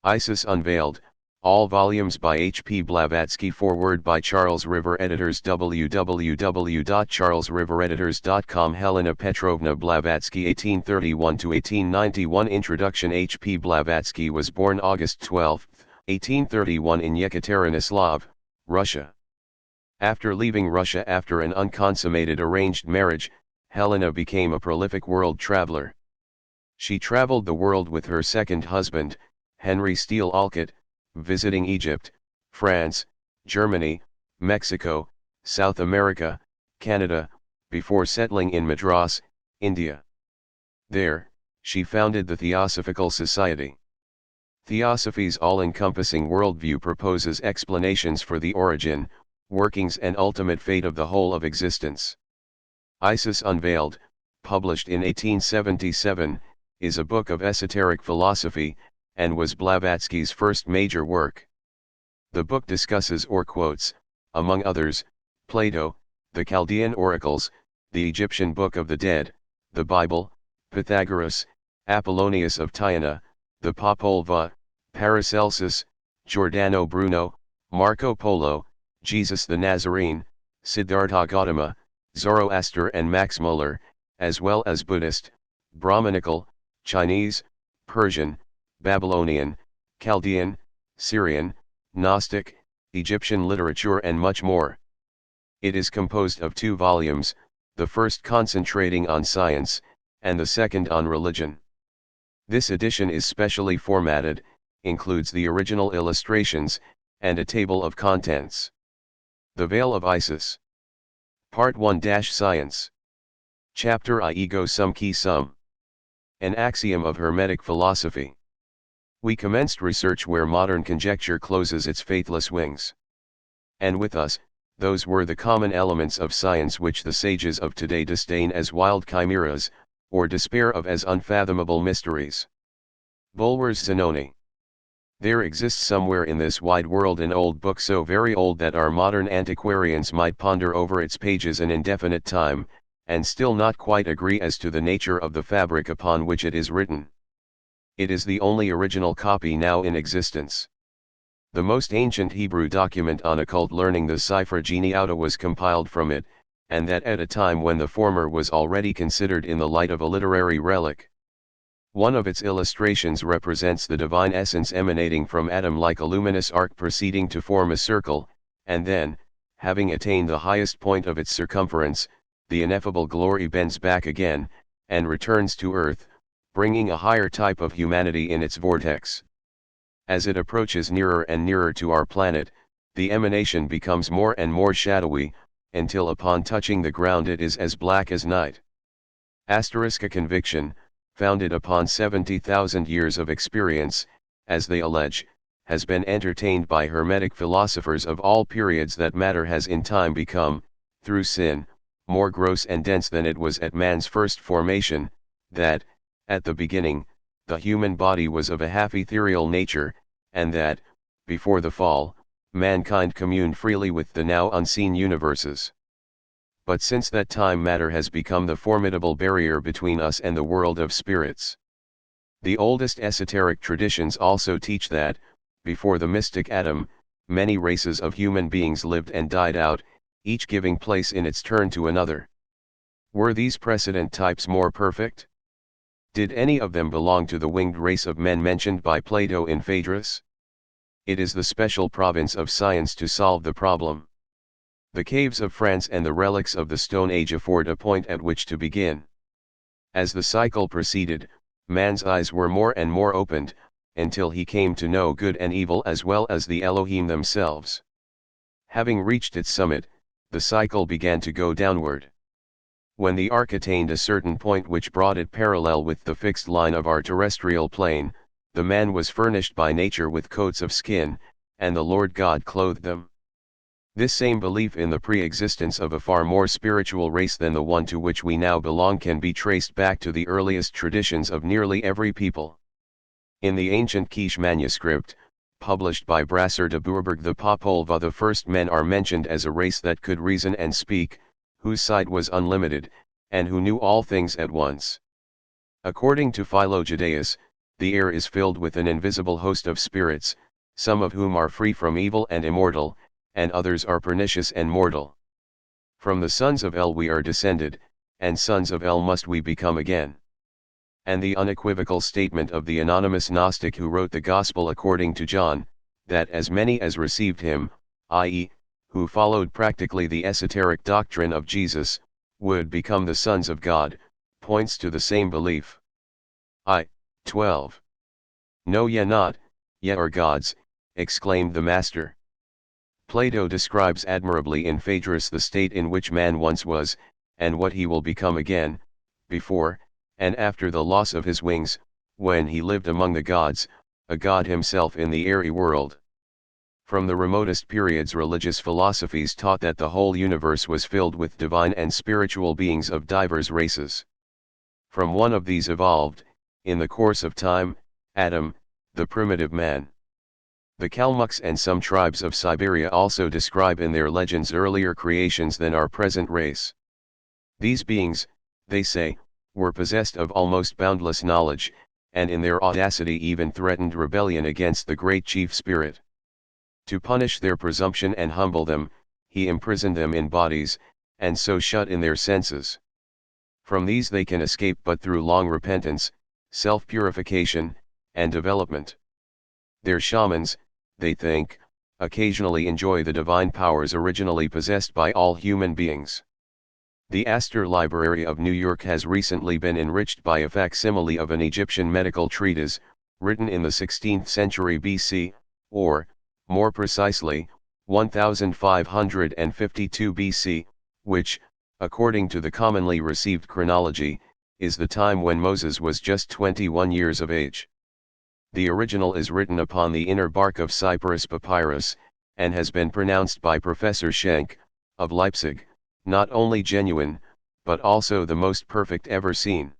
Isis Unveiled, all volumes by H.P. Blavatsky. Foreword by Charles River. Editors www.charlesrivereditors.com. Helena Petrovna Blavatsky 1831–1891. Introduction. H.P. Blavatsky was born August 12, 1831 in Yekaterinoslav, Russia. After leaving Russia after an unconsummated arranged marriage, Helena became a prolific world traveler. She traveled the world with her second husband, Henry Steele Olcott, visiting Egypt, France, Germany, Mexico, South America, Canada, before settling in Madras, India. There, she founded the Theosophical Society. Theosophy's all-encompassing worldview proposes explanations for the origin, workings and ultimate fate of the whole of existence. Isis Unveiled, published in 1877, is a book of esoteric philosophy, and was Blavatsky's first major work. The book discusses or quotes, among others, Plato, the Chaldean oracles, the Egyptian Book of the Dead, the Bible, Pythagoras, Apollonius of Tyana, the Popol Vuh, Paracelsus, Giordano Bruno, Marco Polo, Jesus the Nazarene, Siddhartha Gautama, Zoroaster and Max Muller, as well as Buddhist, Brahmanical, Chinese, Persian, Babylonian, Chaldean, Syrian, Gnostic, Egyptian literature and much more. It is composed of 2 volumes, the first concentrating on science, and the second on religion. This edition is specially formatted, includes the original illustrations, and a table of contents. The Veil of Isis. Part 1-Science. Chapter I. Ego Sum Ki Sum. An axiom of Hermetic philosophy. We commenced research where modern conjecture closes its faithless wings. And with us, those were the common elements of science which the sages of today disdain as wild chimeras, or despair of as unfathomable mysteries. Bulwer's Zanoni. There exists somewhere in this wide world an old book so very old that our modern antiquarians might ponder over its pages an indefinite time, and still not quite agree as to the nature of the fabric upon which it is written. It is the only original copy now in existence. The most ancient Hebrew document on occult learning, the Sefer Geniauta, was compiled from it, and that at a time when the former was already considered in the light of a literary relic. One of its illustrations represents the divine essence emanating from Adam like a luminous arc proceeding to form a circle, and then, having attained the highest point of its circumference, the ineffable glory bends back again, and returns to earth, bringing a higher type of humanity in its vortex. As it approaches nearer and nearer to our planet, the emanation becomes more and more shadowy, until upon touching the ground it is as black as night. A conviction, founded upon 70,000 years of experience, as they allege, has been entertained by Hermetic philosophers of all periods that matter has in time become, through sin, more gross and dense than it was at man's first formation, that, at the beginning, the human body was of a half ethereal nature, and that, before the fall, mankind communed freely with the now unseen universes. But since that time matter has become the formidable barrier between us and the world of spirits. The oldest esoteric traditions also teach that, before the mystic Adam, many races of human beings lived and died out, each giving place in its turn to another. Were these precedent types more perfect? Did any of them belong to the winged race of men mentioned by Plato in Phaedrus? It is the special province of science to solve the problem. The caves of France and the relics of the Stone Age afford a point at which to begin. As the cycle proceeded, man's eyes were more and more opened, until he came to know good and evil as well as the Elohim themselves. Having reached its summit, the cycle began to go downward. When the arc attained a certain point which brought it parallel with the fixed line of our terrestrial plane, the man was furnished by nature with coats of skin, and the Lord God clothed them. This same belief in the pre-existence of a far more spiritual race than the one to which we now belong can be traced back to the earliest traditions of nearly every people. In the ancient Quiche manuscript, published by Brasser de Bourbourg, the Popol Vuh, the first men are mentioned as a race that could reason and speak, whose sight was unlimited, and who knew all things at once. According to Philo Judaeus, the air is filled with an invisible host of spirits, some of whom are free from evil and immortal, and others are pernicious and mortal. From the sons of El we are descended, and sons of El must we become again. And the unequivocal statement of the anonymous Gnostic who wrote the Gospel according to John, that as many as received him, i.e., who followed practically the esoteric doctrine of Jesus, would become the sons of God, points to the same belief. 12. No, ye not, ye are gods, exclaimed the Master. Plato describes admirably in Phaedrus the state in which man once was, and what he will become again, before, and after the loss of his wings, when he lived among the gods, a god himself in the airy world. From the remotest periods religious philosophies taught that the whole universe was filled with divine and spiritual beings of divers races. From one of these evolved, in the course of time, Adam, the primitive man. The Kalmucks and some tribes of Siberia also describe in their legends earlier creations than our present race. These beings, they say, were possessed of almost boundless knowledge, and in their audacity even threatened rebellion against the great chief spirit. To punish their presumption and humble them, he imprisoned them in bodies, and so shut in their senses. From these they can escape but through long repentance, self-purification, and development. Their shamans, they think, occasionally enjoy the divine powers originally possessed by all human beings. The Astor Library of New York has recently been enriched by a facsimile of an Egyptian medical treatise, written in the 16th century BC, or, more precisely, 1552 BC, which, according to the commonly received chronology, is the time when Moses was just 21 years of age. The original is written upon the inner bark of Cyprus papyrus, and has been pronounced by Professor Schenk, of Leipzig, not only genuine, but also the most perfect ever seen.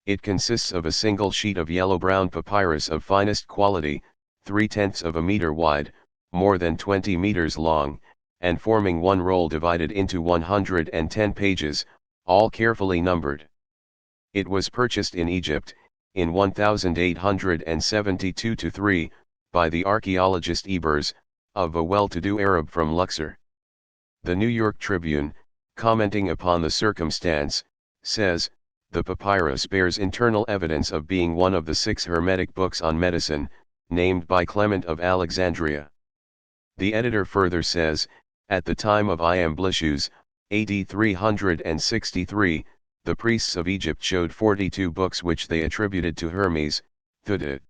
It consists of a single sheet of yellow-brown papyrus of finest quality, 3/10 of a meter wide, more than 20 meters long, and forming one roll divided into 110 pages, all carefully numbered. It was purchased in Egypt, in 1872-3, by the archaeologist Ebers, of a well-to-do Arab from Luxor. The New York Tribune, commenting upon the circumstance, says, the papyrus bears internal evidence of being one of the 6 Hermetic books on medicine, named by Clement of Alexandria. The editor further says, at the time of Iamblichus, AD 363, the priests of Egypt showed 42 books which they attributed to Hermes, Thutit.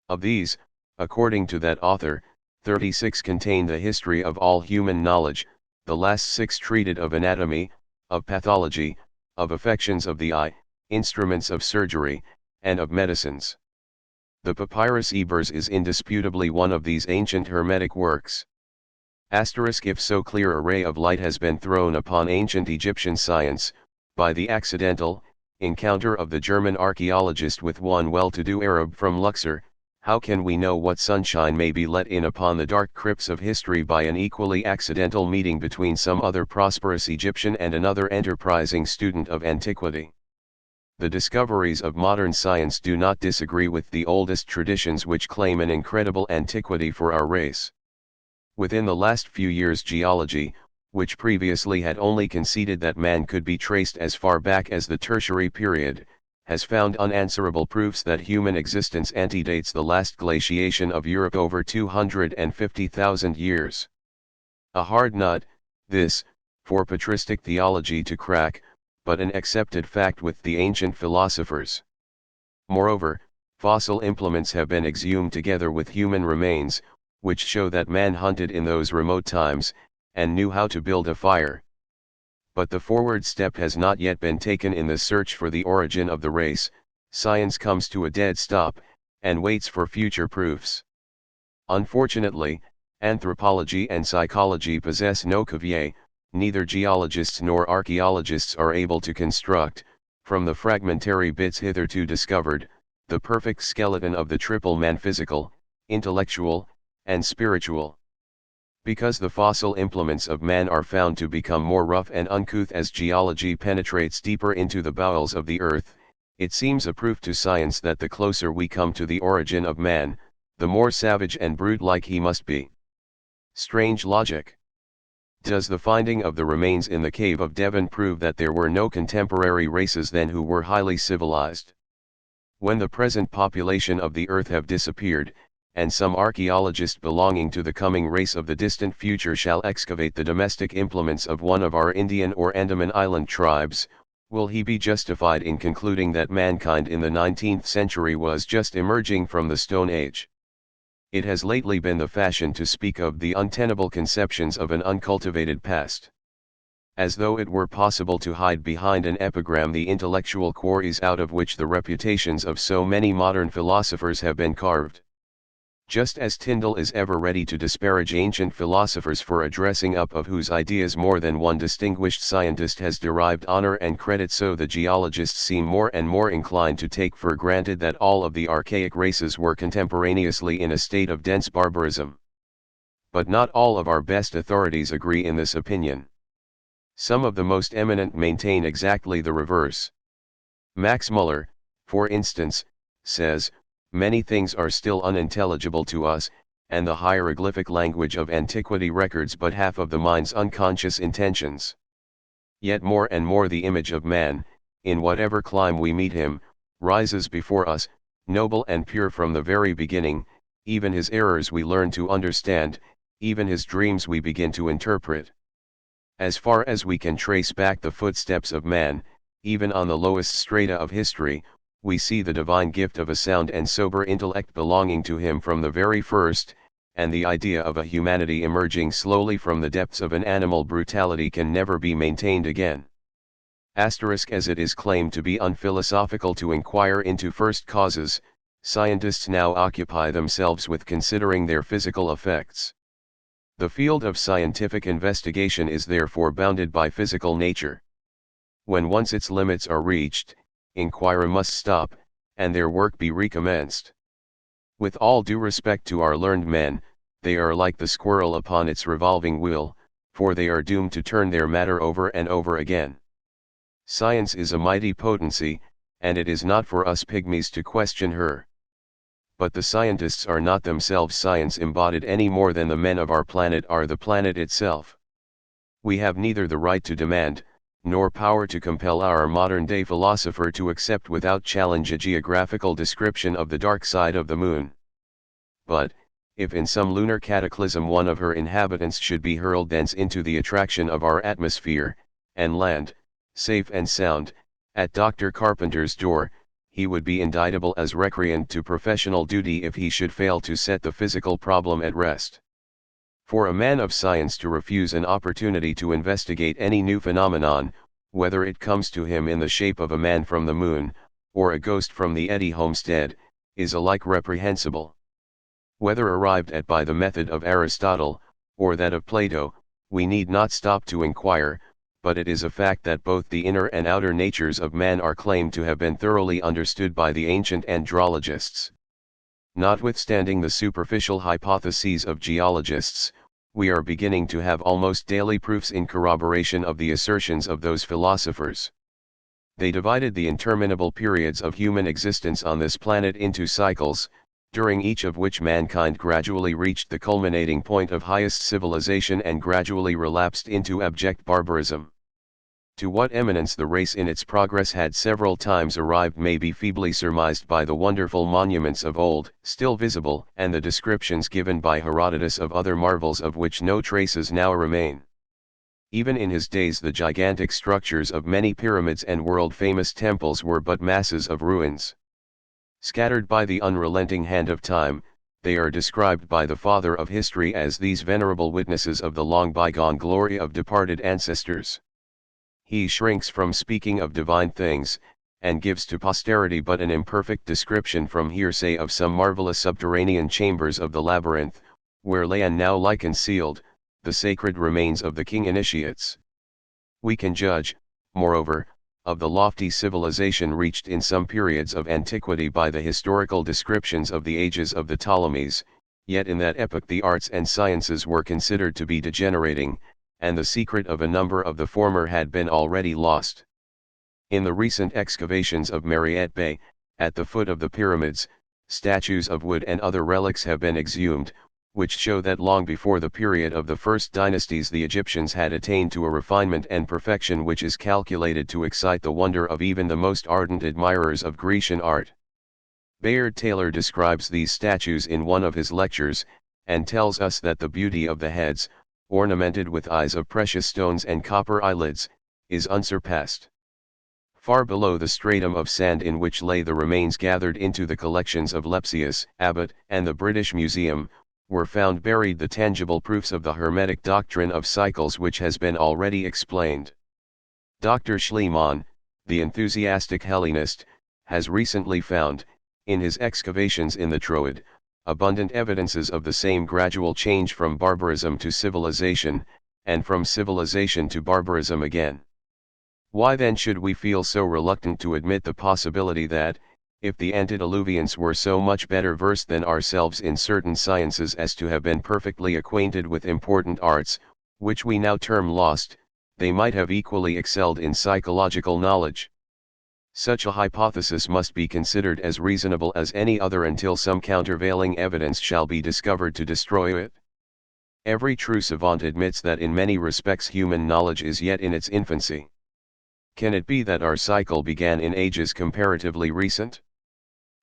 Of these, according to that author, 36 contained a history of all human knowledge, the last 6 treated of anatomy, of pathology, of affections of the eye, instruments of surgery, and of medicines. The Papyrus Ebers is indisputably one of these ancient Hermetic works. If so clear a ray of light has been thrown upon ancient Egyptian science, by the accidental encounter of the German archaeologist with one well-to-do Arab from Luxor, how can we know what sunshine may be let in upon the dark crypts of history by an equally accidental meeting between some other prosperous Egyptian and another enterprising student of antiquity? The discoveries of modern science do not disagree with the oldest traditions which claim an incredible antiquity for our race. Within the last few years geology, which previously had only conceded that man could be traced as far back as the Tertiary period, has found unanswerable proofs that human existence antedates the last glaciation of Europe over 250,000 years. A hard nut, this, for patristic theology to crack, but an accepted fact with the ancient philosophers. Moreover, fossil implements have been exhumed together with human remains, which show that man hunted in those remote times, and knew how to build a fire. But the forward step has not yet been taken in the search for the origin of the race. Science comes to a dead stop, and waits for future proofs. Unfortunately, anthropology and psychology possess no caviar. Neither geologists nor archaeologists are able to construct, from the fragmentary bits hitherto discovered, the perfect skeleton of the triple man: physical, intellectual, and spiritual. Because the fossil implements of man are found to become more rough and uncouth as geology penetrates deeper into the bowels of the earth, It seems a proof to science that the closer we come to the origin of man, the more savage and brute-like he must be. Strange logic. Does the finding of the remains in the cave of Devon prove that there were no contemporary races then who were highly civilized? When the present population of the earth have disappeared, and some archaeologist belonging to the coming race of the distant future shall excavate the domestic implements of one of our Indian or Andaman Island tribes, will he be justified in concluding that mankind in the 19th century was just emerging from the Stone Age? It has lately been the fashion to speak of the untenable conceptions of an uncultivated past. As though it were possible to hide behind an epigram the intellectual quarries out of which the reputations of so many modern philosophers have been carved. Just as Tyndall is ever ready to disparage ancient philosophers for a dressing up of whose ideas more than one distinguished scientist has derived honor and credit, so the geologists seem more and more inclined to take for granted that all of the archaic races were contemporaneously in a state of dense barbarism. But not all of our best authorities agree in this opinion. Some of the most eminent maintain exactly the reverse. Max Muller, for instance, says, "Many things are still unintelligible to us, and the hieroglyphic language of antiquity records but half of the mind's unconscious intentions. Yet more and more the image of man, in whatever clime we meet him, rises before us, noble and pure from the very beginning. Even his errors we learn to understand, even his dreams we begin to interpret. As far as we can trace back the footsteps of man, even on the lowest strata of history, we see the divine gift of a sound and sober intellect belonging to him from the very first, and the idea of a humanity emerging slowly from the depths of an animal brutality can never be maintained again." As it is claimed to be unphilosophical to inquire into first causes, scientists now occupy themselves with considering their physical effects. The field of scientific investigation is therefore bounded by physical nature. When once its limits are reached, inquiry must stop, and their work be recommenced. With all due respect to our learned men, they are like the squirrel upon its revolving wheel, for they are doomed to turn their matter over and over again. Science is a mighty potency, and it is not for us pygmies to question her. But the scientists are not themselves science embodied any more than the men of our planet are the planet itself. We have neither the right to demand, nor power to compel our modern-day philosopher to accept without challenge a geographical description of the dark side of the moon. But, if in some lunar cataclysm one of her inhabitants should be hurled thence into the attraction of our atmosphere, and land, safe and sound, at Dr. Carpenter's door, he would be indictable as recreant to professional duty if he should fail to set the physical problem at rest. For a man of science to refuse an opportunity to investigate any new phenomenon, whether it comes to him in the shape of a man from the moon, or a ghost from the Eddy homestead, is alike reprehensible. Whether arrived at by the method of Aristotle, or that of Plato, we need not stop to inquire, but it is a fact that both the inner and outer natures of man are claimed to have been thoroughly understood by the ancient andrologists. Notwithstanding the superficial hypotheses of geologists, we are beginning to have almost daily proofs in corroboration of the assertions of those philosophers. They divided the interminable periods of human existence on this planet into cycles, during each of which mankind gradually reached the culminating point of highest civilization and gradually relapsed into abject barbarism. To what eminence the race in its progress had several times arrived may be feebly surmised by the wonderful monuments of old, still visible, and the descriptions given by Herodotus of other marvels of which no traces now remain. Even in his days the gigantic structures of many pyramids and world-famous temples were but masses of ruins. Scattered by the unrelenting hand of time, they are described by the father of history as these venerable witnesses of the long bygone glory of departed ancestors. He shrinks from speaking of divine things, and gives to posterity but an imperfect description from hearsay of some marvelous subterranean chambers of the labyrinth, where lay and now lie concealed, the sacred remains of the king initiates. We can judge, moreover, of the lofty civilization reached in some periods of antiquity by the historical descriptions of the ages of the Ptolemies, yet in that epoch the arts and sciences were considered to be degenerating, and the secret of a number of the former had been already lost. In the recent excavations of Mariette Bay, at the foot of the pyramids, statues of wood and other relics have been exhumed, which show that long before the period of the first dynasties the Egyptians had attained to a refinement and perfection which is calculated to excite the wonder of even the most ardent admirers of Grecian art. Bayard Taylor describes these statues in one of his lectures, and tells us that the beauty of the heads, ornamented with eyes of precious stones and copper eyelids, is unsurpassed. Far below the stratum of sand in which lay the remains gathered into the collections of Lepsius, Abbot, and the British Museum, were found buried the tangible proofs of the Hermetic doctrine of cycles which has been already explained. Dr. Schliemann, the enthusiastic Hellenist, has recently found, in his excavations in the Troad, abundant evidences of the same gradual change from barbarism to civilization, and from civilization to barbarism again. Why then should we feel so reluctant to admit the possibility that, if the antediluvians were so much better versed than ourselves in certain sciences as to have been perfectly acquainted with important arts, which we now term lost, they might have equally excelled in psychological knowledge? Such a hypothesis must be considered as reasonable as any other until some countervailing evidence shall be discovered to destroy it. Every true savant admits that in many respects human knowledge is yet in its infancy. Can it be that our cycle began in ages comparatively recent?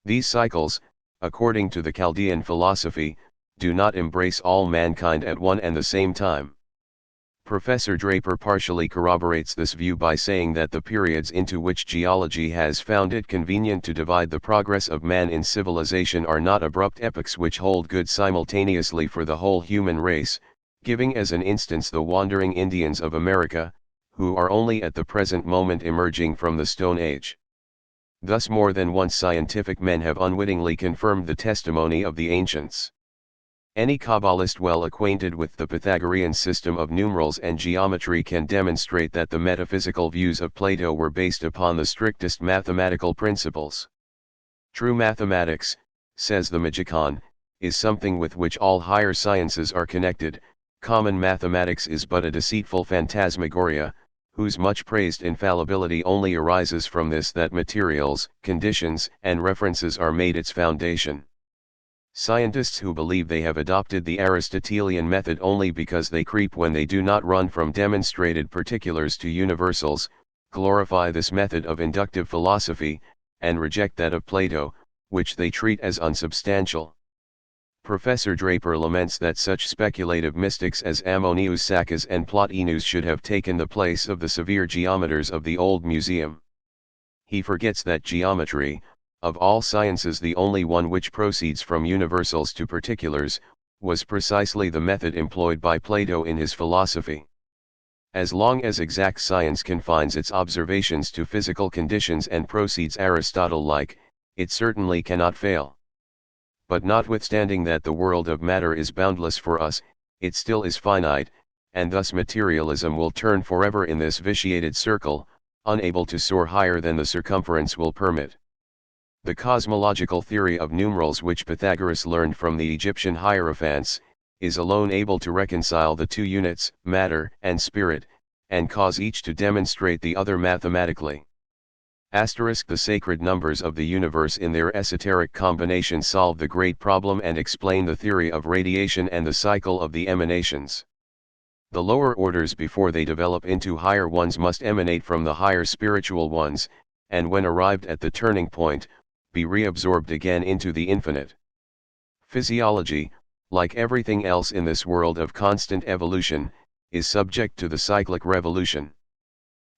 These cycles, according to the Chaldean philosophy, do not embrace all mankind at one and the same time. Professor Draper partially corroborates this view by saying that the periods into which geology has found it convenient to divide the progress of man in civilization are not abrupt epochs which hold good simultaneously for the whole human race, giving as an instance the wandering Indians of America, who are only at the present moment emerging from the Stone Age. Thus more than once scientific men have unwittingly confirmed the testimony of the ancients. Any Kabbalist well acquainted with the Pythagorean system of numerals and geometry can demonstrate that the metaphysical views of Plato were based upon the strictest mathematical principles. True mathematics, says the Magicon, is something with which all higher sciences are connected. Common mathematics is but a deceitful phantasmagoria, whose much praised infallibility only arises from this, that materials, conditions, and references are made its foundation. Scientists who believe they have adopted the Aristotelian method only because they creep when they do not run from demonstrated particulars to universals, glorify this method of inductive philosophy, and reject that of Plato, which they treat as unsubstantial. Professor Draper laments that such speculative mystics as Ammonius Saccas and Plotinus should have taken the place of the severe geometers of the old museum. He forgets that geometry, of all sciences the only one which proceeds from universals to particulars, was precisely the method employed by Plato in his philosophy. As long as exact science confines its observations to physical conditions and proceeds Aristotle-like, it certainly cannot fail. But notwithstanding that the world of matter is boundless for us, it still is finite, and thus materialism will turn forever in this vitiated circle, unable to soar higher than the circumference will permit. The cosmological theory of numerals which Pythagoras learned from the Egyptian hierophants, is alone able to reconcile the two units, matter and spirit, and cause each to demonstrate the other mathematically. The sacred numbers of the universe in their esoteric combination solve the great problem and explain the theory of radiation and the cycle of the emanations. The lower orders before they develop into higher ones must emanate from the higher spiritual ones, and when arrived at the turning point, be reabsorbed again into the infinite. Physiology, like everything else in this world of constant evolution, is subject to the cyclic revolution.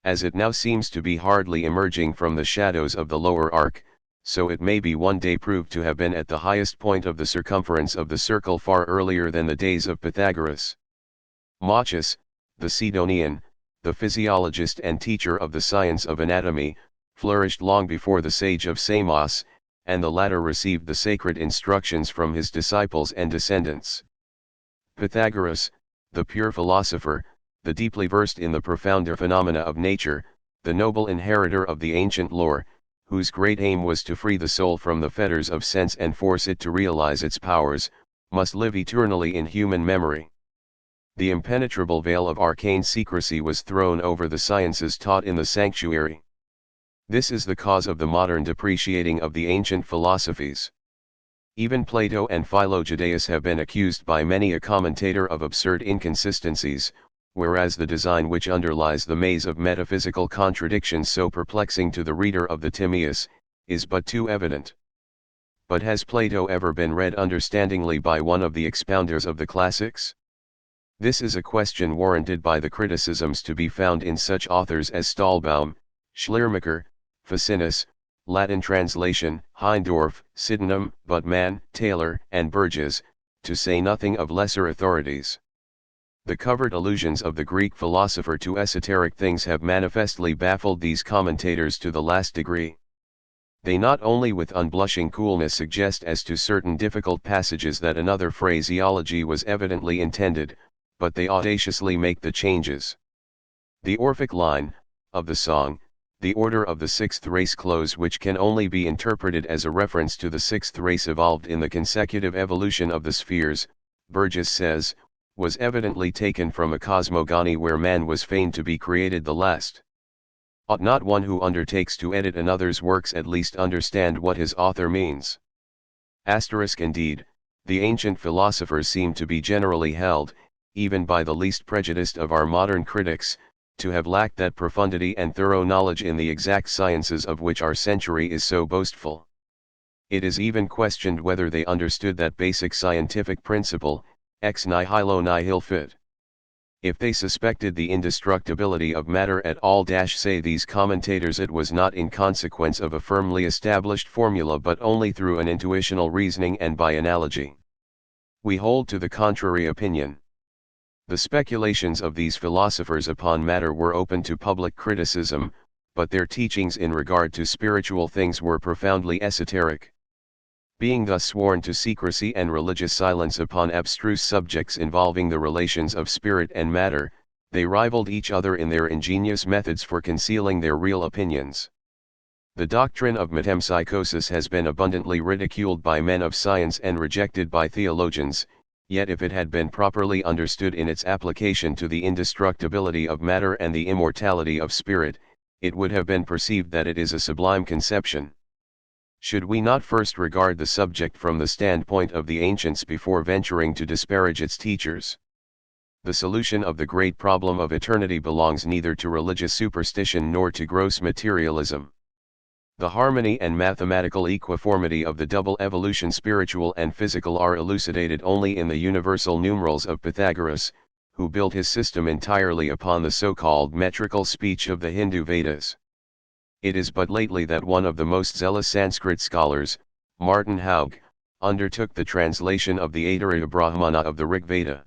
As it now seems to be hardly emerging from the shadows of the lower arc, so it may be one day proved to have been at the highest point of the circumference of the circle far earlier than the days of Pythagoras. Moschus, the Sidonian, the physiologist and teacher of the science of anatomy, flourished long before the sage of Samos, and the latter received the sacred instructions from his disciples and descendants. Pythagoras, the pure philosopher, the deeply versed in the profounder phenomena of nature, the noble inheritor of the ancient lore, whose great aim was to free the soul from the fetters of sense and force it to realize its powers, must live eternally in human memory. The impenetrable veil of arcane secrecy was thrown over the sciences taught in the sanctuary. This is the cause of the modern depreciating of the ancient philosophies. Even Plato and Philo-Judaeus have been accused by many a commentator of absurd inconsistencies, whereas the design which underlies the maze of metaphysical contradictions so perplexing to the reader of the Timaeus, is but too evident. But has Plato ever been read understandingly by one of the expounders of the classics? This is a question warranted by the criticisms to be found in such authors as Stahlbaum, Schleiermacher, Ficinus, Latin translation, Heindorf, Sydenham, Buttman, Taylor, and Burgess, to say nothing of lesser authorities. The covert allusions of the Greek philosopher to esoteric things have manifestly baffled these commentators to the last degree. They not only with unblushing coolness suggest as to certain difficult passages that another phraseology was evidently intended, but they audaciously make the changes. The Orphic line, of the song, the order of the sixth race close, which can only be interpreted as a reference to the sixth race evolved in the consecutive evolution of the spheres, Burgess says, was evidently taken from a cosmogony where man was feigned to be created the last. Ought not one who undertakes to edit another's works at least understand what his author means? Indeed, the ancient philosophers seem to be generally held, even by the least prejudiced of our modern critics, to have lacked that profundity and thorough knowledge in the exact sciences of which our century is so boastful. It is even questioned whether they understood that basic scientific principle, ex nihilo nihil fit. If they suspected the indestructibility of matter at all, say these commentators, it was not in consequence of a firmly established formula but only through an intuitional reasoning and by analogy. We hold to the contrary opinion. The speculations of these philosophers upon matter were open to public criticism, but their teachings in regard to spiritual things were profoundly esoteric. Being thus sworn to secrecy and religious silence upon abstruse subjects involving the relations of spirit and matter, they rivaled each other in their ingenious methods for concealing their real opinions. The doctrine of metempsychosis has been abundantly ridiculed by men of science and rejected by theologians, yet if it had been properly understood in its application to the indestructibility of matter and the immortality of spirit, it would have been perceived that it is a sublime conception. Should we not first regard the subject from the standpoint of the ancients before venturing to disparage its teachers? The solution of the great problem of eternity belongs neither to religious superstition nor to gross materialism. The harmony and mathematical equiformity of the double evolution, spiritual and physical, are elucidated only in the universal numerals of Pythagoras, who built his system entirely upon the so-called metrical speech of the Hindu Vedas. It is but lately that one of the most zealous Sanskrit scholars, Martin Haug, undertook the translation of the Aitarya Brahmana of the Rig Veda.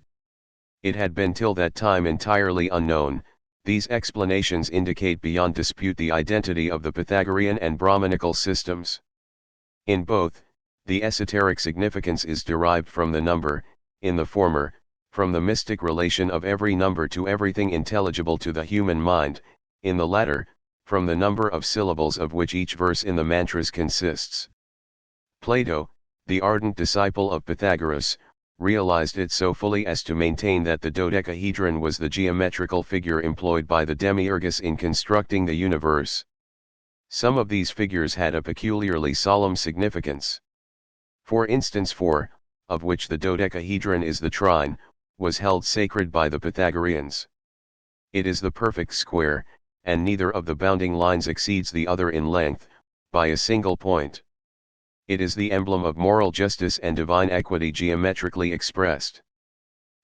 It had been till that time entirely unknown. These explanations indicate beyond dispute the identity of the Pythagorean and Brahmanical systems. In both, the esoteric significance is derived from the number, in the former, from the mystic relation of every number to everything intelligible to the human mind, in the latter, from the number of syllables of which each verse in the mantras consists. Plato, the ardent disciple of Pythagoras, realized it so fully as to maintain that the dodecahedron was the geometrical figure employed by the demiurgus in constructing the universe. Some of these figures had a peculiarly solemn significance. For instance, 4, of which the dodecahedron is the trine, was held sacred by the Pythagoreans. It is the perfect square, and neither of the bounding lines exceeds the other in length, by a single point. It is the emblem of moral justice and divine equity geometrically expressed.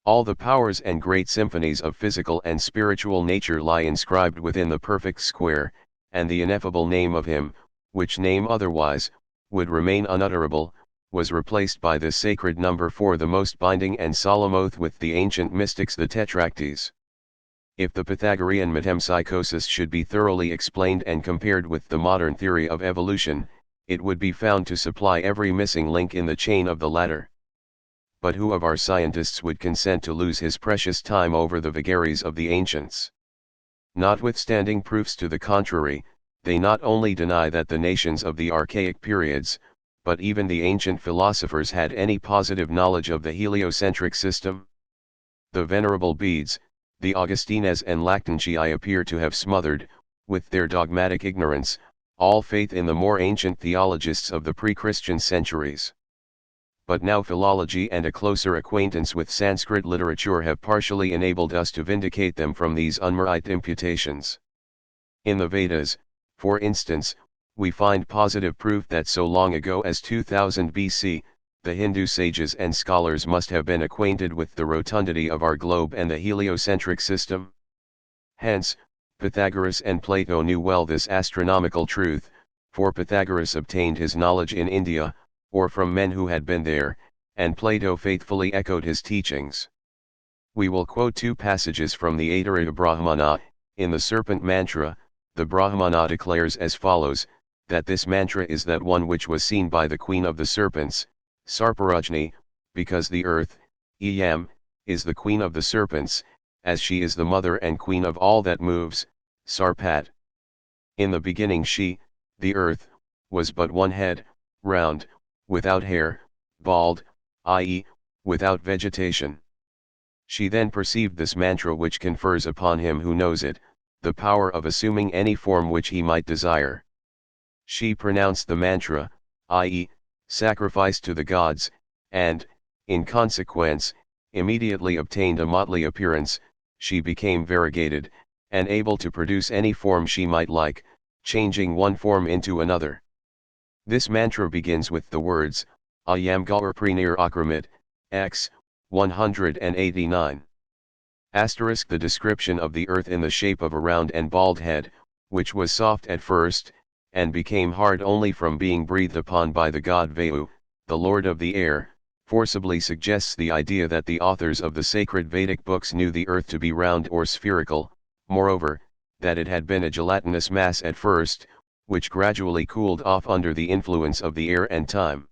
All the powers and great symphonies of physical and spiritual nature lie inscribed within the perfect square, and the ineffable name of him, which name otherwise, would remain unutterable, was replaced by this sacred number for the most binding and solemn oath with the ancient mystics, the Tetractes. If the Pythagorean metempsychosis should be thoroughly explained and compared with the modern theory of evolution, it would be found to supply every missing link in the chain of the latter. But who of our scientists would consent to lose his precious time over the vagaries of the ancients? Notwithstanding proofs to the contrary, they not only deny that the nations of the archaic periods, but even the ancient philosophers had any positive knowledge of the heliocentric system. The Venerable Bede, the Augustines and Lactantii appear to have smothered, with their dogmatic ignorance, all faith in the more ancient theologists of the pre-Christian centuries. But now philology and a closer acquaintance with Sanskrit literature have partially enabled us to vindicate them from these unmerit imputations. In the Vedas, for instance, we find positive proof that so long ago as 2000 BC, the Hindu sages and scholars must have been acquainted with the rotundity of our globe and the heliocentric system. Hence, Pythagoras and Plato knew well this astronomical truth, for Pythagoras obtained his knowledge in India, or from men who had been there, and Plato faithfully echoed his teachings. We will quote two passages from the Aitarika Brahmana. In the Serpent Mantra, the Brahmana declares as follows, that this mantra is that one which was seen by the queen of the serpents, Sarparajni, because the earth, Iyam, is the queen of the serpents, as she is the mother and queen of all that moves, Sarpat. In the beginning she, the earth, was but one head, round, without hair, bald, i.e., without vegetation. She then perceived this mantra which confers upon him who knows it, the power of assuming any form which he might desire. She pronounced the mantra, i.e., sacrifice to the gods, and, in consequence, immediately obtained a motley appearance. She became variegated, and able to produce any form she might like, changing one form into another. This mantra begins with the words, Ayam Gaur Prenir Akramit, x. 189. Asterisk. The description of the earth in the shape of a round and bald head, which was soft at first, and became hard only from being breathed upon by the god Vayu, the lord of the air, forcibly suggests the idea that the authors of the sacred Vedic books knew the earth to be round or spherical, moreover, that it had been a gelatinous mass at first, which gradually cooled off under the influence of the air and time.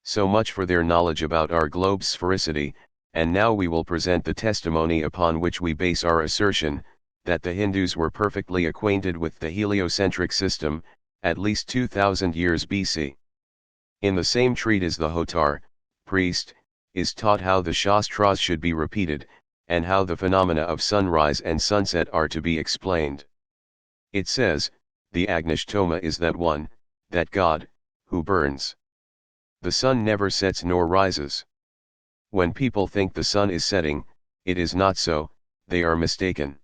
So much for their knowledge about our globe's sphericity, and now we will present the testimony upon which we base our assertion, that the Hindus were perfectly acquainted with the heliocentric system, at least 2000 years BC. In the same treatise the Hotar, priest, is taught how the Shastras should be repeated, and how the phenomena of sunrise and sunset are to be explained. It says, the Agnishtoma is that one, that God, who burns. The sun never sets nor rises. When people think the sun is setting, it is not so, they are mistaken.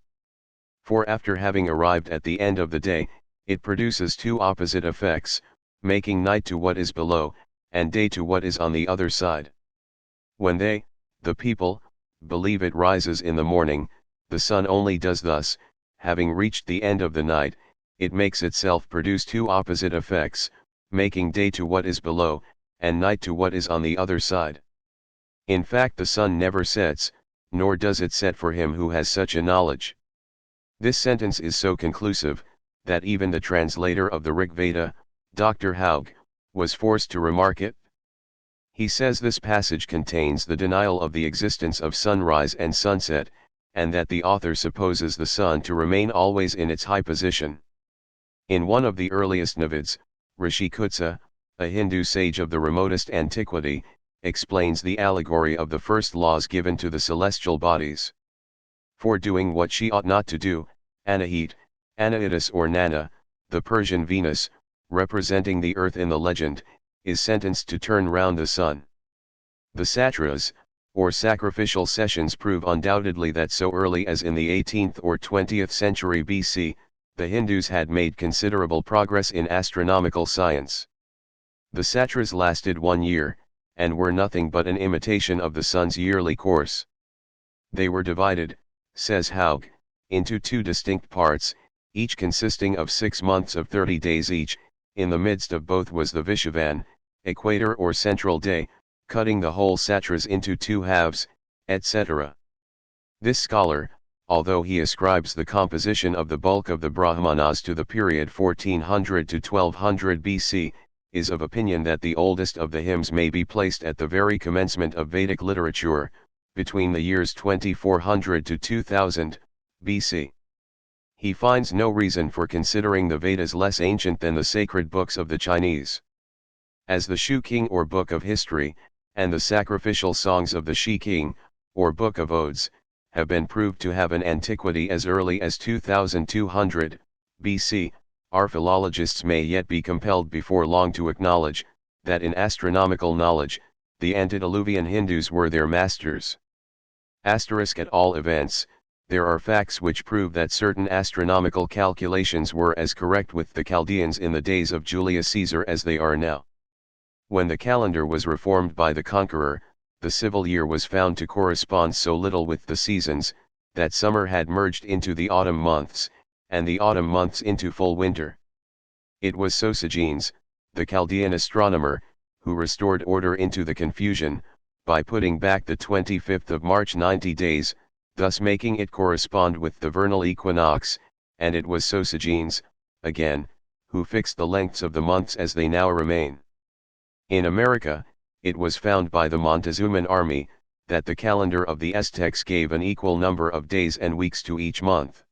For after having arrived at the end of the day, it produces two opposite effects, making night to what is below, and day to what is on the other side. When they, the people, believe it rises in the morning, the sun only does thus, having reached the end of the night, it makes itself produce two opposite effects, making day to what is below, and night to what is on the other side. In fact, the sun never sets, nor does it set for him who has such a knowledge. This sentence is so conclusive, that even the translator of the Rig Veda, Dr. Haug, was forced to remark it. He says this passage contains the denial of the existence of sunrise and sunset, and that the author supposes the sun to remain always in its high position. In one of the earliest Navids, Rishi Kutsa, a Hindu sage of the remotest antiquity, explains the allegory of the first laws given to the celestial bodies. For doing what she ought not to do, Anahit, Anaitis or Nana, the Persian Venus, representing the earth in the legend, is sentenced to turn round the sun. The satras, or sacrificial sessions, prove undoubtedly that so early as in the 18th or 20th century BC, the Hindus had made considerable progress in astronomical science. The satras lasted 1 year, and were nothing but an imitation of the sun's yearly course. They were divided, says Haug, into two distinct parts, each consisting of 6 months of 30 days each. In the midst of both was the Vishuvan, equator or central day, cutting the whole satras into two halves, etc. This scholar, although he ascribes the composition of the bulk of the Brahmanas to the period 1400 to 1200 BC, is of opinion that the oldest of the hymns may be placed at the very commencement of Vedic literature, between the years 2400 to 2000 BC. He finds no reason for considering the Vedas less ancient than the sacred books of the Chinese. As the Shu King or Book of History, and the sacrificial songs of the Shi King, or Book of Odes, have been proved to have an antiquity as early as 2200 BC, Our philologists may yet be compelled before long to acknowledge, that in astronomical knowledge, the antediluvian Hindus were their masters. Asterisk at all events, there are facts which prove that certain astronomical calculations were as correct with the Chaldeans in the days of Julius Caesar as they are now. When the calendar was reformed by the conqueror, the civil year was found to correspond so little with the seasons, that summer had merged into the autumn months, and the autumn months into full winter. It was Sosigenes, the Chaldean astronomer, who restored order into the confusion, by putting back the 25th of March 90 days, thus making it correspond with the vernal equinox, and it was Sosigenes, again, who fixed the lengths of the months as they now remain. In America, it was found by the Montezuman army, that the calendar of the Aztecs gave an equal number of days and weeks to each month.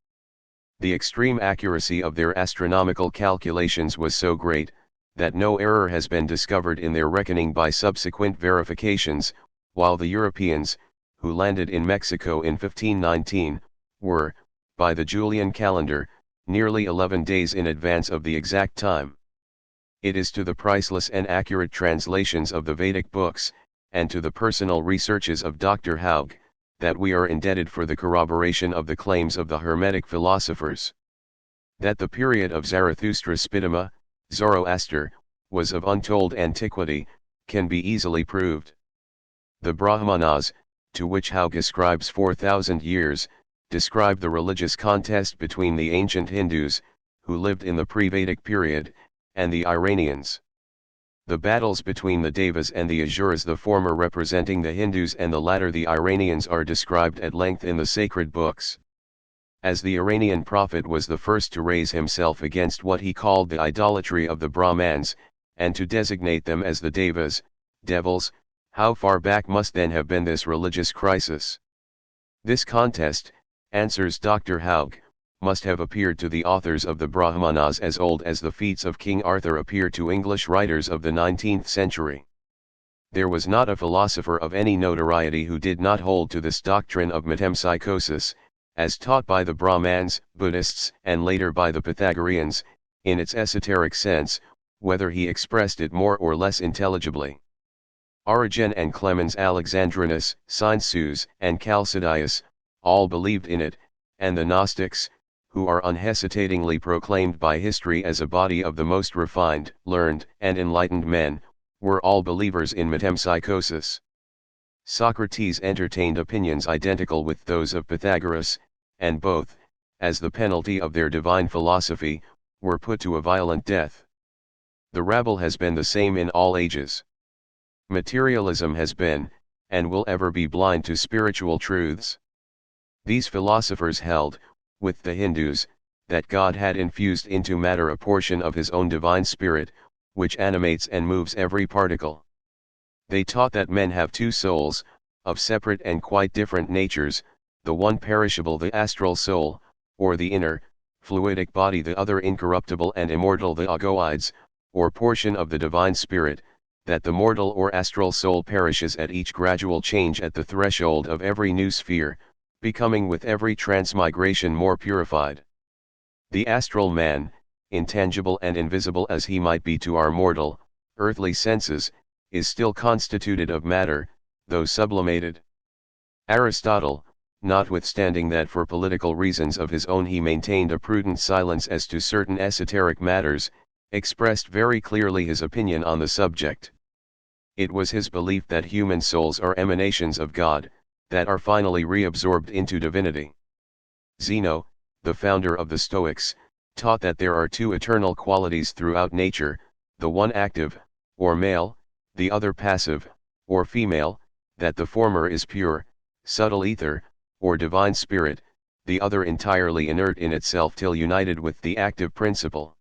The extreme accuracy of their astronomical calculations was so great, that no error has been discovered in their reckoning by subsequent verifications, while the Europeans, who landed in Mexico in 1519, were, by the Julian calendar, nearly 11 days in advance of the exact time. It is to the priceless and accurate translations of the Vedic books, and to the personal researches of Dr. Haug, that we are indebted for the corroboration of the claims of the Hermetic philosophers. That the period of Zarathustra Spitama, Zoroaster, was of untold antiquity, can be easily proved. The Brahmanas, to which Haug ascribes 4,000 years, describe the religious contest between the ancient Hindus, who lived in the pre-Vedic period, and the Iranians. The battles between the Devas and the Asuras, the former representing the Hindus and the latter the Iranians, are described at length in the sacred books. As the Iranian prophet was the first to raise himself against what he called the idolatry of the Brahmans, and to designate them as the Devas, devils, how far back must then have been this religious crisis? This contest, answers Dr. Haug, must have appeared to the authors of the Brahmanas as old as the feats of King Arthur appear to English writers of the 19th century. There was not a philosopher of any notoriety who did not hold to this doctrine of metempsychosis, as taught by the Brahmans, Buddhists, and later by the Pythagoreans, in its esoteric sense, whether he expressed it more or less intelligibly. Origen and Clemens Alexandrinus, Synesius, and Chalcidius, all believed in it, and the Gnostics, who are unhesitatingly proclaimed by history as a body of the most refined, learned, and enlightened men, were all believers in metempsychosis. Socrates entertained opinions identical with those of Pythagoras, and both, as the penalty of their divine philosophy, were put to a violent death. The rabble has been the same in all ages. Materialism has been, and will ever be, blind to spiritual truths. These philosophers held, with the Hindus, that God had infused into matter a portion of his own divine spirit, which animates and moves every particle. They taught that men have two souls, of separate and quite different natures, the one perishable, the astral soul, or the inner, fluidic body, the other incorruptible and immortal, the agoids, or portion of the divine spirit, that the mortal or astral soul perishes at each gradual change at the threshold of every new sphere, becoming with every transmigration more purified. The astral man, intangible and invisible as he might be to our mortal, earthly senses, is still constituted of matter, though sublimated. Aristotle, notwithstanding that for political reasons of his own he maintained a prudent silence as to certain esoteric matters, expressed very clearly his opinion on the subject. It was his belief that human souls are emanations of God, that are finally reabsorbed into divinity. Zeno, the founder of the Stoics, taught that there are two eternal qualities throughout nature, the one active, or male, the other passive, or female, that the former is pure, subtle ether, or divine spirit, the other entirely inert in itself till united with the active principle.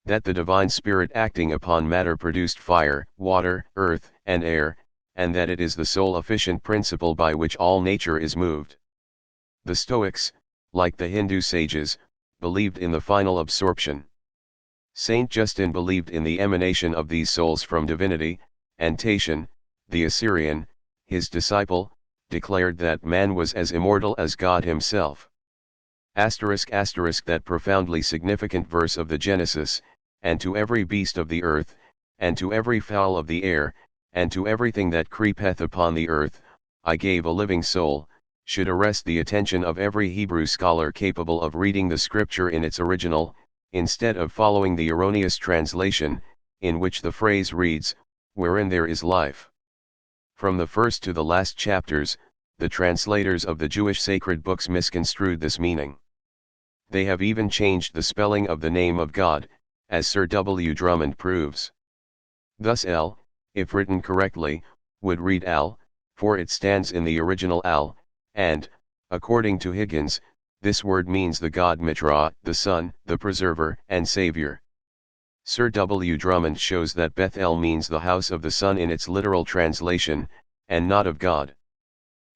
That the divine spirit acting upon matter produced fire, water, earth, and air, and that it is the sole efficient principle by which all nature is moved. The Stoics, like the Hindu sages, believed in the final absorption. Saint Justin believed in the emanation of these souls from divinity, and Tatian, the Assyrian, his disciple, declared that man was as immortal as God himself. That profoundly significant verse of the Genesis, and to every beast of the earth, and to every fowl of the air, and to everything that creepeth upon the earth, I gave a living soul, should arrest the attention of every Hebrew scholar capable of reading the scripture in its original, instead of following the erroneous translation, in which the phrase reads, wherein there is life. From the first to the last chapters, the translators of the Jewish sacred books misconstrued this meaning. They have even changed the spelling of the name of God, as Sir W. Drummond proves. Thus El, if written correctly, would read Al, for it stands in the original Al, and, according to Higgins, this word means the God Mitra, the Son, the Preserver, and Savior. Sir W. Drummond shows that Beth-El means the house of the Son in its literal translation, and not of God.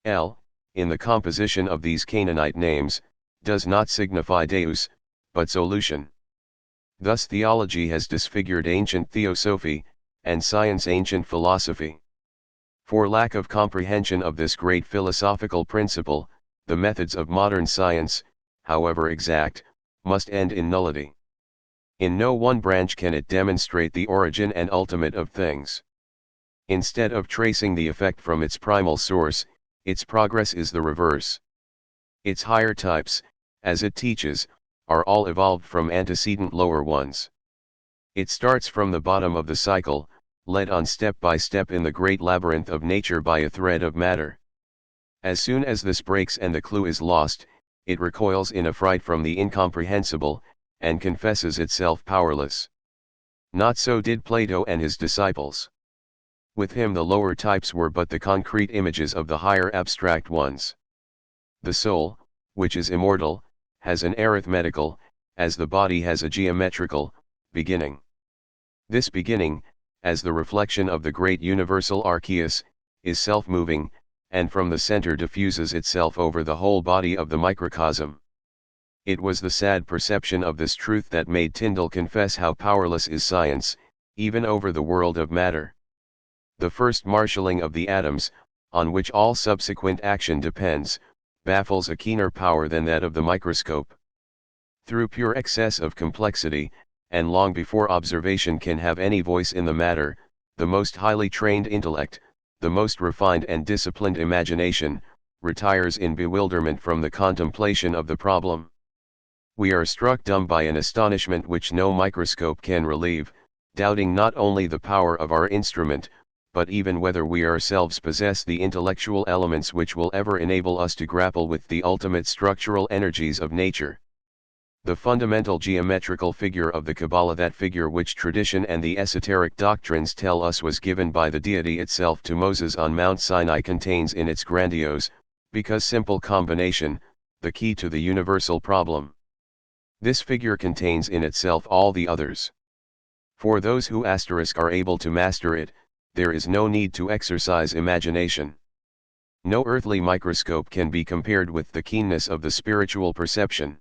El, in the composition of these Canaanite names, does not signify Deus, but solution. Thus theology has disfigured ancient theosophy, and science ancient philosophy. For lack of comprehension of this great philosophical principle, the methods of modern science, however exact, must end in nullity. In no one branch can it demonstrate the origin and ultimate of things. Instead of tracing the effect from its primal source, its progress is the reverse. Its higher types, as it teaches, are all evolved from antecedent lower ones. It starts from the bottom of the cycle, led on step by step in the great labyrinth of nature by a thread of matter. As soon as this breaks and the clue is lost, it recoils in affright from the incomprehensible, and confesses itself powerless. Not so did Plato and his disciples. With him the lower types were but the concrete images of the higher abstract ones. The soul, which is immortal, has an arithmetical, as the body has a geometrical, beginning. This beginning, as the reflection of the great universal archeus, is self-moving, and from the center diffuses itself over the whole body of the microcosm. It was the sad perception of this truth that made Tyndall confess how powerless is science, even over the world of matter. The first marshalling of the atoms, on which all subsequent action depends, baffles a keener power than that of the microscope. Through pure excess of complexity, and long before observation can have any voice in the matter, the most highly trained intellect, the most refined and disciplined imagination, retires in bewilderment from the contemplation of the problem. We are struck dumb by an astonishment which no microscope can relieve, doubting not only the power of our instrument, but even whether we ourselves possess the intellectual elements which will ever enable us to grapple with the ultimate structural energies of nature. The fundamental geometrical figure of the Kabbalah, that figure which tradition and the esoteric doctrines tell us was given by the deity itself to Moses on Mount Sinai, contains in its grandiose, because simple combination, the key to the universal problem. This figure contains in itself all the others. For those who are able to master it, there is no need to exercise imagination. No earthly microscope can be compared with the keenness of the spiritual perception.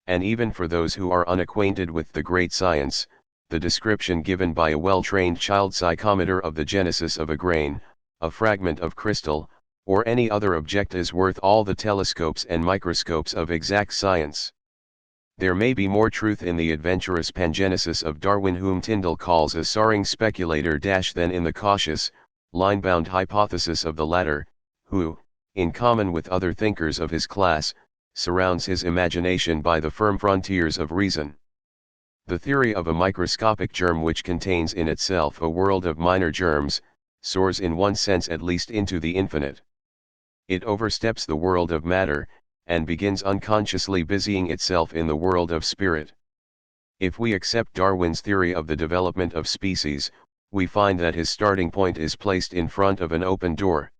And even for those who are unacquainted with the great science, the description given by a well-trained child psychometer of the genesis of a grain, a fragment of crystal, or any other object is worth all the telescopes and microscopes of exact science. There may be more truth in the adventurous pangenesis of Darwin, whom Tyndall calls a soaring speculator, than in the cautious, line-bound hypothesis of the latter, who, in common with other thinkers of his class, surrounds his imagination by the firm frontiers of reason. The theory of a microscopic germ which contains in itself a world of minor germs, soars in one sense at least into the infinite. It oversteps the world of matter, and begins unconsciously busying itself in the world of spirit. If we accept Darwin's theory of the development of species, we find that his starting point is placed in front of an open door.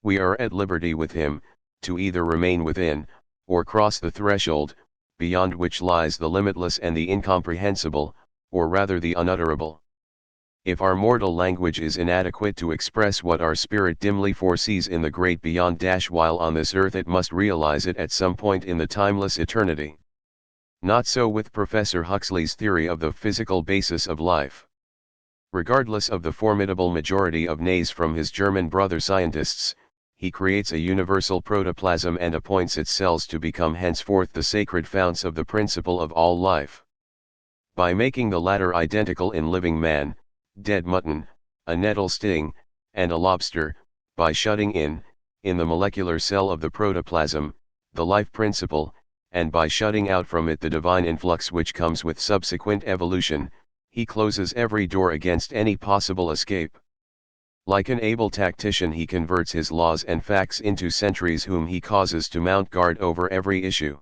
We are at liberty with him, to either remain within, or cross the threshold, beyond which lies the limitless and the incomprehensible, or rather the unutterable. If our mortal language is inadequate to express what our spirit dimly foresees in the great beyond, while on this earth it must realize it at some point in the timeless eternity. Not so with Professor Huxley's theory of the physical basis of life. Regardless of the formidable majority of nays from his German brother scientists, he creates a universal protoplasm and appoints its cells to become henceforth the sacred founts of the principle of all life. By making the latter identical in living man, dead mutton, a nettle sting, and a lobster, by shutting in the molecular cell of the protoplasm, the life principle, and by shutting out from it the divine influx which comes with subsequent evolution, he closes every door against any possible escape. Like an able tactician, he converts his laws and facts into sentries whom he causes to mount guard over every issue.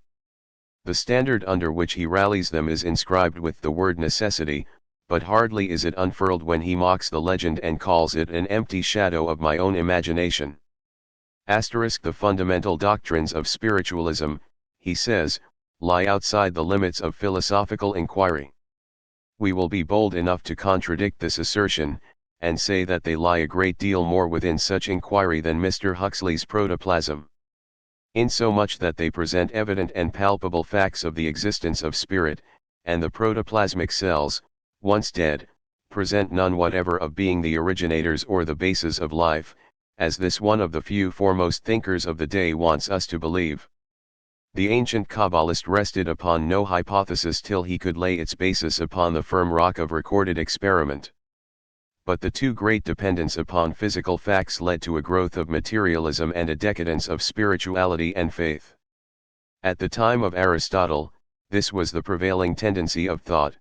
The standard under which he rallies them is inscribed with the word necessity, but hardly is it unfurled when he mocks the legend and calls it an empty shadow of my own imagination. The fundamental doctrines of spiritualism, he says, lie outside the limits of philosophical inquiry. We will be bold enough to contradict this assertion, and say that they lie a great deal more within such inquiry than Mr. Huxley's protoplasm. Insomuch that they present evident and palpable facts of the existence of spirit, and the protoplasmic cells, once dead, present none whatever of being the originators or the bases of life, as this one of the few foremost thinkers of the day wants us to believe. The ancient Kabbalist rested upon no hypothesis till he could lay its basis upon the firm rock of recorded experiment. But the too great dependence upon physical facts led to a growth of materialism and a decadence of spirituality and faith. At the time of Aristotle, this was the prevailing tendency of thought.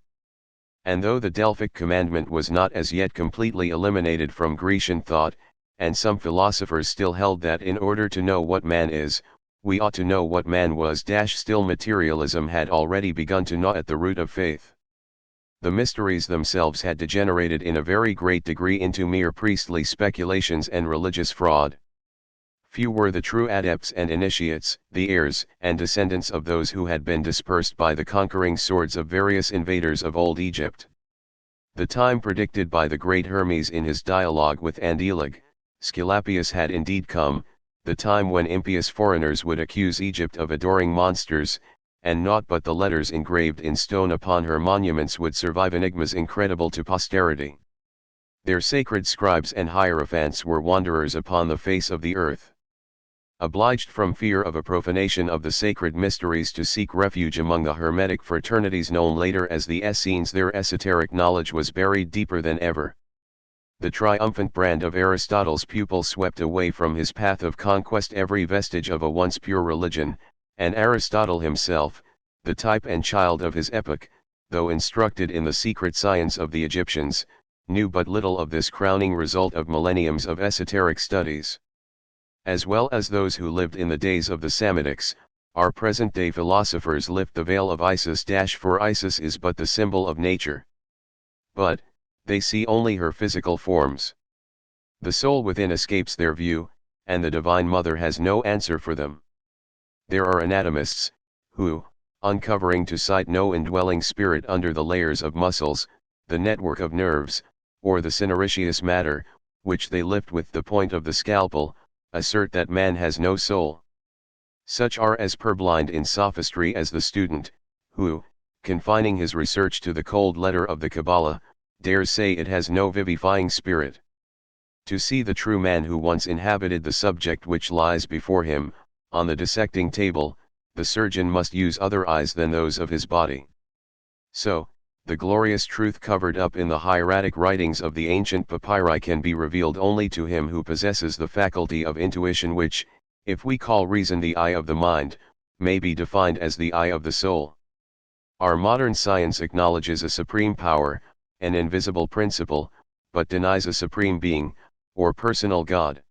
And though the Delphic commandment was not as yet completely eliminated from Grecian thought, and some philosophers still held that in order to know what man is, we ought to know what man was. Still materialism had already begun to gnaw at the root of faith. The mysteries themselves had degenerated in a very great degree into mere priestly speculations and religious fraud. Few were the true adepts and initiates, the heirs and descendants of those who had been dispersed by the conquering swords of various invaders of old Egypt. The time predicted by the great Hermes in his dialogue with Andileg, Scilapius had indeed come, the time when impious foreigners would accuse Egypt of adoring monsters, and naught but the letters engraved in stone upon her monuments would survive enigmas incredible to posterity. Their sacred scribes and hierophants were wanderers upon the face of the earth. Obliged from fear of a profanation of the sacred mysteries to seek refuge among the Hermetic fraternities known later as the Essenes, their esoteric knowledge was buried deeper than ever. The triumphant brand of Aristotle's pupil swept away from his path of conquest every vestige of a once pure religion, and Aristotle himself, the type and child of his epoch, though instructed in the secret science of the Egyptians, knew but little of this crowning result of millenniums of esoteric studies. As well as those who lived in the days of the Samitics, our present-day philosophers lift the veil of Isis. For Isis is but the symbol of nature. But, they see only her physical forms. The soul within escapes their view, and the Divine Mother has no answer for them. There are anatomists, who, uncovering to sight no indwelling spirit under the layers of muscles, the network of nerves, or the cinereous matter, which they lift with the point of the scalpel, assert that man has no soul. Such are as purblind in sophistry as the student, who, confining his research to the cold letter of the Kabbalah, dares say it has no vivifying spirit. To see the true man who once inhabited the subject which lies before him, on the dissecting table, the surgeon must use other eyes than those of his body. So, the glorious truth covered up in the hieratic writings of the ancient papyri can be revealed only to him who possesses the faculty of intuition which, if we call reason the eye of the mind, may be defined as the eye of the soul. Our modern science acknowledges a supreme power, an invisible principle, but denies a supreme being, or personal God.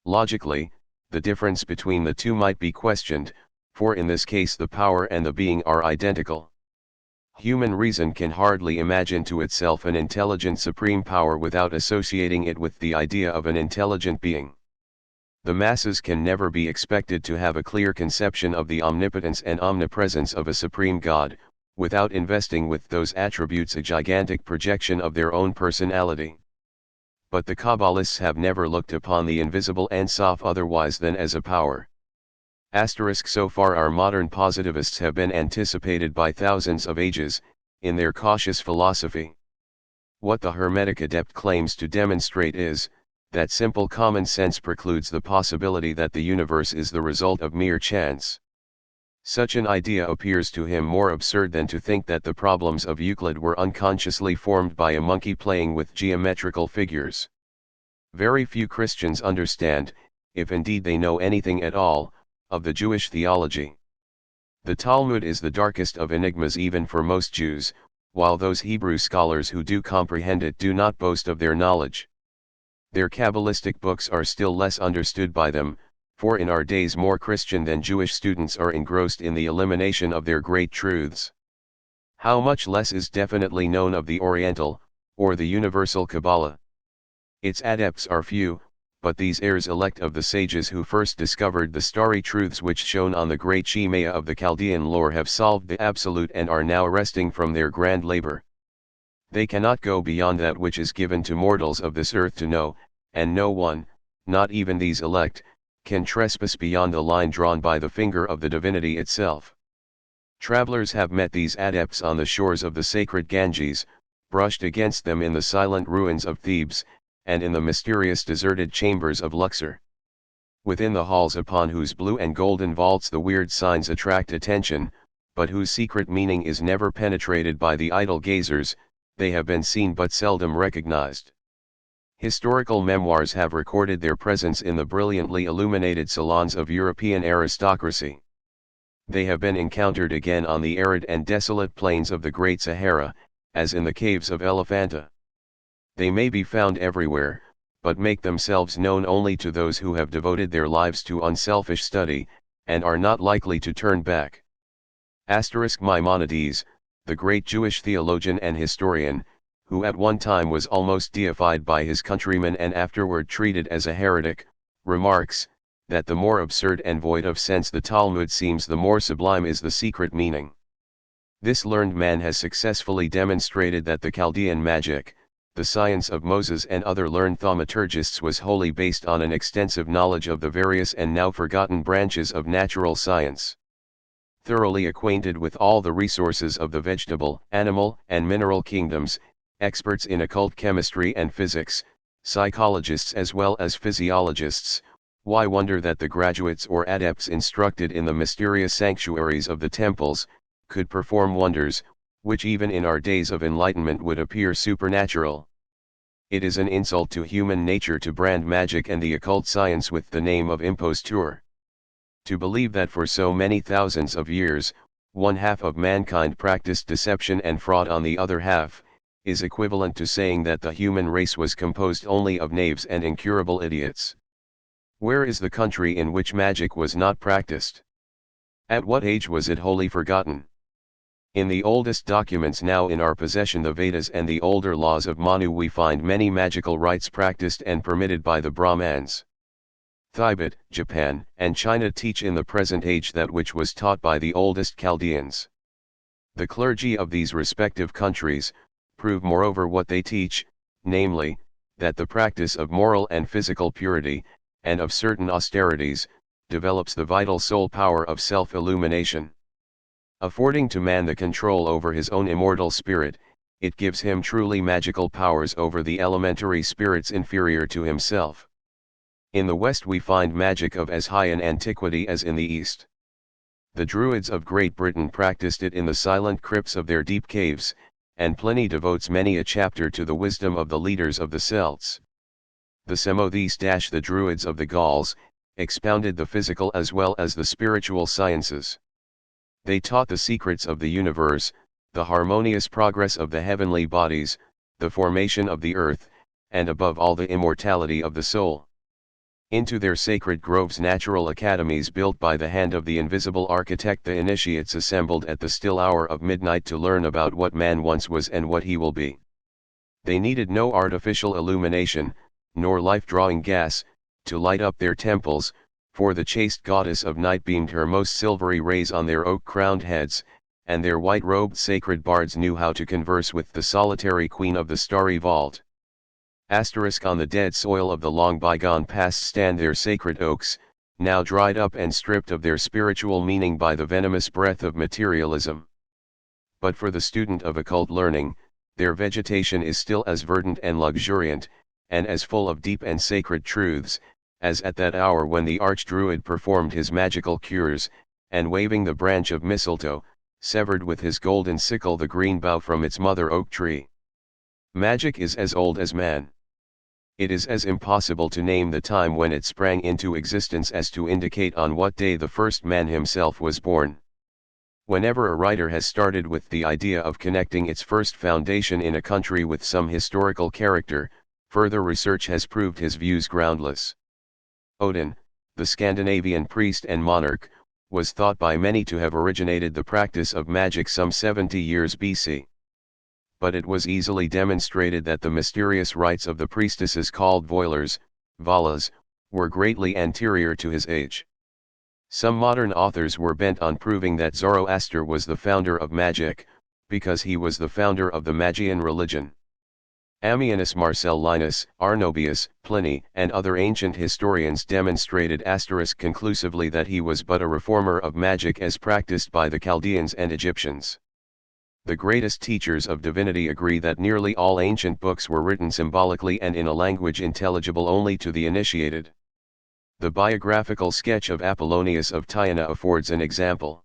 Logically, the difference between the two might be questioned, for in this case the power and the being are identical. Human reason can hardly imagine to itself an intelligent supreme power without associating it with the idea of an intelligent being. The masses can never be expected to have a clear conception of the omnipotence and omnipresence of a supreme God, without investing with those attributes a gigantic projection of their own personality. But the Kabbalists have never looked upon the invisible Ein Sof otherwise than as a power. So far our modern positivists have been anticipated by thousands of ages, in their cautious philosophy. What the Hermetic adept claims to demonstrate is, that simple common sense precludes the possibility that the universe is the result of mere chance. Such an idea appears to him more absurd than to think that the problems of Euclid were unconsciously formed by a monkey playing with geometrical figures. Very few Christians understand, if indeed they know anything at all, of the Jewish theology. The Talmud is the darkest of enigmas even for most Jews, while those Hebrew scholars who do comprehend it do not boast of their knowledge. Their Kabbalistic books are still less understood by them, for in our days more Christian than Jewish students are engrossed in the elimination of their great truths. How much less is definitely known of the Oriental, or the universal Kabbalah. Its adepts are few, but these heirs elect of the sages who first discovered the starry truths which shone on the great Shemaiah of the Chaldean lore have solved the absolute and are now resting from their grand labor. They cannot go beyond that which is given to mortals of this earth to know, and no one, not even these elect, can trespass beyond the line drawn by the finger of the divinity itself. Travelers have met these adepts on the shores of the sacred Ganges, brushed against them in the silent ruins of Thebes, and in the mysterious deserted chambers of Luxor. Within the halls upon whose blue and golden vaults the weird signs attract attention, but whose secret meaning is never penetrated by the idle gazers, they have been seen but seldom recognized. Historical memoirs have recorded their presence in the brilliantly illuminated salons of European aristocracy. They have been encountered again on the arid and desolate plains of the Great Sahara, as in the caves of Elephanta. They may be found everywhere, but make themselves known only to those who have devoted their lives to unselfish study, and are not likely to turn back. Maimonides, the great Jewish theologian and historian, who at one time was almost deified by his countrymen and afterward treated as a heretic, remarks, that the more absurd and void of sense the Talmud seems, the more sublime is the secret meaning. This learned man has successfully demonstrated that the Chaldean magic, the science of Moses and other learned thaumaturgists, was wholly based on an extensive knowledge of the various and now forgotten branches of natural science. Thoroughly acquainted with all the resources of the vegetable, animal, and mineral kingdoms, experts in occult chemistry and physics, psychologists as well as physiologists, why wonder that the graduates or adepts instructed in the mysterious sanctuaries of the temples, could perform wonders, which even in our days of enlightenment would appear supernatural. It is an insult to human nature to brand magic and the occult science with the name of imposture. To believe that for so many thousands of years, one half of mankind practiced deception and fraud on the other half, is equivalent to saying that the human race was composed only of knaves and incurable idiots. Where is the country in which magic was not practiced? At what age was it wholly forgotten? In the oldest documents now in our possession, the Vedas and the older laws of Manu, we find many magical rites practiced and permitted by the Brahmans. Tibet, Japan, and China teach in the present age that which was taught by the oldest Chaldeans. The clergy of these respective countries prove moreover what they teach, namely, that the practice of moral and physical purity, and of certain austerities, develops the vital soul power of self-illumination. Affording to man the control over his own immortal spirit, it gives him truly magical powers over the elementary spirits inferior to himself. In the West we find magic of as high an antiquity as in the East. The Druids of Great Britain practiced it in the silent crypts of their deep caves, and Pliny devotes many a chapter to the wisdom of the leaders of the Celts. The Semothese - the Druids of the Gauls, expounded the physical as well as the spiritual sciences. They taught the secrets of the universe, the harmonious progress of the heavenly bodies, the formation of the earth, and above all the immortality of the soul. Into their sacred groves, natural academies built by the hand of the invisible architect, the initiates assembled at the still hour of midnight to learn about what man once was and what he will be. They needed no artificial illumination, nor life-drawing gas, to light up their temples, for the chaste goddess of night beamed her most silvery rays on their oak-crowned heads, and their white-robed sacred bards knew how to converse with the solitary queen of the starry vault. On the dead soil of the long bygone past stand their sacred oaks, now dried up and stripped of their spiritual meaning by the venomous breath of materialism. But for the student of occult learning, their vegetation is still as verdant and luxuriant, and as full of deep and sacred truths, as at that hour when the archdruid performed his magical cures, and waving the branch of mistletoe, severed with his golden sickle the green bough from its mother oak tree. Magic is as old as man. It is as impossible to name the time when it sprang into existence as to indicate on what day the first man himself was born. Whenever a writer has started with the idea of connecting its first foundation in a country with some historical character, further research has proved his views groundless. Odin, the Scandinavian priest and monarch, was thought by many to have originated the practice of magic some 70 years BC. But it was easily demonstrated that the mysterious rites of the priestesses called voilers, valas, were greatly anterior to his age. Some modern authors were bent on proving that Zoroaster was the founder of magic, because he was the founder of the Magian religion. Ammianus Marcellinus, Arnobius, Pliny, and other ancient historians demonstrated conclusively that he was but a reformer of magic as practiced by the Chaldeans and Egyptians. The greatest teachers of divinity agree that nearly all ancient books were written symbolically and in a language intelligible only to the initiated. The biographical sketch of Apollonius of Tyana affords an example.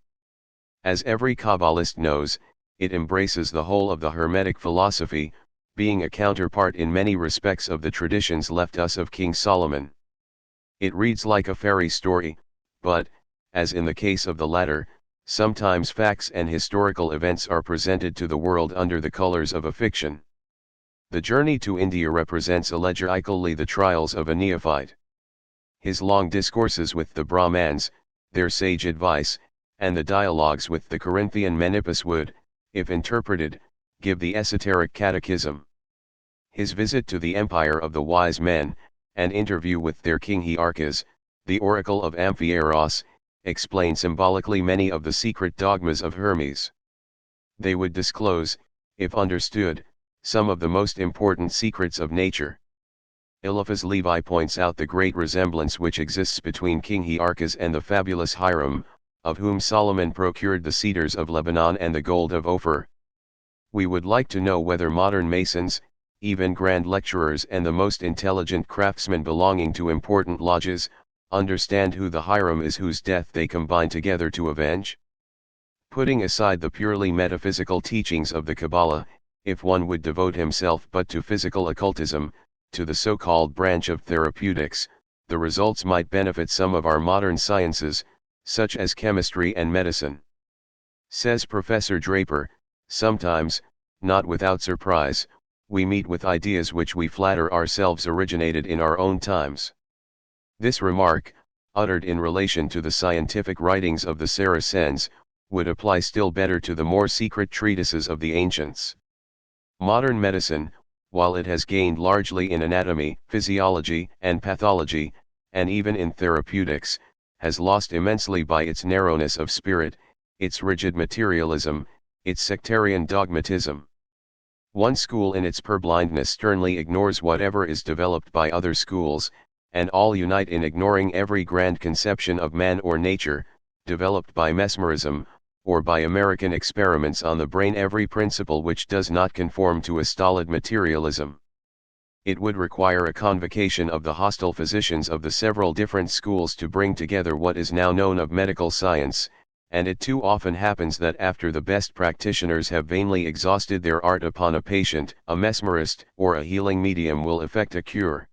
As every Kabbalist knows, it embraces the whole of the Hermetic philosophy, being a counterpart in many respects of the traditions left us of King Solomon. It reads like a fairy story, but, as in the case of the latter, sometimes facts and historical events are presented to the world under the colors of a fiction. The journey to India represents elegically the trials of a neophyte. His long discourses with the Brahmans, their sage advice, and the dialogues with the Corinthian Menippus would, if interpreted, give the esoteric catechism. His visit to the empire of the wise men, and interview with their king Hierarchus, the oracle of Amphiaraos, explain symbolically many of the secret dogmas of Hermes. They would disclose, if understood, some of the most important secrets of nature. Eliphas Levi points out the great resemblance which exists between King Hierarchus and the fabulous Hiram, of whom Solomon procured the cedars of Lebanon and the gold of Ophir. We would like to know whether modern masons, even grand lecturers and the most intelligent craftsmen belonging to important lodges, understand who the Hiram is whose death they combine together to avenge? Putting aside the purely metaphysical teachings of the Kabbalah, if one would devote himself but to physical occultism, to the so-called branch of therapeutics, the results might benefit some of our modern sciences, such as chemistry and medicine. Says Professor Draper, sometimes, not without surprise, we meet with ideas which we flatter ourselves originated in our own times. This remark, uttered in relation to the scientific writings of the Saracens, would apply still better to the more secret treatises of the ancients. Modern medicine, while it has gained largely in anatomy, physiology, and pathology, and even in therapeutics, has lost immensely by its narrowness of spirit, its rigid materialism, its sectarian dogmatism. One school in its purblindness sternly ignores whatever is developed by other schools, and all unite in ignoring every grand conception of man or nature, developed by mesmerism, or by American experiments on the brain, every principle which does not conform to a stolid materialism. It would require a convocation of the hostile physicians of the several different schools to bring together what is now known of medical science, and it too often happens that after the best practitioners have vainly exhausted their art upon a patient, a mesmerist or a healing medium will effect a cure.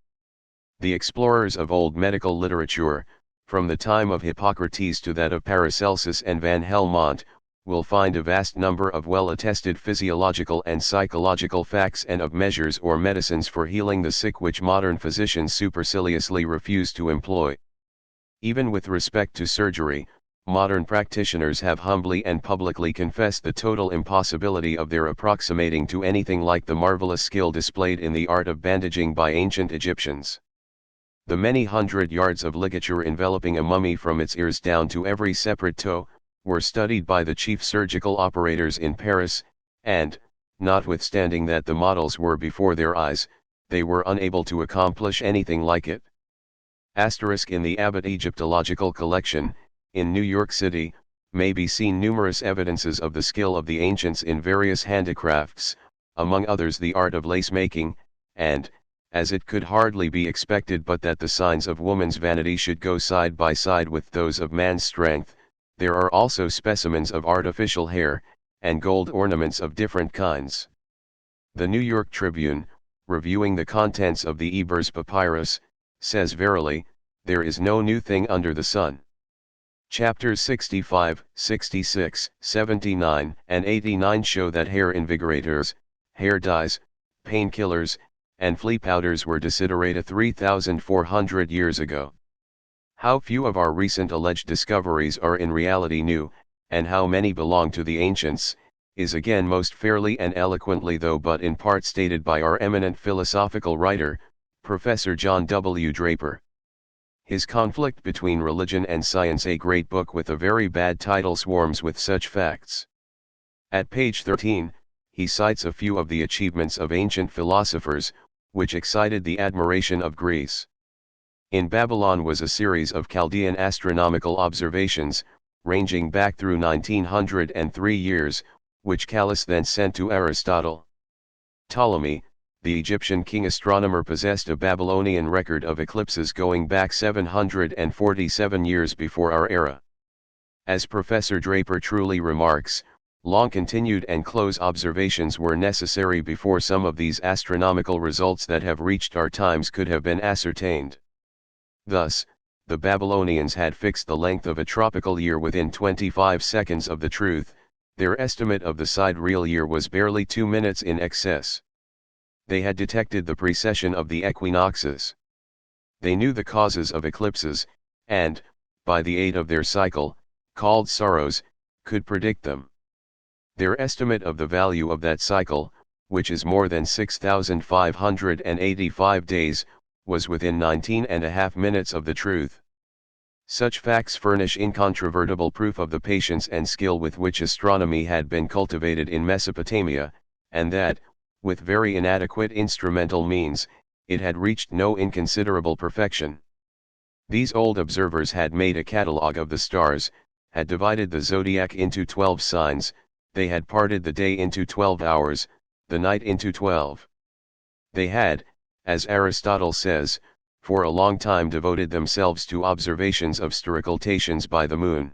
The explorers of old medical literature, from the time of Hippocrates to that of Paracelsus and Van Helmont, will find a vast number of well-attested physiological and psychological facts and of measures or medicines for healing the sick which modern physicians superciliously refuse to employ. Even with respect to surgery, modern practitioners have humbly and publicly confessed the total impossibility of their approximating to anything like the marvelous skill displayed in the art of bandaging by ancient Egyptians. The many hundred yards of ligature enveloping a mummy from its ears down to every separate toe, were studied by the chief surgical operators in Paris, and, notwithstanding that the models were before their eyes, they were unable to accomplish anything like it. In the Abbott Egyptological Collection, in New York City, may be seen numerous evidences of the skill of the ancients in various handicrafts, among others the art of lace making, and, as it could hardly be expected but that the signs of woman's vanity should go side by side with those of man's strength. There are also specimens of artificial hair, and gold ornaments of different kinds. The New York Tribune, reviewing the contents of the Ebers Papyrus, says verily, there is no new thing under the sun. Chapters 65, 66, 79, and 89 show that hair invigorators, hair dyes, painkillers, and flea powders were desiderata 3,400 years ago. How few of our recent alleged discoveries are in reality new, and how many belong to the ancients, is again most fairly and eloquently though but in part stated by our eminent philosophical writer, Professor John W. Draper. His Conflict Between Religion and Science, a great book with a very bad title, swarms with such facts. At page 13, he cites a few of the achievements of ancient philosophers, which excited the admiration of Greece. In Babylon was a series of Chaldean astronomical observations, ranging back through 1903 years, which Callis then sent to Aristotle. Ptolemy, the Egyptian king astronomer, possessed a Babylonian record of eclipses going back 747 years before our era. As Professor Draper truly remarks, long-continued and close observations were necessary before some of these astronomical results that have reached our times could have been ascertained. Thus, the Babylonians had fixed the length of a tropical year within 25 seconds of the truth. Their estimate of the sidereal year was barely 2 minutes in excess. They had detected the precession of the equinoxes. They knew the causes of eclipses, and, by the aid of their cycle, called Saros, could predict them. Their estimate of the value of that cycle, which is more than 6,585 days, was within 19.5 minutes of the truth. Such facts furnish incontrovertible proof of the patience and skill with which astronomy had been cultivated in Mesopotamia, and that, with very inadequate instrumental means, it had reached no inconsiderable perfection. These old observers had made a catalogue of the stars, had divided the zodiac into 12 signs, they had parted the day into 12 hours, the night into 12. They had, as Aristotle says, for a long time devoted themselves to observations of steroccultations by the moon.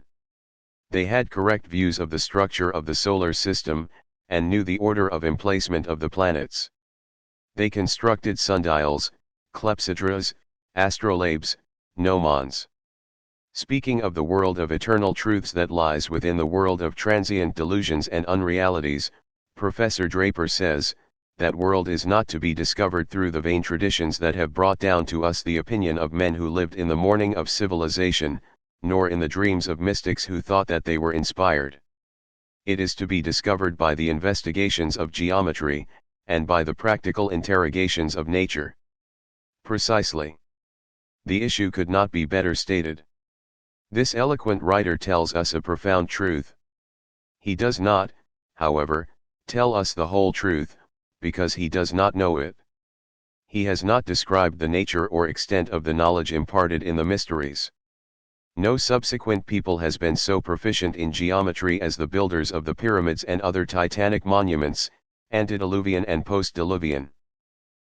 They had correct views of the structure of the solar system, and knew the order of emplacement of the planets. They constructed sundials, clepsydras, astrolabes, gnomons. Speaking of the world of eternal truths that lies within the world of transient delusions and unrealities, Professor Draper says, that world is not to be discovered through the vain traditions that have brought down to us the opinion of men who lived in the morning of civilization, nor in the dreams of mystics who thought that they were inspired. It is to be discovered by the investigations of geometry, and by the practical interrogations of nature. Precisely. The issue could not be better stated. This eloquent writer tells us a profound truth. He does not, however, tell us the whole truth, because he does not know it. He has not described the nature or extent of the knowledge imparted in the mysteries. No subsequent people has been so proficient in geometry as the builders of the pyramids and other titanic monuments, antediluvian and post-diluvian.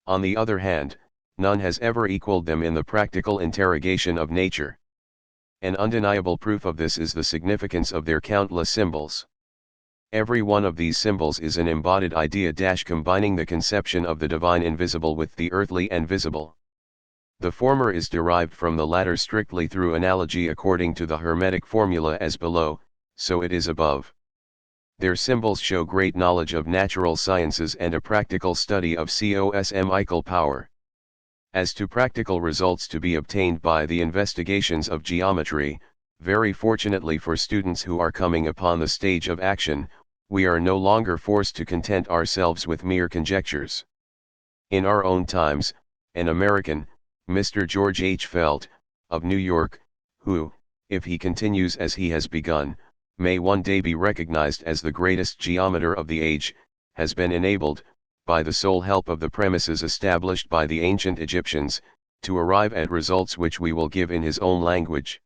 On the other hand, none has ever equaled them in the practical interrogation of nature. An undeniable proof of this is the significance of their countless symbols. Every one of these symbols is an embodied idea combining the conception of the divine invisible with the earthly and visible. The former is derived from the latter strictly through analogy according to the Hermetic formula as below, so it is above. Their symbols show great knowledge of natural sciences and a practical study of cosmical power. As to practical results to be obtained by the investigations of geometry, very fortunately for students who are coming upon the stage of action, we are no longer forced to content ourselves with mere conjectures. In our own times, an American, Mr. George H. Felt, of New York, who, if he continues as he has begun, may one day be recognized as the greatest geometer of the age, has been enabled, by the sole help of the premises established by the ancient Egyptians, to arrive at results which we will give in his own language.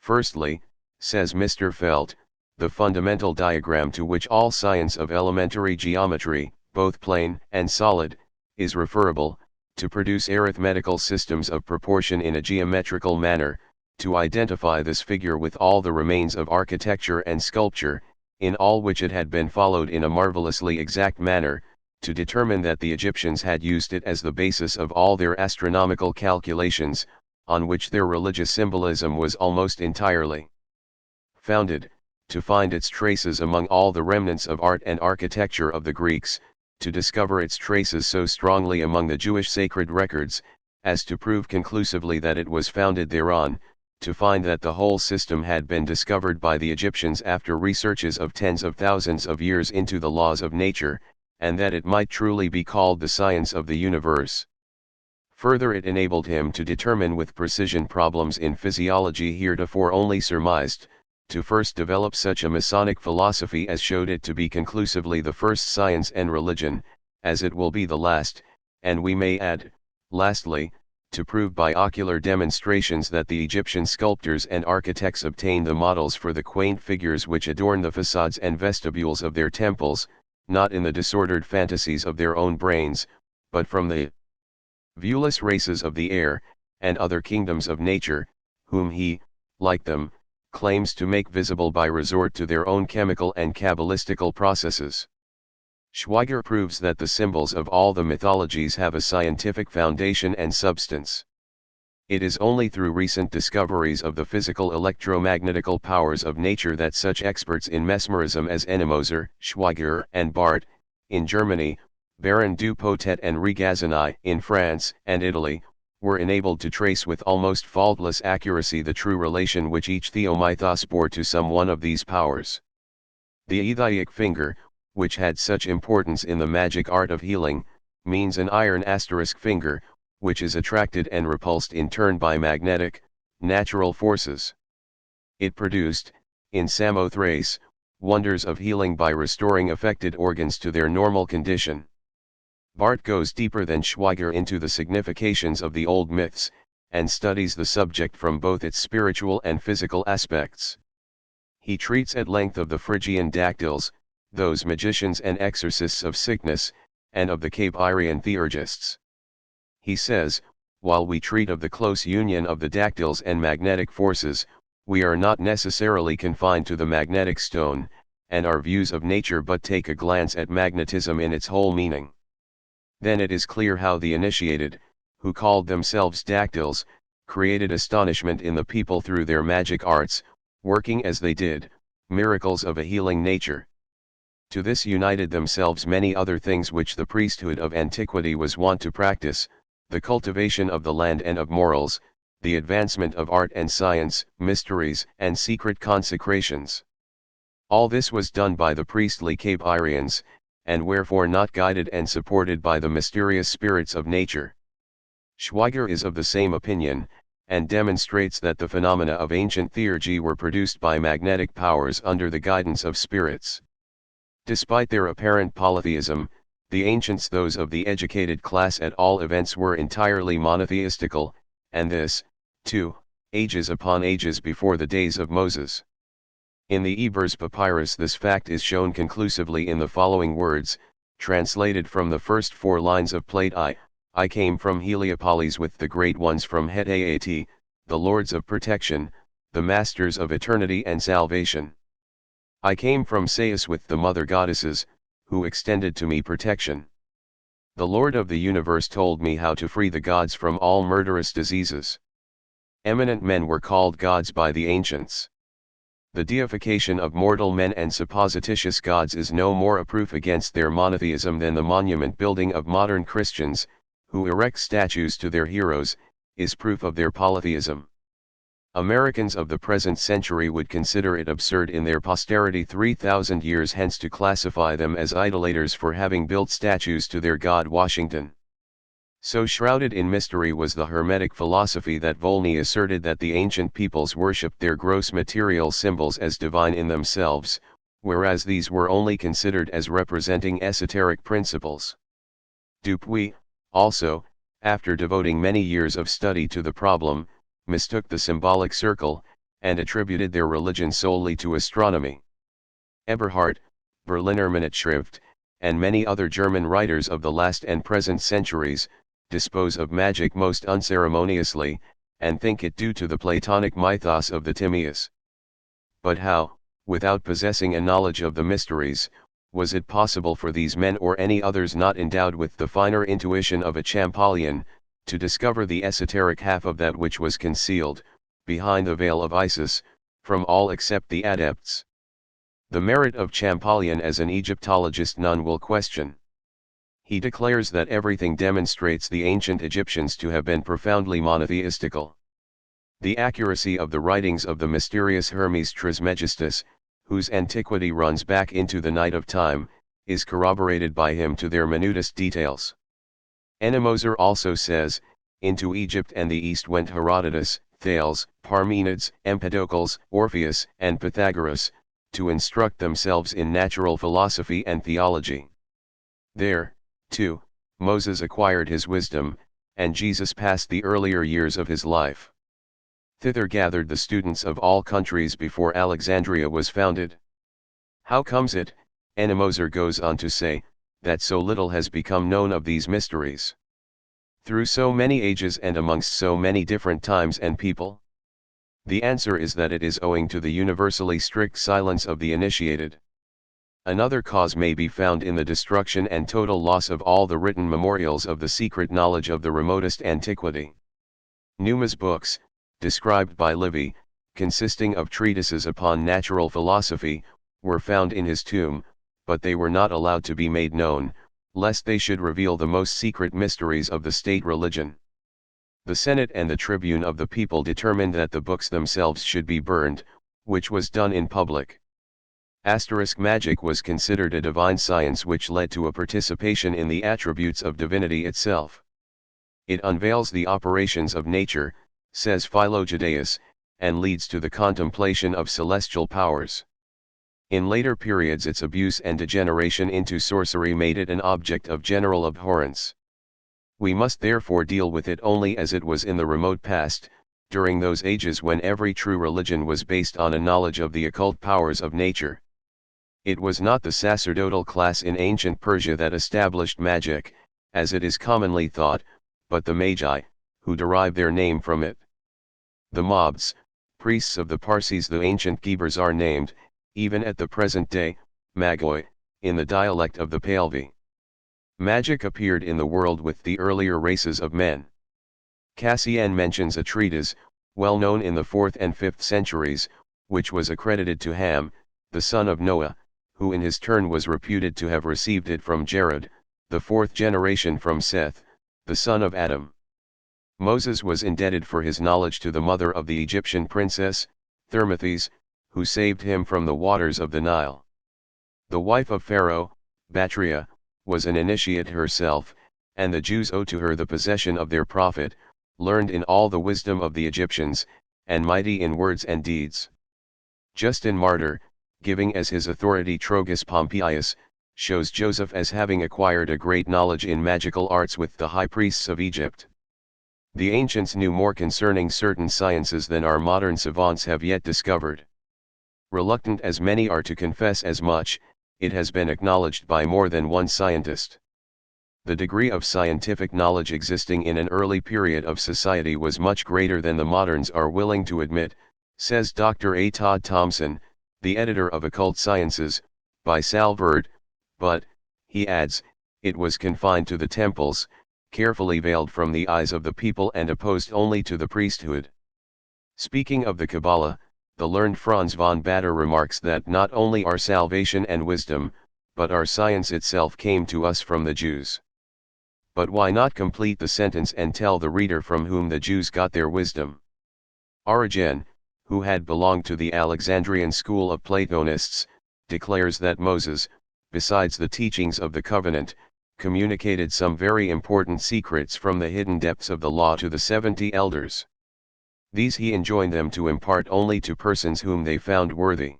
Firstly, says Mr. Felt, the fundamental diagram to which all science of elementary geometry, both plane and solid, is referable, to produce arithmetical systems of proportion in a geometrical manner, to identify this figure with all the remains of architecture and sculpture, in all which it had been followed in a marvelously exact manner, to determine that the Egyptians had used it as the basis of all their astronomical calculations, on which their religious symbolism was almost entirely founded, to find its traces among all the remnants of art and architecture of the Greeks, to discover its traces so strongly among the Jewish sacred records, as to prove conclusively that it was founded thereon, to find that the whole system had been discovered by the Egyptians after researches of tens of thousands of years into the laws of nature, and that it might truly be called the science of the universe. Further, it enabled him to determine with precision problems in physiology heretofore only surmised, to first develop such a Masonic philosophy as showed it to be conclusively the first science and religion, as it will be the last, and we may add, lastly, to prove by ocular demonstrations that the Egyptian sculptors and architects obtained the models for the quaint figures which adorn the facades and vestibules of their temples, not in the disordered fantasies of their own brains, but from the viewless races of the air, and other kingdoms of nature, whom he, like them, claims to make visible by resort to their own chemical and cabalistical processes. Schweiger proves that the symbols of all the mythologies have a scientific foundation and substance. It is only through recent discoveries of the physical electromagnetical powers of nature that such experts in mesmerism as Ennemoser, Schweiger, and Barth, in Germany, Baron du Potet and Regazzoni, in France and Italy, were enabled to trace with almost faultless accuracy the true relation which each theomythos bore to some one of these powers. The ethioic finger, which had such importance in the magic art of healing, means an iron asterisk finger, which is attracted and repulsed in turn by magnetic, natural forces. It produced, in Samothrace, wonders of healing by restoring affected organs to their normal condition. Barth goes deeper than Schweiger into the significations of the old myths, and studies the subject from both its spiritual and physical aspects. He treats at length of the Phrygian dactyls, those magicians and exorcists of sickness, and of the Cape Irian theurgists. He says, while we treat of the close union of the dactyls and magnetic forces, we are not necessarily confined to the magnetic stone, and our views of nature but take a glance at magnetism in its whole meaning. Then it is clear how the initiated, who called themselves dactyls, created astonishment in the people through their magic arts, working as they did, miracles of a healing nature. To this united themselves many other things which the priesthood of antiquity was wont to practice, the cultivation of the land and of morals, the advancement of art and science, mysteries and secret consecrations. All this was done by the priestly Cape Irians, and wherefore not guided and supported by the mysterious spirits of nature. Schweiger is of the same opinion, and demonstrates that the phenomena of ancient theurgy were produced by magnetic powers under the guidance of spirits. Despite their apparent polytheism, the ancients, those of the educated class at all events, were entirely monotheistical, and this, too, ages upon ages before the days of Moses. In the Ebers Papyrus this fact is shown conclusively in the following words, translated from the first 4 lines of Plate I came from Heliopolis with the great ones from Hetaat, the lords of protection, the masters of eternity and salvation. I came from Sais with the mother goddesses, who extended to me protection. The Lord of the universe told me how to free the gods from all murderous diseases. Eminent men were called gods by the ancients. The deification of mortal men and supposititious gods is no more a proof against their monotheism than the monument building of modern Christians, who erect statues to their heroes, is proof of their polytheism. Americans of the present century would consider it absurd in their posterity 3,000 years hence to classify them as idolaters for having built statues to their god Washington. So shrouded in mystery was the Hermetic philosophy that Volney asserted that the ancient peoples worshipped their gross material symbols as divine in themselves, whereas these were only considered as representing esoteric principles. Dupuy, also, after devoting many years of study to the problem, mistook the symbolic circle, and attributed their religion solely to astronomy. Eberhard, Berliner Minutschrift, and many other German writers of the last and present centuries, dispose of magic most unceremoniously, and think it due to the Platonic mythos of the Timaeus. But how, without possessing a knowledge of the mysteries, was it possible for these men or any others not endowed with the finer intuition of a Champollion, to discover the esoteric half of that which was concealed, behind the veil of Isis, from all except the adepts? The merit of Champollion as an Egyptologist none will question. He declares that everything demonstrates the ancient Egyptians to have been profoundly monotheistical. The accuracy of the writings of the mysterious Hermes Trismegistus, whose antiquity runs back into the night of time, is corroborated by him to their minutest details. Ennemoser also says, "Into Egypt and the East went Herodotus, Thales, Parmenides, Empedocles, Orpheus, and Pythagoras, to instruct themselves in natural philosophy and theology. There, too, Moses acquired his wisdom, and Jesus passed the earlier years of his life. Thither gathered the students of all countries before Alexandria was founded. How comes it," Ennemoser goes on to say, "that so little has become known of these mysteries? Through so many ages and amongst so many different times and people? The answer is that it is owing to the universally strict silence of the initiated. Another cause may be found in the destruction and total loss of all the written memorials of the secret knowledge of the remotest antiquity. Numa's books, described by Livy, consisting of treatises upon natural philosophy, were found in his tomb, but they were not allowed to be made known, lest they should reveal the most secret mysteries of the state religion. The Senate and the Tribune of the people determined that the books themselves should be burned, which was done in public. Magic was considered a divine science which led to a participation in the attributes of divinity itself. It unveils the operations of nature, says Philogedeus, and leads to the contemplation of celestial powers. In later periods its abuse and degeneration into sorcery made it an object of general abhorrence. We must therefore deal with it only as it was in the remote past, during those ages when every true religion was based on a knowledge of the occult powers of nature. It was not the sacerdotal class in ancient Persia that established magic, as it is commonly thought, but the Magi, who derive their name from it. The Mobs, priests of the Parsis, the ancient Ghebers, are named, even at the present day, Magoi, in the dialect of the Pahlavi. Magic appeared in the world with the earlier races of men. Cassian mentions a treatise, well known in the 4th and 5th centuries, which was accredited to Ham, the son of Noah, who in his turn was reputed to have received it from Jared, the 4th generation from Seth, the son of Adam. Moses was indebted for his knowledge to the mother of the Egyptian princess, Thermothes, who saved him from the waters of the Nile. The wife of Pharaoh, Batria, was an initiate herself, and the Jews owe to her the possession of their prophet, learned in all the wisdom of the Egyptians, and mighty in words and deeds. Justin Martyr, giving as his authority Trogus Pompeius, shows Joseph as having acquired a great knowledge in magical arts with the high priests of Egypt. The ancients knew more concerning certain sciences than our modern savants have yet discovered. Reluctant as many are to confess as much, it has been acknowledged by more than one scientist. The degree of scientific knowledge existing in an early period of society was much greater than the moderns are willing to admit, says Dr. A. Todd Thompson, the editor of Occult Sciences, by Salverd, but, he adds, it was confined to the temples, carefully veiled from the eyes of the people and opposed only to the priesthood. Speaking of the Kabbalah, the learned Franz von Bader remarks that not only our salvation and wisdom, but our science itself came to us from the Jews. But why not complete the sentence and tell the reader from whom the Jews got their wisdom? Origen, who had belonged to the Alexandrian school of Platonists, declares that Moses, besides the teachings of the covenant, communicated some very important secrets from the hidden depths of the law to the 70 elders. These he enjoined them to impart only to persons whom they found worthy.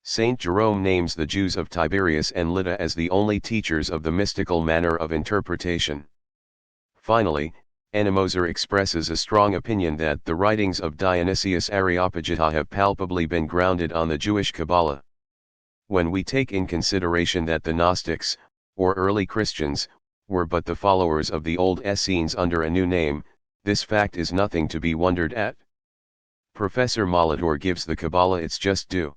Saint Jerome names the Jews of Tiberias and Lydda as the only teachers of the mystical manner of interpretation. Finally, Ennemoser expresses a strong opinion that the writings of Dionysius Areopagita have palpably been grounded on the Jewish Kabbalah. When we take in consideration that the Gnostics, or early Christians, were but the followers of the old Essenes under a new name, this fact is nothing to be wondered at. Professor Molitor gives the Kabbalah its just due.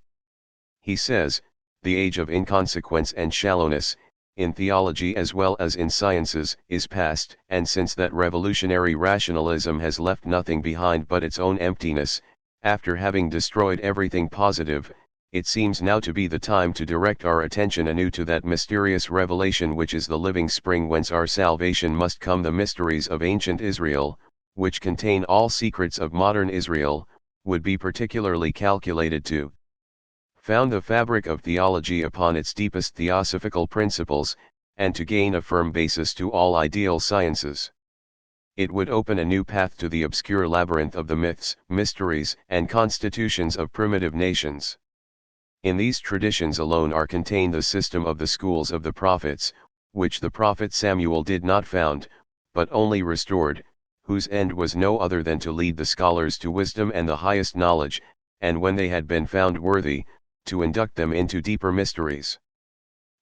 He says, the age of inconsequence and shallowness, in theology as well as in sciences, is past, and since that revolutionary rationalism has left nothing behind but its own emptiness, after having destroyed everything positive, it seems now to be the time to direct our attention anew to that mysterious revelation which is the living spring whence our salvation must come, the mysteries of ancient Israel, which contain all secrets of modern Israel, would be particularly calculated to found the fabric of theology upon its deepest theosophical principles, and to gain a firm basis to all ideal sciences. It would open a new path to the obscure labyrinth of the myths, mysteries, and constitutions of primitive nations. In these traditions alone are contained the system of the schools of the prophets, which the prophet Samuel did not found, but only restored, whose end was no other than to lead the scholars to wisdom and the highest knowledge, and when they had been found worthy, to induct them into deeper mysteries.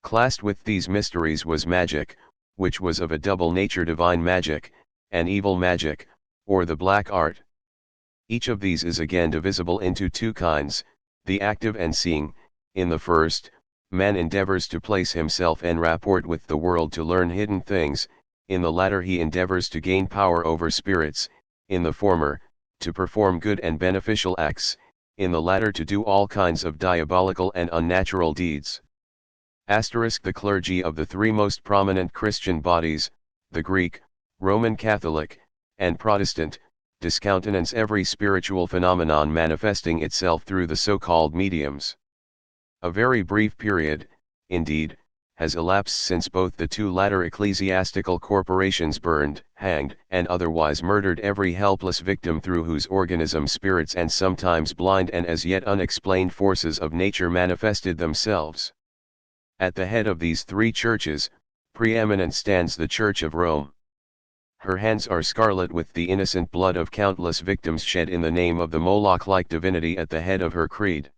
Classed with these mysteries was magic, which was of a double nature: divine magic, and evil magic, or the black art. Each of these is again divisible into two kinds, the active and seeing. In the first, man endeavors to place himself en rapport with the world to learn hidden things, in the latter he endeavors to gain power over spirits, in the former, to perform good and beneficial acts, in the latter to do all kinds of diabolical and unnatural deeds. The clergy of the three most prominent Christian bodies, the Greek, Roman Catholic, and Protestant, discountenance every spiritual phenomenon manifesting itself through the so-called mediums. A very brief period, indeed, has elapsed since both the two latter ecclesiastical corporations burned, hanged, and otherwise murdered every helpless victim through whose organism spirits and sometimes blind and as yet unexplained forces of nature manifested themselves. At the head of these three churches, preeminent stands the Church of Rome. Her hands are scarlet with the innocent blood of countless victims shed in the name of the Moloch-like divinity at the head of her creed.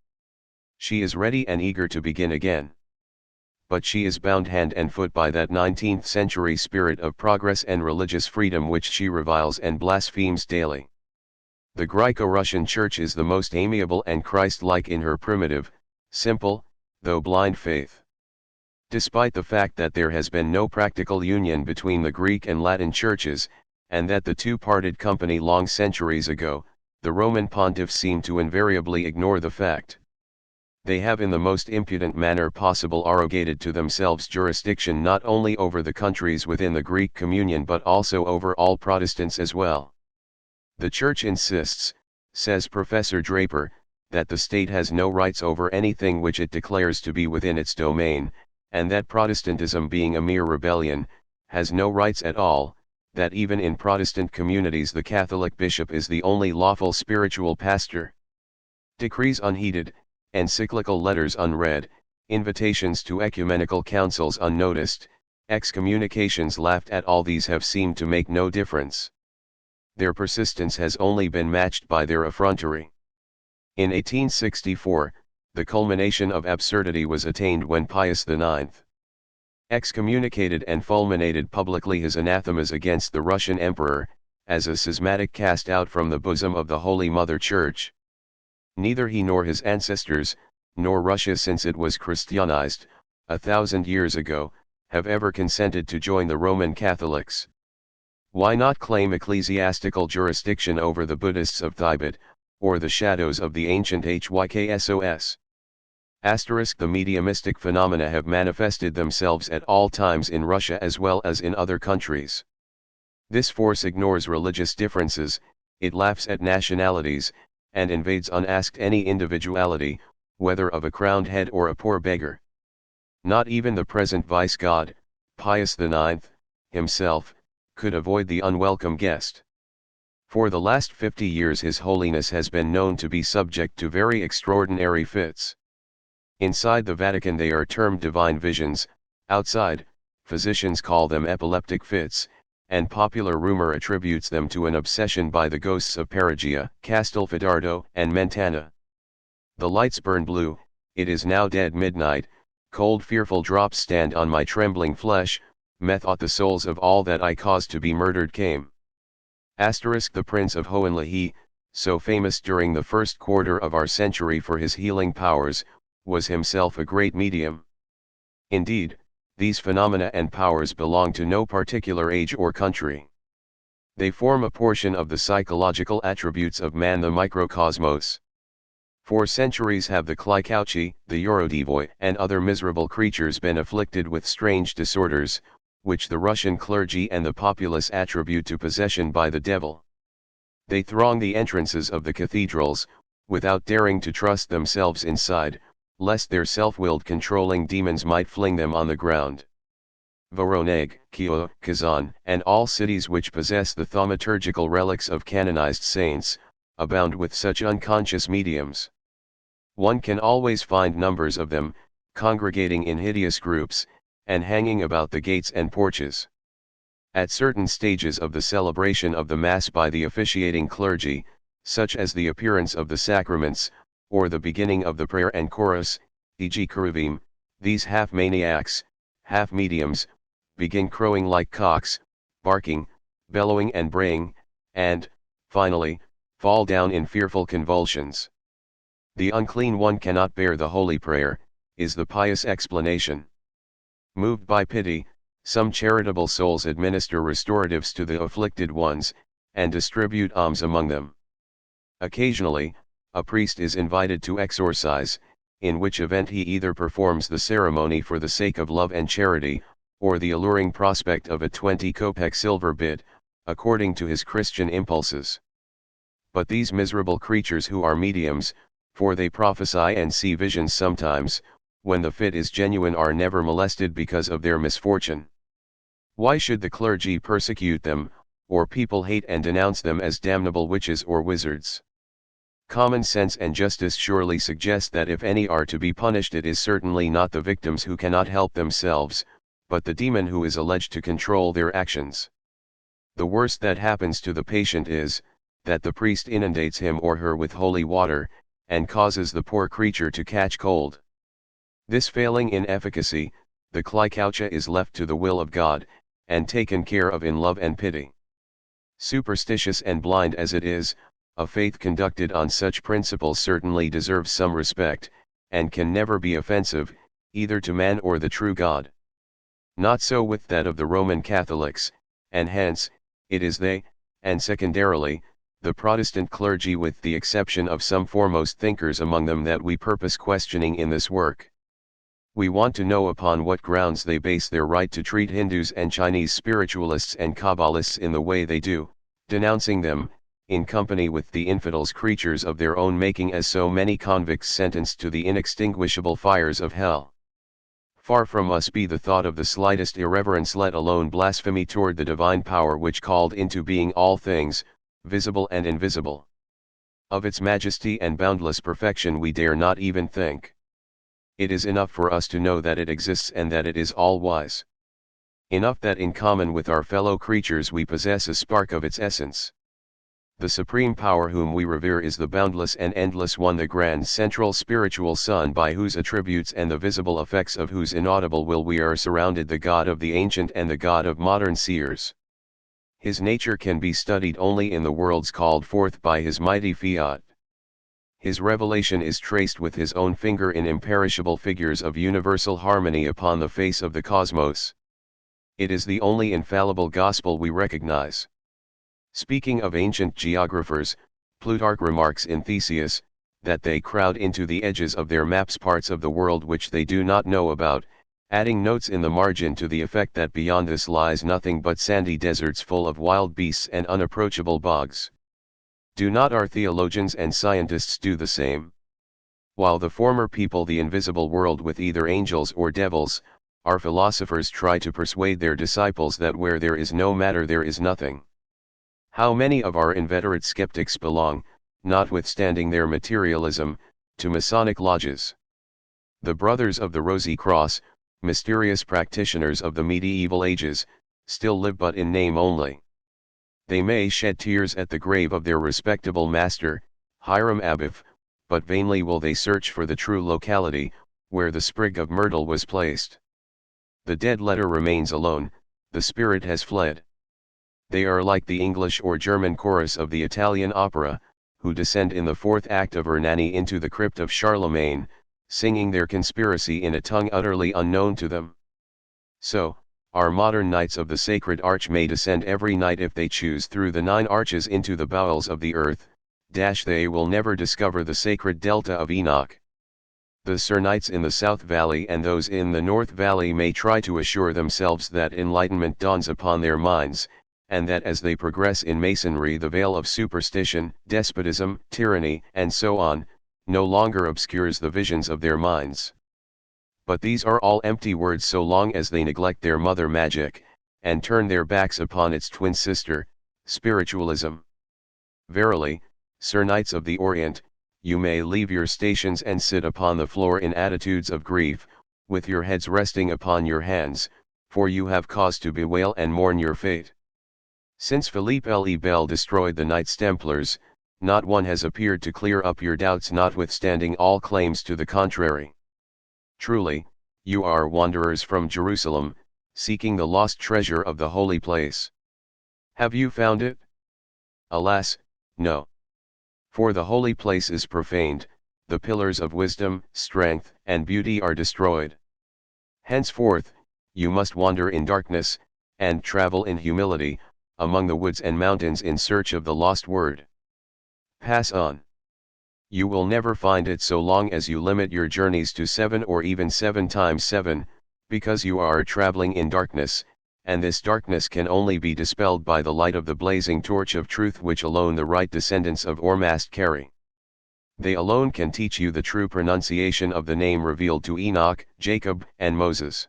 She is ready and eager to begin again. But she is bound hand and foot by that 19th-century spirit of progress and religious freedom which she reviles and blasphemes daily. The Greco-Russian Church is the most amiable and Christ-like in her primitive, simple, though blind faith. Despite the fact that there has been no practical union between the Greek and Latin churches, and that the two parted company long centuries ago, the Roman pontiffs seem to invariably ignore the fact. They have in the most impudent manner possible arrogated to themselves jurisdiction not only over the countries within the Greek communion but also over all Protestants as well. The Church insists, says Professor Draper, that the state has no rights over anything which it declares to be within its domain, and that Protestantism, being a mere rebellion, has no rights at all, that even in Protestant communities the Catholic bishop is the only lawful spiritual pastor. Decrees unheeded, encyclical letters unread, invitations to ecumenical councils unnoticed, excommunications laughed at, all these have seemed to make no difference. Their persistence has only been matched by their effrontery. In 1864, the culmination of absurdity was attained when Pius IX excommunicated and fulminated publicly his anathemas against the Russian Emperor, as a schismatic cast out from the bosom of the Holy Mother Church. Neither he nor his ancestors, nor Russia since it was Christianized, 1,000 years ago, have ever consented to join the Roman Catholics. Why not claim ecclesiastical jurisdiction over the Buddhists of Tibet, or the shadows of the ancient Hyksos? The mediumistic phenomena have manifested themselves at all times in Russia as well as in other countries. This force ignores religious differences, it laughs at nationalities, and invades unasked any individuality, whether of a crowned head or a poor beggar. Not even the present vice-god, Pius IX, himself, could avoid the unwelcome guest. For the last 50 years His Holiness has been known to be subject to very extraordinary fits. Inside the Vatican they are termed divine visions, outside, physicians call them epileptic fits, and popular rumor attributes them to an obsession by the ghosts of Perugia, Castelfidardo, and Mentana. The lights burn blue, it is now dead midnight, cold fearful drops stand on my trembling flesh, methought the souls of all that I caused to be murdered came. The Prince of Hohenlohe, so famous during the first quarter of our century for his healing powers, was himself a great medium. Indeed, these phenomena and powers belong to no particular age or country. They form a portion of the psychological attributes of man, the microcosmos. For centuries have the Klikauchi, the Urodivoi, and other miserable creatures been afflicted with strange disorders, which the Russian clergy and the populace attribute to possession by the devil. They throng the entrances of the cathedrals, without daring to trust themselves inside, lest their self-willed controlling demons might fling them on the ground. Voronezh, Kiev, Kazan, and all cities which possess the thaumaturgical relics of canonized saints, abound with such unconscious mediums. One can always find numbers of them, congregating in hideous groups, and hanging about the gates and porches. At certain stages of the celebration of the Mass by the officiating clergy, such as the appearance of the sacraments, or the beginning of the prayer and chorus, e.g. Cheruvim, these half-maniacs, half-mediums, begin crowing like cocks, barking, bellowing and braying, and, finally, fall down in fearful convulsions. The unclean one cannot bear the holy prayer, is the pious explanation. Moved by pity, some charitable souls administer restoratives to the afflicted ones, and distribute alms among them. Occasionally, a priest is invited to exorcise, in which event he either performs the ceremony for the sake of love and charity, or the alluring prospect of a 20-kopeck silver bit, according to his Christian impulses. But these miserable creatures who are mediums, for they prophesy and see visions sometimes, when the fit is genuine, are never molested because of their misfortune. Why should the clergy persecute them, or people hate and denounce them as damnable witches or wizards? Common sense and justice surely suggest that if any are to be punished, it is certainly not the victims who cannot help themselves, but the demon who is alleged to control their actions. The worst that happens to the patient is, that the priest inundates him or her with holy water, and causes the poor creature to catch cold. This failing in efficacy, the Klikaucha is left to the will of God, and taken care of in love and pity. Superstitious and blind as it is, a faith conducted on such principles certainly deserves some respect, and can never be offensive, either to man or the true God. Not so with that of the Roman Catholics, and hence, it is they, and secondarily, the Protestant clergy, with the exception of some foremost thinkers among them, that we purpose questioning in this work. We want to know upon what grounds they base their right to treat Hindus and Chinese spiritualists and Kabbalists in the way they do, denouncing them, in company with the infidels, creatures of their own making, as so many convicts sentenced to the inextinguishable fires of hell. Far from us be the thought of the slightest irreverence, let alone blasphemy, toward the divine power which called into being all things, visible and invisible. Of its majesty and boundless perfection we dare not even think. It is enough for us to know that it exists and that it is all-wise. Enough that in common with our fellow creatures we possess a spark of its essence. The supreme power whom we revere is the boundless and endless one, the grand central spiritual sun, by whose attributes and the visible effects of whose inaudible will we are surrounded, the God of the ancient and the God of modern seers. His nature can be studied only in the worlds called forth by his mighty fiat. His revelation is traced with his own finger in imperishable figures of universal harmony upon the face of the cosmos. It is the only infallible gospel we recognize. Speaking of ancient geographers, Plutarch remarks in Theseus, that they crowd into the edges of their maps parts of the world which they do not know about, adding notes in the margin to the effect that beyond this lies nothing but sandy deserts full of wild beasts and unapproachable bogs. Do not our theologians and scientists do the same? While the former people the invisible world with either angels or devils, our philosophers try to persuade their disciples that where there is no matter there is nothing. How many of our inveterate skeptics belong, notwithstanding their materialism, to Masonic lodges? The Brothers of the Rosy Cross, mysterious practitioners of the medieval ages, still live but in name only. They may shed tears at the grave of their respectable master, Hiram Abiff, but vainly will they search for the true locality, where the sprig of myrtle was placed. The dead letter remains alone, the spirit has fled. They are like the English or German chorus of the Italian opera, who descend in the fourth act of Ernani into the crypt of Charlemagne, singing their conspiracy in a tongue utterly unknown to them. So, our modern knights of the Sacred Arch may descend every night if they choose through the 9 arches into the bowels of the earth, they will never discover the sacred delta of Enoch. The Sir Knights in the South Valley and those in the North Valley may try to assure themselves that enlightenment dawns upon their minds, and that as they progress in masonry the veil of superstition, despotism, tyranny, and so on, no longer obscures the visions of their minds. But these are all empty words so long as they neglect their mother magic, and turn their backs upon its twin sister, spiritualism. Verily, Sir Knights of the Orient, you may leave your stations and sit upon the floor in attitudes of grief, with your heads resting upon your hands, for you have cause to bewail and mourn your fate. Since Philippe le Bel destroyed the Knights Templars, not one has appeared to clear up your doubts notwithstanding all claims to the contrary. Truly, you are wanderers from Jerusalem, seeking the lost treasure of the holy place. Have you found it? Alas, no. For the holy place is profaned, the pillars of wisdom, strength, and beauty are destroyed. Henceforth, you must wander in darkness, and travel in humility, among the woods and mountains in search of the lost word. Pass on. You will never find it so long as you limit your journeys to 7 or even 7 times 7, because you are traveling in darkness, and this darkness can only be dispelled by the light of the blazing torch of truth which alone the right descendants of Ormast carry. They alone can teach you the true pronunciation of the name revealed to Enoch, Jacob, and Moses.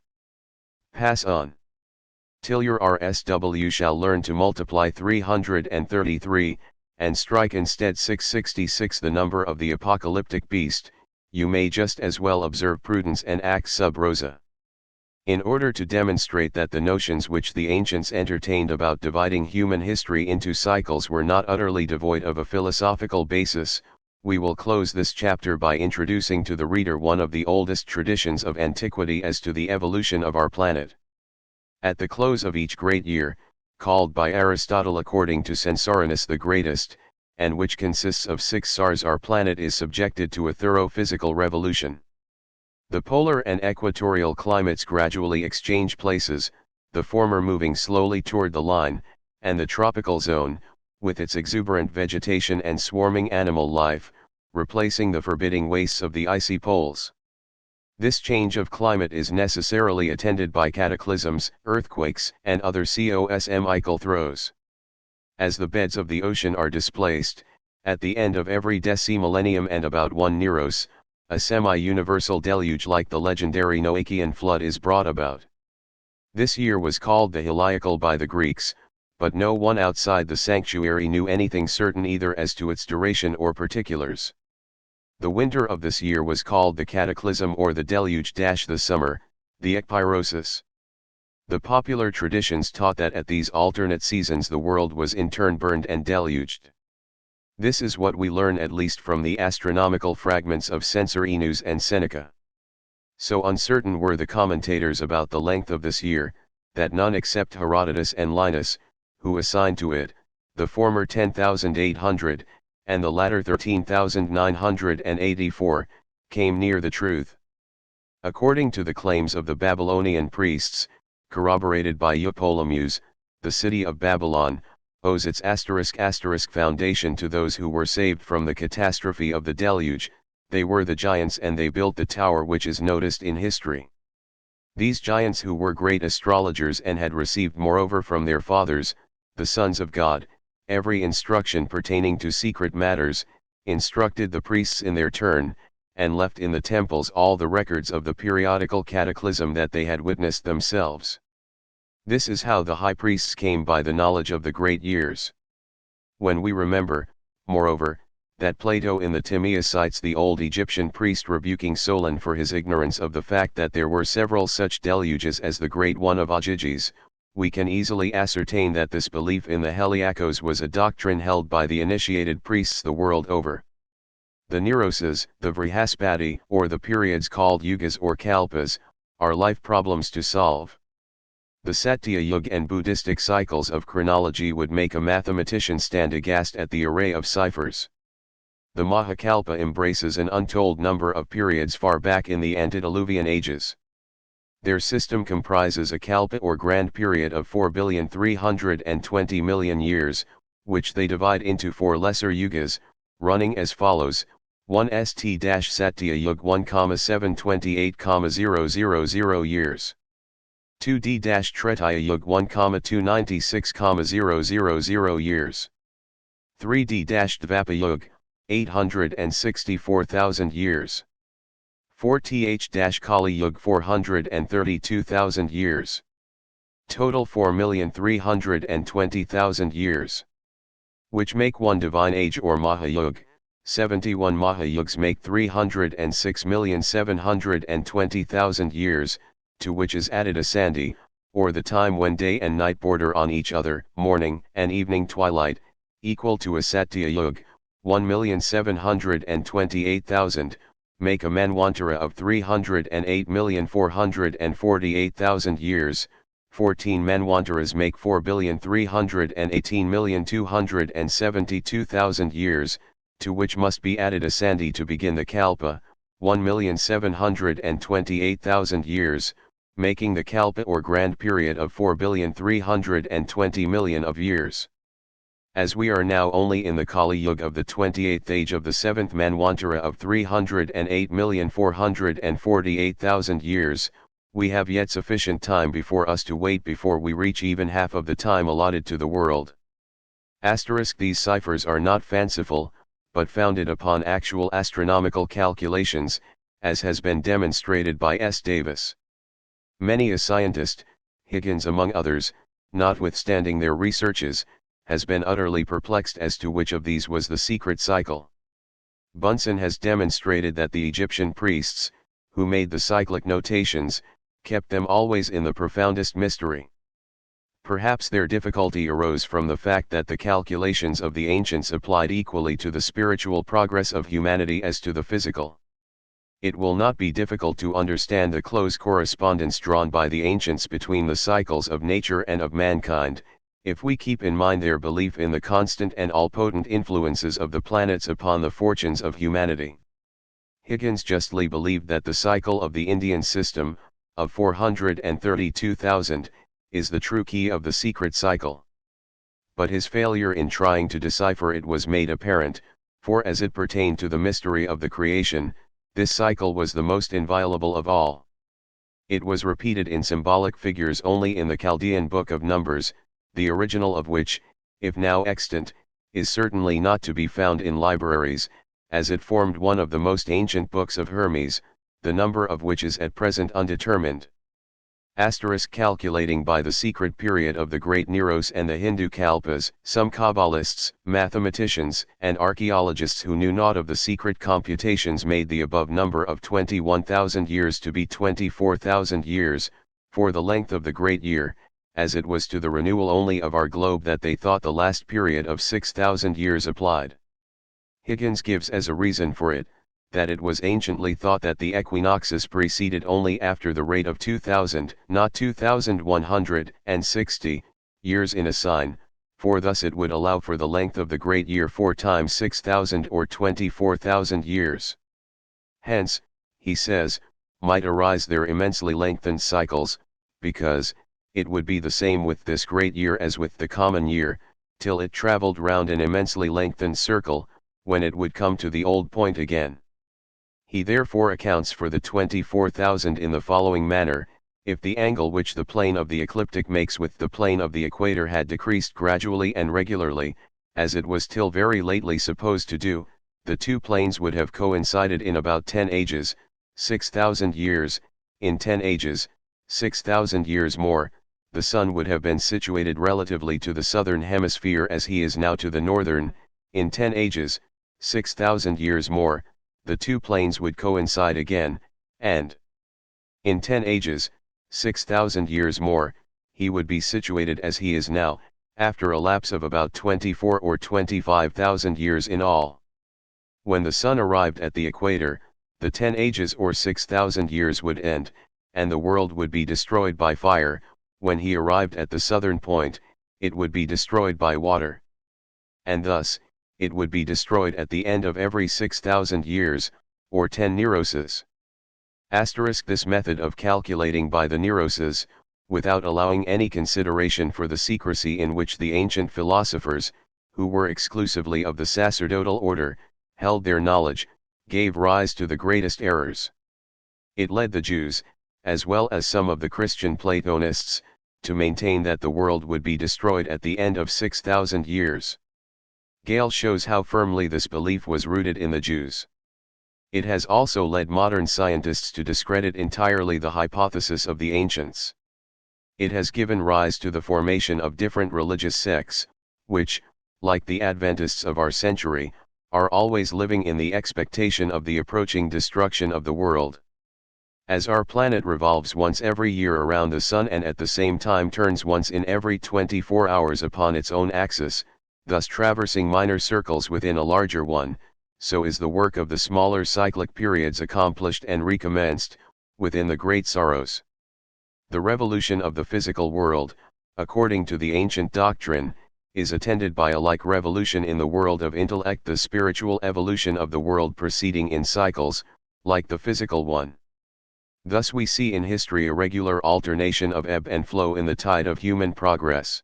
Pass on. Till your RSW shall learn to multiply 333, and strike instead 666 the number of the apocalyptic beast, you may just as well observe prudence and act sub rosa. In order to demonstrate that the notions which the ancients entertained about dividing human history into cycles were not utterly devoid of a philosophical basis, we will close this chapter by introducing to the reader one of the oldest traditions of antiquity as to the evolution of our planet. At the close of each great year, called by Aristotle according to Censorinus the Greatest, and which consists of 6 Sars, our planet is subjected to a thorough physical revolution. The polar and equatorial climates gradually exchange places, the former moving slowly toward the line, and the tropical zone, with its exuberant vegetation and swarming animal life, replacing the forbidding wastes of the icy poles. This change of climate is necessarily attended by cataclysms, earthquakes, and other cosmical throes. As the beds of the ocean are displaced, at the end of every decimillennium and about 1 Neros, a semi-universal deluge like the legendary Noachian flood is brought about. This year was called the Heliacal by the Greeks, but no one outside the sanctuary knew anything certain either as to its duration or particulars. The winter of this year was called the cataclysm or the deluge - the summer, the ekpyrosis. The popular traditions taught that at these alternate seasons the world was in turn burned and deluged. This is what we learn at least from the astronomical fragments of Censorinus and Seneca. So uncertain were the commentators about the length of this year, that none except Herodotus and Linus, who assigned to it, the former 10,800, and the latter 13,984, came near the truth. According to the claims of the Babylonian priests, corroborated by Eupolemus, the city of Babylon owes its ** foundation to those who were saved from the catastrophe of the deluge. They were the giants, and they built the tower which is noticed in history. These giants, who were great astrologers and had received moreover from their fathers, the sons of God, every instruction pertaining to secret matters, instructed the priests in their turn, and left in the temples all the records of the periodical cataclysm that they had witnessed themselves. This is how the high priests came by the knowledge of the great years. When we remember, moreover, that Plato in the Timaeus cites the old Egyptian priest rebuking Solon for his ignorance of the fact that there were several such deluges as the great one of Ogyges, we can easily ascertain that this belief in the Heliacos was a doctrine held by the initiated priests the world over. The Neroses, the Vrihaspati, or the periods called Yugas or Kalpas, are life problems to solve. The Satya Yuga and Buddhistic cycles of chronology would make a mathematician stand aghast at the array of ciphers. The Mahakalpa embraces an untold number of periods far back in the antediluvian ages. Their system comprises a kalpa or grand period of 4,320,000,000 years, which they divide into 4 lesser yugas, running as follows: 1 St-Satya Yuga 1,728,000 years. 2 D-Tretaya Yuga 1,296,000 years. 3 D-Dvapa Yuga, 864,000 years. 4 Th-Kali Yuga 432,000 years. Total 4,320,000 years. Which make one divine age or Mahayuga. 71 Mahayugas make 306,720,000 years, to which is added a sandhi, or the time when day and night border on each other, morning and evening twilight, equal to a Satya Yuga, 1,728,000, make a Manvantara of 308,448,000 years. 14 Manvantaras make 4,318,272,000 years, to which must be added a sandhi to begin the kalpa, 1,728,000 years, making the kalpa or grand period of 4,320,000,000 of years. As we are now only in the Kali Yuga of the 28th age of the 7th Manvantara of 308,448,000 years, we have yet sufficient time before us to wait before we reach even half of the time allotted to the world. These ciphers are not fanciful, but founded upon actual astronomical calculations, as has been demonstrated by S. Davis. Many a scientist, Higgins among others, notwithstanding their researches, has been utterly perplexed as to which of these was the secret cycle. Bunsen has demonstrated that the Egyptian priests, who made the cyclic notations, kept them always in the profoundest mystery. Perhaps their difficulty arose from the fact that the calculations of the ancients applied equally to the spiritual progress of humanity as to the physical. It will not be difficult to understand the close correspondence drawn by the ancients between the cycles of nature and of mankind, if we keep in mind their belief in the constant and all-potent influences of the planets upon the fortunes of humanity. Higgins justly believed that the cycle of the Indian system, of 432,000, is the true key of the secret cycle. But his failure in trying to decipher it was made apparent, for as it pertained to the mystery of the creation, this cycle was the most inviolable of all. It was repeated in symbolic figures only in the Chaldean Book of Numbers, the original of which, if now extant, is certainly not to be found in libraries, as it formed one of the most ancient books of Hermes, the number of which is at present undetermined. Calculating by the secret period of the great Neros and the Hindu Kalpas, some Kabbalists, mathematicians, and archaeologists who knew naught of the secret computations made the above number of 21,000 years to be 24,000 years, for the length of the great year, as it was to the renewal only of our globe that they thought the last period of 6,000 years applied. Higgins gives as a reason for it, that it was anciently thought that the equinoxes preceded only after the rate of 2,000, not 2,160, years in a sign, for thus it would allow for the length of the great year 4 times 6,000 or 24,000 years. Hence, he says, might arise their immensely lengthened cycles, because, it would be the same with this great year as with the common year, till it travelled round an immensely lengthened circle, when it would come to the old point again. He therefore accounts for the 24,000 in the following manner: if the angle which the plane of the ecliptic makes with the plane of the equator had decreased gradually and regularly, as it was till very lately supposed to do, the two planes would have coincided in about 10 ages, 6,000 years, in 10 ages, 6,000 years more, the Sun would have been situated relatively to the southern hemisphere as he is now to the northern, in 10 ages, 6,000 years more, the two planes would coincide again, and in 10 ages, 6,000 years more, he would be situated as he is now, after a lapse of about 24 or 25,000 years in all. When the Sun arrived at the equator, the 10 ages or 6,000 years would end, and the world would be destroyed by fire, when he arrived at the southern point, it would be destroyed by water. And thus, it would be destroyed at the end of every 6,000 years, or 10 Neroses. This method of calculating by the Neroses, without allowing any consideration for the secrecy in which the ancient philosophers, who were exclusively of the sacerdotal order, held their knowledge, gave rise to the greatest errors. It led the Jews, as well as some of the Christian Platonists, to maintain that the world would be destroyed at the end of 6,000 years. Gale shows how firmly this belief was rooted in the Jews. It has also led modern scientists to discredit entirely the hypothesis of the ancients. It has given rise to the formation of different religious sects, which, like the Adventists of our century, are always living in the expectation of the approaching destruction of the world. As our planet revolves once every year around the sun and at the same time turns once in every 24 hours upon its own axis, thus traversing minor circles within a larger one, so is the work of the smaller cyclic periods accomplished and recommenced, within the great sorrows. The revolution of the physical world, according to the ancient doctrine, is attended by a like revolution in the world of intellect, the spiritual evolution of the world proceeding in cycles, like the physical one. Thus we see in history a regular alternation of ebb and flow in the tide of human progress.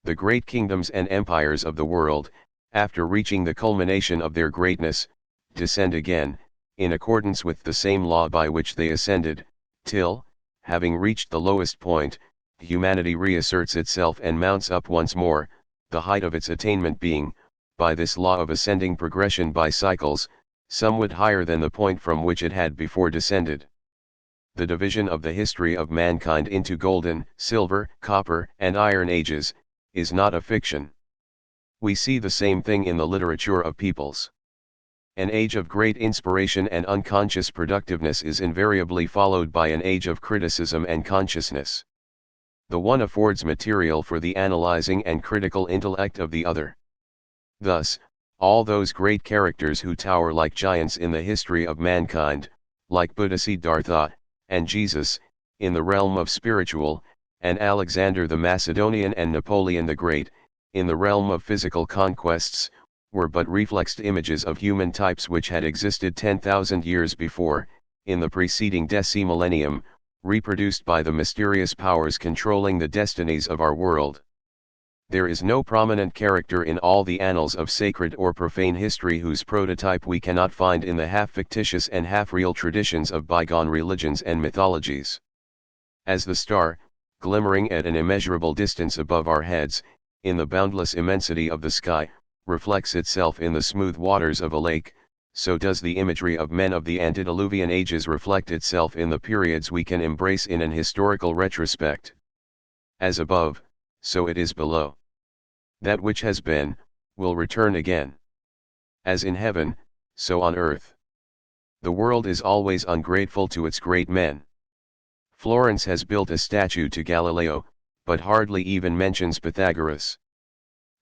The great kingdoms and empires of the world, after reaching the culmination of their greatness, descend again, in accordance with the same law by which they ascended, till, having reached the lowest point, humanity reasserts itself and mounts up once more, the height of its attainment being, by this law of ascending progression by cycles, somewhat higher than the point from which it had before descended. The division of the history of mankind into golden, silver, copper, and iron ages, is not a fiction. We see the same thing in the literature of peoples. An age of great inspiration and unconscious productiveness is invariably followed by an age of criticism and consciousness. The one affords material for the analyzing and critical intellect of the other. Thus, all those great characters who tower like giants in the history of mankind, like Buddha Siddhartha, and Jesus, in the realm of spiritual, and Alexander the Macedonian and Napoleon the Great, in the realm of physical conquests, were but reflexed images of human types which had existed 10,000 years before, in the preceding decimillennium, reproduced by the mysterious powers controlling the destinies of our world. There is no prominent character in all the annals of sacred or profane history whose prototype we cannot find in the half-fictitious and half-real traditions of bygone religions and mythologies. As the star, glimmering at an immeasurable distance above our heads, in the boundless immensity of the sky, reflects itself in the smooth waters of a lake, so does the imagery of men of the antediluvian ages reflect itself in the periods we can embrace in an historical retrospect. As above, so it is below. That which has been, will return again. As in heaven, so on earth. The world is always ungrateful to its great men. Florence has built a statue to Galileo, but hardly even mentions Pythagoras.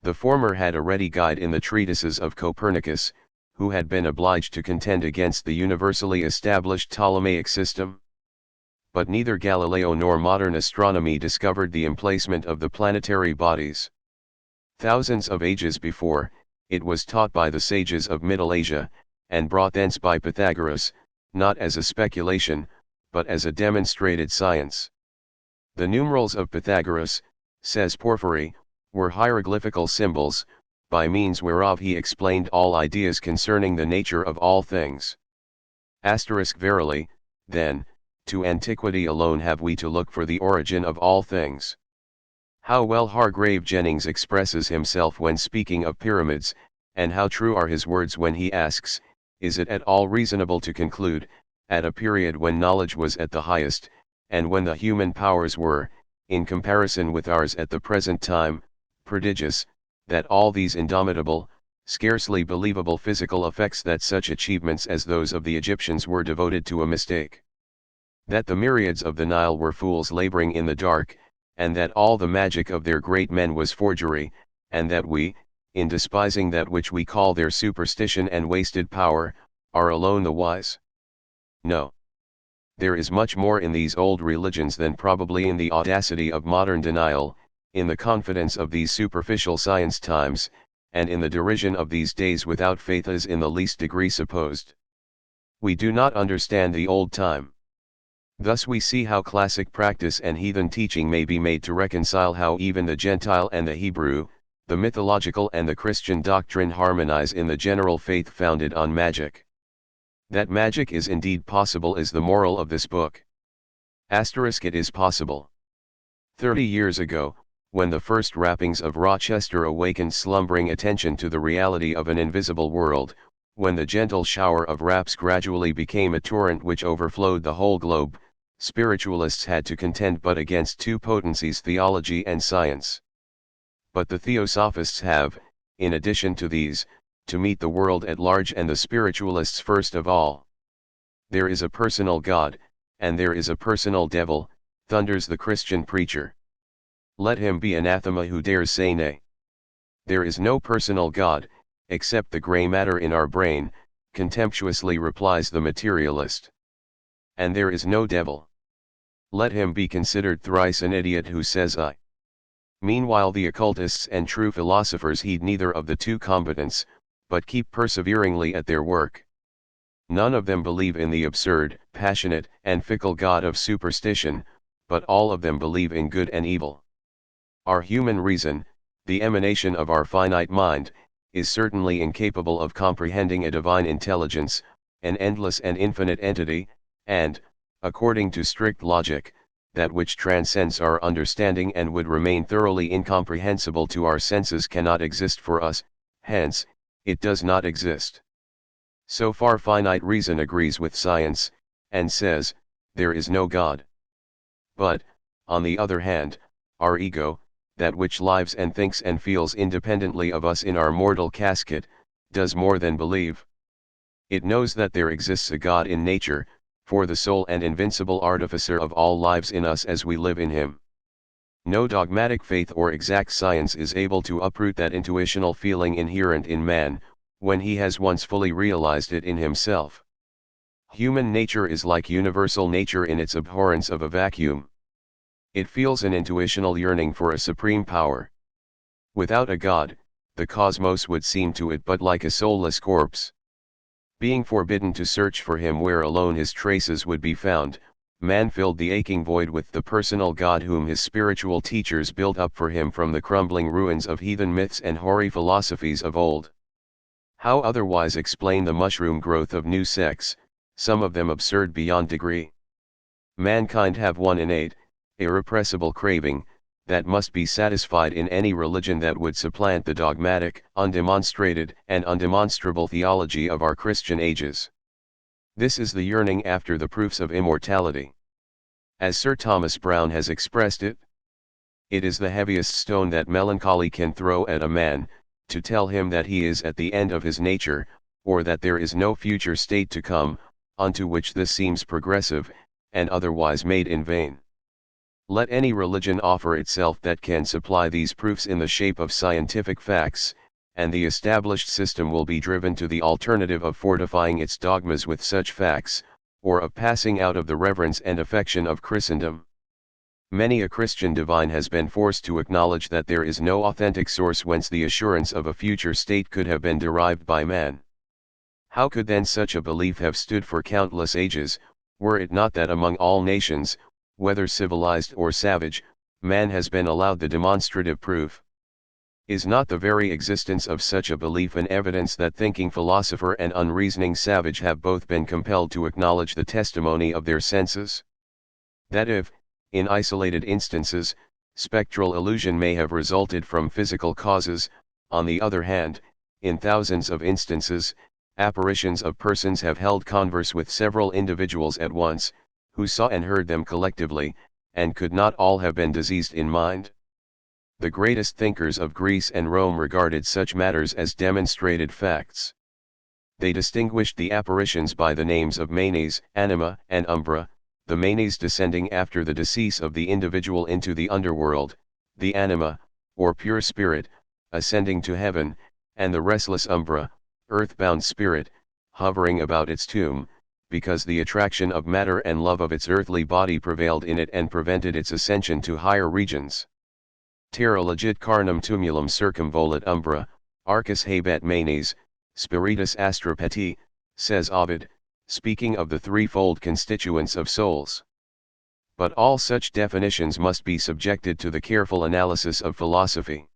The former had a ready guide in the treatises of Copernicus, who had been obliged to contend against the universally established Ptolemaic system. But neither Galileo nor modern astronomy discovered the emplacement of the planetary bodies. Thousands of ages before, it was taught by the sages of Middle Asia, and brought thence by Pythagoras, not as a speculation, but as a demonstrated science. The numerals of Pythagoras, says Porphyry, were hieroglyphical symbols, by means whereof he explained all ideas concerning the nature of all things. Verily, then, to antiquity alone have we to look for the origin of all things. How well Hargrave Jennings expresses himself when speaking of pyramids, and how true are his words when he asks, is it at all reasonable to conclude, at a period when knowledge was at the highest, and when the human powers were, in comparison with ours at the present time, prodigious, that all these indomitable, scarcely believable physical effects, that such achievements as those of the Egyptians were devoted to a mistake? That the myriads of the Nile were fools laboring in the dark, and that all the magic of their great men was forgery, and that we, in despising that which we call their superstition and wasted power, are alone the wise? No. There is much more in these old religions than probably in the audacity of modern denial, in the confidence of these superficial science times, and in the derision of these days without faith is in the least degree supposed. We do not understand the old time. Thus we see how classic practice and heathen teaching may be made to reconcile, how even the Gentile and the Hebrew, the mythological and the Christian doctrine harmonize in the general faith founded on magic. That magic is indeed possible is the moral of this book. It is possible. 30 years ago, when the first rappings of Rochester awakened slumbering attention to the reality of an invisible world, when the gentle shower of raps gradually became a torrent which overflowed the whole globe, spiritualists had to contend but against two potencies, theology and science. But the theosophists have, in addition to these, to meet the world at large and the spiritualists first of all. There is a personal God, and there is a personal devil, thunders the Christian preacher. Let him be anathema who dares say nay. There is no personal God, except the grey matter in our brain, contemptuously replies the materialist. And there is no devil. Let him be considered thrice an idiot who says I. Meanwhile the occultists and true philosophers heed neither of the two combatants, but keep perseveringly at their work. None of them believe in the absurd, passionate, and fickle God of superstition, but all of them believe in good and evil. Our human reason, the emanation of our finite mind, is certainly incapable of comprehending a divine intelligence, an endless and infinite entity, and, according to strict logic, that which transcends our understanding and would remain thoroughly incomprehensible to our senses cannot exist for us, hence, it does not exist. So far finite reason agrees with science, and says, there is no God. But, on the other hand, our ego, that which lives and thinks and feels independently of us in our mortal casket, does more than believe. It knows that there exists a God in nature, for the sole and invincible artificer of all lives in us as we live in him. No dogmatic faith or exact science is able to uproot that intuitional feeling inherent in man, when he has once fully realized it in himself. Human nature is like universal nature in its abhorrence of a vacuum. It feels an intuitional yearning for a supreme power. Without a God, the cosmos would seem to it but like a soulless corpse. Being forbidden to search for him where alone his traces would be found, man filled the aching void with the personal God whom his spiritual teachers built up for him from the crumbling ruins of heathen myths and hoary philosophies of old. How otherwise explain the mushroom growth of new sects, some of them absurd beyond degree? Mankind have one innate, irrepressible craving, that must be satisfied in any religion that would supplant the dogmatic, undemonstrated, and undemonstrable theology of our Christian ages. This is the yearning after the proofs of immortality. As Sir Thomas Browne has expressed it, it is the heaviest stone that melancholy can throw at a man, to tell him that he is at the end of his nature, or that there is no future state to come, unto which this seems progressive, and otherwise made in vain. Let any religion offer itself that can supply these proofs in the shape of scientific facts, and the established system will be driven to the alternative of fortifying its dogmas with such facts, or of passing out of the reverence and affection of Christendom. Many a Christian divine has been forced to acknowledge that there is no authentic source whence the assurance of a future state could have been derived by man. How could then such a belief have stood for countless ages, were it not that among all nations, whether civilized or savage, man has been allowed the demonstrative proof? Is not the very existence of such a belief an evidence that thinking philosopher and unreasoning savage have both been compelled to acknowledge the testimony of their senses? That if, in isolated instances, spectral illusion may have resulted from physical causes, on the other hand, in thousands of instances, apparitions of persons have held converse with several individuals at once, who saw and heard them collectively, and could not all have been diseased in mind? The greatest thinkers of Greece and Rome regarded such matters as demonstrated facts. They distinguished the apparitions by the names of manes, anima, and umbra, the manes descending after the decease of the individual into the underworld, the anima, or pure spirit, ascending to heaven, and the restless umbra, earthbound spirit, hovering about its tomb, because the attraction of matter and love of its earthly body prevailed in it and prevented its ascension to higher regions. Terra legit carnum tumulum circumvolat umbra, arcus habet manes, spiritus astra peti, says Ovid, speaking of the threefold constituents of souls. But all such definitions must be subjected to the careful analysis of philosophy.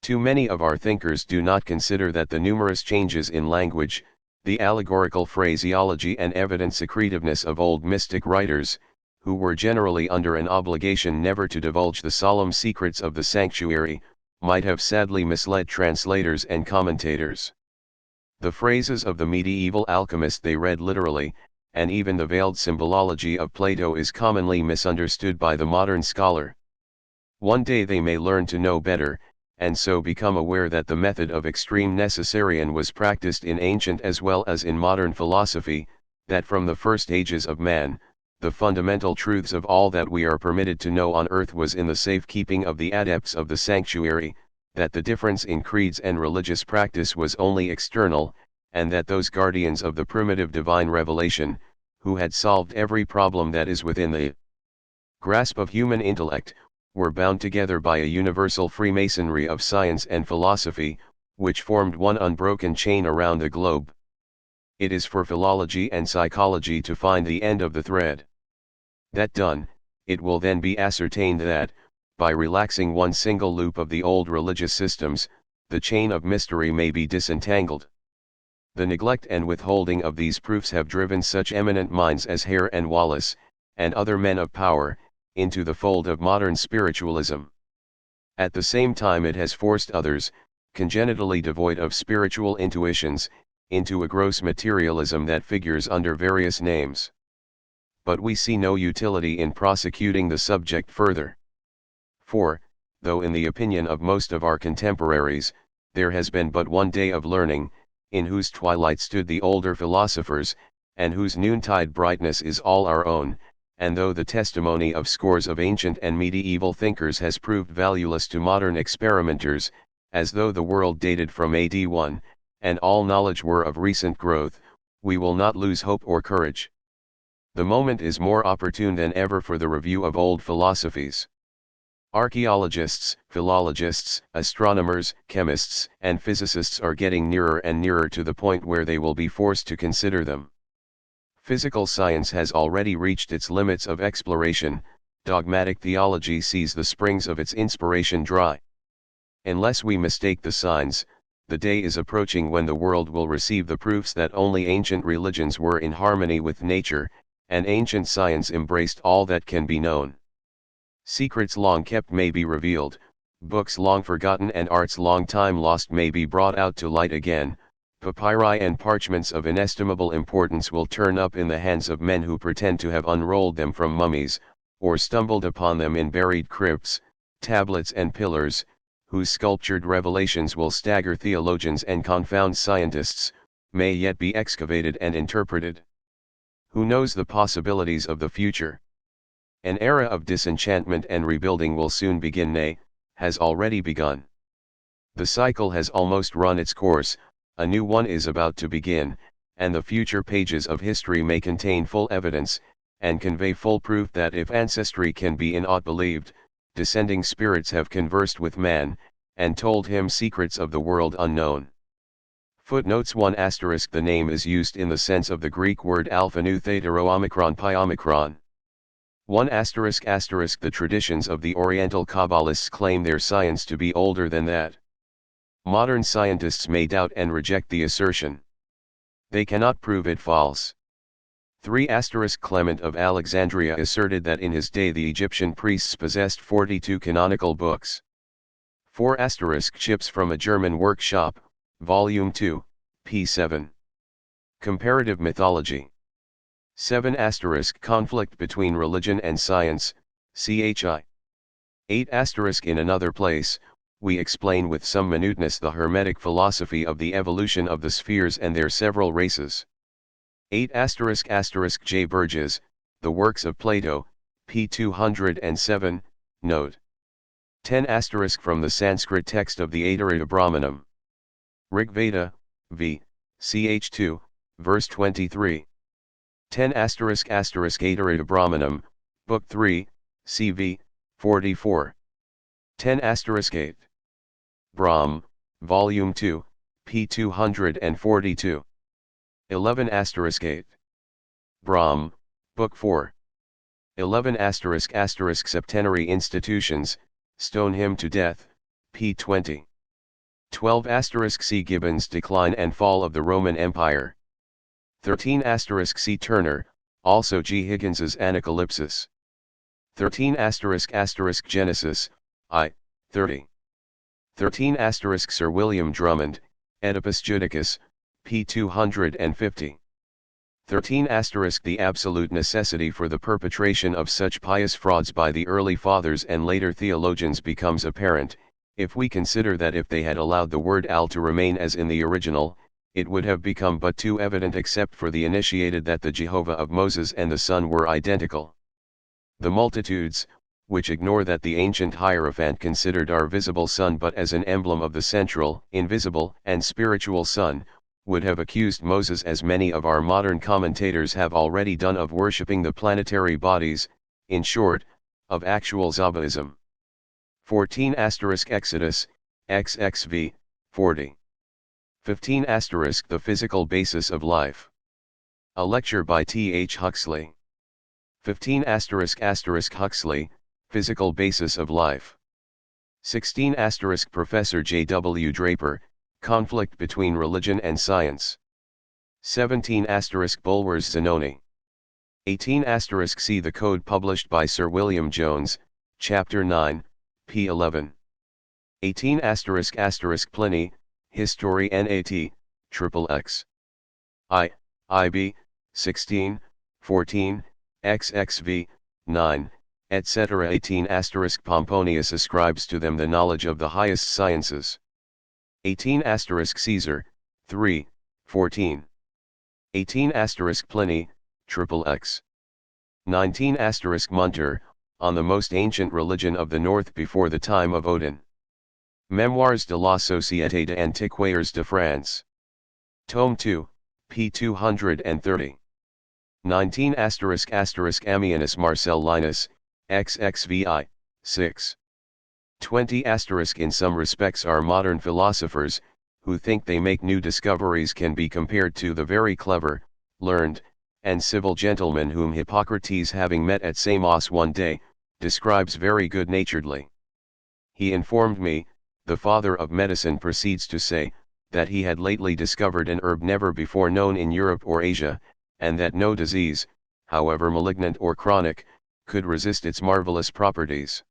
Too many of our thinkers do not consider that the numerous changes in language, the allegorical phraseology and evident secretiveness of old mystic writers, who were generally under an obligation never to divulge the solemn secrets of the sanctuary, might have sadly misled translators and commentators. The phrases of the medieval alchemist they read literally, and even the veiled symbolology of Plato is commonly misunderstood by the modern scholar. One day they may learn to know better, and so become aware that the method of extreme necessarian was practiced in ancient as well as in modern philosophy, that from the first ages of man, the fundamental truths of all that we are permitted to know on earth was in the safekeeping of the adepts of the sanctuary, that the difference in creeds and religious practice was only external, and that those guardians of the primitive divine revelation, who had solved every problem that is within the grasp of human intellect, were bound together by a universal freemasonry of science and philosophy, which formed one unbroken chain around the globe. It is for philology and psychology to find the end of the thread. That done, it will then be ascertained that, by relaxing one single loop of the old religious systems, the chain of mystery may be disentangled. The neglect and withholding of these proofs have driven such eminent minds as Hare and Wallace, and other men of power, into the fold of modern spiritualism. At the same time it has forced others, congenitally devoid of spiritual intuitions, into a gross materialism that figures under various names. But we see no utility in prosecuting the subject further. For, though in the opinion of most of our contemporaries, there has been but one day of learning, in whose twilight stood the older philosophers, and whose noontide brightness is all our own, and though the testimony of scores of ancient and medieval thinkers has proved valueless to modern experimenters, as though the world dated from AD 1, and all knowledge were of recent growth, we will not lose hope or courage. The moment is more opportune than ever for the review of old philosophies. Archaeologists, philologists, astronomers, chemists, and physicists are getting nearer and nearer to the point where they will be forced to consider them. Physical science has already reached its limits of exploration, dogmatic theology sees the springs of its inspiration dry. Unless we mistake the signs, the day is approaching when the world will receive the proofs that only ancient religions were in harmony with nature, and ancient science embraced all that can be known. Secrets long kept may be revealed, books long forgotten and arts long time lost may be brought out to light again, papyri and parchments of inestimable importance will turn up in the hands of men who pretend to have unrolled them from mummies, or stumbled upon them in buried crypts, tablets and pillars, whose sculptured revelations will stagger theologians and confound scientists, may yet be excavated and interpreted. Who knows the possibilities of the future? An era of disenchantment and rebuilding will soon begin, nay, has already begun. The cycle has almost run its course, a new one is about to begin, and the future pages of history may contain full evidence, and convey full proof that if ancestry can be in aught believed, descending spirits have conversed with man, and told him secrets of the world unknown. Footnotes 1 * The name is used in the sense of the Greek word alpha nu theta rho omicron pi omicron. 1 ** The traditions of the Oriental Kabbalists claim their science to be older than that. Modern scientists may doubt and reject the assertion. They cannot prove it false. 3 * Clement of Alexandria asserted that in his day the Egyptian priests possessed 42 canonical books. 4 * Chips from a German workshop, Volume 2, p. 7. Comparative Mythology. 7 * Conflict between religion and science, CHI. 8 * In another place, we explain with some minuteness the Hermetic philosophy of the evolution of the spheres and their several races. 8 * J. Burgess, The Works of Plato, p. 207, note. 10 * From the Sanskrit text of the Aetarita Brahmanam. Rig Veda, v. ch. 2, verse 23. 10 asterisk asterisk Aterita Brahmanam, Book 3, CV, 44. 10 asterisk 8. Brahm, Volume 2, p. 242. 11 asterisk 8. Brahm, Book 4. 11 asterisk asterisk Septenary Institutions, Stone Him to Death, p. 20. 12 asterisk C. Gibbon's Decline and Fall of the Roman Empire. 13 asterisk C. Turner, also G. Higgins's Anacalypsis. 13 asterisk asterisk Genesis, I, 30. 13 asterisk Sir William Drummond, Oedipus Judicus, p. 250. 13 asterisk The absolute necessity for the perpetration of such pious frauds by the early fathers and later theologians becomes apparent, if we consider that if they had allowed the word al to remain as in the original, it would have become but too evident except for the initiated that the Jehovah of Moses and the Son were identical. The multitudes, which ignore that the ancient Hierophant considered our visible sun but as an emblem of the central, invisible, and spiritual Son, would have accused Moses, as many of our modern commentators have already done, of worshipping the planetary bodies, in short, of actual Zoroastrianism. 14 asterisk Exodus, XXV, 40. 15 asterisk The Physical Basis of Life. A lecture by T. H. Huxley. 15 asterisk asterisk Huxley, Physical Basis of Life. 16 asterisk Professor J. W. Draper, Conflict Between Religion and Science. 17 asterisk Bulwer's Zanoni. 18 asterisk See the Code published by Sir William Jones, Chapter 9, p. 11. 18 asterisk asterisk Pliny, History Nat, XXX. I, IB, 16, 14, XXV, 9, etc. 18 asterisk Pomponius ascribes to them the knowledge of the highest sciences. 18 asterisk Caesar, 3, 14. 18 asterisk Pliny, XXX. 19 asterisk Munter, On the Most Ancient Religion of the North Before the Time of Odin. Memoirs de la Société d'Antiquaires de France. Tome 2, p. 230. 19 asterisk asterisk Ammianus Marcellinus, XXVI, 6. 20 asterisk In some respects our modern philosophers, who think they make new discoveries, can be compared to the very clever, learned, and civil gentleman whom Hippocrates, having met at Samos one day, describes very good-naturedly. He informed me, the father of medicine proceeds to say, that he had lately discovered an herb never before known in Europe or Asia, and that no disease, however malignant or chronic, could resist its marvelous properties.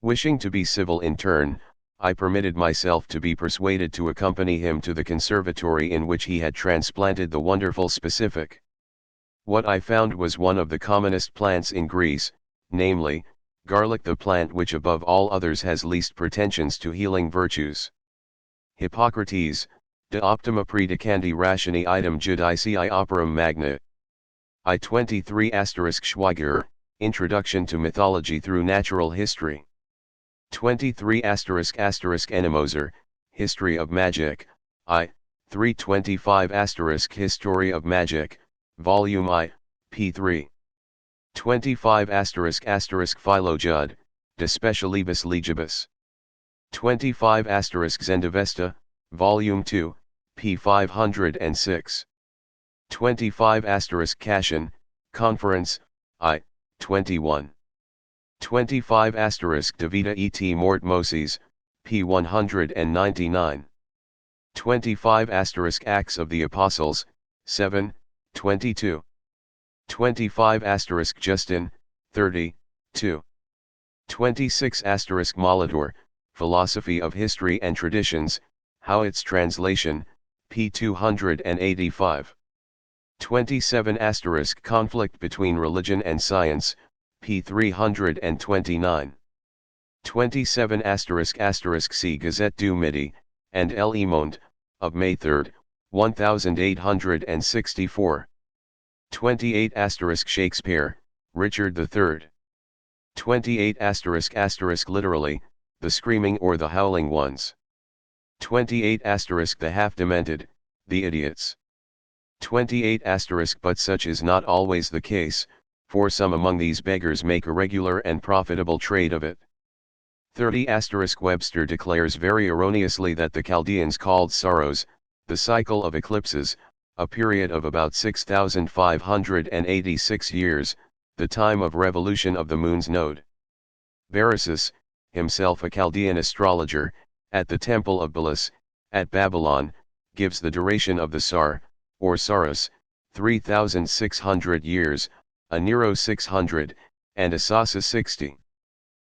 Wishing to be civil in turn, I permitted myself to be persuaded to accompany him to the conservatory in which he had transplanted the wonderful specific. What I found was one of the commonest plants in Greece, namely, garlic, the plant which above all others has least pretensions to healing virtues. Hippocrates, De Optima Predicandi Rationi Item Judicii Operum Magna. I 23 asterisk Schweiger, Introduction to Mythology Through Natural History. 23 asterisk asterisk Ennemoser, History of Magic, I, 325 asterisk History of Magic, Volume I, p. 3. 25 asterisk asterisk Philo Judd, De Specialibus Legibus. 25 asterisk Zendavesta, Volume 2, p. 506. 25 asterisk Cashin, Conference, I, 21. 25 asterisk De Vita et Mort Moses, p. 199. 25 asterisk Acts of the Apostles, 7, 22. 25 asterisk Justin, 30, 2. 26 asterisk Molidor, Philosophy of History and Traditions, Howitt's Translation, p. 285. 27 asterisk Conflict Between Religion and Science, p. 329. 27 asterisk asterisk See Gazette du Midi, and Le Monde, of May 3, 1864. 28 asterisk Shakespeare, Richard III. 28 asterisk asterisk Literally, the Screaming or the Howling Ones. 28 asterisk The Half-Demented, the Idiots. 28 But such is not always the case, for some among these beggars make a regular and profitable trade of it. 30 Webster declares very erroneously that the Chaldeans called Saros, the cycle of eclipses, a period of about 6,586 years, the time of revolution of the moon's node. Berosus, himself a Chaldean astrologer, at the temple of Belus, at Babylon, gives the duration of the Sar, or Saros, 3,600 years, a Nero 600, and a Sasa 60.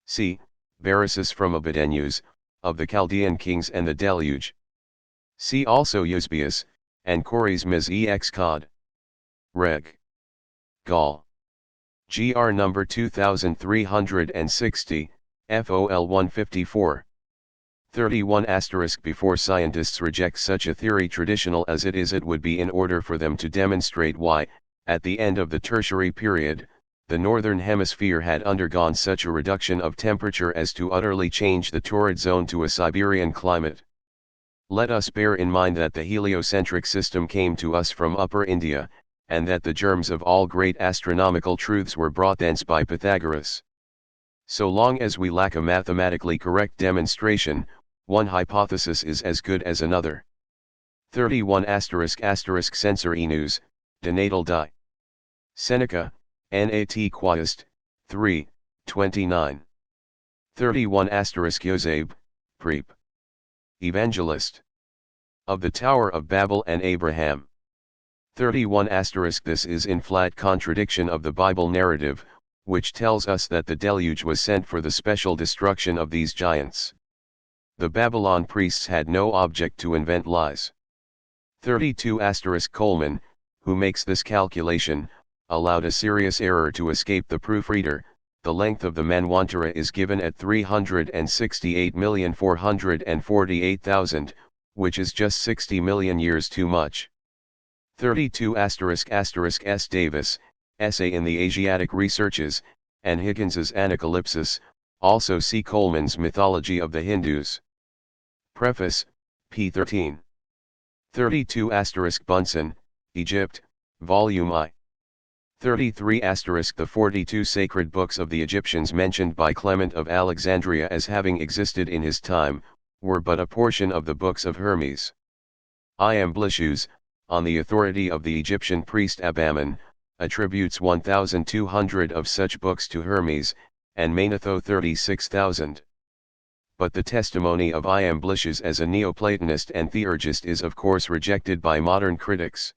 See, Berosus from Abydenus, of the Chaldean kings and the deluge. See also Eusebius, and Chores Ms ex Cod. Reg. Gall. GR number 2360, FOL 154. 31 Before scientists reject such a theory traditional as it is, it would be in order for them to demonstrate why, at the end of the Tertiary period, the northern hemisphere had undergone such a reduction of temperature as to utterly change the torrid zone to a Siberian climate. Let us bear in mind that the heliocentric system came to us from Upper India, and that the germs of all great astronomical truths were brought thence by Pythagoras. So long as we lack a mathematically correct demonstration, one hypothesis is as good as another. 31 Censor Enus, De Natal Die. Seneca, Nat Quaest, 3, 29. 31 Joseb, Prep. Evangelist. Of the Tower of Babel and Abraham. 31 This is in flat contradiction of the Bible narrative, which tells us that the deluge was sent for the special destruction of these giants. The Babylon priests had no object to invent lies. 32 Coleman, who makes this calculation, allowed a serious error to escape the proofreader. The length of the Manvantara is given at 368,448,000, which is just 60 million years too much. 32 S. Davis, Essay in the Asiatic Researches, and Higgins's Anacalypsis, also see Coleman's Mythology of the Hindus. Preface, p. 13. 32 Bunsen, Egypt, Volume I. 33 The 42 sacred books of the Egyptians mentioned by Clement of Alexandria as having existed in his time, were but a portion of the books of Hermes. Iamblichus, on the authority of the Egyptian priest Abaman, attributes 1,200 of such books to Hermes, and Manetho 36,000. But the testimony of Iamblichus as a Neoplatonist and theurgist is of course rejected by modern critics.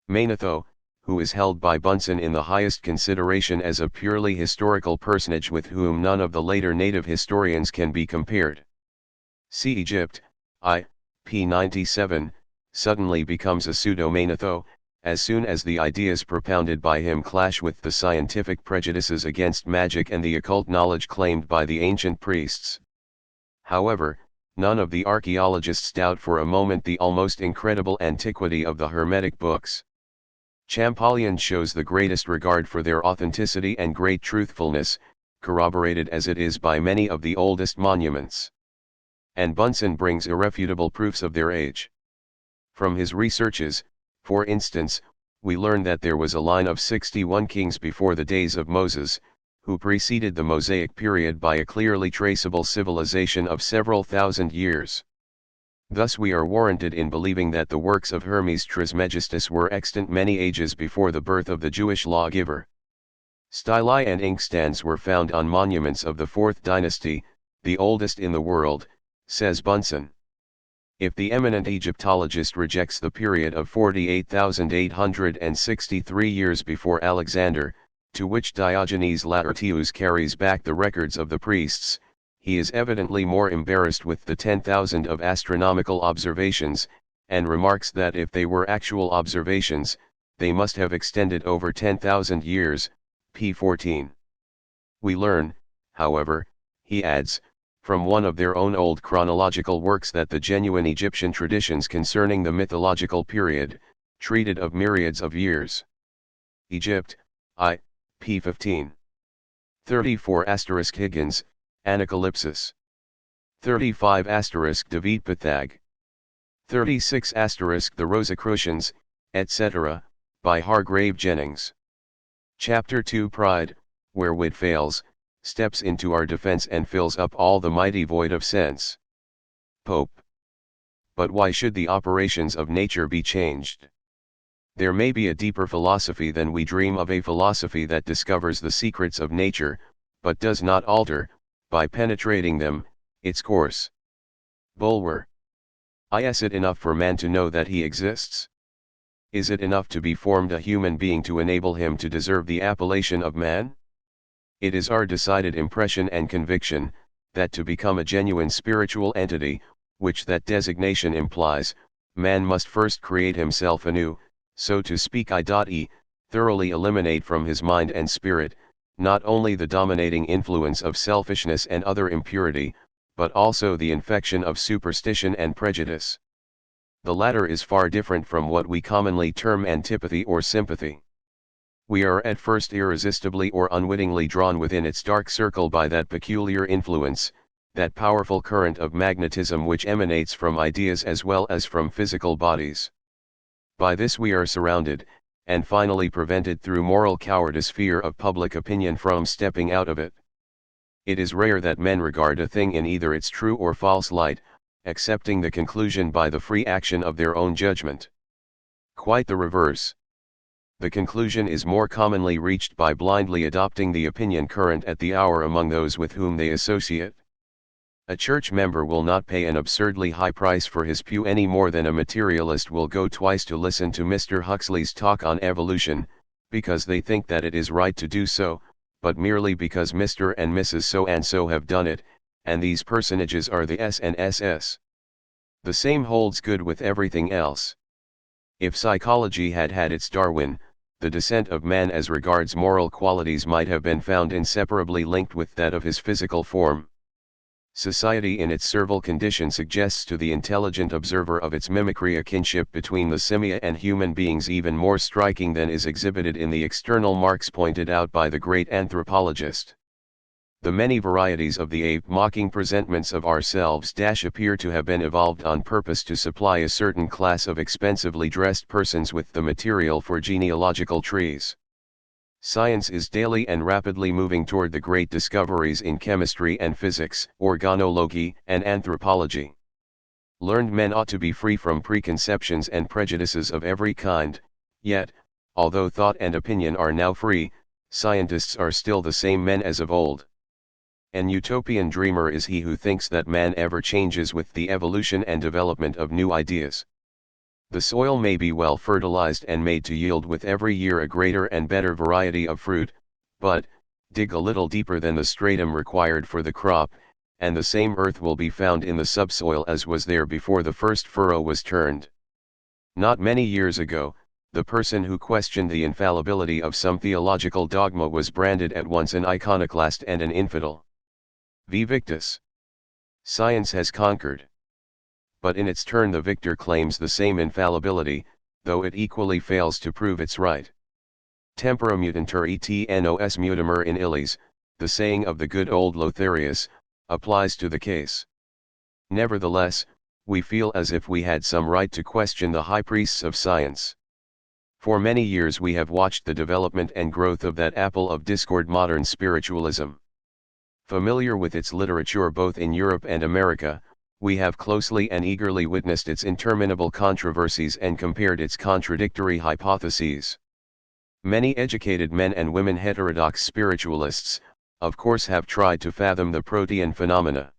Manetho, who is held by Bunsen in the highest consideration as a purely historical personage with whom none of the later native historians can be compared. See Egypt, p. 97, suddenly becomes a pseudo-Manetho, as soon as the ideas propounded by him clash with the scientific prejudices against magic and the occult knowledge claimed by the ancient priests. However, none of the archaeologists doubt for a moment the almost incredible antiquity of the Hermetic books. Champollion shows the greatest regard for their authenticity and great truthfulness, corroborated as it is by many of the oldest monuments. And Bunsen brings irrefutable proofs of their age. From his researches, for instance, we learn that there was a line of 61 kings before the days of Moses, who preceded the Mosaic period by a clearly traceable civilization of several thousand years. Thus we are warranted in believing that the works of Hermes Trismegistus were extant many ages before the birth of the Jewish lawgiver. Stelae and inkstands were found on monuments of the 4th dynasty, the oldest in the world, says Bunsen. If the eminent Egyptologist rejects the period of 48,863 years before Alexander, to which Diogenes Laertius carries back the records of the priests, he is evidently more embarrassed with the 10,000 of astronomical observations, and remarks that if they were actual observations, they must have extended over 10,000 years, p. 14. We learn, however, he adds, from one of their own old chronological works that the genuine Egyptian traditions concerning the mythological period, treated of myriads of years. Egypt, p. 15. 34 Higgins, Anacalypsis. 35 David Pythag. 36 The Rosicrucians, etc., by Hargrave Jennings. Chapter 2 Pride, where wit fails, steps into our defense and fills up all the mighty void of sense. Pope. But why should the operations of nature be changed? There may be a deeper philosophy than we dream of, a philosophy that discovers the secrets of nature, but does not alter, by penetrating them, its course. Bulwer. Is it enough for man to know that he exists? Is it enough to be formed a human being to enable him to deserve the appellation of man? It is our decided impression and conviction, that to become a genuine spiritual entity, which that designation implies, man must first create himself anew, so to speak, thoroughly eliminate from his mind and spirit, not only the dominating influence of selfishness and other impurity, but also the infection of superstition and prejudice. The latter is far different from what we commonly term antipathy or sympathy. We are at first irresistibly or unwittingly drawn within its dark circle by that peculiar influence, that powerful current of magnetism which emanates from ideas as well as from physical bodies. By this we are surrounded, and finally prevented through moral cowardice, fear of public opinion, from stepping out of it. It is rare that men regard a thing in either its true or false light, accepting the conclusion by the free action of their own judgment. Quite the reverse. The conclusion is more commonly reached by blindly adopting the opinion current at the hour among those with whom they associate. A church member will not pay an absurdly high price for his pew any more than a materialist will go twice to listen to Mr. Huxley's talk on evolution, because they think that it is right to do so, but merely because Mr. and Mrs. So-and-so have done it, and these personages are the S and SS. The same holds good with everything else. If psychology had had its Darwin, the descent of man as regards moral qualities might have been found inseparably linked with that of his physical form. Society in its servile condition suggests to the intelligent observer of its mimicry a kinship between the simia and human beings even more striking than is exhibited in the external marks pointed out by the great anthropologist. The many varieties of the ape-mocking presentments of ourselves appear to have been evolved on purpose to supply a certain class of expensively dressed persons with the material for genealogical trees. Science is daily and rapidly moving toward the great discoveries in chemistry and physics, organology and anthropology. Learned men ought to be free from preconceptions and prejudices of every kind, yet, although thought and opinion are now free, scientists are still the same men as of old. An utopian dreamer is he who thinks that man ever changes with the evolution and development of new ideas. The soil may be well fertilized and made to yield with every year a greater and better variety of fruit, but, dig a little deeper than the stratum required for the crop, and the same earth will be found in the subsoil as was there before the first furrow was turned. Not many years ago, the person who questioned the infallibility of some theological dogma was branded at once an iconoclast and an infidel. Victus. Science has conquered. But in its turn the victor claims the same infallibility, though it equally fails to prove its right. Tempora mutantur et nos mutimer in illis, the saying of the good old Lotharius, applies to the case. Nevertheless, we feel as if we had some right to question the high priests of science. For many years we have watched the development and growth of that apple of discord, modern spiritualism. Familiar with its literature both in Europe and America, we have closely and eagerly witnessed its interminable controversies and compared its contradictory hypotheses. Many educated men and women heterodox spiritualists, of course, have tried to fathom the protean phenomena.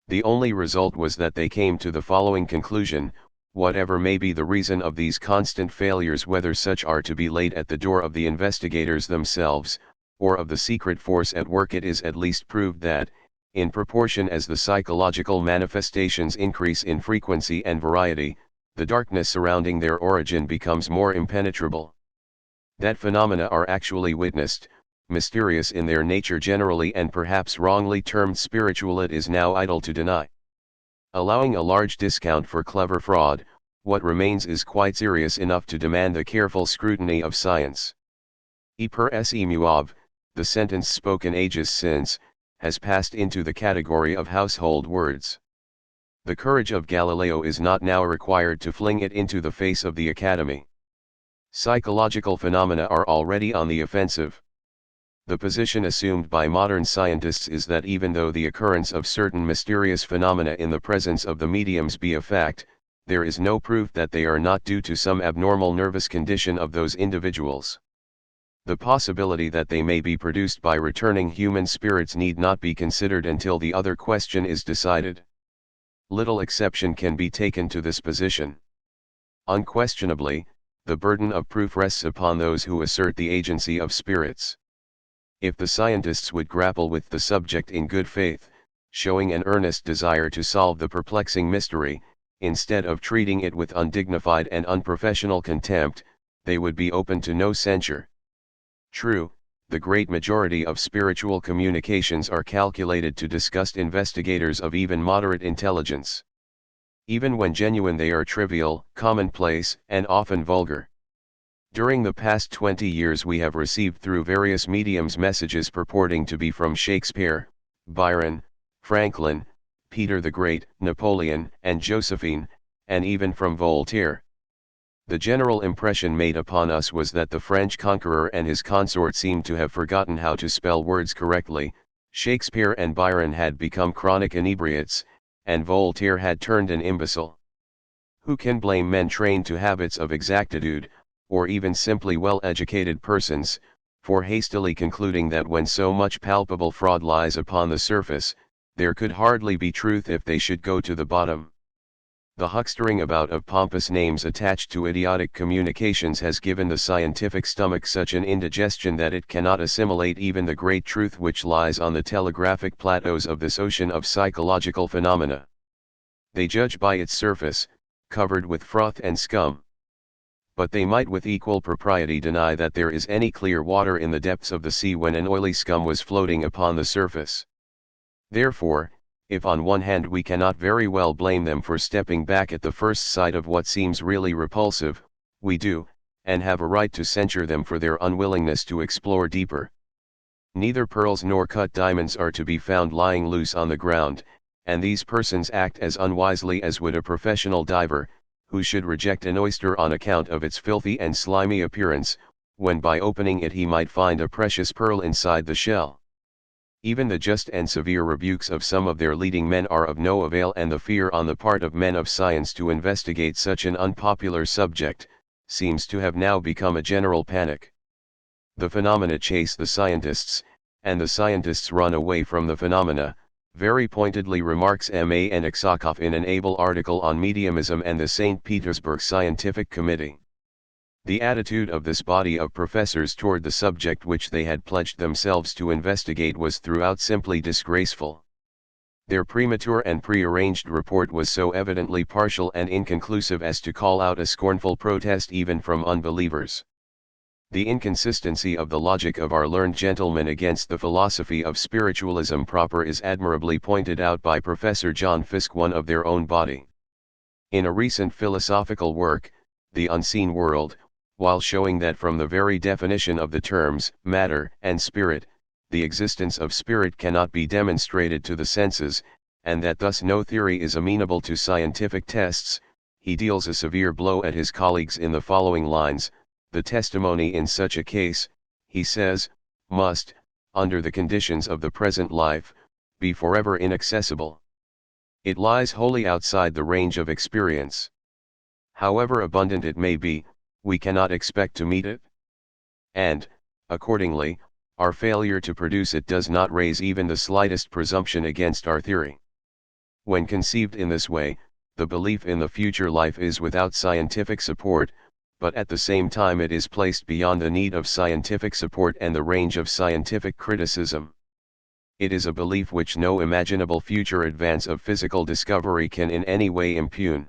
The only result was that they came to the following conclusion: whatever may be the reason of these constant failures, whether such are to be laid at the door of the investigators themselves, or of the secret force at work, it is at least proved that, in proportion as the psychological manifestations increase in frequency and variety, the darkness surrounding their origin becomes more impenetrable. That phenomena are actually witnessed, mysterious in their nature generally and perhaps wrongly termed spiritual, it is now idle to deny. Allowing a large discount for clever fraud, what remains is quite serious enough to demand the careful scrutiny of science. E per se muav, the sentence spoken ages since, has passed into the category of household words. The courage of Galileo is not now required to fling it into the face of the Academy. Psychological phenomena are already on the offensive. The position assumed by modern scientists is that even though the occurrence of certain mysterious phenomena in the presence of the mediums be a fact, there is no proof that they are not due to some abnormal nervous condition of those individuals. The possibility that they may be produced by returning human spirits need not be considered until the other question is decided. Little exception can be taken to this position. Unquestionably, the burden of proof rests upon those who assert the agency of spirits. If the scientists would grapple with the subject in good faith, showing an earnest desire to solve the perplexing mystery, instead of treating it with undignified and unprofessional contempt, they would be open to no censure. True, the great majority of spiritual communications are calculated to disgust investigators of even moderate intelligence. Even when genuine, they are trivial, commonplace, and often vulgar. During the past 20 years we have received through various mediums messages purporting to be from Shakespeare, Byron, Franklin, Peter the Great, Napoleon, and Josephine, and even from Voltaire. The general impression made upon us was that the French conqueror and his consort seemed to have forgotten how to spell words correctly. Shakespeare and Byron had become chronic inebriates, and Voltaire had turned an imbecile. Who can blame men trained to habits of exactitude, or even simply well-educated persons, for hastily concluding that when so much palpable fraud lies upon the surface, there could hardly be truth if they should go to the bottom? The huckstering about of pompous names attached to idiotic communications has given the scientific stomach such an indigestion that it cannot assimilate even the great truth which lies on the telegraphic plateaus of this ocean of psychological phenomena. They judge by its surface, covered with froth and scum. But they might with equal propriety deny that there is any clear water in the depths of the sea when an oily scum was floating upon the surface. Therefore, if on one hand we cannot very well blame them for stepping back at the first sight of what seems really repulsive, we do, and have a right to censure them for their unwillingness to explore deeper. Neither pearls nor cut diamonds are to be found lying loose on the ground, and these persons act as unwisely as would a professional diver, who should reject an oyster on account of its filthy and slimy appearance, when by opening it he might find a precious pearl inside the shell. Even the just and severe rebukes of some of their leading men are of no avail, and the fear on the part of men of science to investigate such an unpopular subject, seems to have now become a general panic. The phenomena chase the scientists, and the scientists run away from the phenomena, very pointedly remarks M.A.N. Aksakov in an able article on mediumism and the St. Petersburg Scientific Committee. The attitude of this body of professors toward the subject which they had pledged themselves to investigate was throughout simply disgraceful. Their premature and prearranged report was so evidently partial and inconclusive as to call out a scornful protest even from unbelievers. The inconsistency of the logic of our learned gentlemen against the philosophy of spiritualism proper is admirably pointed out by Professor John Fiske, one of their own body. In a recent philosophical work, The Unseen World, while showing that from the very definition of the terms matter and spirit, the existence of spirit cannot be demonstrated to the senses, and that thus no theory is amenable to scientific tests, he deals a severe blow at his colleagues in the following lines: the testimony in such a case, he says, must, under the conditions of the present life, be forever inaccessible. It lies wholly outside the range of experience. However abundant it may be, we cannot expect to meet it. And, accordingly, our failure to produce it does not raise even the slightest presumption against our theory. When conceived in this way, the belief in the future life is without scientific support, but at the same time it is placed beyond the need of scientific support and the range of scientific criticism. It is a belief which no imaginable future advance of physical discovery can in any way impugn.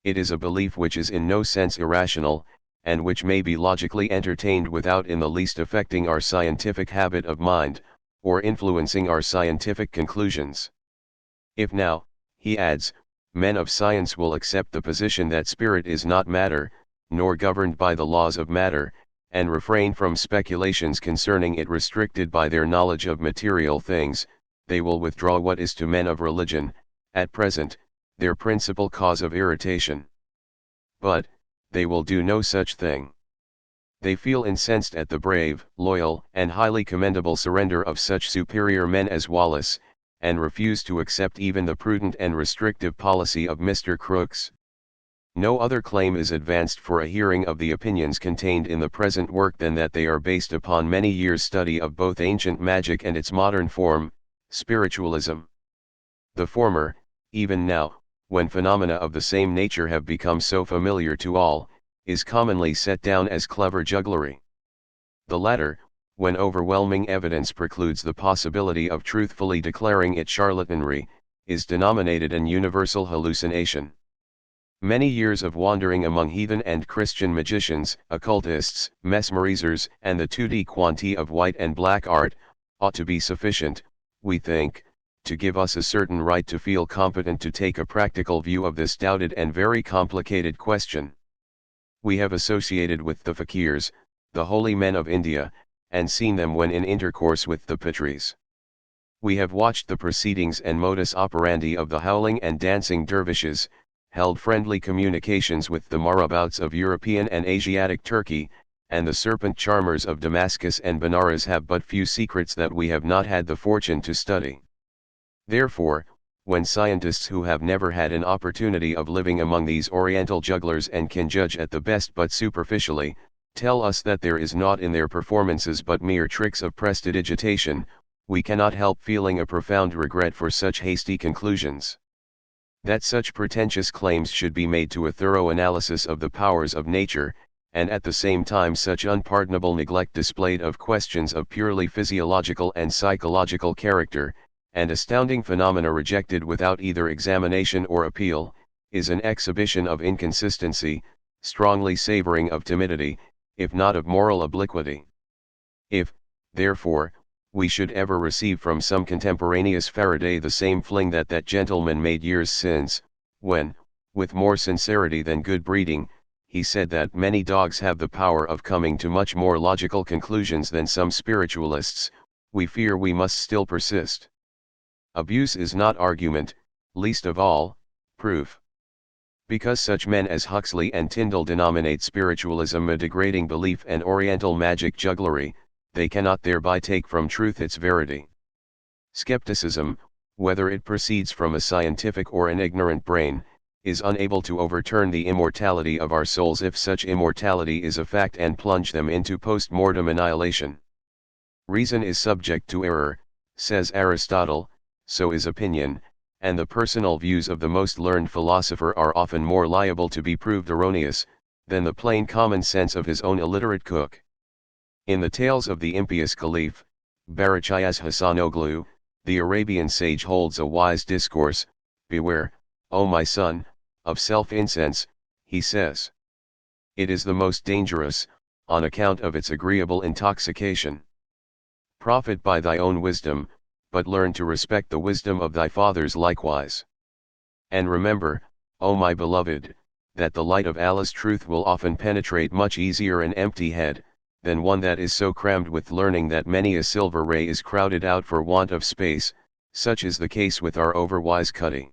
It is a belief which is in no sense irrational, and which may be logically entertained without in the least affecting our scientific habit of mind, or influencing our scientific conclusions. If now, he adds, men of science will accept the position that spirit is not matter, nor governed by the laws of matter, and refrain from speculations concerning it restricted by their knowledge of material things, they will withdraw what is to men of religion, at present, their principal cause of irritation. But, they will do no such thing. They feel incensed at the brave, loyal, and highly commendable surrender of such superior men as Wallace, and refuse to accept even the prudent and restrictive policy of Mr. Crooks. No other claim is advanced for a hearing of the opinions contained in the present work than that they are based upon many years' study of both ancient magic and its modern form, spiritualism. The former, even now, when phenomena of the same nature have become so familiar to all, is commonly set down as clever jugglery. The latter, when overwhelming evidence precludes the possibility of truthfully declaring it charlatanry, is denominated an universal hallucination. Many years of wandering among heathen and Christian magicians, occultists, mesmerizers, and the tutti quanti of white and black art, ought to be sufficient, we think, to give us a certain right to feel competent to take a practical view of this doubted and very complicated question. We have associated with the fakirs, the holy men of India, and seen them when in intercourse with the Pitris. We have watched the proceedings and modus operandi of the howling and dancing dervishes, held friendly communications with the marabouts of European and Asiatic Turkey, and the serpent charmers of Damascus and Benares have but few secrets that we have not had the fortune to study. Therefore, when scientists who have never had an opportunity of living among these Oriental jugglers and can judge at the best but superficially, tell us that there is naught in their performances but mere tricks of prestidigitation, we cannot help feeling a profound regret for such hasty conclusions. That such pretentious claims should be made to a thorough analysis of the powers of nature, and at the same time such unpardonable neglect displayed of questions of purely physiological and psychological character, and astounding phenomena rejected without either examination or appeal, is an exhibition of inconsistency, strongly savoring of timidity, if not of moral obliquity. If, therefore, we should ever receive from some contemporaneous Faraday the same fling that that gentleman made years since, when, with more sincerity than good breeding, he said that many dogs have the power of coming to much more logical conclusions than some spiritualists, we fear we must still persist. Abuse is not argument, least of all, proof. Because such men as Huxley and Tyndall denominate spiritualism a degrading belief and Oriental magic jugglery, they cannot thereby take from truth its verity. Skepticism, whether it proceeds from a scientific or an ignorant brain, is unable to overturn the immortality of our souls if such immortality is a fact and plunge them into post-mortem annihilation. Reason is subject to error, says Aristotle, so is opinion, and the personal views of the most learned philosopher are often more liable to be proved erroneous, than the plain common sense of his own illiterate cook. In the tales of the impious Caliph, Barachias Hassanoglu, the Arabian sage holds a wise discourse. Beware, O my son, of self-incense, he says. It is the most dangerous, on account of its agreeable intoxication. Profit by thy own wisdom, but learn to respect the wisdom of thy fathers likewise. And remember, O my beloved, that the light of Allah's truth will often penetrate much easier an empty head, than one that is so crammed with learning that many a silver ray is crowded out for want of space, such is the case with our overwise Cutty.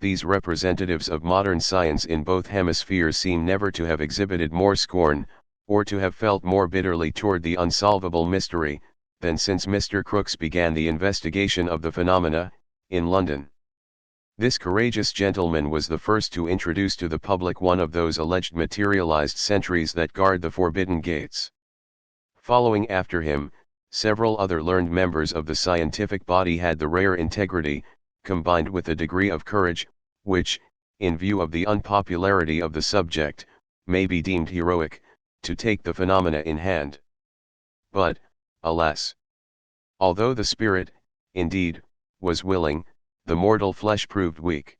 These representatives of modern science in both hemispheres seem never to have exhibited more scorn, or to have felt more bitterly toward the unsolvable mystery, than since Mr. Crooks began the investigation of the phenomena, in London. This courageous gentleman was the first to introduce to the public one of those alleged materialized sentries that guard the forbidden gates. Following after him, several other learned members of the scientific body had the rare integrity, combined with a degree of courage, which, in view of the unpopularity of the subject, may be deemed heroic, to take the phenomena in hand. But, alas! Although the spirit, indeed, was willing, the mortal flesh proved weak.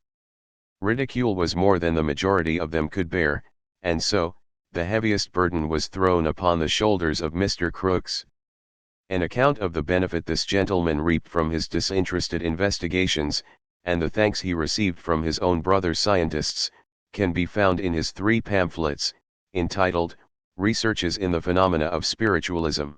Ridicule was more than the majority of them could bear, and so, the heaviest burden was thrown upon the shoulders of Mr. Crooks. An account of the benefit this gentleman reaped from his disinterested investigations, and the thanks he received from his own brother scientists, can be found in his 3 pamphlets, entitled, Researches in the Phenomena of Spiritualism.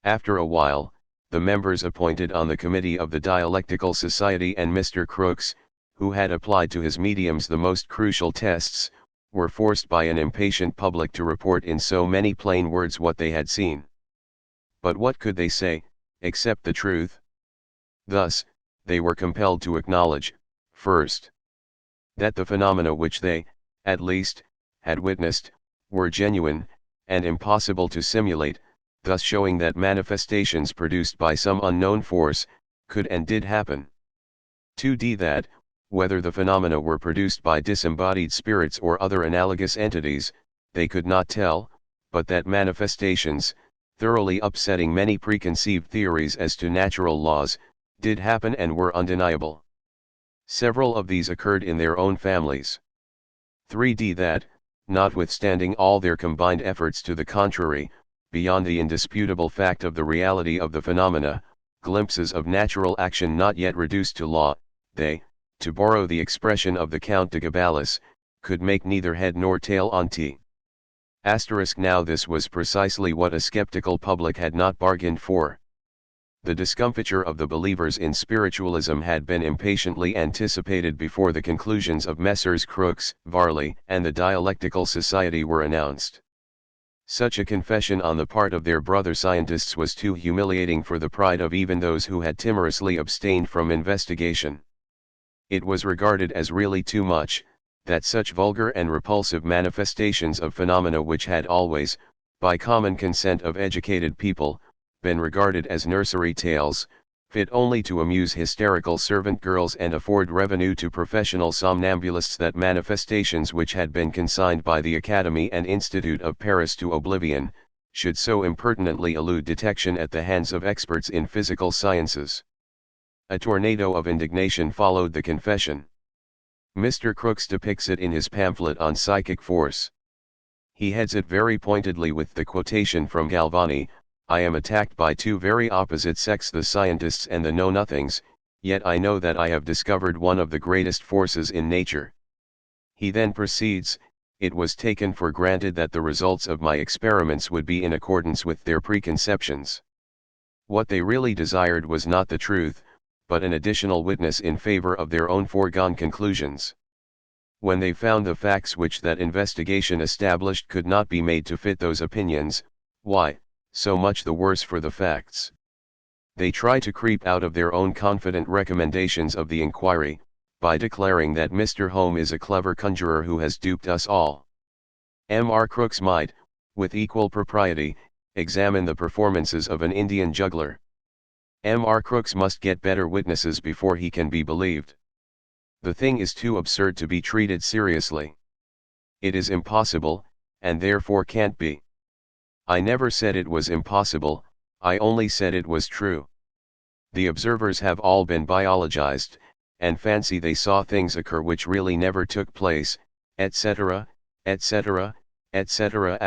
After a while, the members appointed on the committee of the Dialectical Society and Mr. Crooks, who had applied to his mediums the most crucial tests, were forced by an impatient public to report in so many plain words what they had seen. But what could they say, except the truth? Thus, they were compelled to acknowledge, first, that the phenomena which they, at least, had witnessed, were genuine, and impossible to simulate, thus showing that manifestations produced by some unknown force, could and did happen. 2d. That, whether the phenomena were produced by disembodied spirits or other analogous entities, they could not tell, but that manifestations, thoroughly upsetting many preconceived theories as to natural laws, did happen and were undeniable. Several of these occurred in their own families. 3d. That, notwithstanding all their combined efforts to the contrary, beyond the indisputable fact of the reality of the phenomena, glimpses of natural action not yet reduced to law, they, to borrow the expression of the Count de Gabalis, could make neither head nor tail on't. Now this was precisely what a skeptical public had not bargained for. The discomfiture of the believers in spiritualism had been impatiently anticipated before the conclusions of Messrs. Crookes, Varley, and the Dialectical Society were announced. Such a confession on the part of their brother scientists was too humiliating for the pride of even those who had timorously abstained from investigation. It was regarded as really too much, that such vulgar and repulsive manifestations of phenomena which had always, by common consent of educated people, been regarded as nursery tales, fit only to amuse hysterical servant girls and afford revenue to professional somnambulists, that manifestations which had been consigned by the Academy and Institute of Paris to oblivion, should so impertinently elude detection at the hands of experts in physical sciences. A tornado of indignation followed the confession. Mr. Crookes depicts it in his pamphlet on psychic force. He heads it very pointedly with the quotation from Galvani, "I am attacked by two very opposite sects, the scientists and the know-nothings, yet I know that I have discovered one of the greatest forces in nature." He then proceeds, "It was taken for granted that the results of my experiments would be in accordance with their preconceptions. What they really desired was not the truth, but an additional witness in favor of their own foregone conclusions. When they found the facts which that investigation established could not be made to fit those opinions, why, so much the worse for the facts. They try to creep out of their own confident recommendations of the inquiry, by declaring that Mr. Home is a clever conjurer who has duped us all. M.R. Crookes might, with equal propriety, examine the performances of an Indian juggler. M.R. Crookes must get better witnesses before he can be believed. The thing is too absurd to be treated seriously. It is impossible, and therefore can't be. I never said it was impossible, I only said it was true. The observers have all been biologized, and fancy they saw things occur which really never took place, etc., etc., etc.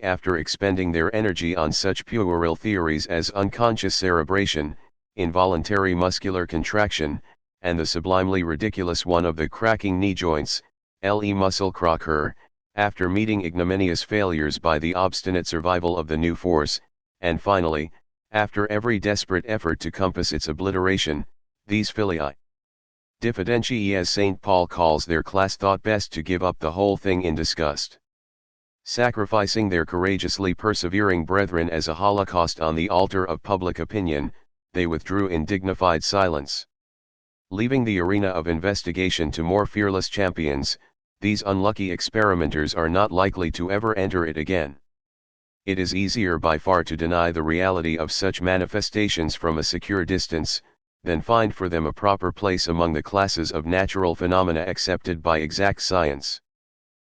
After expending their energy on such puerile theories as unconscious cerebration, involuntary muscular contraction, and the sublimely ridiculous one of the cracking knee joints, le muscle croqueur, after meeting ignominious failures by the obstinate survival of the new force, and finally, after every desperate effort to compass its obliteration, these filii diffidentiae, as St. Paul calls their class, thought best to give up the whole thing in disgust. Sacrificing their courageously persevering brethren as a holocaust on the altar of public opinion, they withdrew in dignified silence. Leaving the arena of investigation to more fearless champions, these unlucky experimenters are not likely to ever enter it again. It is easier by far to deny the reality of such manifestations from a secure distance, than find for them a proper place among the classes of natural phenomena accepted by exact science.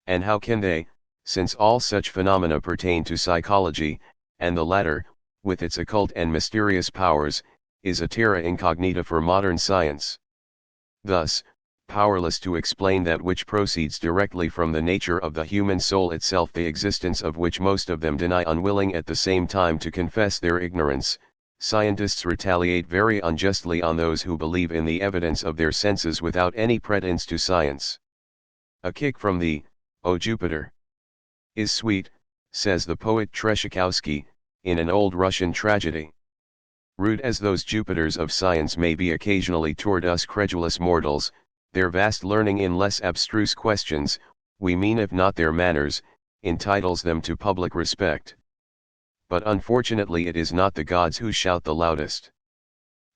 And how can they, since all such phenomena pertain to psychology, and the latter, with its occult and mysterious powers, is a terra incognita for modern science. Thus, powerless to explain that which proceeds directly from the nature of the human soul itself, the existence of which most of them deny, unwilling at the same time to confess their ignorance, scientists retaliate very unjustly on those who believe in the evidence of their senses without any pretense to science. A kick from the, "O Jupiter is sweet," says the poet Treschikowski, in an old Russian tragedy. Rude as those Jupiters of science may be occasionally toward us credulous mortals, their vast learning in less abstruse questions, we mean if not their manners, entitles them to public respect. But unfortunately it is not the gods who shout the loudest.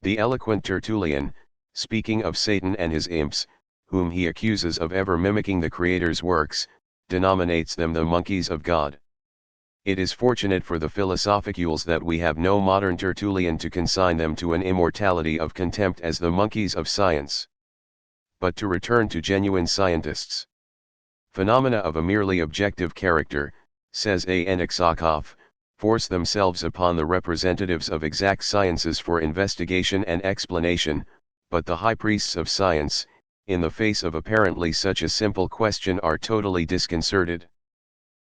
The eloquent Tertullian, speaking of Satan and his imps, whom he accuses of ever mimicking the Creator's works, denominates them the monkeys of God. It is fortunate for the philosophicules that we have no modern Tertullian to consign them to an immortality of contempt as the monkeys of science. But to return to genuine scientists. Phenomena of a merely objective character, says A. N. Aksakov, force themselves upon the representatives of exact sciences for investigation and explanation, but the high priests of science, in the face of apparently such a simple question, are totally disconcerted.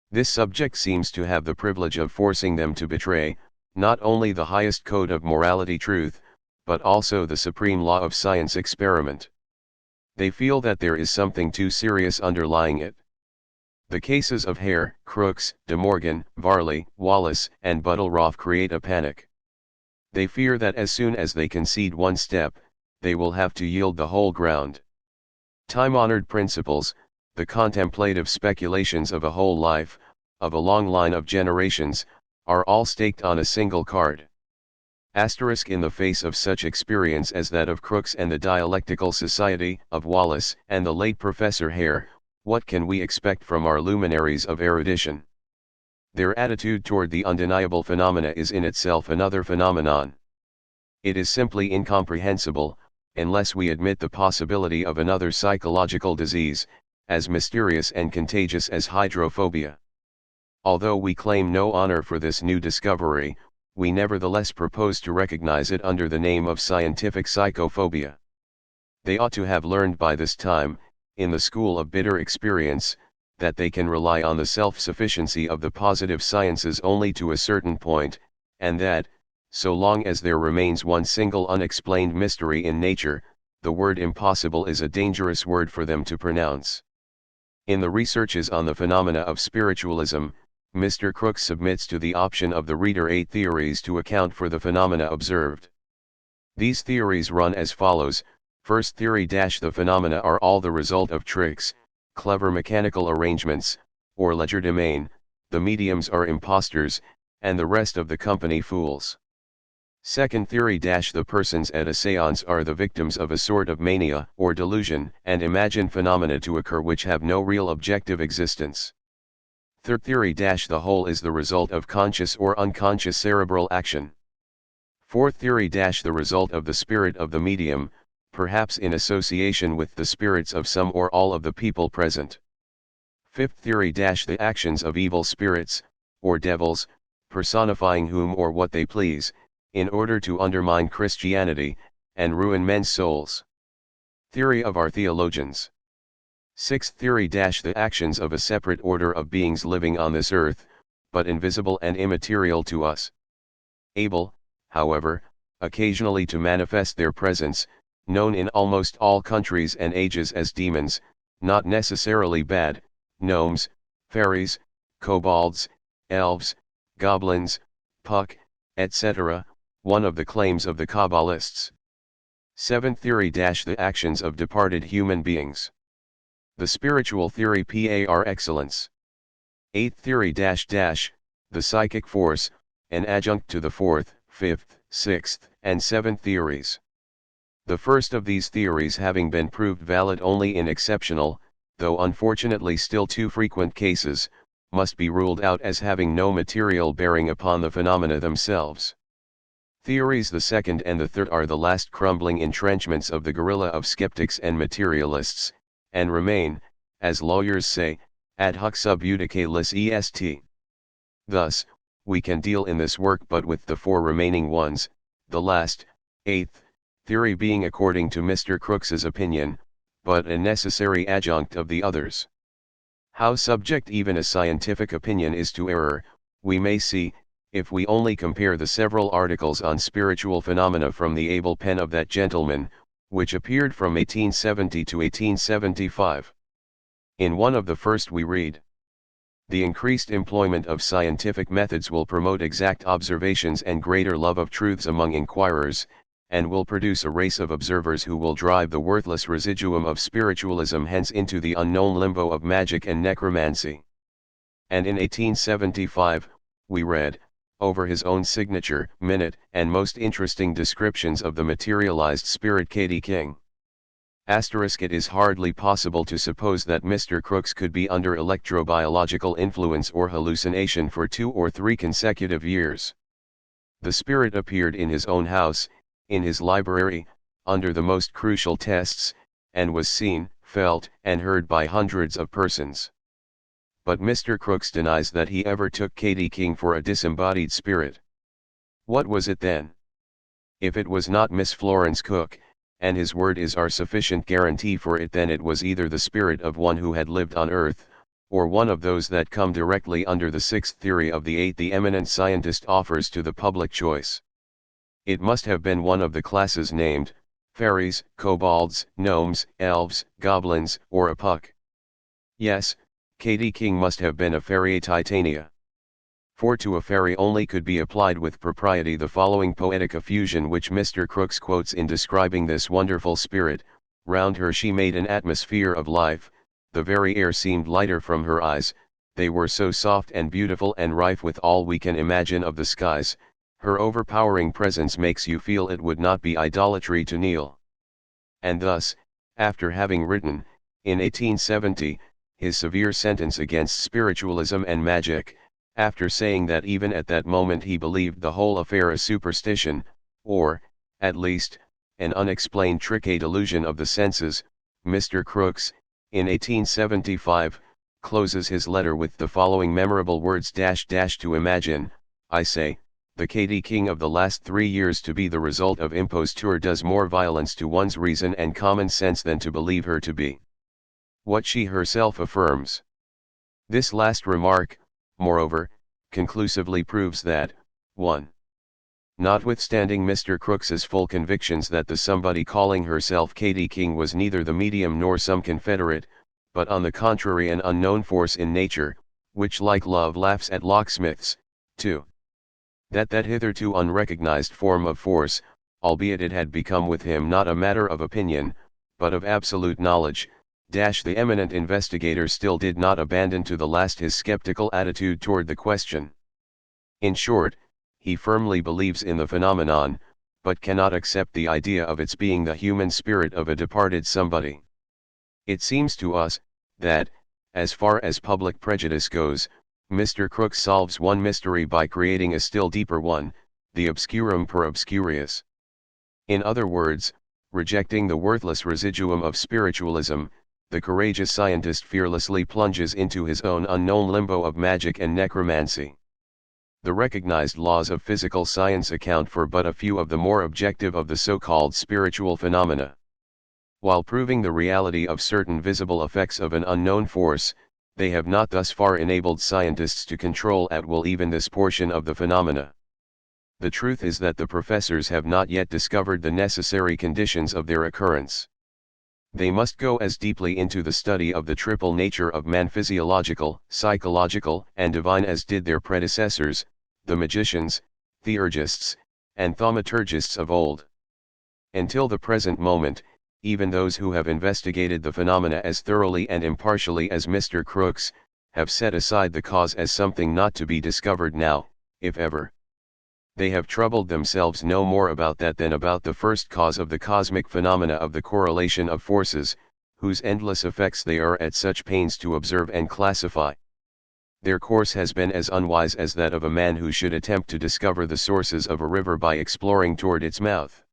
This subject seems to have the privilege of forcing them to betray, not only the highest code of morality truth, but also the supreme law of science experiment. They feel that there is something too serious underlying it. The cases of Hare, Crookes, De Morgan, Varley, Wallace, and Buttelroth create a panic. They fear that as soon as they concede one step, they will have to yield the whole ground. Time-honored principles, the contemplative speculations of a whole life, of a long line of generations, are all staked on a single card. Asterisk in the face of such experience as that of Crookes and the Dialectical Society of Wallace and the late Professor Hare, what can we expect from our luminaries of erudition? Their attitude toward the undeniable phenomena is in itself another phenomenon. It is simply incomprehensible, unless we admit the possibility of another psychological disease, as mysterious and contagious as hydrophobia. Although we claim no honor for this new discovery, we nevertheless propose to recognize it under the name of scientific psychophobia. They ought to have learned by this time, in the school of bitter experience, that they can rely on the self-sufficiency of the positive sciences only to a certain point, and that, so long as there remains one single unexplained mystery in nature, the word impossible is a dangerous word for them to pronounce. In the researches on the phenomena of spiritualism, Mr. Crookes submits to the option of the reader 8 theories to account for the phenomena observed. These theories run as follows. First theory: the phenomena are all the result of tricks, clever mechanical arrangements, or legerdemain, the mediums are impostors, and the rest of the company fools. Second theory: the persons at a séance are the victims of a sort of mania or delusion and imagine phenomena to occur which have no real objective existence. Third theory: the whole is the result of conscious or unconscious cerebral action. Fourth theory: the result of the spirit of the medium, perhaps in association with the spirits of some or all of the people present. Fifth theory: the actions of evil spirits, or devils, personifying whom or what they please, in order to undermine Christianity, and ruin men's souls. Theory of our theologians. Sixth theory: the actions of a separate order of beings living on this earth, but invisible and immaterial to us. Able, however, occasionally to manifest their presence, known in almost all countries and ages as demons, not necessarily bad, gnomes, fairies, kobolds, elves, goblins, puck, etc., one of the claims of the Kabbalists. Seventh theory: the actions of departed human beings. The spiritual theory par excellence. Eighth theory: the psychic force, an adjunct to the fourth, fifth, sixth, and seventh theories. The first of these theories having been proved valid only in exceptional, though unfortunately still too frequent cases, must be ruled out as having no material bearing upon the phenomena themselves. Theories the second and the third are the last crumbling entrenchments of the guerrilla of skeptics and materialists, and remain, as lawyers say, ad hoc sub judice lis est. Thus, we can deal in this work but with the four remaining ones, the last, eighth, theory being according to Mr. Crookes's opinion, but a necessary adjunct of the others. How subject even a scientific opinion is to error, we may see, if we only compare the several articles on spiritual phenomena from the able pen of that gentleman, which appeared from 1870 to 1875. In one of the first we read: "The increased employment of scientific methods will promote exact observations and greater love of truths among inquirers, and will produce a race of observers who will drive the worthless residuum of spiritualism hence into the unknown limbo of magic and necromancy. And in 1875, we read, over his own signature, minute, and most interesting descriptions of the materialized spirit K.D. King. It is hardly possible to suppose that Mr. Crooks could be under electrobiological influence or hallucination for 2 or 3 consecutive years. The spirit appeared in his own house, in his library, under the most crucial tests, and was seen, felt, and heard by hundreds of persons. But Mr. Crooks denies that he ever took K.D. King for a disembodied spirit. What was it then? If it was not Miss Florence Cook, and his word is our sufficient guarantee for it, then it was either the spirit of one who had lived on earth, or one of those that come directly under the 6th theory of the 8th the eminent scientist offers to the public choice. It must have been one of the classes named, fairies, kobolds, gnomes, elves, goblins, or a puck. Yes, K.D. King must have been a fairy Titania. For to a fairy only could be applied with propriety the following poetic effusion which Mr. Crooks quotes in describing this wonderful spirit: round her she made an atmosphere of life, the very air seemed lighter from her eyes, they were so soft and beautiful and rife with all we can imagine of the skies, her overpowering presence makes you feel it would not be idolatry to kneel. And thus, after having written, in 1870, his severe sentence against spiritualism and magic, after saying that even at that moment he believed the whole affair a superstition, or, at least, an unexplained trick, a delusion of the senses, Mr. Crooks, in 1875, closes his letter with the following memorable words: to imagine, I say, the K.D. King of the last 3 years to be the result of imposture does more violence to one's reason and common sense than to believe her to be what she herself affirms. This last remark, moreover, conclusively proves that, 1. Notwithstanding Mr. Crooks's full convictions that the somebody calling herself K.D. King was neither the medium nor some confederate, but on the contrary an unknown force in nature, which like love laughs at locksmiths, 2. That hitherto unrecognized form of force, albeit it had become with him not a matter of opinion, but of absolute knowledge, the eminent investigator still did not abandon to the last his skeptical attitude toward the question. In short, he firmly believes in the phenomenon, but cannot accept the idea of its being the human spirit of a departed somebody. It seems to us, that, as far as public prejudice goes, Mr. Crooks solves one mystery by creating a still deeper one, the obscurum per obscurius. In other words, rejecting the worthless residuum of spiritualism, the courageous scientist fearlessly plunges into his own unknown limbo of magic and necromancy. The recognized laws of physical science account for but a few of the more objective of the so-called spiritual phenomena. While proving the reality of certain visible effects of an unknown force, they have not thus far enabled scientists to control at will even this portion of the phenomena. The truth is that the professors have not yet discovered the necessary conditions of their occurrence. They must go as deeply into the study of the triple nature of man, physiological, psychological, and divine, as did their predecessors, the magicians, theurgists, and thaumaturgists of old. Until the present moment, even those who have investigated the phenomena as thoroughly and impartially as Mr. Crooks, have set aside the cause as something not to be discovered now, if ever. They have troubled themselves no more about that than about the first cause of the cosmic phenomena of the correlation of forces, whose endless effects they are at such pains to observe and classify. Their course has been as unwise as that of a man who should attempt to discover the sources of a river by exploring toward its mouth.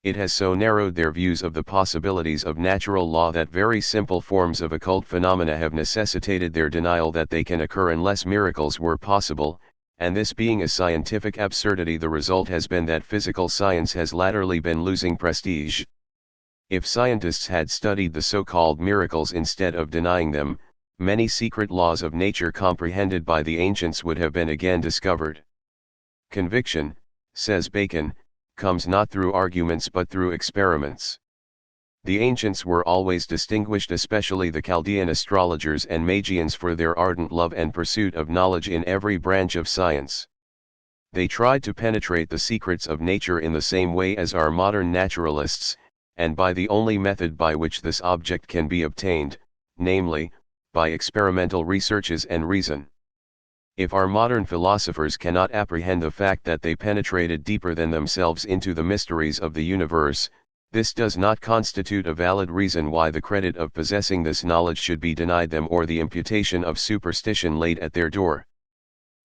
It has so narrowed their views of the possibilities of natural law that very simple forms of occult phenomena have necessitated their denial that they can occur unless miracles were possible, and this being a scientific absurdity, the result has been that physical science has latterly been losing prestige. If scientists had studied the so-called miracles instead of denying them, many secret laws of nature comprehended by the ancients would have been again discovered. Conviction, says Bacon, comes not through arguments but through experiments. The ancients were always distinguished, especially the Chaldean astrologers and Magians, for their ardent love and pursuit of knowledge in every branch of science. They tried to penetrate the secrets of nature in the same way as our modern naturalists, and by the only method by which this object can be obtained, namely, by experimental researches and reason. If our modern philosophers cannot apprehend the fact that they penetrated deeper than themselves into the mysteries of the universe, this does not constitute a valid reason why the credit of possessing this knowledge should be denied them or the imputation of superstition laid at their door.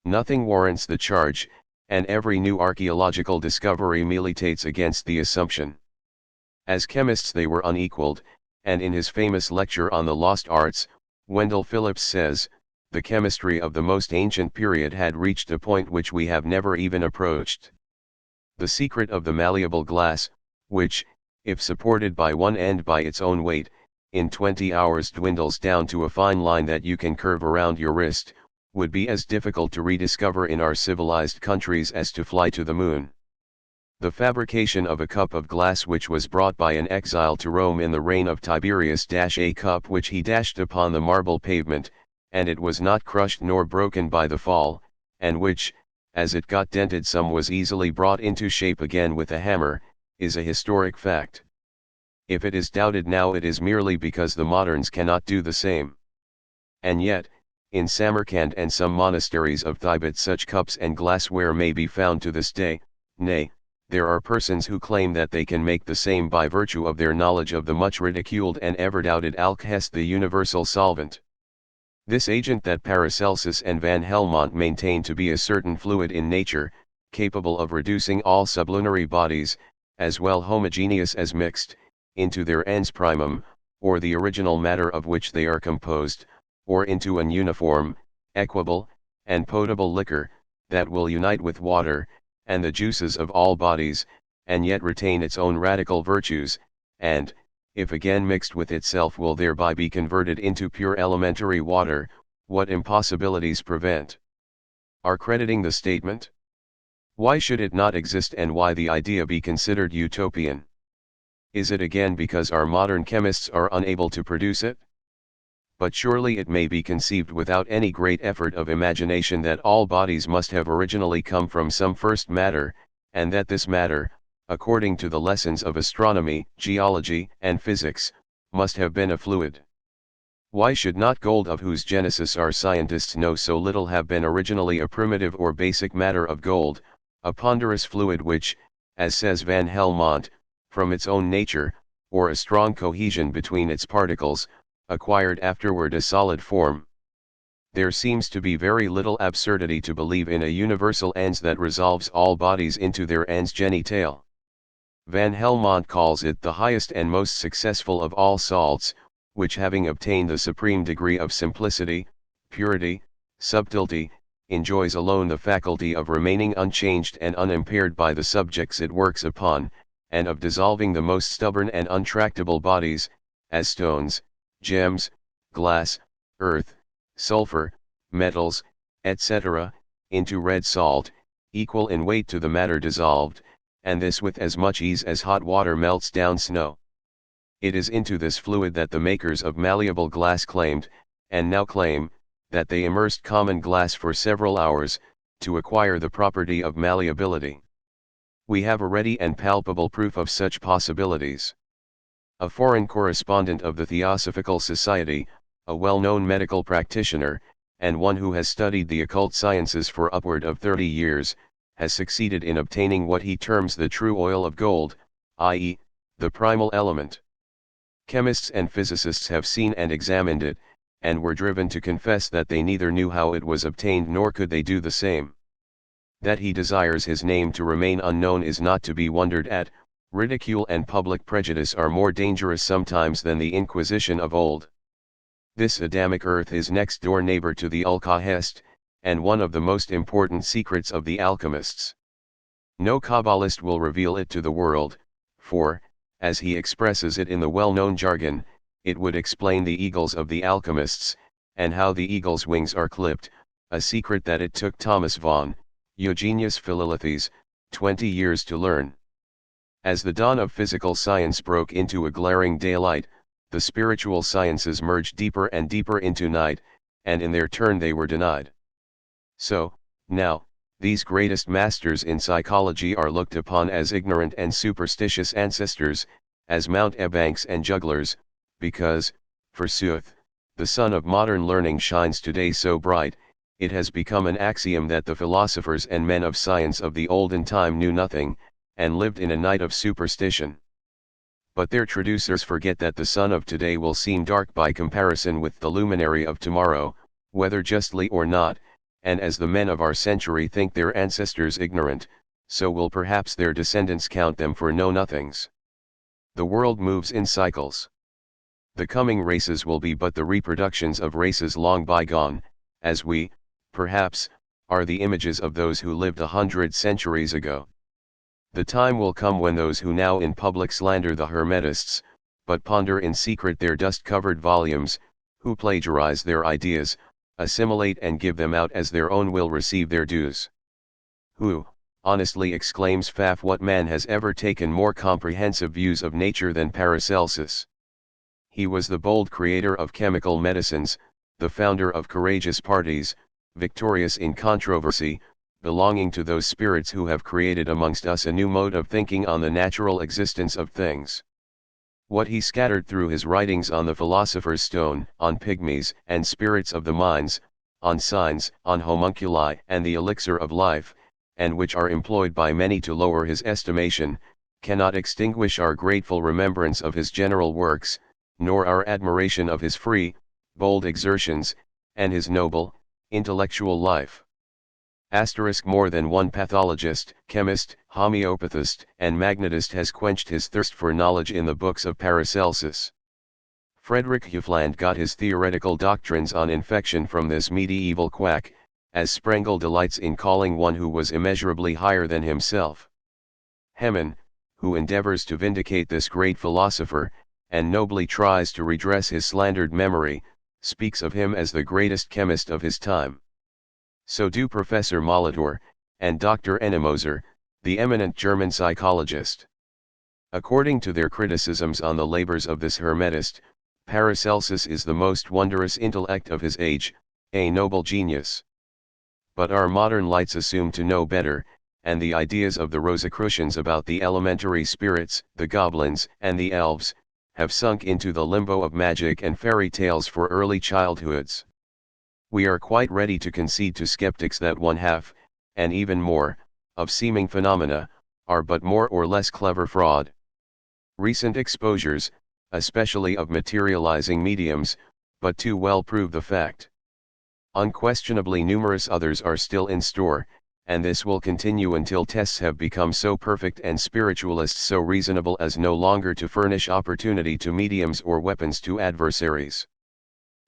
Nothing warrants the charge, and every new archaeological discovery militates against the assumption. As chemists they were unequaled, and in his famous lecture on the lost arts, Wendell Phillips says, the chemistry of the most ancient period had reached a point which we have never even approached. The secret of the malleable glass, which, if supported by one end by its own weight, in 20 hours dwindles down to a fine line that you can curve around your wrist, would be as difficult to rediscover in our civilized countries as to fly to the moon. The fabrication of a cup of glass which was brought by an exile to Rome in the reign of Tiberius, a cup which he dashed upon the marble pavement, and it was not crushed nor broken by the fall, and which, as it got dented some was easily brought into shape again with a hammer, is a historic fact. If it is doubted now it is merely because the moderns cannot do the same. And yet, in Samarkand and some monasteries of Tibet such cups and glassware may be found to this day, nay, there are persons who claim that they can make the same by virtue of their knowledge of the much ridiculed and ever doubted alkhes, the universal solvent. This agent that Paracelsus and Van Helmont maintain to be a certain fluid in nature, capable of reducing all sublunary bodies, as well homogeneous as mixed, into their ens primum, or the original matter of which they are composed, or into an uniform, equable, and potable liquor, that will unite with water, and the juices of all bodies, and yet retain its own radical virtues, and, if again mixed with itself will thereby be converted into pure elementary water, what impossibilities prevent our crediting the statement? Why should it not exist and why the idea be considered utopian? Is it again because our modern chemists are unable to produce it? But surely it may be conceived without any great effort of imagination that all bodies must have originally come from some first matter, and that this matter, according to the lessons of astronomy, geology, and physics, must have been a fluid. Why should not gold, of whose genesis our scientists know so little, have been originally a primitive or basic matter of gold, a ponderous fluid which, as says Van Helmont, from its own nature, or a strong cohesion between its particles, acquired afterward a solid form? There seems to be very little absurdity to believe in a universal ens that resolves all bodies into their ens genitale. Van Helmont calls it the highest and most successful of all salts, which having obtained the supreme degree of simplicity, purity, subtlety, enjoys alone the faculty of remaining unchanged and unimpaired by the subjects it works upon, and of dissolving the most stubborn and untractable bodies, as stones, gems, glass, earth, sulfur, metals, etc., into red salt, equal in weight to the matter dissolved, and this with as much ease as hot water melts down snow. It is into this fluid that the makers of malleable glass claimed, and now claim, that they immersed common glass for several hours, to acquire the property of malleability. We have a ready and palpable proof of such possibilities. A foreign correspondent of the Theosophical Society, a well-known medical practitioner, and one who has studied the occult sciences for upward of 30 years, has succeeded in obtaining what he terms the true oil of gold, i.e., the primal element. Chemists and physicists have seen and examined it, and were driven to confess that they neither knew how it was obtained nor could they do the same. That he desires his name to remain unknown is not to be wondered at. Ridicule and public prejudice are more dangerous sometimes than the Inquisition of old. This Adamic earth is next door neighbor to the Alkahest, and one of the most important secrets of the alchemists. No Kabbalist will reveal it to the world, for, as he expresses it in the well-known jargon, it would explain the eagles of the alchemists, and how the eagle's wings are clipped, a secret that it took Thomas von Eugenius Philolaethes 20 years to learn. As the dawn of physical science broke into a glaring daylight, the spiritual sciences merged deeper and deeper into night, and in their turn they were denied. So, now, These greatest masters in psychology are looked upon as ignorant and superstitious ancestors, as mountebanks and jugglers, because, forsooth, the sun of modern learning shines today so bright, it has become an axiom that the philosophers and men of science of the olden time knew nothing, and lived in a night of superstition. But their traducers forget that the sun of today will seem dark by comparison with the luminary of tomorrow, whether justly or not, and as the men of our century think their ancestors ignorant, so will perhaps their descendants count them for know-nothings. The world moves in cycles. The coming races will be but the reproductions of races long bygone, as we, perhaps, are the images of those who lived 100 centuries ago. The time will come when those who now in public slander the Hermetists, but ponder in secret their dust-covered volumes, who plagiarize their ideas, assimilate and give them out as their own, will receive their dues. Who, honestly, exclaims Faff, what man has ever taken more comprehensive views of nature than Paracelsus? He was the bold creator of chemical medicines, the founder of courageous parties, victorious in controversy, belonging to those spirits who have created amongst us a new mode of thinking on the natural existence of things. What he scattered through his writings on the philosopher's stone, on pygmies and spirits of the mines, on signs, on homunculi and the elixir of life, and which are employed by many to lower his estimation, cannot extinguish our grateful remembrance of his general works, nor our admiration of his free, bold exertions, and his noble, intellectual life. More than one pathologist, chemist, homeopathist, and magnetist has quenched his thirst for knowledge in the books of Paracelsus. Frederick Hufeland got his theoretical doctrines on infection from this medieval quack, as Sprengel delights in calling one who was immeasurably higher than himself. Hemin, who endeavors to vindicate this great philosopher, and nobly tries to redress his slandered memory, speaks of him as the greatest chemist of his time. So do Professor Molitor, and Dr. Ennemoser, the eminent German psychologist. According to their criticisms on the labors of this Hermetist, Paracelsus is the most wondrous intellect of his age, a noble genius. But our modern lights assume to know better, and the ideas of the Rosicrucians about the elementary spirits, the goblins, and the elves, have sunk into the limbo of magic and fairy tales for early childhoods. We are quite ready to concede to skeptics that one half, and even more, of seeming phenomena, are but more or less clever fraud. Recent exposures, especially of materializing mediums, but too well prove the fact. Unquestionably numerous others are still in store, and this will continue until tests have become so perfect and spiritualists so reasonable as no longer to furnish opportunity to mediums or weapons to adversaries.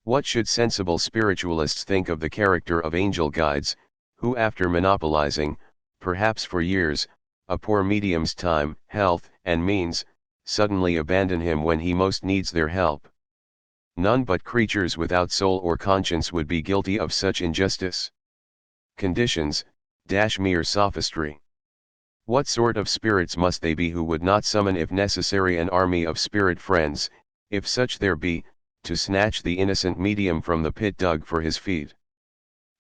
What should sensible spiritualists think of the character of angel guides, who after monopolizing, perhaps for years, a poor medium's time, health, and means, suddenly abandon him when he most needs their help? None but creatures without soul or conscience would be guilty of such injustice. Conditions, mere sophistry. What sort of spirits must they be who would not summon if necessary an army of spirit friends, if such there be, to snatch the innocent medium from the pit dug for his feet?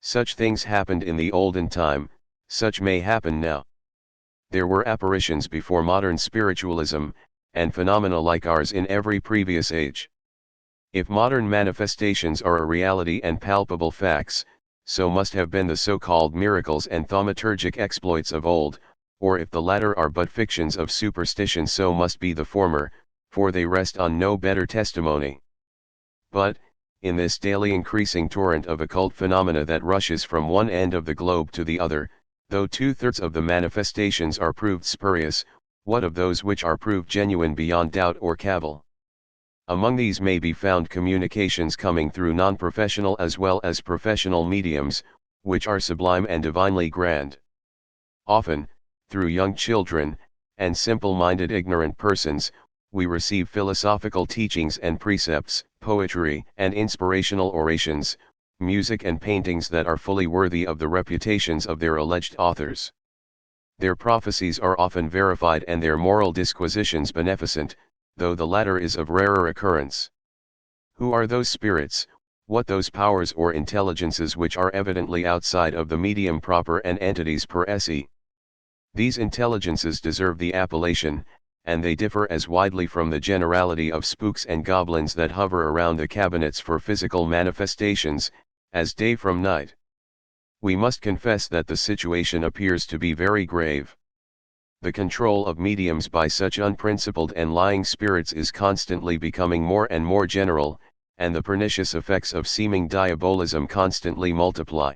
Such things happened in the olden time, such may happen now. There were apparitions before modern spiritualism, and phenomena like ours in every previous age. If modern manifestations are a reality and palpable facts, so must have been the so-called miracles and thaumaturgic exploits of old, or if the latter are but fictions of superstition, so must be the former, for they rest on no better testimony. But, in this daily increasing torrent of occult phenomena that rushes from one end of the globe to the other, though 2/3 of the manifestations are proved spurious, what of those which are proved genuine beyond doubt or cavil? Among these may be found communications coming through non-professional as well as professional mediums, which are sublime and divinely grand. Often, through young children, and simple-minded ignorant persons, we receive philosophical teachings and precepts, poetry and inspirational orations, music and paintings that are fully worthy of the reputations of their alleged authors. Their prophecies are often verified and their moral disquisitions beneficent, though the latter is of rarer occurrence. Who are those spirits, What those powers or intelligences which are evidently outside of the medium proper and entities per se. These intelligences deserve the appellation, and they differ as widely from the generality of spooks and goblins that hover around the cabinets for physical manifestations, as day from night. We must confess that the situation appears to be very grave. The control of mediums by such unprincipled and lying spirits is constantly becoming more and more general, and the pernicious effects of seeming diabolism constantly multiply.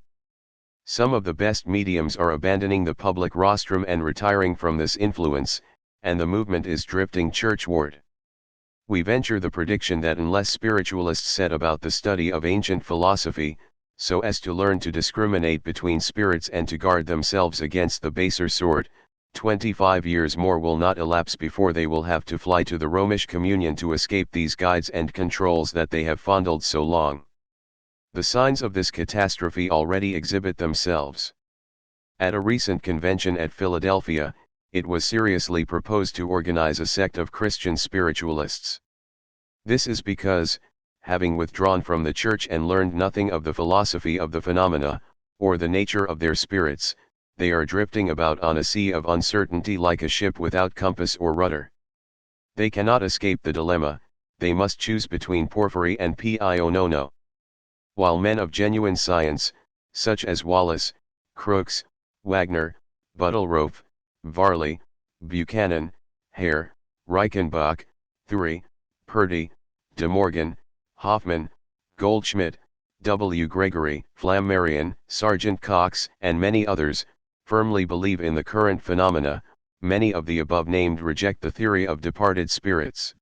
Some of the best mediums are abandoning the public rostrum and retiring from this influence, and the movement is drifting churchward. We venture the prediction that unless spiritualists set about the study of ancient philosophy, so as to learn to discriminate between spirits and to guard themselves against the baser sort, 25 years more will not elapse before they will have to fly to the Romish communion to escape these guides and controls that they have fondled so long. The signs of this catastrophe already exhibit themselves. At a recent convention at Philadelphia, it was seriously proposed to organize a sect of Christian spiritualists. This is because, having withdrawn from the church and learned nothing of the philosophy of the phenomena, or the nature of their spirits, they are drifting about on a sea of uncertainty like a ship without compass or rudder. They cannot escape the dilemma, they must choose between Porphyry and Pio Nono. While men of genuine science, such as Wallace, Crookes, Wagner, Buttelroth, Varley, Buchanan, Hare, Reichenbach, Thury, Purdy, De Morgan, Hoffman, Goldschmidt, W. Gregory, Flammarion, Sergeant Cox, and many others, firmly believe in the current phenomena, many of the above-named reject the theory of departed spirits.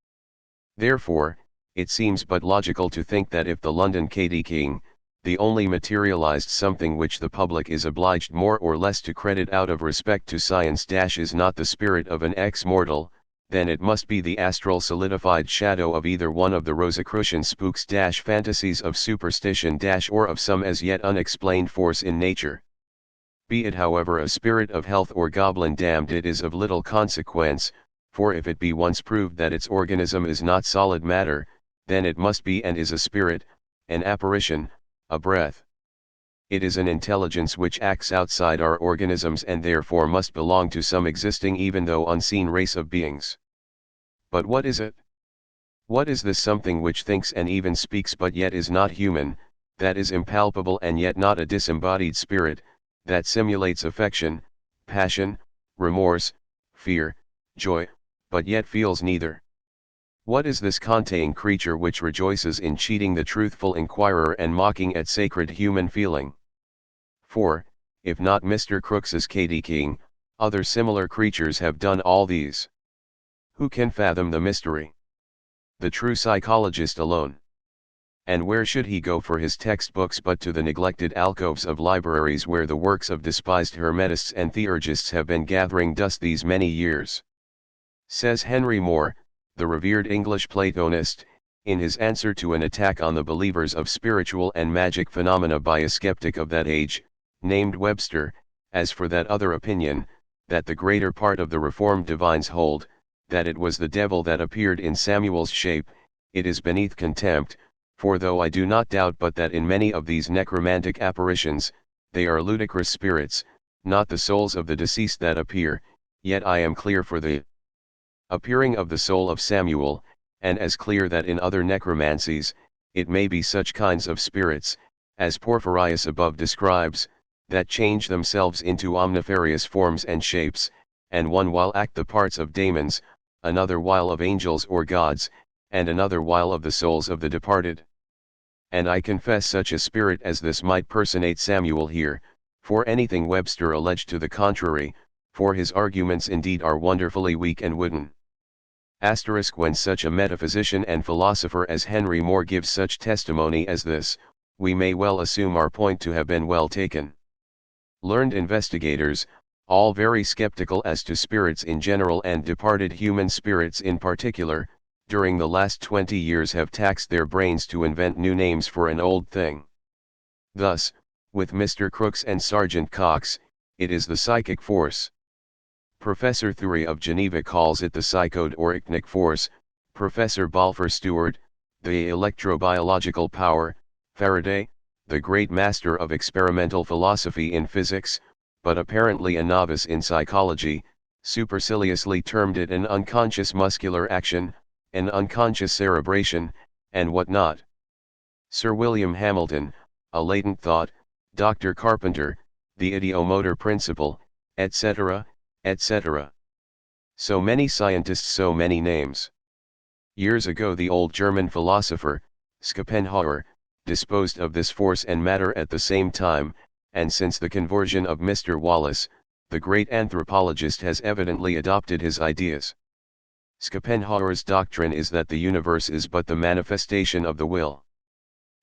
Therefore, it seems but logical to think that if the London Katy King, the only materialized something which the public is obliged more or less to credit out of respect to science is not the spirit of an ex-mortal, then it must be the astral solidified shadow of either one of the Rosicrucian spooks fantasies of superstition or of some as yet unexplained force in nature. Be it however a spirit of health or goblin damned, it is of little consequence, for if it be once proved that its organism is not solid matter, then it must be and is a spirit, an apparition, a breath. It is an intelligence which acts outside our organisms and therefore must belong to some existing even though unseen race of beings. But what is it? What is this something which thinks and even speaks but yet is not human, that is impalpable and yet not a disembodied spirit, that simulates affection, passion, remorse, fear, joy, but yet feels neither? What is this contained creature which rejoices in cheating the truthful inquirer and mocking at sacred human feeling? For, if not Mr. Crookes's Katy King, other similar creatures have done all these. Who can fathom the mystery? The true psychologist alone. And where should he go for his textbooks but to the neglected alcoves of libraries where the works of despised Hermetists and Theurgists have been gathering dust these many years? Says Henry Moore, the revered English Platonist, in his answer to an attack on the believers of spiritual and magic phenomena by a skeptic of that age, named Webster, as for that other opinion, that the greater part of the Reformed divines hold, that it was the devil that appeared in Samuel's shape, it is beneath contempt, for though I do not doubt but that in many of these necromantic apparitions, they are ludicrous spirits, not the souls of the deceased that appear, yet I am clear for the appearing of the soul of Samuel, and as clear that in other necromancies, it may be such kinds of spirits, as Porphyrius above describes, that change themselves into omnifarious forms and shapes, and one while act the parts of daemons, another while of angels or gods, and another while of the souls of the departed. And I confess such a spirit as this might personate Samuel here, for anything Webster alleged to the contrary, for his arguments indeed are wonderfully weak and wooden. When such a metaphysician and philosopher as Henry Moore gives such testimony as this, we may well assume our point to have been well taken. Learned investigators, all very skeptical as to spirits in general and departed human spirits in particular, during the last 20 years have taxed their brains to invent new names for an old thing. Thus, with Mr. Crookes and Sergeant Cox, it is the psychic force. Professor Thury of Geneva calls it the psychode or ichnic force, Professor Balfour Stewart, the electrobiological power, Faraday, the great master of experimental philosophy in physics, but apparently a novice in psychology, superciliously termed it an unconscious muscular action, an unconscious cerebration, and what not. Sir William Hamilton, a latent thought, Dr. Carpenter, the ideomotor principle, etc., etc. So many scientists, so many names. Years ago the old German philosopher, Schopenhauer, disposed of this force and matter at the same time, and since the conversion of Mr. Wallace, the great anthropologist has evidently adopted his ideas. Schopenhauer's doctrine is that the universe is but the manifestation of the will.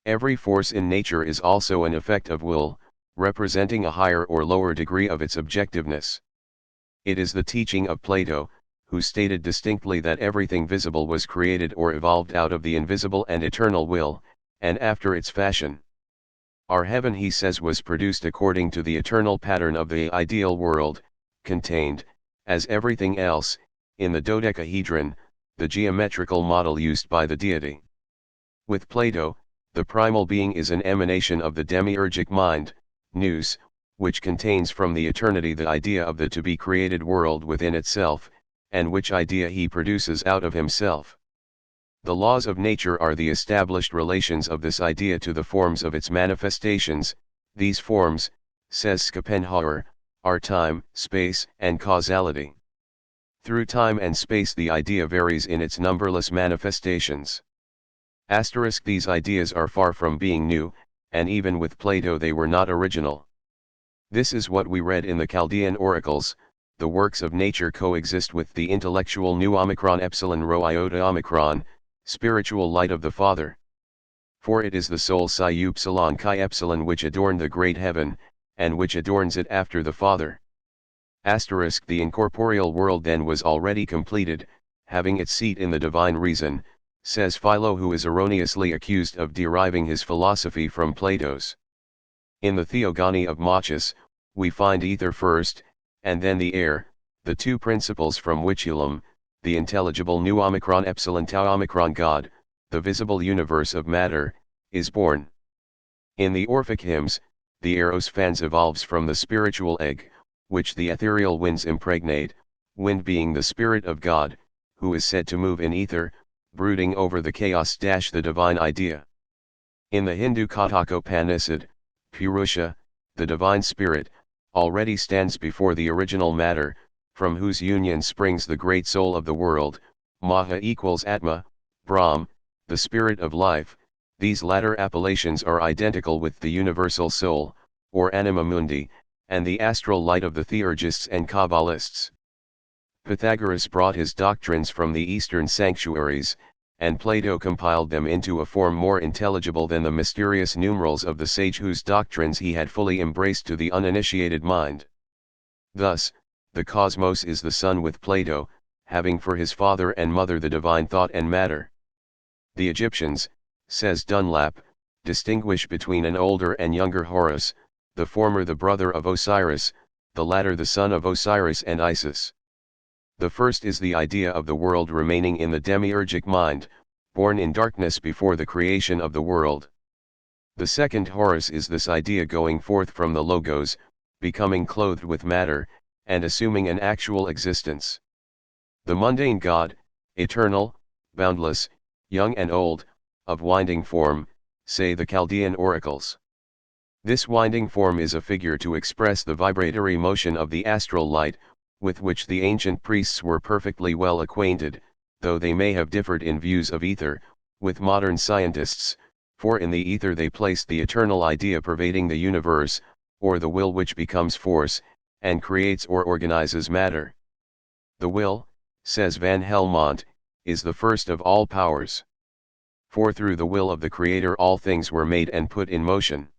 Every force in nature is also an effect of will, representing a higher or lower degree of its objectiveness. It is the teaching of Plato, who stated distinctly that everything visible was created or evolved out of the invisible and eternal will, and after its fashion. Our heaven, he says, was produced according to the eternal pattern of the ideal world, contained, as everything else, in the dodecahedron, the geometrical model used by the deity. With Plato, the primal being is an emanation of the demiurgic mind, nous, which contains from the eternity the idea of the to-be-created world within itself, and which idea he produces out of himself. The laws of nature are the established relations of this idea to the forms of its manifestations. These forms, says Schopenhauer, are time, space, and causality. Through time and space the idea varies in its numberless manifestations. These ideas are far from being new, and even with Plato they were not original. This is what we read in the Chaldean oracles: the works of nature coexist with the intellectual nu omicron epsilon rho iota omicron, spiritual light of the Father. For it is the soul psi upsilon chi epsilon which adorned the great heaven, and which adorns it after the Father. The incorporeal world then was already completed, having its seat in the divine reason, says Philo, who is erroneously accused of deriving his philosophy from Plato's. In the Theogony of Machus, we find ether first, and then the air, the two principles from which Ulam, the intelligible nu omicron epsilon tau omicron God, the visible universe of matter, is born. In the Orphic hymns, the eros phans evolves from the spiritual egg, which the ethereal winds impregnate, wind being the Spirit of God, who is said to move in ether, brooding over the chaos. The divine idea. In the Hindu Kathokopanishad, Purusha, the divine spirit, already stands before the original matter, from whose union springs the great soul of the world. Maha equals Atma, Brahm, the spirit of life. These latter appellations are identical with the universal soul, or anima mundi, and the astral light of the theurgists and Kabbalists. Pythagoras brought his doctrines from the eastern sanctuaries, and Plato compiled them into a form more intelligible than the mysterious numerals of the sage whose doctrines he had fully embraced to the uninitiated mind. Thus, the cosmos is the sun with Plato, having for his father and mother the divine thought and matter. The Egyptians, says Dunlap, distinguish between an older and younger Horus, the former the brother of Osiris, the latter the son of Osiris and Isis. The first is the idea of the world remaining in the demiurgic mind, born in darkness before the creation of the world. The second Horus is this idea going forth from the Logos, becoming clothed with matter, and assuming an actual existence. The mundane God, eternal, boundless, young and old, of winding form, say the Chaldean oracles. This winding form is a figure to express the vibratory motion of the astral light, with which the ancient priests were perfectly well acquainted, though they may have differed in views of ether, with modern scientists, for in the ether they placed the eternal idea pervading the universe, or the will which becomes force, and creates or organizes matter. The will, says Van Helmont, is the first of all powers. For through the will of the Creator all things were made and put in motion.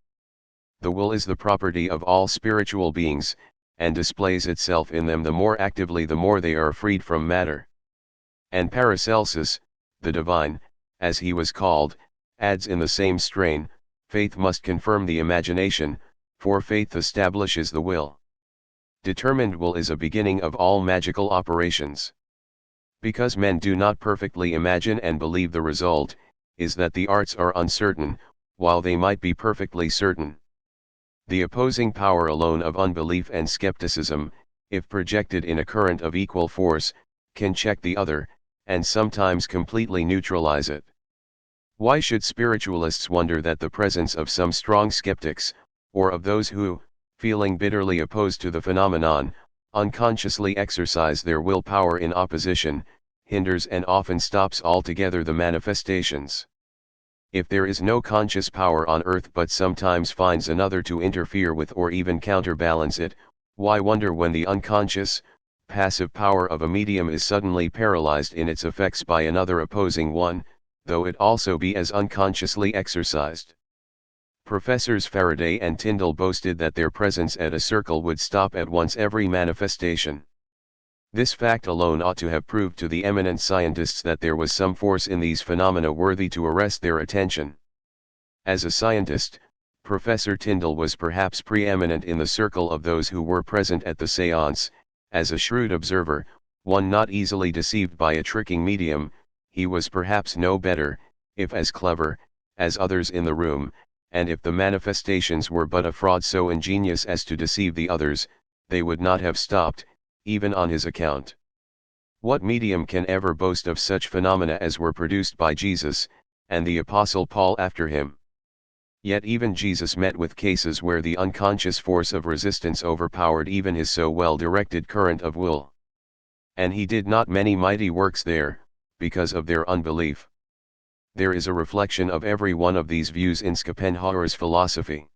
The will is the property of all spiritual beings, and displays itself in them the more actively the more they are freed from matter. And Paracelsus, the divine, as he was called, adds in the same strain, faith must confirm the imagination, for faith establishes the will. Determined will is a beginning of all magical operations. Because men do not perfectly imagine and believe, the result is that the arts are uncertain, while they might be perfectly certain. The opposing power alone of unbelief and skepticism, if projected in a current of equal force, can check the other, and sometimes completely neutralize it. Why should spiritualists wonder that the presence of some strong skeptics, or of those who, feeling bitterly opposed to the phenomenon, unconsciously exercise their willpower in opposition, hinders and often stops altogether the manifestations? If there is no conscious power on earth but sometimes finds another to interfere with or even counterbalance it, why wonder when the unconscious, passive power of a medium is suddenly paralyzed in its effects by another opposing one, though it also be as unconsciously exercised? Professors Faraday and Tyndall boasted that their presence at a circle would stop at once every manifestation. This fact alone ought to have proved to the eminent scientists that there was some force in these phenomena worthy to arrest their attention. As a scientist, Professor Tyndall was perhaps preeminent in the circle of those who were present at the séance. As a shrewd observer, one not easily deceived by a tricking medium, he was perhaps no better, if as clever, as others in the room, and if the manifestations were but a fraud so ingenious as to deceive the others, they would not have stopped, even on his account. What medium can ever boast of such phenomena as were produced by Jesus, and the Apostle Paul after him? Yet even Jesus met with cases where the unconscious force of resistance overpowered even his so well-directed current of will. And he did not many mighty works there, because of their unbelief. There is a reflection of every one of these views in Schopenhauer's philosophy.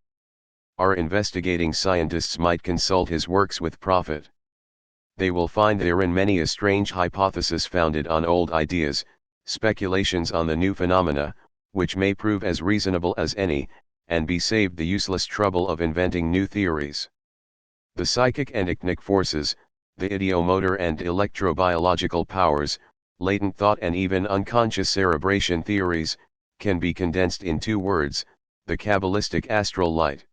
Our investigating scientists might consult his works with profit. They will find therein many a strange hypothesis founded on old ideas, speculations on the new phenomena, which may prove as reasonable as any, and be saved the useless trouble of inventing new theories. The psychic and icnic forces, the ideomotor and electrobiological powers, latent thought and even unconscious cerebration theories, can be condensed in two words: the Kabbalistic astral light.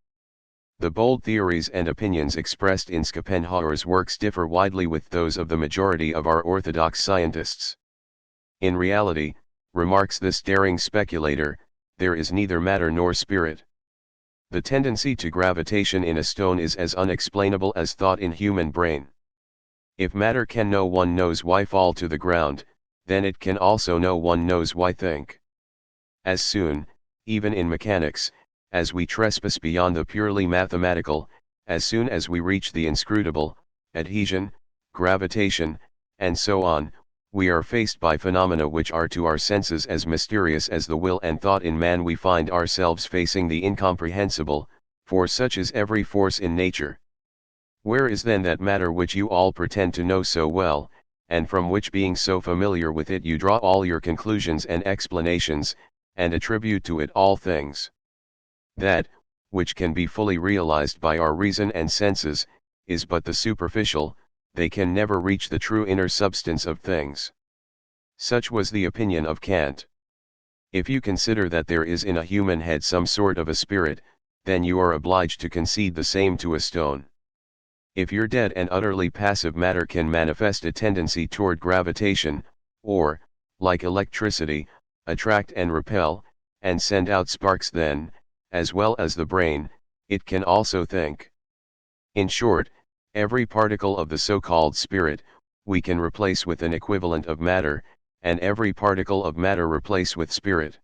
The bold theories and opinions expressed in Schopenhauer's works differ widely with those of the majority of our orthodox scientists. In reality, remarks this daring speculator, there is neither matter nor spirit. The tendency to gravitation in a stone is as unexplainable as thought in human brain. If matter can no one knows why fall to the ground, then it can also no one knows why think. As soon, even in mechanics, as we trespass beyond the purely mathematical, as soon as we reach the inscrutable, adhesion, gravitation, and so on, we are faced by phenomena which are to our senses as mysterious as the will and thought in man. We find ourselves facing the incomprehensible, for such is every force in nature. Where is then that matter which you all pretend to know so well, and from which, being so familiar with it, you draw all your conclusions and explanations, and attribute to it all things? That, which can be fully realized by our reason and senses, is but the superficial; they can never reach the true inner substance of things. Such was the opinion of Kant. If you consider that there is in a human head some sort of a spirit, then you are obliged to concede the same to a stone. If your dead and utterly passive matter can manifest a tendency toward gravitation, or, like electricity, attract and repel, and send out sparks, then, as well as the brain, it can also think. In short, every particle of the so-called spirit, we can replace with an equivalent of matter, and every particle of matter replace with spirit.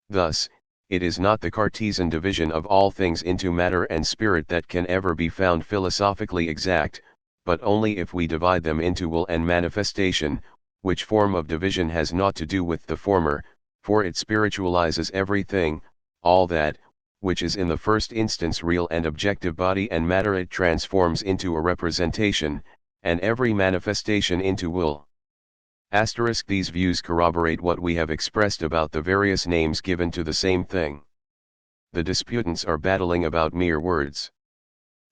Thus, it is not the Cartesian division of all things into matter and spirit that can ever be found philosophically exact, but only if we divide them into will and manifestation, which form of division has naught to do with the former, for it spiritualizes everything. All that, which is in the first instance real and objective body and matter, it transforms into a representation, and every manifestation into will. These views corroborate what we have expressed about the various names given to the same thing. The disputants are battling about mere words.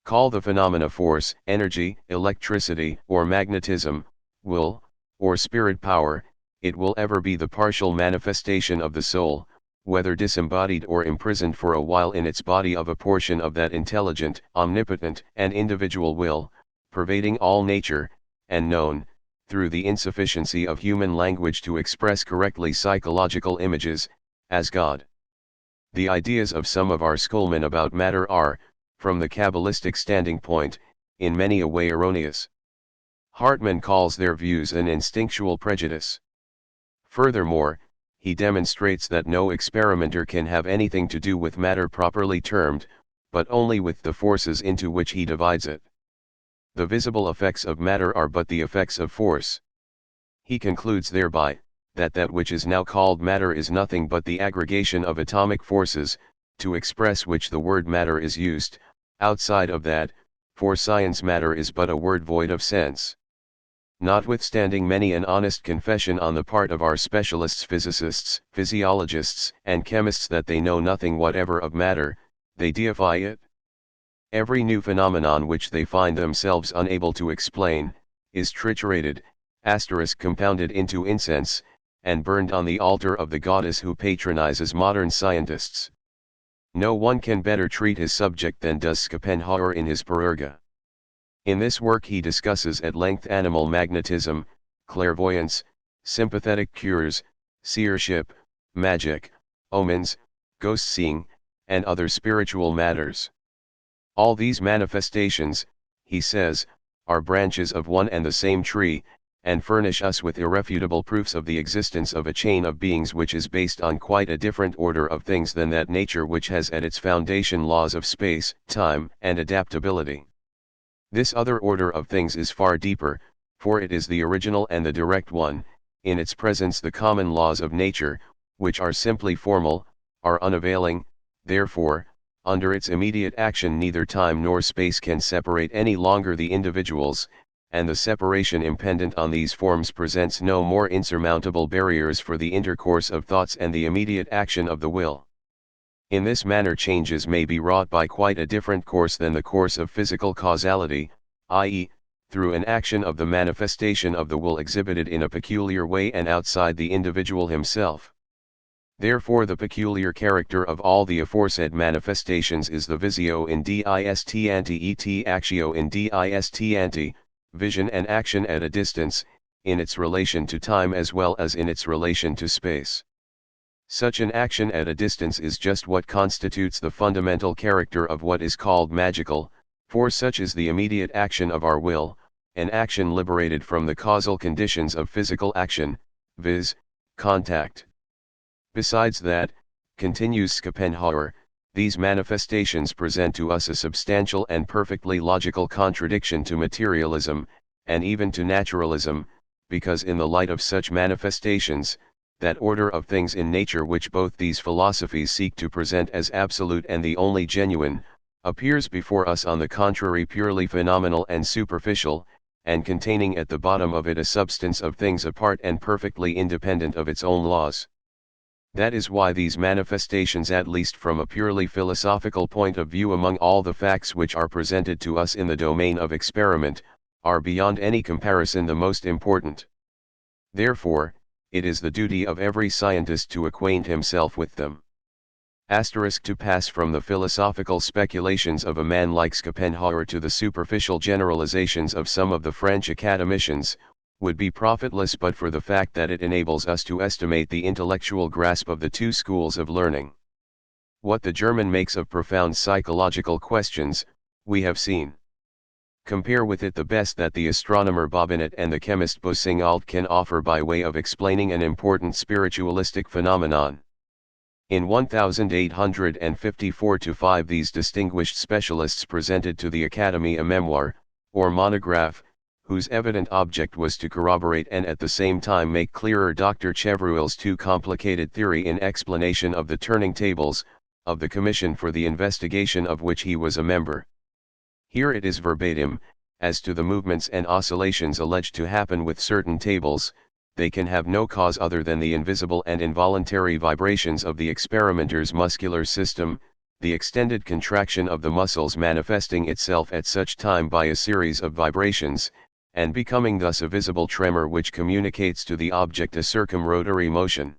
Call the phenomena force, energy, electricity, or magnetism, will, or spirit power, it will ever be the partial manifestation of the soul, whether disembodied or imprisoned for a while in its body, of a portion of that intelligent, omnipotent, and individual will, pervading all nature, and known, through the insufficiency of human language to express correctly psychological images, as God. The ideas of some of our schoolmen about matter are, from the Kabbalistic standing point, in many a way erroneous. Hartmann calls their views an instinctual prejudice. Furthermore, he demonstrates that no experimenter can have anything to do with matter properly termed, but only with the forces into which he divides it. The visible effects of matter are but the effects of force. He concludes thereby, that which is now called matter is nothing but the aggregation of atomic forces, to express which the word matter is used. Outside of that, for science matter is but a word void of sense. Notwithstanding many an honest confession on the part of our specialists, physicists, physiologists, and chemists that they know nothing whatever of matter, they deify it. Every new phenomenon which they find themselves unable to explain, is triturated, compounded into incense, and burned on the altar of the goddess who patronizes modern scientists. No one can better treat his subject than does Schopenhauer in his Perurga. In this work he discusses at length animal magnetism, clairvoyance, sympathetic cures, seership, magic, omens, ghost-seeing, and other spiritual matters. All these manifestations, he says, are branches of one and the same tree, and furnish us with irrefutable proofs of the existence of a chain of beings which is based on quite a different order of things than that nature which has at its foundation laws of space, time, and adaptability. This other order of things is far deeper, for it is the original and the direct one. In its presence the common laws of nature, which are simply formal, are unavailing. Therefore, under its immediate action neither time nor space can separate any longer the individuals, and the separation impendent on these forms presents no more insurmountable barriers for the intercourse of thoughts and the immediate action of the will. In this manner changes may be wrought by quite a different course than the course of physical causality, i.e., through an action of the manifestation of the will exhibited in a peculiar way and outside the individual himself. Therefore the peculiar character of all the aforesaid manifestations is the visio in dist ante et actio in dist ante, vision and action at a distance, in its relation to time as well as in its relation to space. Such an action at a distance is just what constitutes the fundamental character of what is called magical, for such is the immediate action of our will, an action liberated from the causal conditions of physical action, viz., contact. Besides that, continues Schopenhauer, these manifestations present to us a substantial and perfectly logical contradiction to materialism, and even to naturalism, because in the light of such manifestations, that order of things in nature which both these philosophies seek to present as absolute and the only genuine, appears before us on the contrary purely phenomenal and superficial, and containing at the bottom of it a substance of things apart and perfectly independent of its own laws. That is why these manifestations, at least from a purely philosophical point of view among all the facts which are presented to us in the domain of experiment, are beyond any comparison the most important. Therefore, it is the duty of every scientist to acquaint himself with them. To pass from the philosophical speculations of a man like Schopenhauer to the superficial generalizations of some of the French academicians, would be profitless but for the fact that it enables us to estimate the intellectual grasp of the two schools of learning. What the German makes of profound psychological questions, we have seen. Compare with it the best that the astronomer Bobinette and the chemist Boussingault can offer by way of explaining an important spiritualistic phenomenon. In 1854-5 these distinguished specialists presented to the Academy a memoir, or monograph, whose evident object was to corroborate and at the same time make clearer Dr. Chevreul's too complicated theory in explanation of the turning tables, of the commission for the investigation of which he was a member. Here it is verbatim: as to the movements and oscillations alleged to happen with certain tables, they can have no cause other than the invisible and involuntary vibrations of the experimenter's muscular system, the extended contraction of the muscles manifesting itself at such time by a series of vibrations, and becoming thus a visible tremor which communicates to the object a circumrotary motion.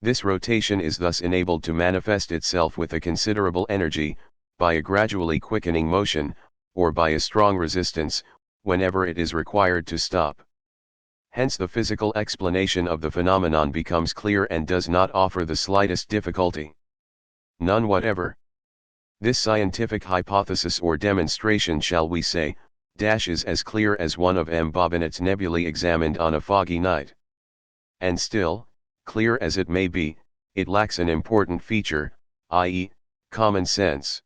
This rotation is thus enabled to manifest itself with a considerable energy, by a gradually quickening motion, or by a strong resistance, whenever it is required to stop. Hence the physical explanation of the phenomenon becomes clear and does not offer the slightest difficulty. None whatever. This scientific hypothesis or demonstration, shall we say, is as clear as one of M. Bobinet's nebulae examined on a foggy night. And still, clear as it may be, it lacks an important feature, i.e., common sense.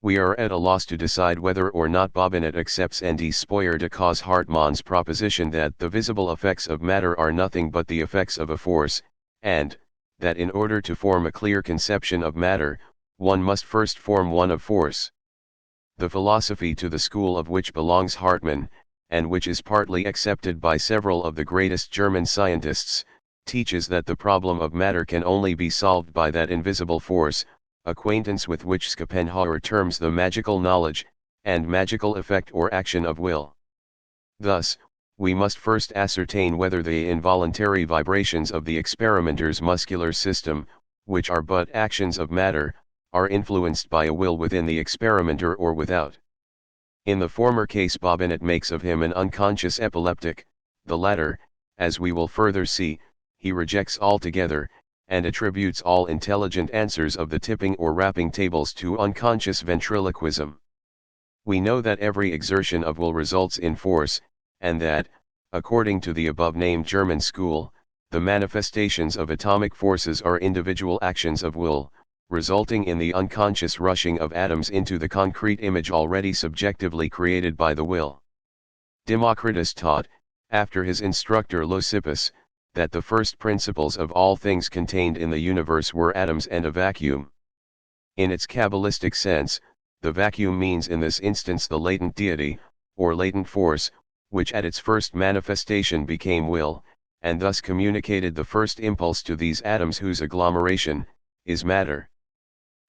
We are at a loss to decide whether or not Bobinet accepts N.D. Spoyer de Causse-Hartmann's proposition that the visible effects of matter are nothing but the effects of a force, and that in order to form a clear conception of matter, one must first form one of force. The philosophy to the school of which belongs Hartmann, and which is partly accepted by several of the greatest German scientists, teaches that the problem of matter can only be solved by that invisible force, acquaintance with which Schopenhauer terms the magical knowledge, and magical effect or action of will. Thus, we must first ascertain whether the involuntary vibrations of the experimenter's muscular system, which are but actions of matter, are influenced by a will within the experimenter or without. In the former case, Bobinet makes of him an unconscious epileptic; the latter, as we will further see, he rejects altogether, and attributes all intelligent answers of the tipping or rapping tables to unconscious ventriloquism. We know that every exertion of will results in force, and that, according to the above-named German school, the manifestations of atomic forces are individual actions of will, resulting in the unconscious rushing of atoms into the concrete image already subjectively created by the will. Democritus taught, after his instructor Leucippus, that the first principles of all things contained in the universe were atoms and a vacuum. In its Kabbalistic sense, the vacuum means in this instance the latent deity, or latent force, which at its first manifestation became will, and thus communicated the first impulse to these atoms whose agglomeration is matter.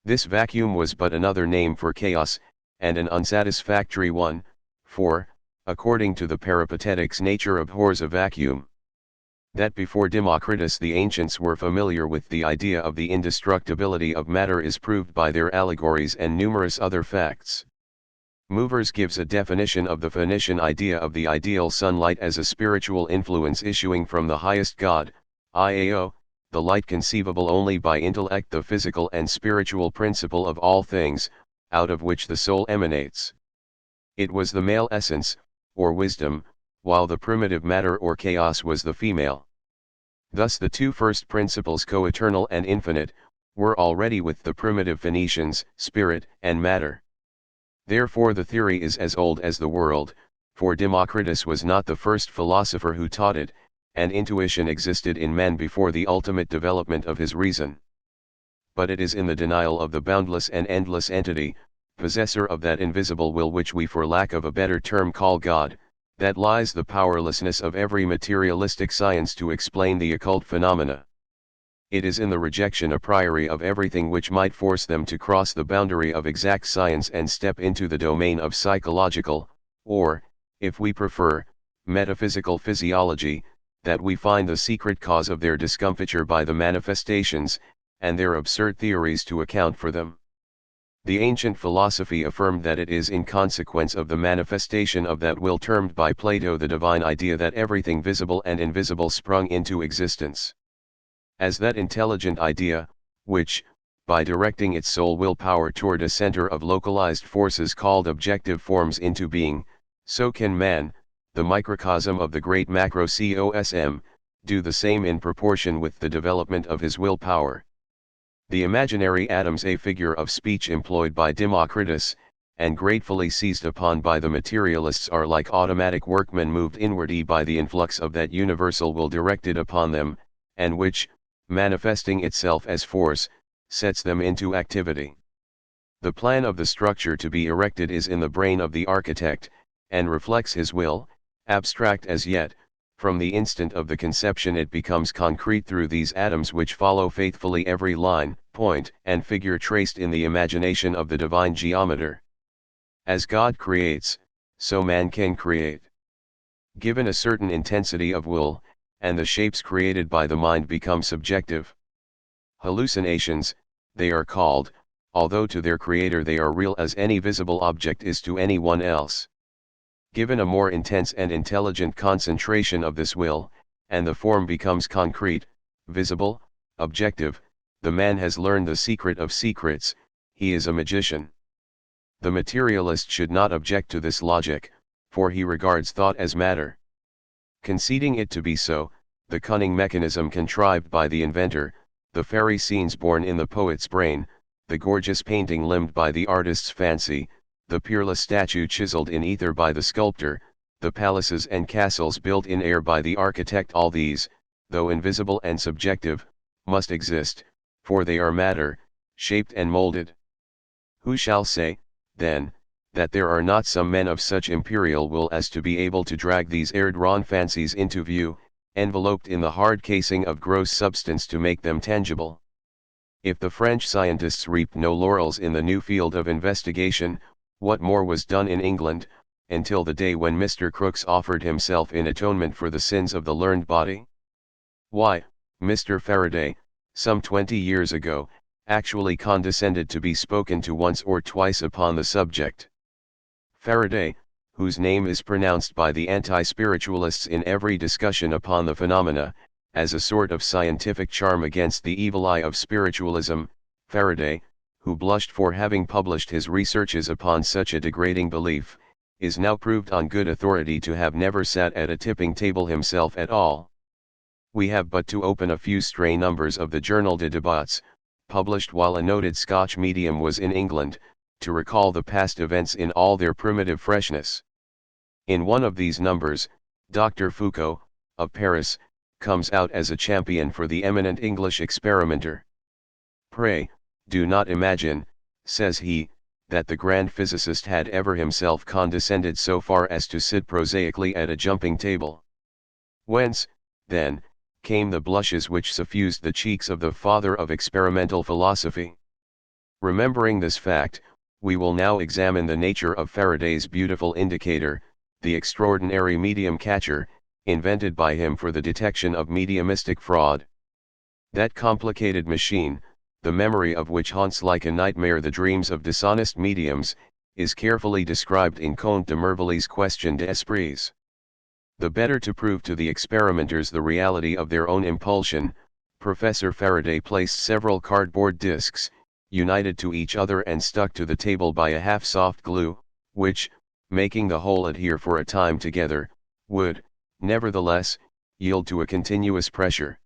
This vacuum was but another name for chaos, and an unsatisfactory one, for, according to the Peripatetics, nature abhors a vacuum. That before Democritus the ancients were familiar with the idea of the indestructibility of matter is proved by their allegories and numerous other facts. Movers gives a definition of the Phoenician idea of the ideal sunlight as a spiritual influence issuing from the highest God, Iao, the light conceivable only by intellect, the physical and spiritual principle of all things, out of which the soul emanates. It was the male essence, or wisdom, while the primitive matter or chaos was the female. Thus the two first principles, co-eternal and infinite, were already with the primitive Phoenicians, spirit and matter. Therefore the theory is as old as the world, for Democritus was not the first philosopher who taught it, and intuition existed in man before the ultimate development of his reason. But it is in the denial of the boundless and endless entity, possessor of that invisible will which we for lack of a better term call God, that lies the powerlessness of every materialistic science to explain the occult phenomena. It is in the rejection a priori of everything which might force them to cross the boundary of exact science and step into the domain of psychological, or, if we prefer, metaphysical physiology, that we find the secret cause of their discomfiture by the manifestations, and their absurd theories to account for them. The ancient philosophy affirmed that it is in consequence of the manifestation of that will termed by Plato the divine idea that everything visible and invisible sprung into existence. As that intelligent idea, which, by directing its sole willpower toward a center of localized forces called objective forms into being, so can man, the microcosm of the great macrocosm, do the same in proportion with the development of his willpower. The imaginary atoms, a figure of speech employed by Democritus, and gratefully seized upon by the materialists, are like automatic workmen moved inwardly by the influx of that universal will directed upon them, and which, manifesting itself as force, sets them into activity. The plan of the structure to be erected is in the brain of the architect, and reflects his will, abstract as yet. From the instant of the conception it becomes concrete through these atoms which follow faithfully every line, point, and figure traced in the imagination of the divine geometer. As God creates, so man can create. Given a certain intensity of will, and the shapes created by the mind become subjective. Hallucinations, they are called, although to their creator they are real as any visible object is to anyone else. Given a more intense and intelligent concentration of this will, and the form becomes concrete, visible, objective, the man has learned the secret of secrets, he is a magician. The materialist should not object to this logic, for he regards thought as matter. Conceding it to be so, the cunning mechanism contrived by the inventor, the fairy scenes born in the poet's brain, the gorgeous painting limned by the artist's fancy, the peerless statue chiseled in ether by the sculptor, the palaces and castles built in air by the architect, all these, though invisible and subjective, must exist, for they are matter, shaped and molded. Who shall say, then, that there are not some men of such imperial will as to be able to drag these air-drawn fancies into view, enveloped in the hard casing of gross substance to make them tangible? If the French scientists reaped no laurels in the new field of investigation, what more was done in England, until the day when Mr. Crookes offered himself in atonement for the sins of the learned body? Why, Mr. Faraday, some 20 years ago, actually condescended to be spoken to once or twice upon the subject. Faraday, whose name is pronounced by the anti-spiritualists in every discussion upon the phenomena, as a sort of scientific charm against the evil eye of spiritualism, Faraday, who blushed for having published his researches upon such a degrading belief, is now proved on good authority to have never sat at a tipping table himself at all. We have but to open a few stray numbers of the Journal de Débats, published while a noted Scotch medium was in England, to recall the past events in all their primitive freshness. In one of these numbers, Dr. Foucault, of Paris, comes out as a champion for the eminent English experimenter. "Pray, do not imagine," says he, "that the grand physicist had ever himself condescended so far as to sit prosaically at a jumping table. Whence, then, came the blushes which suffused the cheeks of the father of experimental philosophy? Remembering this fact, we will now examine the nature of Faraday's beautiful indicator, the extraordinary medium catcher, invented by him for the detection of mediumistic fraud. That complicated machine, the memory of which haunts like a nightmare the dreams of dishonest mediums, is carefully described in Comte de Mervelly's Question d'Esprits. The better to prove to the experimenters the reality of their own impulsion, Professor Faraday placed several cardboard discs, united to each other and stuck to the table by a half-soft glue, which, making the whole adhere for a time together, would, nevertheless, yield to a continuous pressure.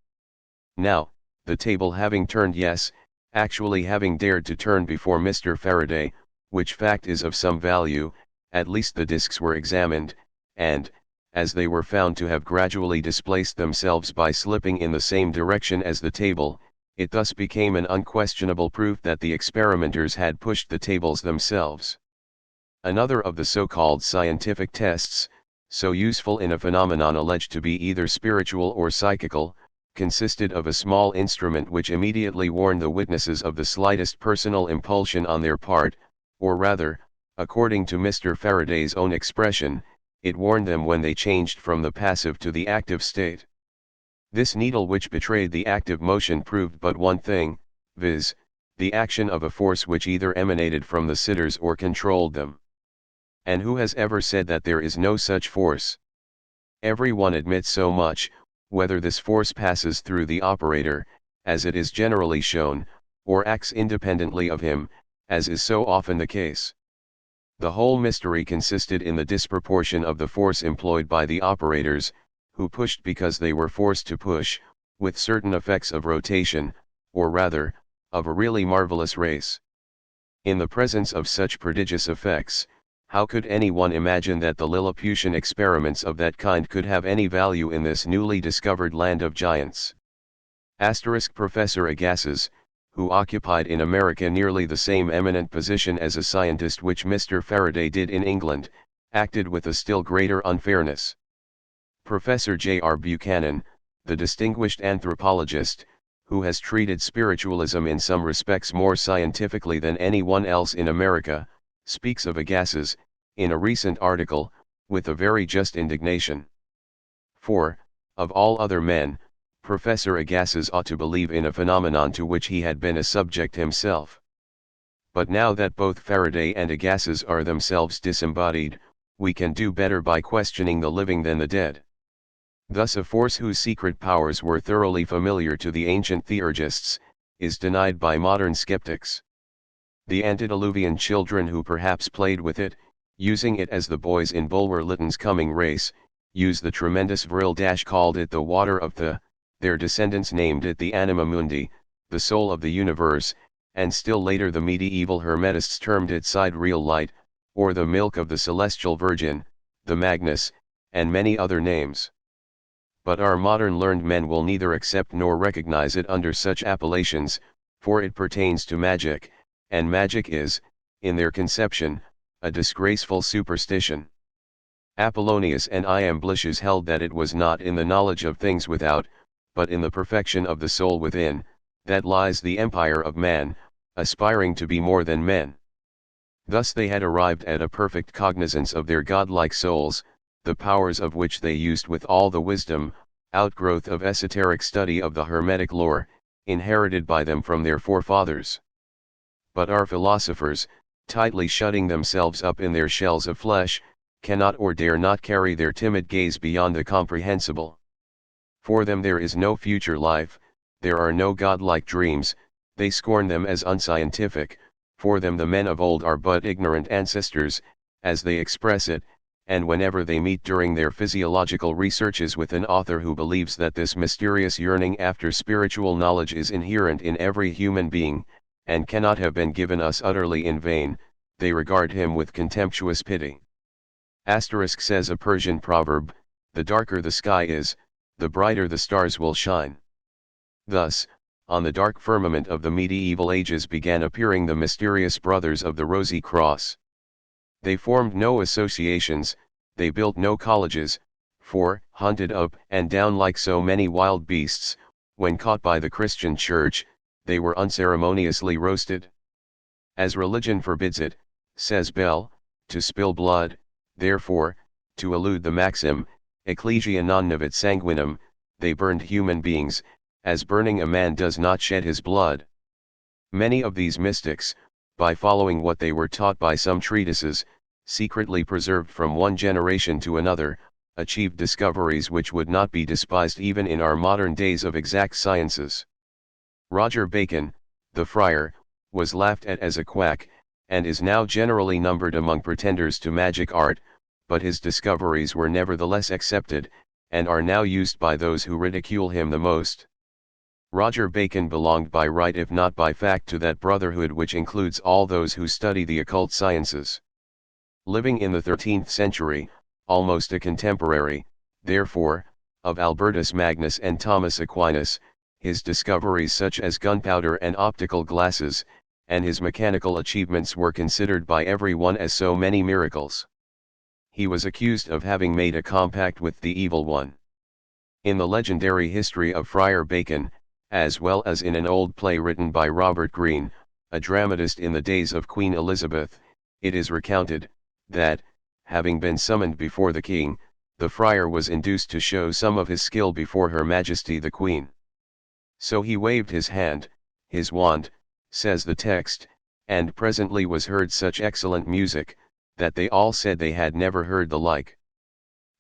Now, the table having turned, yes, actually having dared to turn before Mr. Faraday, which fact is of some value, at least the discs were examined, and, as they were found to have gradually displaced themselves by slipping in the same direction as the table, it thus became an unquestionable proof that the experimenters had pushed the tables themselves. Another of the so-called scientific tests, so useful in a phenomenon alleged to be either spiritual or psychical, consisted of a small instrument which immediately warned the witnesses of the slightest personal impulsion on their part, or rather, according to Mr. Faraday's own expression, it warned them when they changed from the passive to the active state. This needle which betrayed the active motion proved but one thing, viz., the action of a force which either emanated from the sitters or controlled them. And who has ever said that there is no such force? Every one admits so much, whether this force passes through the operator, as it is generally shown, or acts independently of him, as is so often the case. The whole mystery consisted in the disproportion of the force employed by the operators, who pushed because they were forced to push, with certain effects of rotation, or rather, of a really marvelous race. In the presence of such prodigious effects, how could anyone imagine that the Lilliputian experiments of that kind could have any value in this newly discovered land of giants? Professor Agassiz, who occupied in America nearly the same eminent position as a scientist which Mr. Faraday did in England, acted with a still greater unfairness. Professor J.R. Buchanan, the distinguished anthropologist, who has treated spiritualism in some respects more scientifically than anyone else in America, speaks of Agassiz, in a recent article, with a very just indignation. For, of all other men, Professor Agassiz ought to believe in a phenomenon to which he had been a subject himself. But now that both Faraday and Agassiz are themselves disembodied, we can do better by questioning the living than the dead. Thus a force whose secret powers were thoroughly familiar to the ancient theurgists, is denied by modern skeptics. The antediluvian children who perhaps played with it, using it as the boys in Bulwer Lytton's Coming Race, used the tremendous vril dash called it the water of the, their descendants named it the anima mundi, the soul of the universe, and still later the medieval Hermetists termed it sidereal light, or the milk of the celestial virgin, the Magnus, and many other names. But our modern learned men will neither accept nor recognize it under such appellations, for it pertains to magic, and magic is, in their conception, a disgraceful superstition. Apollonius and Iamblichus held that it was not in the knowledge of things without, but in the perfection of the soul within, that lies the empire of man, aspiring to be more than men. Thus they had arrived at a perfect cognizance of their godlike souls, the powers of which they used with all the wisdom, outgrowth of esoteric study of the Hermetic lore, inherited by them from their forefathers. But our philosophers, tightly shutting themselves up in their shells of flesh, cannot or dare not carry their timid gaze beyond the comprehensible. For them there is no future life, there are no godlike dreams, they scorn them as unscientific, for them the men of old are but ignorant ancestors, as they express it, and whenever they meet during their physiological researches with an author who believes that this mysterious yearning after spiritual knowledge is inherent in every human being, and cannot have been given us utterly in vain, they regard him with contemptuous pity. Says a Persian proverb, the darker the sky is, the brighter the stars will shine. Thus, on the dark firmament of the medieval ages began appearing the mysterious brothers of the Rosy Cross. They formed no associations, they built no colleges, for, hunted up and down like so many wild beasts, when caught by the Christian Church, they were unceremoniously roasted. As religion forbids it, says Bell, to spill blood, therefore, to elude the maxim, ecclesia non navit sanguinum, they burned human beings, as burning a man does not shed his blood. Many of these mystics, by following what they were taught by some treatises, secretly preserved from one generation to another, achieved discoveries which would not be despised even in our modern days of exact sciences. Roger Bacon, the friar, was laughed at as a quack, and is now generally numbered among pretenders to magic art, but his discoveries were nevertheless accepted, and are now used by those who ridicule him the most. Roger Bacon belonged by right if not by fact to that brotherhood which includes all those who study the occult sciences. Living in the 13th century, almost a contemporary, therefore, of Albertus Magnus and Thomas Aquinas, his discoveries such as gunpowder and optical glasses, and his mechanical achievements were considered by everyone as so many miracles. He was accused of having made a compact with the evil one. In the legendary history of Friar Bacon, as well as in an old play written by Robert Greene, a dramatist in the days of Queen Elizabeth, it is recounted, that, having been summoned before the king, the friar was induced to show some of his skill before Her Majesty the Queen. So he waved his hand, his wand, says the text, and presently was heard such excellent music, that they all said they had never heard the like.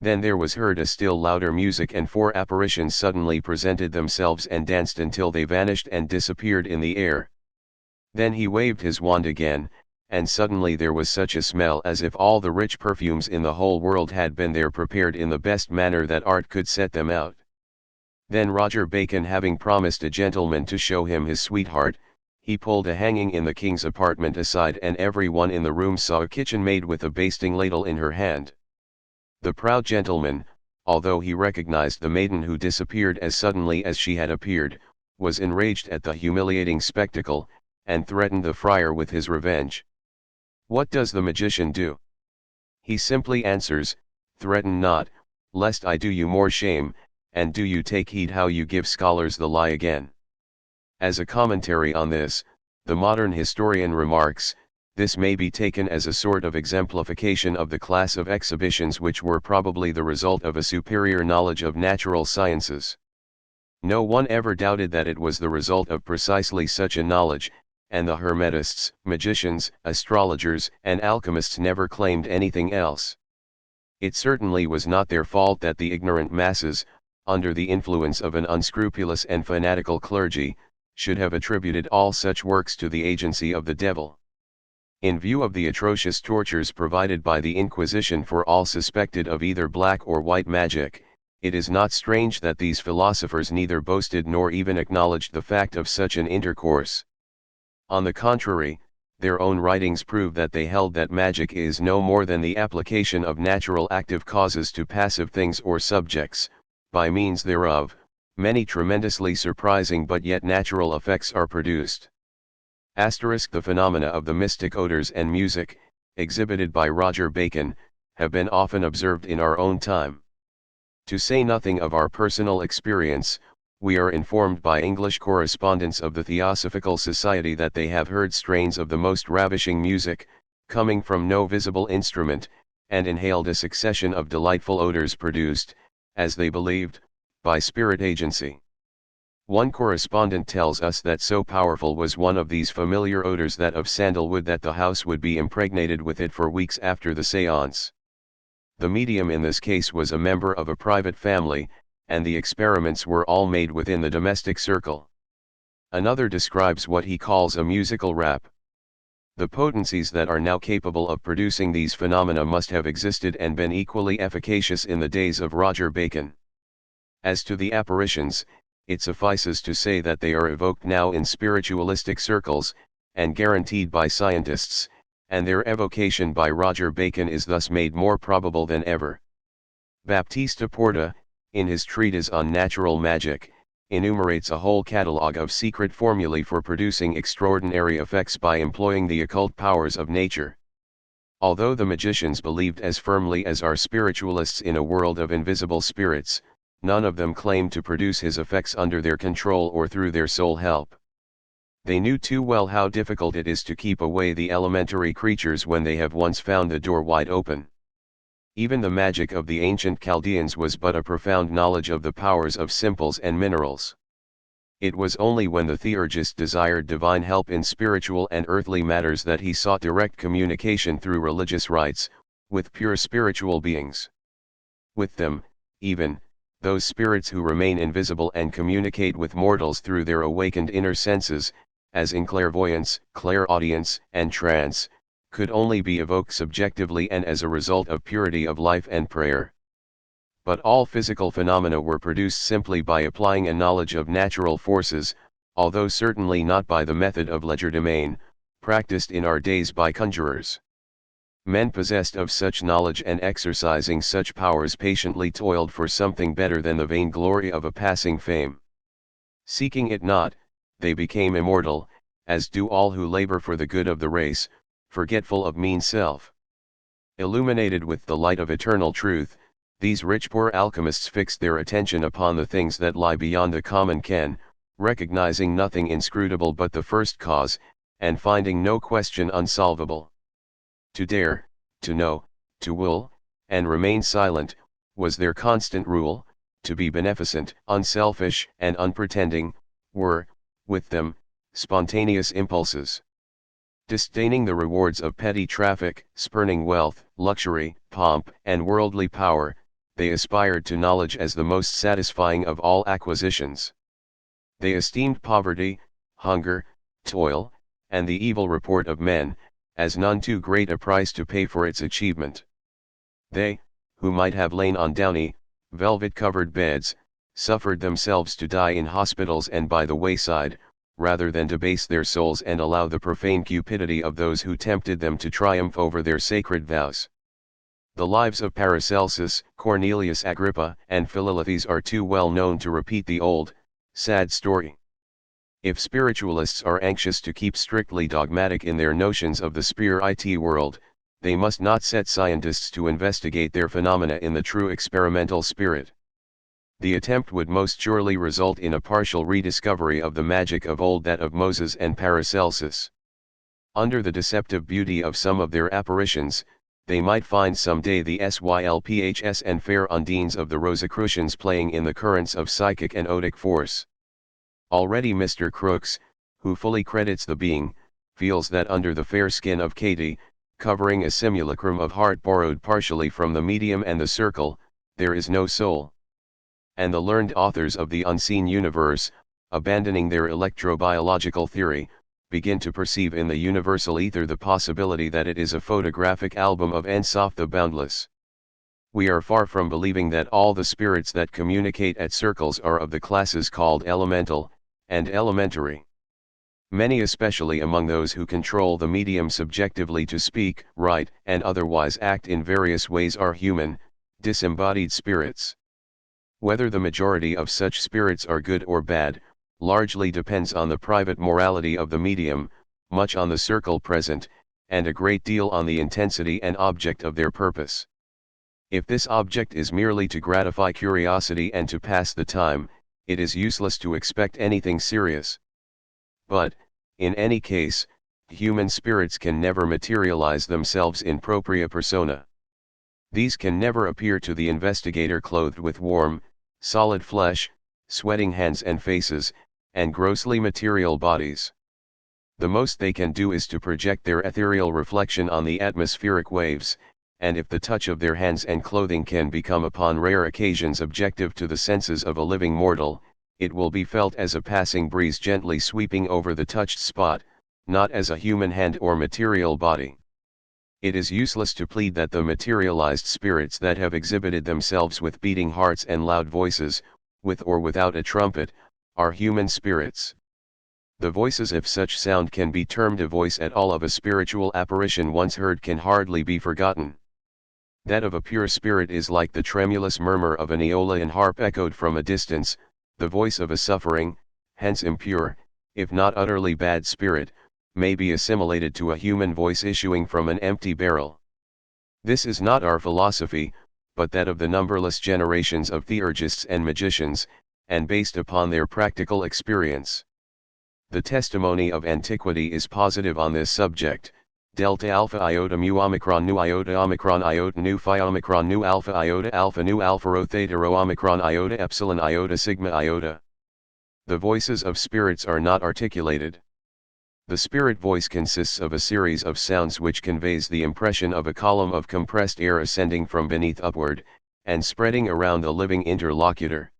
Then there was heard a still louder music, and 4 apparitions suddenly presented themselves and danced until they vanished and disappeared in the air. Then he waved his wand again, and suddenly there was such a smell as if all the rich perfumes in the whole world had been there prepared in the best manner that art could set them out. Then Roger Bacon, having promised a gentleman to show him his sweetheart, he pulled a hanging in the king's apartment aside, and every one in the room saw a kitchen maid with a basting ladle in her hand. The proud gentleman, although he recognized the maiden who disappeared as suddenly as she had appeared, was enraged at the humiliating spectacle, and threatened the friar with his revenge. What does the magician do? He simply answers, "Threaten not, lest I do you more shame, and do you take heed how you give scholars the lie again." As a commentary on this, the modern historian remarks, this may be taken as a sort of exemplification of the class of exhibitions which were probably the result of a superior knowledge of natural sciences. No one ever doubted that it was the result of precisely such a knowledge, and the Hermetists, magicians, astrologers, and alchemists never claimed anything else. It certainly was not their fault that the ignorant masses, under the influence of an unscrupulous and fanatical clergy, should have attributed all such works to the agency of the devil. In view of the atrocious tortures provided by the Inquisition for all suspected of either black or white magic, it is not strange that these philosophers neither boasted nor even acknowledged the fact of such an intercourse. On the contrary, their own writings prove that they held that magic is no more than the application of natural active causes to passive things or subjects. By means thereof, many tremendously surprising but yet natural effects are produced. The phenomena of the mystic odors and music, exhibited by Roger Bacon, have been often observed in our own time. To say nothing of our personal experience, we are informed by English correspondents of the Theosophical Society that they have heard strains of the most ravishing music, coming from no visible instrument, and inhaled a succession of delightful odors produced, as they believed, by spirit agency. One correspondent tells us that so powerful was one of these familiar odors that of sandalwood that the house would be impregnated with it for weeks after the séance. The medium in this case was a member of a private family, and the experiments were all made within the domestic circle. Another describes what he calls a musical rap. The potencies that are now capable of producing these phenomena must have existed and been equally efficacious in the days of Roger Bacon. As to the apparitions, it suffices to say that they are evoked now in spiritualistic circles, and guaranteed by scientists, and their evocation by Roger Bacon is thus made more probable than ever. Baptista Porta, in his treatise on natural magic, enumerates a whole catalogue of secret formulae for producing extraordinary effects by employing the occult powers of nature. Although the magicians believed as firmly as our spiritualists in a world of invisible spirits, none of them claimed to produce his effects under their control or through their sole help. They knew too well how difficult it is to keep away the elementary creatures when they have once found the door wide open. Even the magic of the ancient Chaldeans was but a profound knowledge of the powers of simples and minerals. It was only when the theurgist desired divine help in spiritual and earthly matters that he sought direct communication through religious rites, with pure spiritual beings. With them, even, those spirits who remain invisible and communicate with mortals through their awakened inner senses, as in clairvoyance, clairaudience, and trance, could only be evoked subjectively and as a result of purity of life and prayer. But all physical phenomena were produced simply by applying a knowledge of natural forces, although certainly not by the method of legerdemain, practiced in our days by conjurers. Men possessed of such knowledge and exercising such powers patiently toiled for something better than the vainglory of a passing fame. Seeking it not, they became immortal, as do all who labor for the good of the race, forgetful of mean self. Illuminated with the light of eternal truth, these rich poor alchemists fixed their attention upon the things that lie beyond the common ken, recognizing nothing inscrutable but the first cause, and finding no question unsolvable. To dare, to know, to will, and remain silent, was their constant rule. To be beneficent, unselfish, and unpretending, were, with them, spontaneous impulses. Disdaining the rewards of petty traffic, spurning wealth, luxury, pomp, and worldly power, they aspired to knowledge as the most satisfying of all acquisitions. They esteemed poverty, hunger, toil, and the evil report of men, as none too great a price to pay for its achievement. They, who might have lain on downy, velvet-covered beds, suffered themselves to die in hospitals and by the wayside, rather than debase their souls and allow the profane cupidity of those who tempted them to triumph over their sacred vows. The lives of Paracelsus, Cornelius Agrippa, and Philolaethes are too well known to repeat the old, sad story. If spiritualists are anxious to keep strictly dogmatic in their notions of the spirit world, they must not set scientists to investigate their phenomena in the true experimental spirit. The attempt would most surely result in a partial rediscovery of the magic of old, that of Moses and Paracelsus. Under the deceptive beauty of some of their apparitions, they might find some day the Sylphs and fair undines of the Rosicrucians playing in the currents of psychic and otic force. Already Mr. Crookes, who fully credits the being, feels that under the fair skin of Katie, covering a simulacrum of heart borrowed partially from the medium and the circle, there is no soul. And the learned authors of the unseen universe, abandoning their electrobiological theory, begin to perceive in the universal ether the possibility that it is a photographic album of Ensof the boundless. We are far from believing that all the spirits that communicate at circles are of the classes called elemental and elementary. Many, especially among those who control the medium subjectively to speak, write, and otherwise act in various ways, are human, disembodied spirits. Whether the majority of such spirits are good or bad, largely depends on the private morality of the medium, much on the circle present, and a great deal on the intensity and object of their purpose. If this object is merely to gratify curiosity and to pass the time, it is useless to expect anything serious. But, in any case, human spirits can never materialize themselves in propria persona. These can never appear to the investigator clothed with warm, solid flesh, sweating hands and faces, and grossly material bodies. The most they can do is to project their ethereal reflection on the atmospheric waves, and if the touch of their hands and clothing can become upon rare occasions objective to the senses of a living mortal, it will be felt as a passing breeze gently sweeping over the touched spot, not as a human hand or material body. It is useless to plead that the materialized spirits that have exhibited themselves with beating hearts and loud voices, with or without a trumpet, are human spirits. The voices, if such sound can be termed a voice at all, of a spiritual apparition once heard can hardly be forgotten. That of a pure spirit is like the tremulous murmur of an Aeolian harp echoed from a distance. The voice of a suffering, hence impure, if not utterly bad spirit, may be assimilated to a human voice issuing from an empty barrel. This is not our philosophy, but that of the numberless generations of theurgists and magicians, and based upon their practical experience. The testimony of antiquity is positive on this subject. Delta alpha iota mu omicron nu iota nu phi omicron nu alpha rho theta rho omicron iota epsilon iota sigma iota. The voices of spirits are not articulated. The spirit voice consists of a series of sounds which conveys the impression of a column of compressed air ascending from beneath upward, and spreading around the living interlocutor.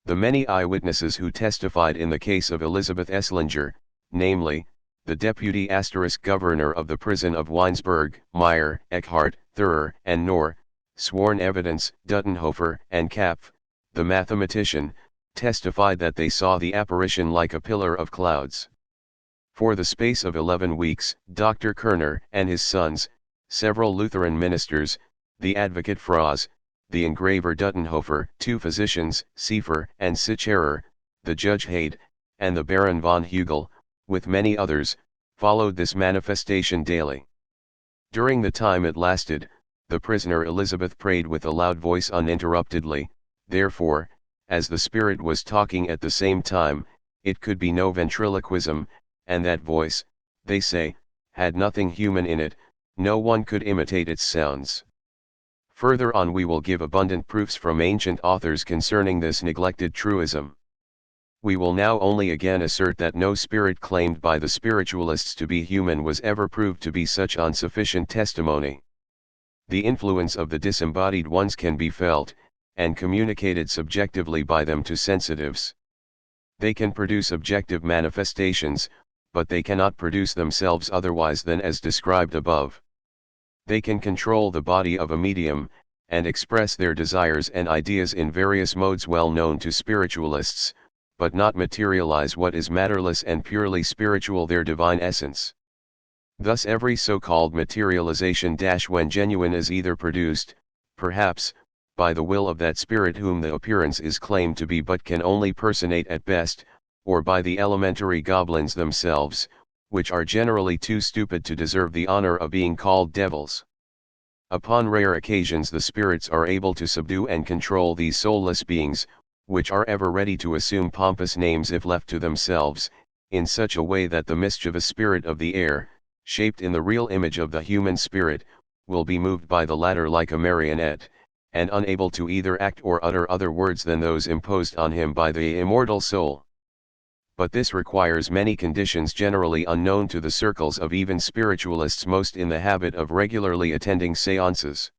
The many eyewitnesses who testified in the case of Elizabeth Esslinger, namely, the deputy * governor of the prison of Weinsberg, Meyer, Eckhart, Thurer, and Knorr, sworn evidence, Duttenhofer and Kapf, the mathematician, testified that they saw the apparition like a pillar of clouds. For the space of 11 weeks, Dr. Kerner and his sons, several Lutheran ministers, the advocate Froese, the engraver Duttenhofer, 2 physicians, Siefer and Sicherer, the judge Hade, and the Baron von Hugel, with many others, followed this manifestation daily. During the time it lasted, the prisoner Elizabeth prayed with a loud voice uninterruptedly. Therefore, as the spirit was talking at the same time, it could be no ventriloquism, and that voice, they say, had nothing human in it. No one could imitate its sounds. Further on we will give abundant proofs from ancient authors concerning this neglected truism. We will now only again assert that no spirit claimed by the spiritualists to be human was ever proved to be such on sufficient testimony. The influence of the disembodied ones can be felt, and communicated subjectively by them to sensitives. They can produce objective manifestations, but they cannot produce themselves otherwise than as described above. They can control the body of a medium, and express their desires and ideas in various modes well known to spiritualists, but not materialize what is matterless and purely spiritual, their divine essence. Thus every so-called materialization when genuine is either produced, perhaps, by the will of that spirit whom the appearance is claimed to be but can only personate at best, or by the elementary goblins themselves, which are generally too stupid to deserve the honor of being called devils. Upon rare occasions the spirits are able to subdue and control these soulless beings, which are ever ready to assume pompous names if left to themselves, in such a way that the mischievous spirit of the air, shaped in the real image of the human spirit, will be moved by the latter like a marionette, and unable to either act or utter other words than those imposed on him by the immortal soul. But this requires many conditions generally unknown to the circles of even spiritualists most in the habit of regularly attending séances.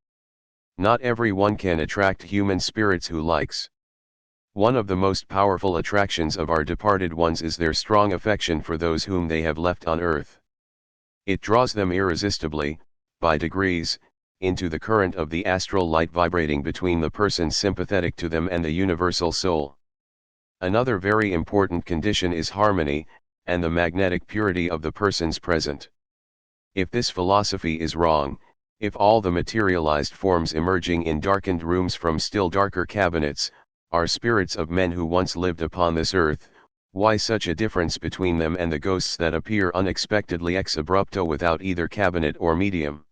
Not every one can attract human spirits who likes. One of the most powerful attractions of our departed ones is their strong affection for those whom they have left on earth. It draws them irresistibly, by degrees, into the current of the astral light vibrating between the persons sympathetic to them and the universal soul. Another very important condition is harmony, and the magnetic purity of the persons present. If this philosophy is wrong, if all the materialized forms emerging in darkened rooms from still darker cabinets, are spirits of men who once lived upon this earth, why such a difference between them and the ghosts that appear unexpectedly ex abrupto without either cabinet or medium?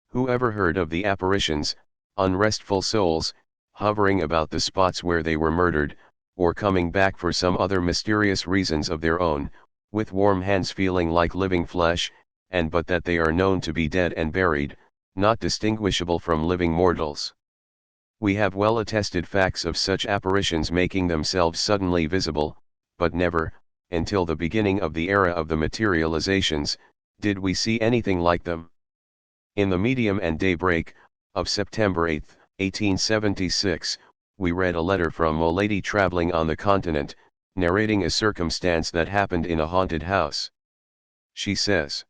Who ever heard of the apparitions, unrestful souls, hovering about the spots where they were murdered, or coming back for some other mysterious reasons of their own, with warm hands feeling like living flesh, and but that they are known to be dead and buried, not distinguishable from living mortals? We have well-attested facts of such apparitions making themselves suddenly visible, but never, until the beginning of the era of the materializations, did we see anything like them. In the Medium and Daybreak, of September 8, 1876, we read a letter from a lady traveling on the continent, narrating a circumstance that happened in a haunted house. She says,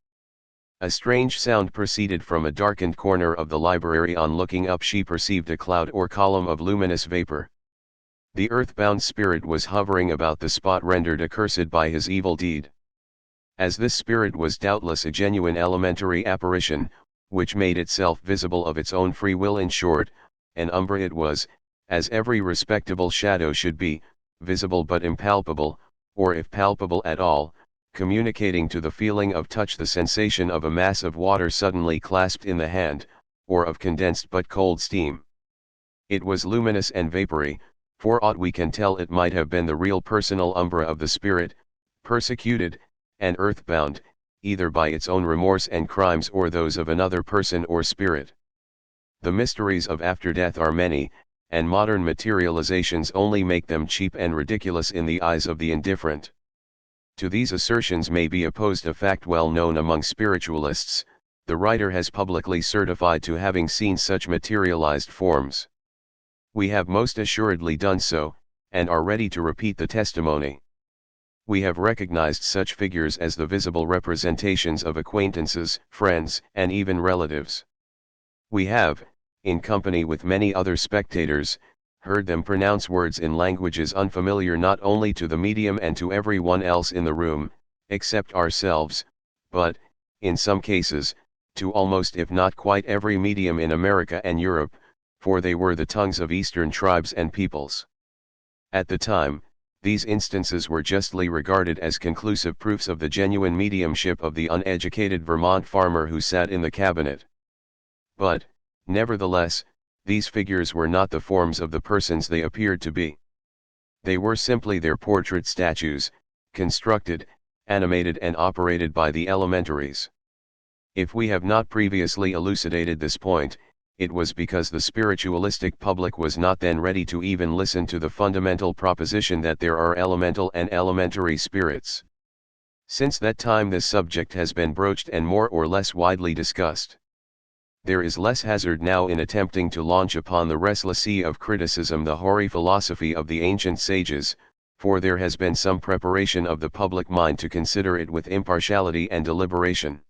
"A strange sound proceeded from a darkened corner of the library. On looking up she perceived a cloud or column of luminous vapor. The earthbound spirit was hovering about the spot rendered accursed by his evil deed. As this spirit was doubtless a genuine elementary apparition, which made itself visible of its own free will, in short, an umbra it was, as every respectable shadow should be, visible but impalpable, or if palpable at all, communicating to the feeling of touch the sensation of a mass of water suddenly clasped in the hand, or of condensed but cold steam. It was luminous and vapory, for aught we can tell it might have been the real personal umbra of the spirit, persecuted, and earthbound, either by its own remorse and crimes or those of another person or spirit. The mysteries of after death are many, and modern materializations only make them cheap and ridiculous in the eyes of the indifferent. To these assertions may be opposed a fact well known among spiritualists: the writer has publicly certified to having seen such materialized forms. We have most assuredly done so, and are ready to repeat the testimony. We have recognized such figures as the visible representations of acquaintances, friends, and even relatives. We have, in company with many other spectators, heard them pronounce words in languages unfamiliar not only to the medium and to every one else in the room, except ourselves, but, in some cases, to almost if not quite every medium in America and Europe, for they were the tongues of Eastern tribes and peoples. At the time, these instances were justly regarded as conclusive proofs of the genuine mediumship of the uneducated Vermont farmer who sat in the cabinet. But, nevertheless, these figures were not the forms of the persons they appeared to be. They were simply their portrait statues, constructed, animated and operated by the elementaries. If we have not previously elucidated this point, it was because the spiritualistic public was not then ready to even listen to the fundamental proposition that there are elemental and elementary spirits. Since that time this subject has been broached and more or less widely discussed. There is less hazard now in attempting to launch upon the restless sea of criticism the hoary philosophy of the ancient sages, for there has been some preparation of the public mind to consider it with impartiality and deliberation.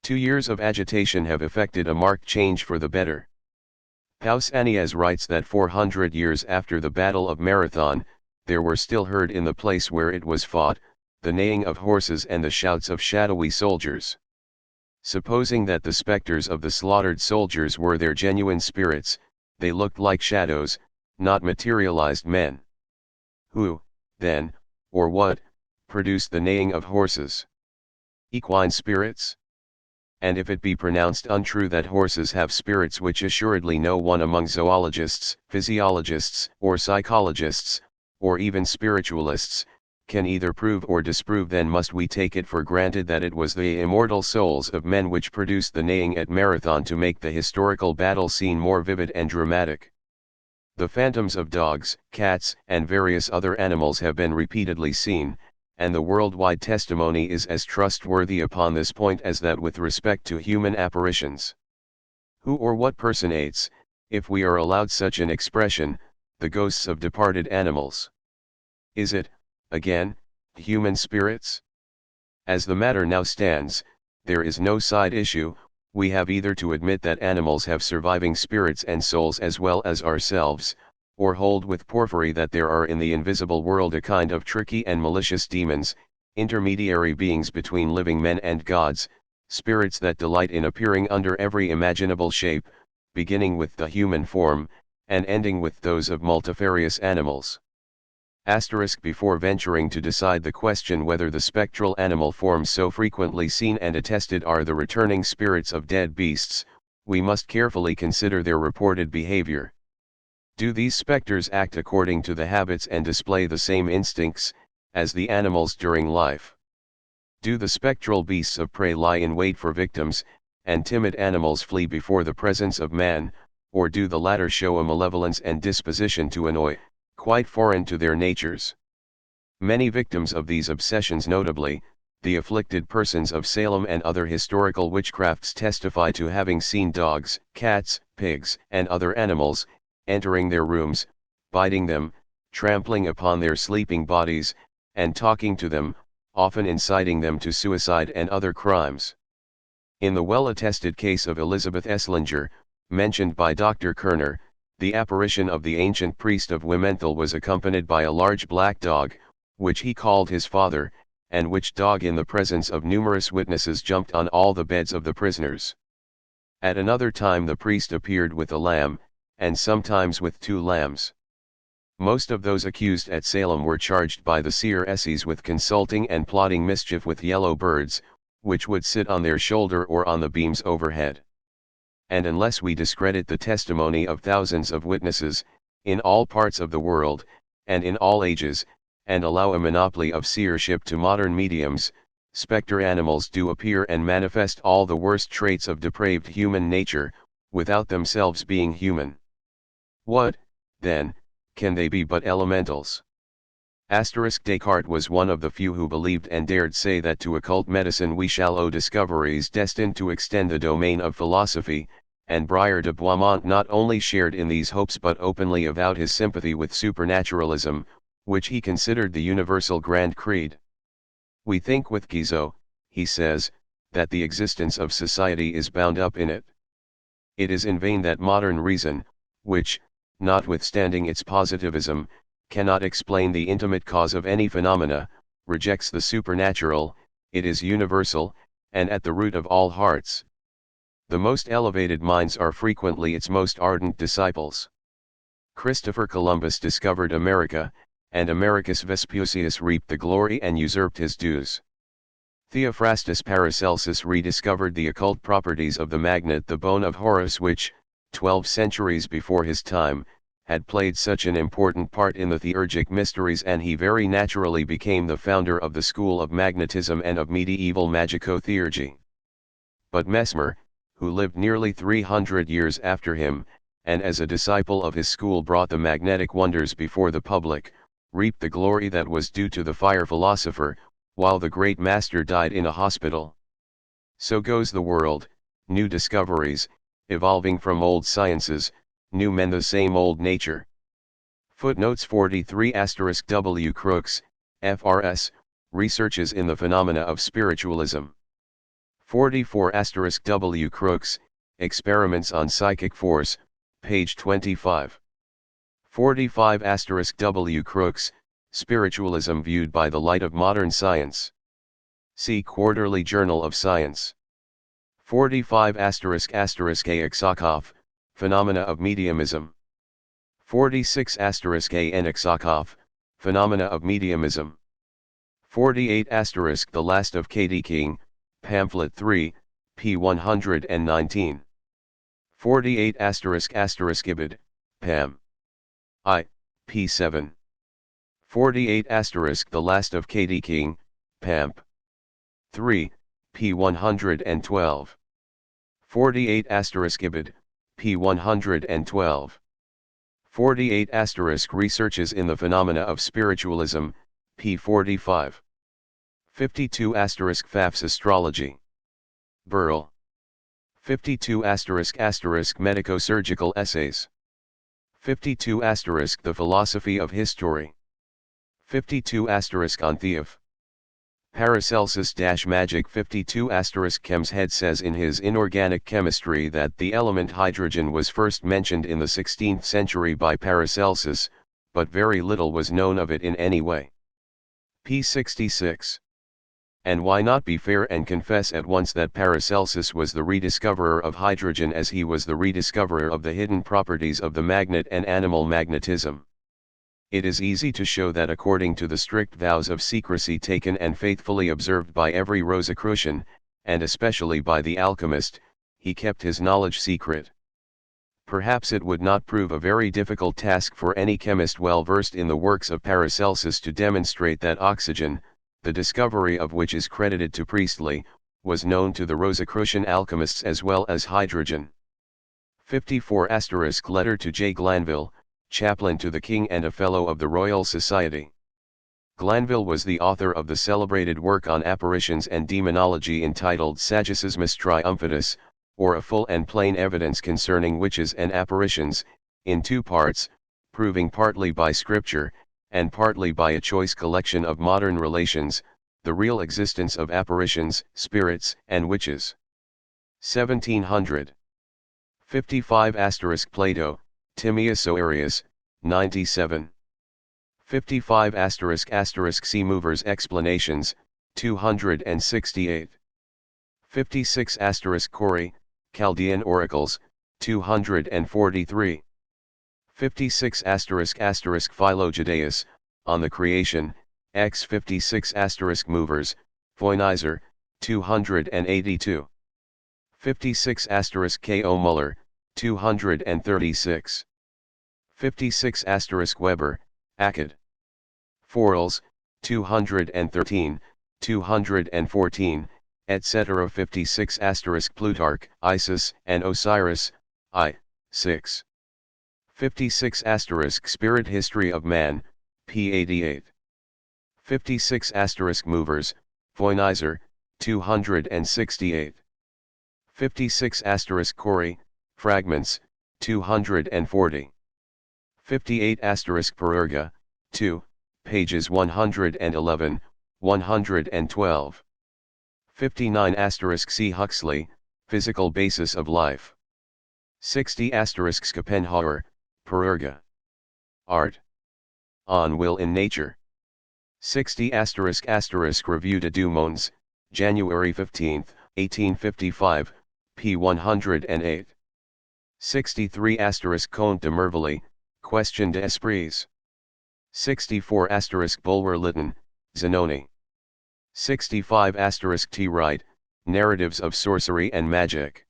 2 years of agitation have effected a marked change for the better. Pausanias writes that 400 years after the Battle of Marathon, there were still heard in the place where it was fought, the neighing of horses and the shouts of shadowy soldiers. Supposing that the specters of the slaughtered soldiers were their genuine spirits, they looked like shadows, not materialized men. Who, then, or what, produced the neighing of horses? Equine spirits? And if it be pronounced untrue that horses have spirits, which assuredly no one among zoologists, physiologists, or psychologists, or even spiritualists, can either prove or disprove, then must we take it for granted that it was the immortal souls of men which produced the neighing at Marathon to make the historical battle scene more vivid and dramatic. The phantoms of dogs, cats, and various other animals have been repeatedly seen, and the worldwide testimony is as trustworthy upon this point as that with respect to human apparitions. Who or what personates, if we are allowed such an expression, the ghosts of departed animals. Is it, again, human spirits? As the matter now stands, there is no side issue. We have either to admit that animals have surviving spirits and souls as well as ourselves, or hold with Porphyry that there are in the invisible world a kind of tricky and malicious demons, intermediary beings between living men and gods, spirits that delight in appearing under every imaginable shape, beginning with the human form, and ending with those of multifarious animals. Before venturing to decide the question whether the spectral animal forms so frequently seen and attested are the returning spirits of dead beasts, we must carefully consider their reported behavior. Do these specters act according to the habits and display the same instincts as the animals during life? Do the spectral beasts of prey lie in wait for victims, and timid animals flee before the presence of man, or do the latter show a malevolence and disposition to annoy, quite foreign to their natures? Many victims of these obsessions, notably, the afflicted persons of Salem and other historical witchcrafts, testify to having seen dogs, cats, pigs, and other animals, entering their rooms, biting them, trampling upon their sleeping bodies, and talking to them, often inciting them to suicide and other crimes. In the well-attested case of Elizabeth Esslinger, mentioned by Dr. Kerner, the apparition of the ancient priest of Wimmenthal was accompanied by a large black dog, which he called his father, and which dog in the presence of numerous witnesses jumped on all the beds of the prisoners. At another time the priest appeared with a lamb, and sometimes with 2 lambs. Most of those accused at Salem were charged by the seer Esses with consulting and plotting mischief with yellow birds, which would sit on their shoulder or on the beams overhead. And unless we discredit the testimony of thousands of witnesses, in all parts of the world, and in all ages, and allow a monopoly of seership to modern mediums, spectre animals do appear and manifest all the worst traits of depraved human nature, without themselves being human. What, then, can they be but elementals? Descartes was one of the few who believed and dared say that to occult medicine we shall owe discoveries destined to extend the domain of philosophy, and Briar de Boismont not only shared in these hopes but openly avowed his sympathy with supernaturalism, which he considered the universal grand creed. We think with Guizot, he says, that the existence of society is bound up in it. It is in vain that modern reason, which, notwithstanding its positivism, cannot explain the intimate cause of any phenomena, rejects the supernatural. It is universal, and at the root of all hearts. The most elevated minds are frequently its most ardent disciples. Christopher Columbus discovered America, and Americus Vespucius reaped the glory and usurped his dues. Theophrastus Paracelsus rediscovered the occult properties of the magnet, the bone of Horus, which, 12 centuries before his time, had played such an important part in the theurgic mysteries, and he very naturally became the founder of the school of magnetism and of medieval magico-theurgy. But Mesmer, who lived nearly 300 years after him, and as a disciple of his school brought the magnetic wonders before the public, reaped the glory that was due to the fire philosopher, while the great master died in a hospital. So goes the world, new discoveries, evolving from old sciences, new men the same old nature. Footnotes 43 *W. Crookes, F.R.S., Researches in the Phenomena of Spiritualism. 44 *W. Crookes, Experiments on Psychic Force, page 25. 45 *W. Crookes, Spiritualism Viewed by the Light of Modern Science. See Quarterly Journal of Science. 45 *A. Aksakov, Phenomena of Mediumism. 46 *A. Aksakov, Phenomena of Mediumism. 48 *. The Last of Katy King, Pamphlet 3, p. 119. 48 *. Ibid, Pam. I, p. 7. 48 *. The Last of Katy King, Pamp. 3, p. 112. 48 * Ibid, p. 112. 48 * Researches in the Phenomena of Spiritualism, p. 45. 52 * Pfaff's Astrology. Burrell. 52 * Medico-Surgical Essays. 52 * The philosophy of history. 52 * on Theof. Paracelsus-Magic 52 * Chemshead says in his Inorganic Chemistry that the element hydrogen was first mentioned in the 16th century by Paracelsus, but very little was known of it in any way. p. 66. And why not be fair and confess at once that Paracelsus was the rediscoverer of hydrogen as he was the rediscoverer of the hidden properties of the magnet and animal magnetism? It is easy to show that according to the strict vows of secrecy taken and faithfully observed by every Rosicrucian, and especially by the alchemist, he kept his knowledge secret. Perhaps it would not prove a very difficult task for any chemist well versed in the works of Paracelsus to demonstrate that oxygen, the discovery of which is credited to Priestley, was known to the Rosicrucian alchemists as well as hydrogen. 54 * Letter to J. Glanville, chaplain to the King and a Fellow of the Royal Society. Glanville was the author of the celebrated work on apparitions and demonology entitled Saggismus Triumphatus, or A Full and Plain Evidence Concerning Witches and Apparitions, in 2 parts, proving partly by scripture, and partly by a choice collection of modern relations, the real existence of apparitions, spirits, and witches. 1700. 55 * Plato, Timaeus Arius, 97. 55 * Sea Movers Explanations, 268. 56 * Cori, Chaldean Oracles, 243. 56 * Philo-Judaeus, On the Creation, x 56 * Movers, Voinizer, 282. 56 * K.O. Muller, 236. 56 * Weber, Acad. Forels, 213, 214, etc. 56 * Plutarch, Isis and Osiris, I, 6. 56 * Spirit History of Man, p. 88. 56 * Movers, Voinizer, 268. 56 * Cori, Fragments, 240. 58 * Perurga, 2, pages 111, 112. 59 * C. Huxley, Physical Basis of Life. 60 * Schopenhauer, Perurga. Art. On Will in Nature. 60 * Revue de Deux Mondes, January 15, 1855, p. 108. 63 * Comte de Mervelly, Question d'Esprits. 64 * Bulwer-Lytton, Zanoni. 65 * T. Wright, Narratives of Sorcery and Magic.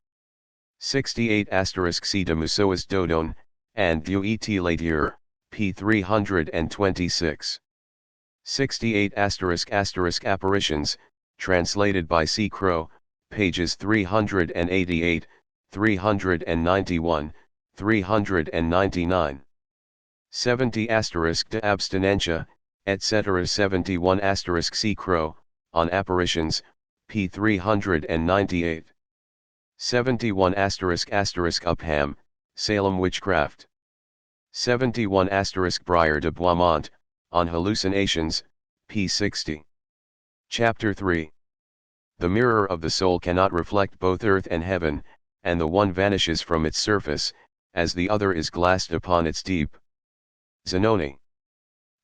68 * C. de Musoas Dodon, and Dieu et Lateur, p. 326. 68 * Apparitions, translated by C. Crow, pages 388, 391, 399. 70 * De Abstinentia, etc. 71 * C. Crow, On Apparitions, p. 398. 71 * Upham, Salem Witchcraft. 71 * Briar de Boismont, On Hallucinations, p. 60. Chapter 3. The mirror of the soul cannot reflect both earth and heaven, and the one vanishes from its surface, as the other is glassed upon its deep. Zanoni.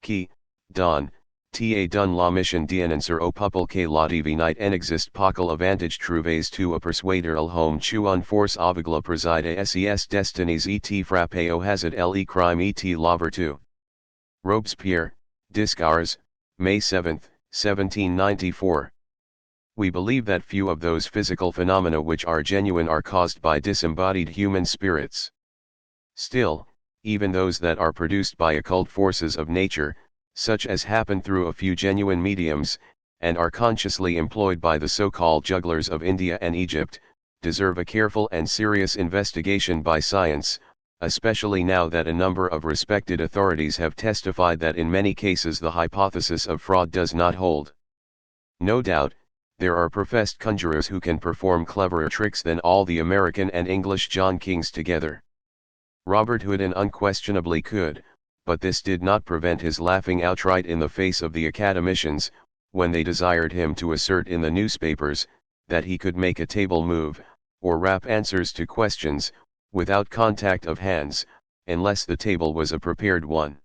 Qui, Don, ta dun la mission d'annoncer au peuple que la divinité n'existe pas que l'avantage trouvé tu a persuader le homme tu un force aveugle préside et ses destinies et frappé au hasard le crime et la vertu. Robespierre, Discours, May 7, 1794. We believe that few of those physical phenomena which are genuine are caused by disembodied human spirits. Still, even those that are produced by occult forces of nature, such as happen through a few genuine mediums, and are consciously employed by the so-called jugglers of India and Egypt, deserve a careful and serious investigation by science, especially now that a number of respected authorities have testified that in many cases the hypothesis of fraud does not hold. No doubt, there are professed conjurers who can perform cleverer tricks than all the American and English John Kings together. Robert Houdin unquestionably could, but this did not prevent his laughing outright in the face of the academicians, when they desired him to assert in the newspapers, that he could make a table move, or rap answers to questions, without contact of hands, unless the table was a prepared one.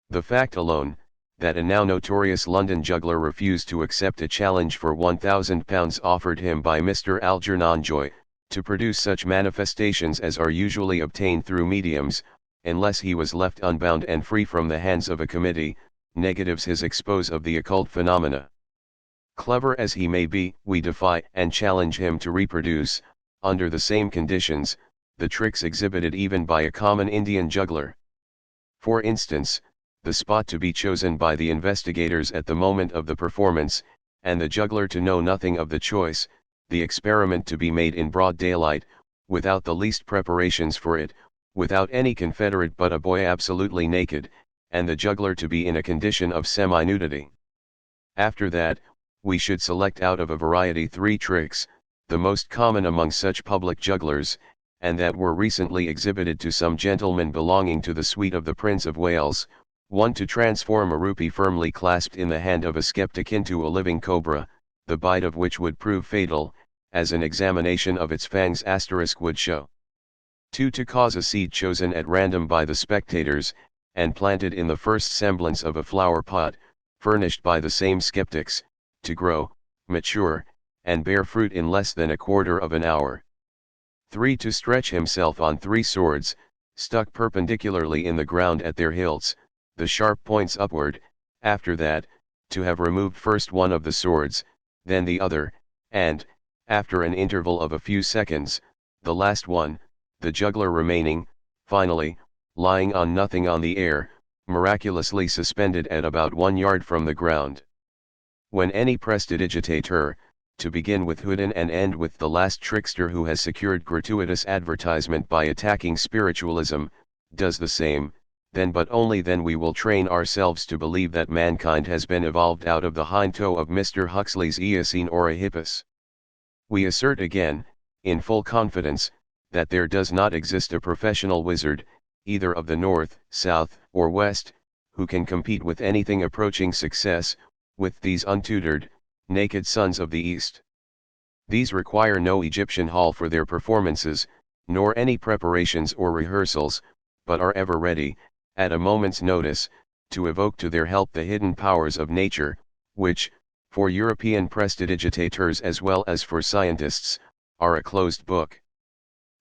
The fact alone, that a now notorious London juggler refused to accept a challenge for £1,000 offered him by Mr. Algernon Joy, to produce such manifestations as are usually obtained through mediums, unless he was left unbound and free from the hands of a committee, negatives his expose of the occult phenomena. Clever as he may be, we defy and challenge him to reproduce, under the same conditions, the tricks exhibited even by a common Indian juggler. For instance, the spot to be chosen by the investigators at the moment of the performance, and the juggler to know nothing of the choice, the experiment to be made in broad daylight, without the least preparations for it, without any confederate but a boy absolutely naked, and the juggler to be in a condition of semi-nudity. After that, we should select out of a variety 3 tricks, the most common among such public jugglers, and that were recently exhibited to some gentlemen belonging to the suite of the Prince of Wales, 1 to transform a rupee firmly clasped in the hand of a skeptic into a living cobra, the bite of which would prove fatal, as an examination of its fangs would show. 2 to cause a seed chosen at random by the spectators, and planted in the first semblance of a flower pot, furnished by the same skeptics, to grow, mature, and bear fruit in less than a quarter of an hour. 3 to stretch himself on 3 swords, stuck perpendicularly in the ground at their hilts, the sharp points upward, after that, to have removed first one of the swords, then the other, and, after an interval of a few seconds, the last one, the juggler remaining, finally, lying on nothing on the air, miraculously suspended at about 1 yard from the ground. When any prestidigitateur, to begin with Houdin and end with the last trickster who has secured gratuitous advertisement by attacking spiritualism, does the same, then but only then we will train ourselves to believe that mankind has been evolved out of the hind toe of Mr. Huxley's Eocene or a hippus. We assert again, in full confidence, that there does not exist a professional wizard, either of the North, South, or West, who can compete with anything approaching success, with these untutored, naked sons of the East. These require no Egyptian hall for their performances, nor any preparations or rehearsals, but are ever ready, at a moment's notice, to evoke to their help the hidden powers of nature, which, for European prestidigitateurs as well as for scientists, are a closed book.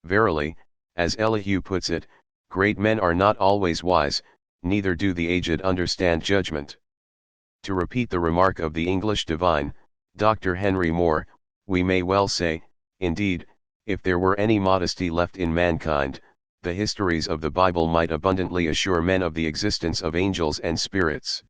Verily, as Elihu puts it, great men are not always wise, neither do the aged understand judgment. To repeat the remark of the English divine, Dr. Henry Moore, we may well say, indeed, if there were any modesty left in mankind, the histories of the Bible might abundantly assure men of the existence of angels and spirits.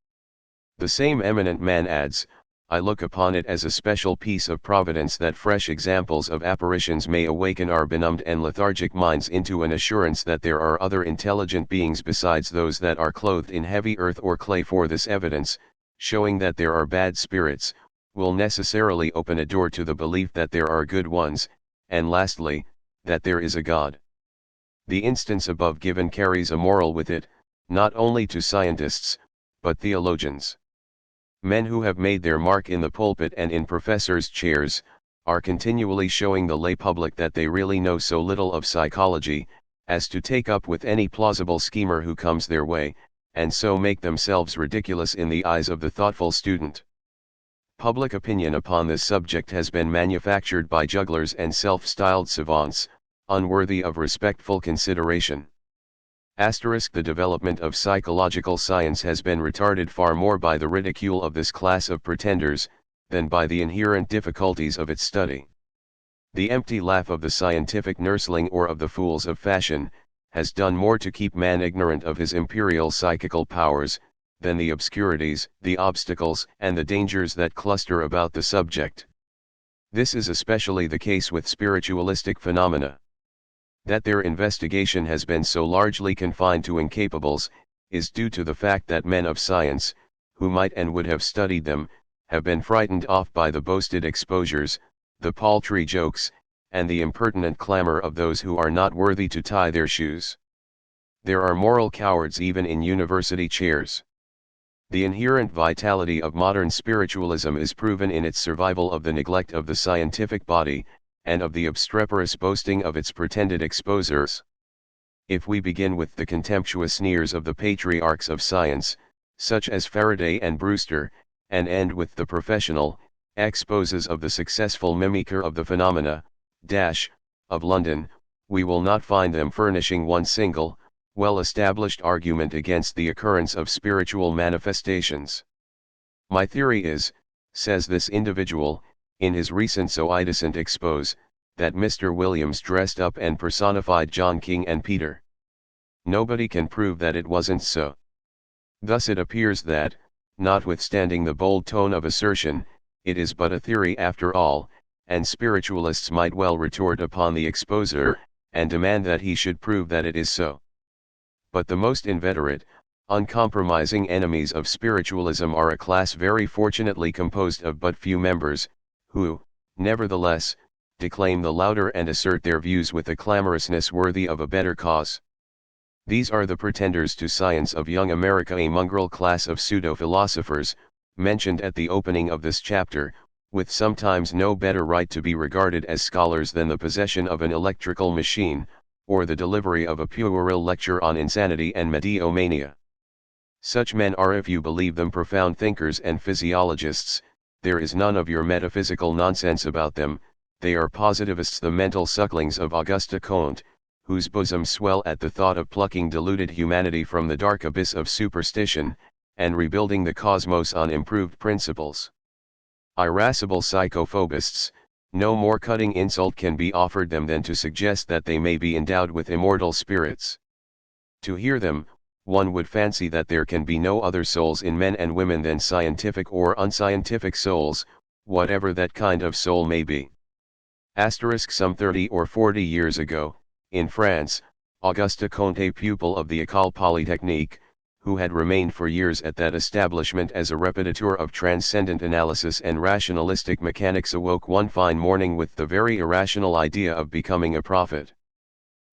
The same eminent man adds, I look upon it as a special piece of providence that fresh examples of apparitions may awaken our benumbed and lethargic minds into an assurance that there are other intelligent beings besides those that are clothed in heavy earth or clay, for this evidence, showing that there are bad spirits, will necessarily open a door to the belief that there are good ones, and lastly, that there is a God. The instance above given carries a moral with it, not only to scientists, but theologians. Men who have made their mark in the pulpit and in professors' chairs, are continually showing the lay public that they really know so little of psychology, as to take up with any plausible schemer who comes their way, and so make themselves ridiculous in the eyes of the thoughtful student. Public opinion upon this subject has been manufactured by jugglers and self-styled savants, unworthy of respectful consideration. The development of psychological science has been retarded far more by the ridicule of this class of pretenders, than by the inherent difficulties of its study. The empty laugh of the scientific nursling or of the fools of fashion, has done more to keep man ignorant of his imperial psychical powers, than the obscurities, the obstacles, and the dangers that cluster about the subject. This is especially the case with spiritualistic phenomena. That their investigation has been so largely confined to incapables, is due to the fact that men of science, who might and would have studied them, have been frightened off by the boasted exposures, the paltry jokes, and the impertinent clamor of those who are not worthy to tie their shoes. There are moral cowards even in university chairs. The inherent vitality of modern spiritualism is proven in its survival of the neglect of the scientific body, and of the obstreperous boasting of its pretended exposers. If we begin with the contemptuous sneers of the patriarchs of science, such as Faraday and Brewster, and end with the professional exposes of the successful mimicker of the phenomena, of London, we will not find them furnishing one single, well-established argument against the occurrence of spiritual manifestations. My theory is, says this individual, in his recent so indecent expose, that Mr. Williams dressed up and personified John King and Peter. Nobody can prove that it wasn't so. Thus it appears that, notwithstanding the bold tone of assertion, it is but a theory after all, and spiritualists might well retort upon the exposer, and demand that he should prove that it is so. But the most inveterate, uncompromising enemies of spiritualism are a class very fortunately composed of but few members, who, nevertheless, declaim the louder and assert their views with a clamorousness worthy of a better cause. These are the pretenders to science of young America, a mongrel class of pseudo-philosophers, mentioned at the opening of this chapter, with sometimes no better right to be regarded as scholars than the possession of an electrical machine, or the delivery of a puerile lecture on insanity and mediomania. Such men are, if you believe them, profound thinkers and physiologists. There is none of your metaphysical nonsense about them. They are positivists, the mental sucklings of Auguste Comte, whose bosoms swell at the thought of plucking deluded humanity from the dark abyss of superstition, and rebuilding the cosmos on improved principles. Irascible psychophobists, no more cutting insult can be offered them than to suggest that they may be endowed with immortal spirits. To hear them, one would fancy that there can be no other souls in men and women than scientific or unscientific souls, whatever that kind of soul may be. Some 30 or 40 years ago, in France, Auguste Comte, a pupil of the École Polytechnique, who had remained for years at that establishment as a repetiteur of transcendent analysis and rationalistic mechanics, awoke one fine morning with the very irrational idea of becoming a prophet.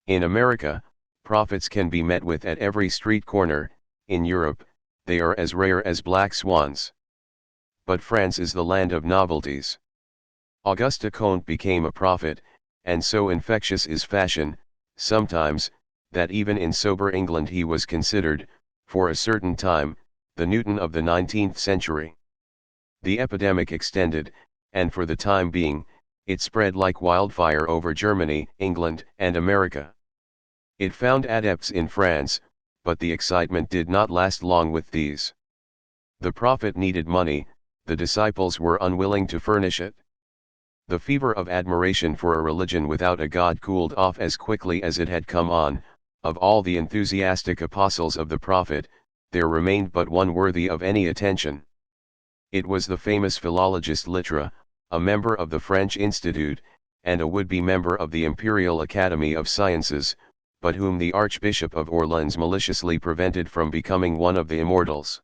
In America, prophets can be met with at every street corner. In Europe, they are as rare as black swans. But France is the land of novelties. Auguste Comte became a prophet, and so infectious is fashion, sometimes, that even in sober England he was considered, for a certain time, the Newton of the 19th century. The epidemic extended, and for the time being, it spread like wildfire over Germany, England, and America. It found adepts in France, but the excitement did not last long with these. The prophet needed money, the disciples were unwilling to furnish it. The fever of admiration for a religion without a God cooled off as quickly as it had come on. Of all the enthusiastic apostles of the prophet, there remained but one worthy of any attention. It was the famous philologist Littre, a member of the French Institute, and a would-be member of the Imperial Academy of Sciences, but whom the Archbishop of Orleans maliciously prevented from becoming one of the immortals.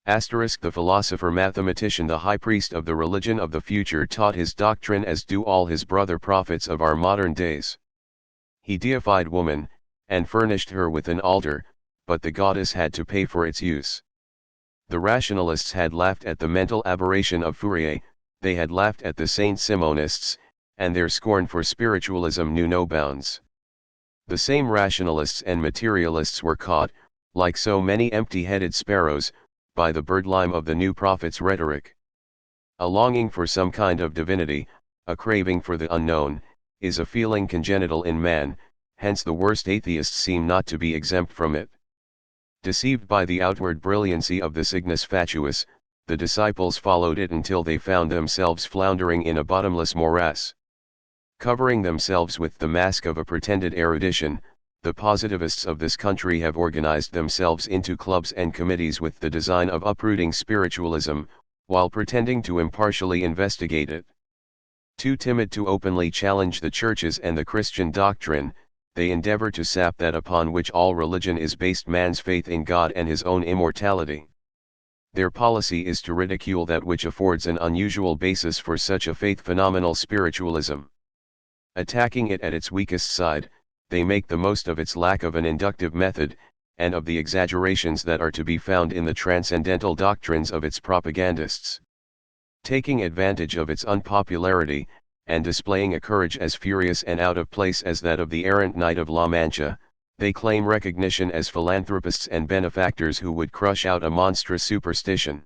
The philosopher-mathematician, the high priest of the religion of the future, taught his doctrine as do all his brother prophets of our modern days. He deified woman, and furnished her with an altar, but the goddess had to pay for its use. The rationalists had laughed at the mental aberration of Fourier, they had laughed at the Saint-Simonists, and their scorn for spiritualism knew no bounds. The same rationalists and materialists were caught, like so many empty-headed sparrows, by the birdlime of the new prophet's rhetoric. A longing for some kind of divinity, a craving for the unknown, is a feeling congenital in man, hence the worst atheists seem not to be exempt from it. Deceived by the outward brilliancy of the Cygnus Fatuus, the disciples followed it until they found themselves floundering in a bottomless morass. Covering themselves with the mask of a pretended erudition, the positivists of this country have organized themselves into clubs and committees with the design of uprooting spiritualism, while pretending to impartially investigate it. Too timid to openly challenge the churches and the Christian doctrine, they endeavor to sap that upon which all religion is based, man's faith in God and his own immortality. Their policy is to ridicule that which affords an unusual basis for such a faith, phenomenal spiritualism. Attacking it at its weakest side, they make the most of its lack of an inductive method, and of the exaggerations that are to be found in the transcendental doctrines of its propagandists. Taking advantage of its unpopularity, and displaying a courage as furious and out of place as that of the errant knight of La Mancha, they claim recognition as philanthropists and benefactors who would crush out a monstrous superstition.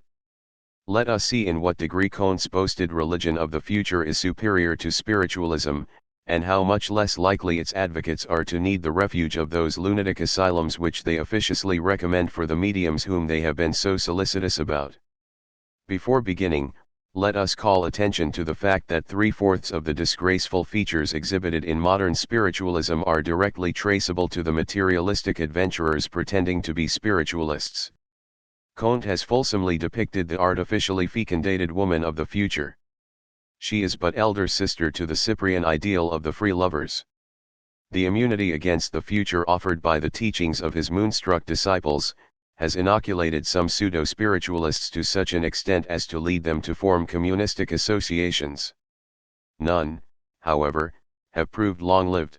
Let us see in what degree Comte's boasted religion of the future is superior to spiritualism, and how much less likely its advocates are to need the refuge of those lunatic asylums which they officiously recommend for the mediums whom they have been so solicitous about. Before beginning, let us call attention to the fact that 3/4 of the disgraceful features exhibited in modern spiritualism are directly traceable to the materialistic adventurers pretending to be spiritualists. Comte has fulsomely depicted the artificially fecundated woman of the future. She is but elder sister to the Cyprian ideal of the free lovers. The immunity against the future offered by the teachings of his moonstruck disciples, has inoculated some pseudo-spiritualists to such an extent as to lead them to form communistic associations. None, however, have proved long-lived.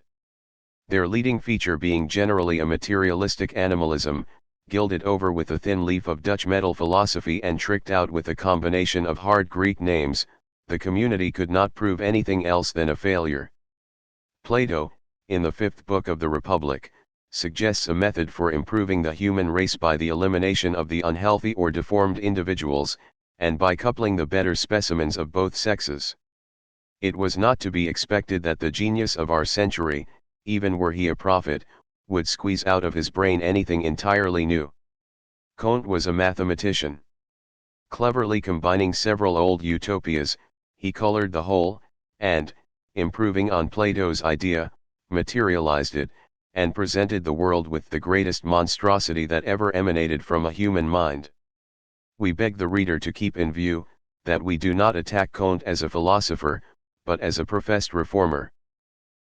Their leading feature being generally a materialistic animalism, gilded over with a thin leaf of Dutch metal philosophy and tricked out with a combination of hard Greek names, the community could not prove anything else than a failure. Plato, in the 5th book of the Republic, suggests a method for improving the human race by the elimination of the unhealthy or deformed individuals, and by coupling the better specimens of both sexes. It was not to be expected that the genius of our century, even were he a prophet, would squeeze out of his brain anything entirely new. Comte was a mathematician. Cleverly combining several old utopias, he colored the whole, and, improving on Plato's idea, materialized it, and presented the world with the greatest monstrosity that ever emanated from a human mind. We beg the reader to keep in view, that we do not attack Comte as a philosopher, but as a professed reformer.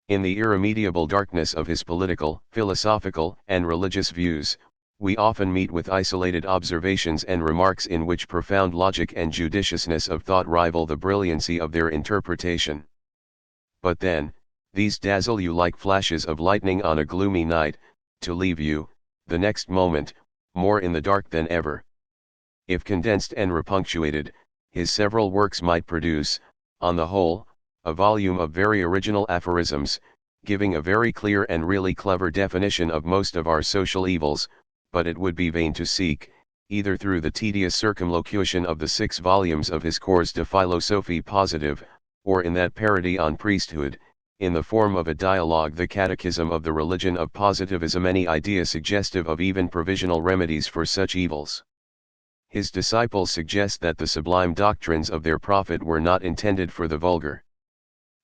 In the irremediable darkness of his political, philosophical, and religious views, we often meet with isolated observations and remarks in which profound logic and judiciousness of thought rival the brilliancy of their interpretation. But then, these dazzle you like flashes of lightning on a gloomy night, to leave you, the next moment, more in the dark than ever. If condensed and repunctuated, his several works might produce, on the whole, a volume of very original aphorisms, giving a very clear and really clever definition of most of our social evils, but it would be vain to seek, either through the tedious circumlocution of the 6 volumes of his Cours de Philosophie Positive, or in that parody on priesthood, in the form of a dialogue, the Catechism of the Religion of Positivism, any idea suggestive of even provisional remedies for such evils. His disciples suggest that the sublime doctrines of their prophet were not intended for the vulgar.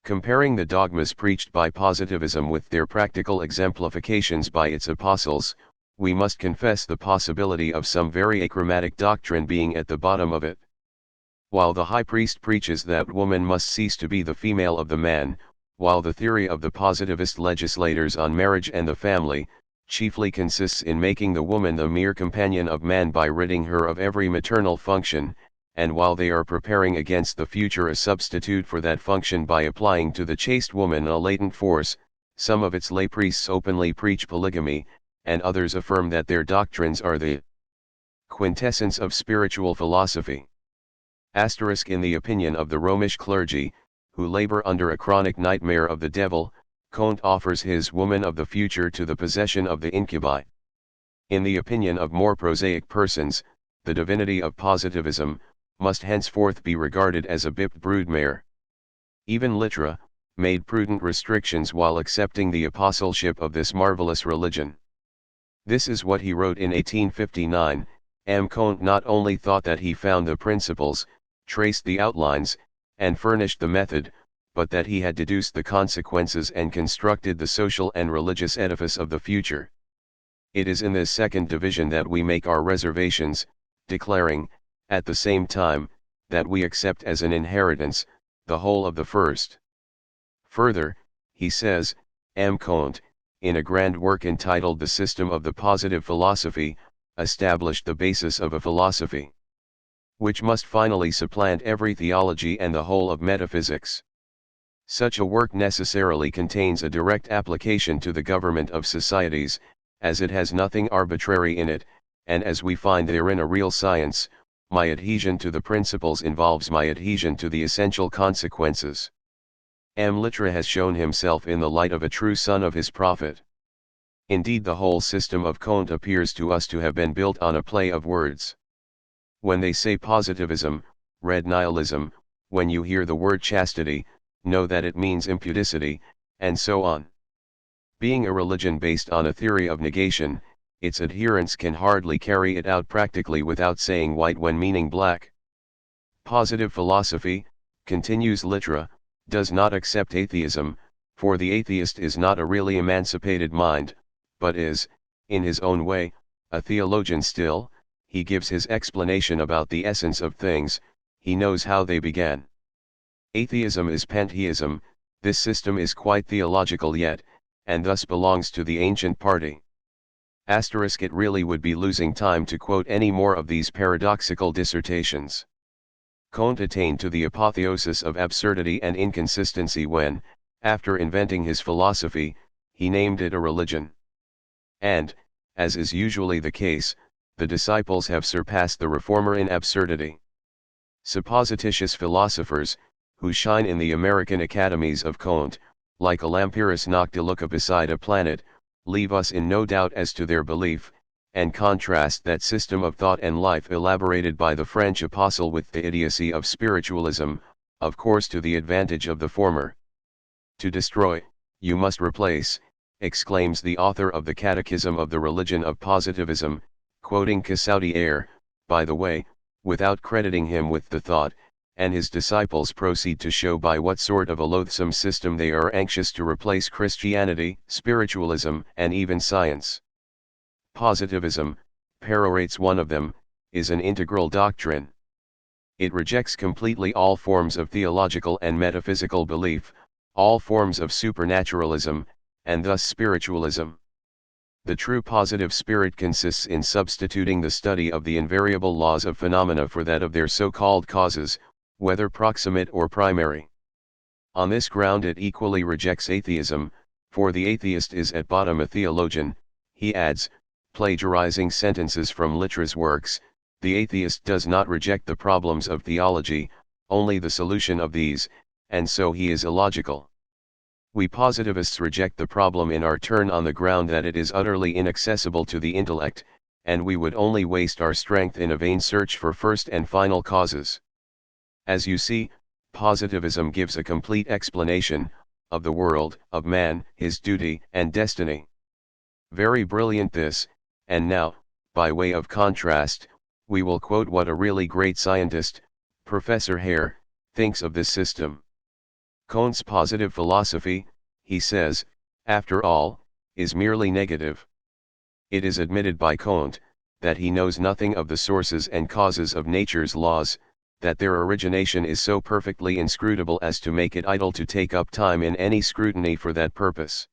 Comparing the dogmas preached by positivism with their practical exemplifications by its apostles, we must confess the possibility of some very achromatic doctrine being at the bottom of it. While the high priest preaches that woman must cease to be the female of the man, while the theory of the positivist legislators on marriage and the family, chiefly consists in making the woman the mere companion of man by ridding her of every maternal function, and while they are preparing against the future a substitute for that function by applying to the chaste woman a latent force, some of its lay priests openly preach polygamy, and others affirm that their doctrines are the quintessence of spiritual philosophy. In the opinion of the Romish clergy, who labor under a chronic nightmare of the devil, Comte offers his woman of the future to the possession of the incubi. In the opinion of more prosaic persons, the divinity of positivism must henceforth be regarded as a bipped broodmare. Even Littra made prudent restrictions while accepting the apostleship of this marvelous religion. This is what he wrote in 1859. Comte not only thought that he found the principles, traced the outlines, and furnished the method, but that he had deduced the consequences and constructed the social and religious edifice of the future. It is in this second division that we make our reservations, declaring, at the same time, that we accept as an inheritance, the whole of the first. Further, he says, Comte, in a grand work entitled The System of the Positive Philosophy, established the basis of a philosophy which must finally supplant every theology and the whole of metaphysics. Such a work necessarily contains a direct application to the government of societies, as it has nothing arbitrary in it, and as we find therein a real science. My adhesion to the principles involves my adhesion to the essential consequences. M. Litra has shown himself in the light of a true son of his prophet. Indeed, the whole system of Comte appears to us to have been built on a play of words. When they say positivism, red nihilism, when you hear the word chastity, know that it means impudicity, and so on. Being a religion based on a theory of negation, its adherents can hardly carry it out practically without saying white when meaning black. Positive philosophy, continues Litra, does not accept atheism, for the atheist is not a really emancipated mind, but is, in his own way, a theologian still. He gives his explanation about the essence of things, he knows how they began. Atheism is pantheism, this system is quite theological yet, and thus belongs to the ancient party. It really would be losing time to quote any more of these paradoxical dissertations. Comte attained to the apotheosis of absurdity and inconsistency when, after inventing his philosophy, he named it a religion. And, as is usually the case, the disciples have surpassed the reformer in absurdity. Supposititious philosophers, who shine in the American academies of Comte, like a Lampiris noctiluca beside a planet, leave us in no doubt as to their belief, and contrast that system of thought and life elaborated by the French apostle with the idiocy of spiritualism, of course to the advantage of the former. To destroy, you must replace, exclaims the author of the Catechism of the Religion of Positivism, quoting Casaudier, by the way, without crediting him with the thought, and his disciples proceed to show by what sort of a loathsome system they are anxious to replace Christianity, spiritualism, and even science. Positivism, perorates one of them, is an integral doctrine. It rejects completely all forms of theological and metaphysical belief, all forms of supernaturalism, and thus spiritualism. The true positive spirit consists in substituting the study of the invariable laws of phenomena for that of their so-called causes, whether proximate or primary. On this ground it equally rejects atheism, for the atheist is at bottom a theologian. He adds, plagiarizing sentences from Litra's works, the atheist does not reject the problems of theology, only the solution of these, and so he is illogical. We positivists reject the problem in our turn on the ground that it is utterly inaccessible to the intellect, and we would only waste our strength in a vain search for first and final causes. As you see, positivism gives a complete explanation of the world, of man, his duty and destiny. Very brilliant this, and now, by way of contrast, we will quote what a really great scientist, Professor Hare, thinks of this system. Comte's positive philosophy, he says, after all, is merely negative. It is admitted by Comte, that he knows nothing of the sources and causes of nature's laws, that their origination is so perfectly inscrutable as to make it idle to take up time in any scrutiny for that purpose.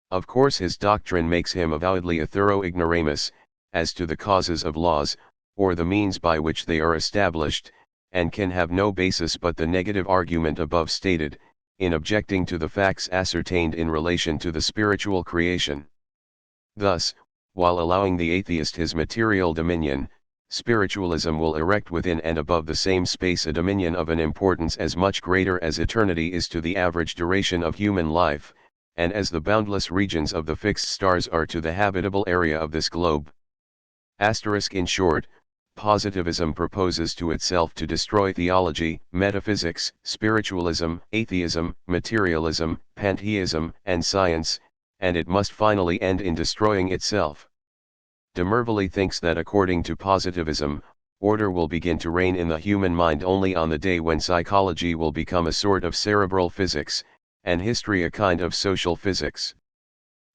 Of course his doctrine makes him avowedly a thorough ignoramus, as to the causes of laws, or the means by which they are established, and can have no basis but the negative argument above stated, in objecting to the facts ascertained in relation to the spiritual creation. Thus, while allowing the atheist his material dominion, spiritualism will erect within and above the same space a dominion of an importance as much greater as eternity is to the average duration of human life, and as the boundless regions of the fixed stars are to the habitable area of this globe. In short, positivism proposes to itself to destroy theology, metaphysics, spiritualism, atheism, materialism, pantheism, and science, and it must finally end in destroying itself. De Merville thinks that according to positivism, order will begin to reign in the human mind only on the day when psychology will become a sort of cerebral physics, and history a kind of social physics.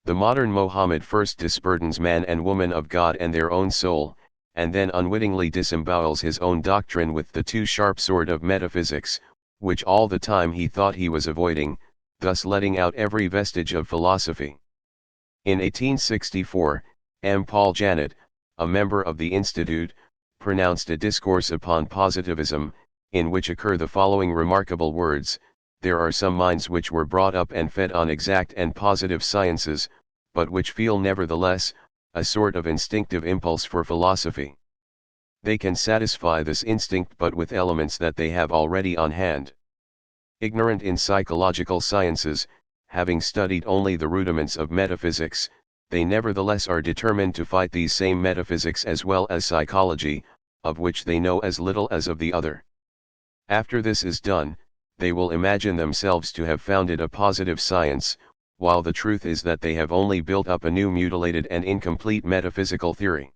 The modern Mohammed first disburdens man and woman of God and their own soul, and then unwittingly disembowels his own doctrine with the too sharp sword of metaphysics, which all the time he thought he was avoiding, thus letting out every vestige of philosophy. In 1864, M. Paul Janet, a member of the Institute, pronounced a discourse upon positivism, in which occur the following remarkable words: there are some minds which were brought up and fed on exact and positive sciences, but which feel nevertheless, a sort of instinctive impulse for philosophy. They can satisfy this instinct but with elements that they have already on hand. Ignorant in psychological sciences, having studied only the rudiments of metaphysics, they nevertheless are determined to fight these same metaphysics as well as psychology, of which they know as little as of the other. After this is done, they will imagine themselves to have founded a positive science, while the truth is that they have only built up a new mutilated and incomplete metaphysical theory.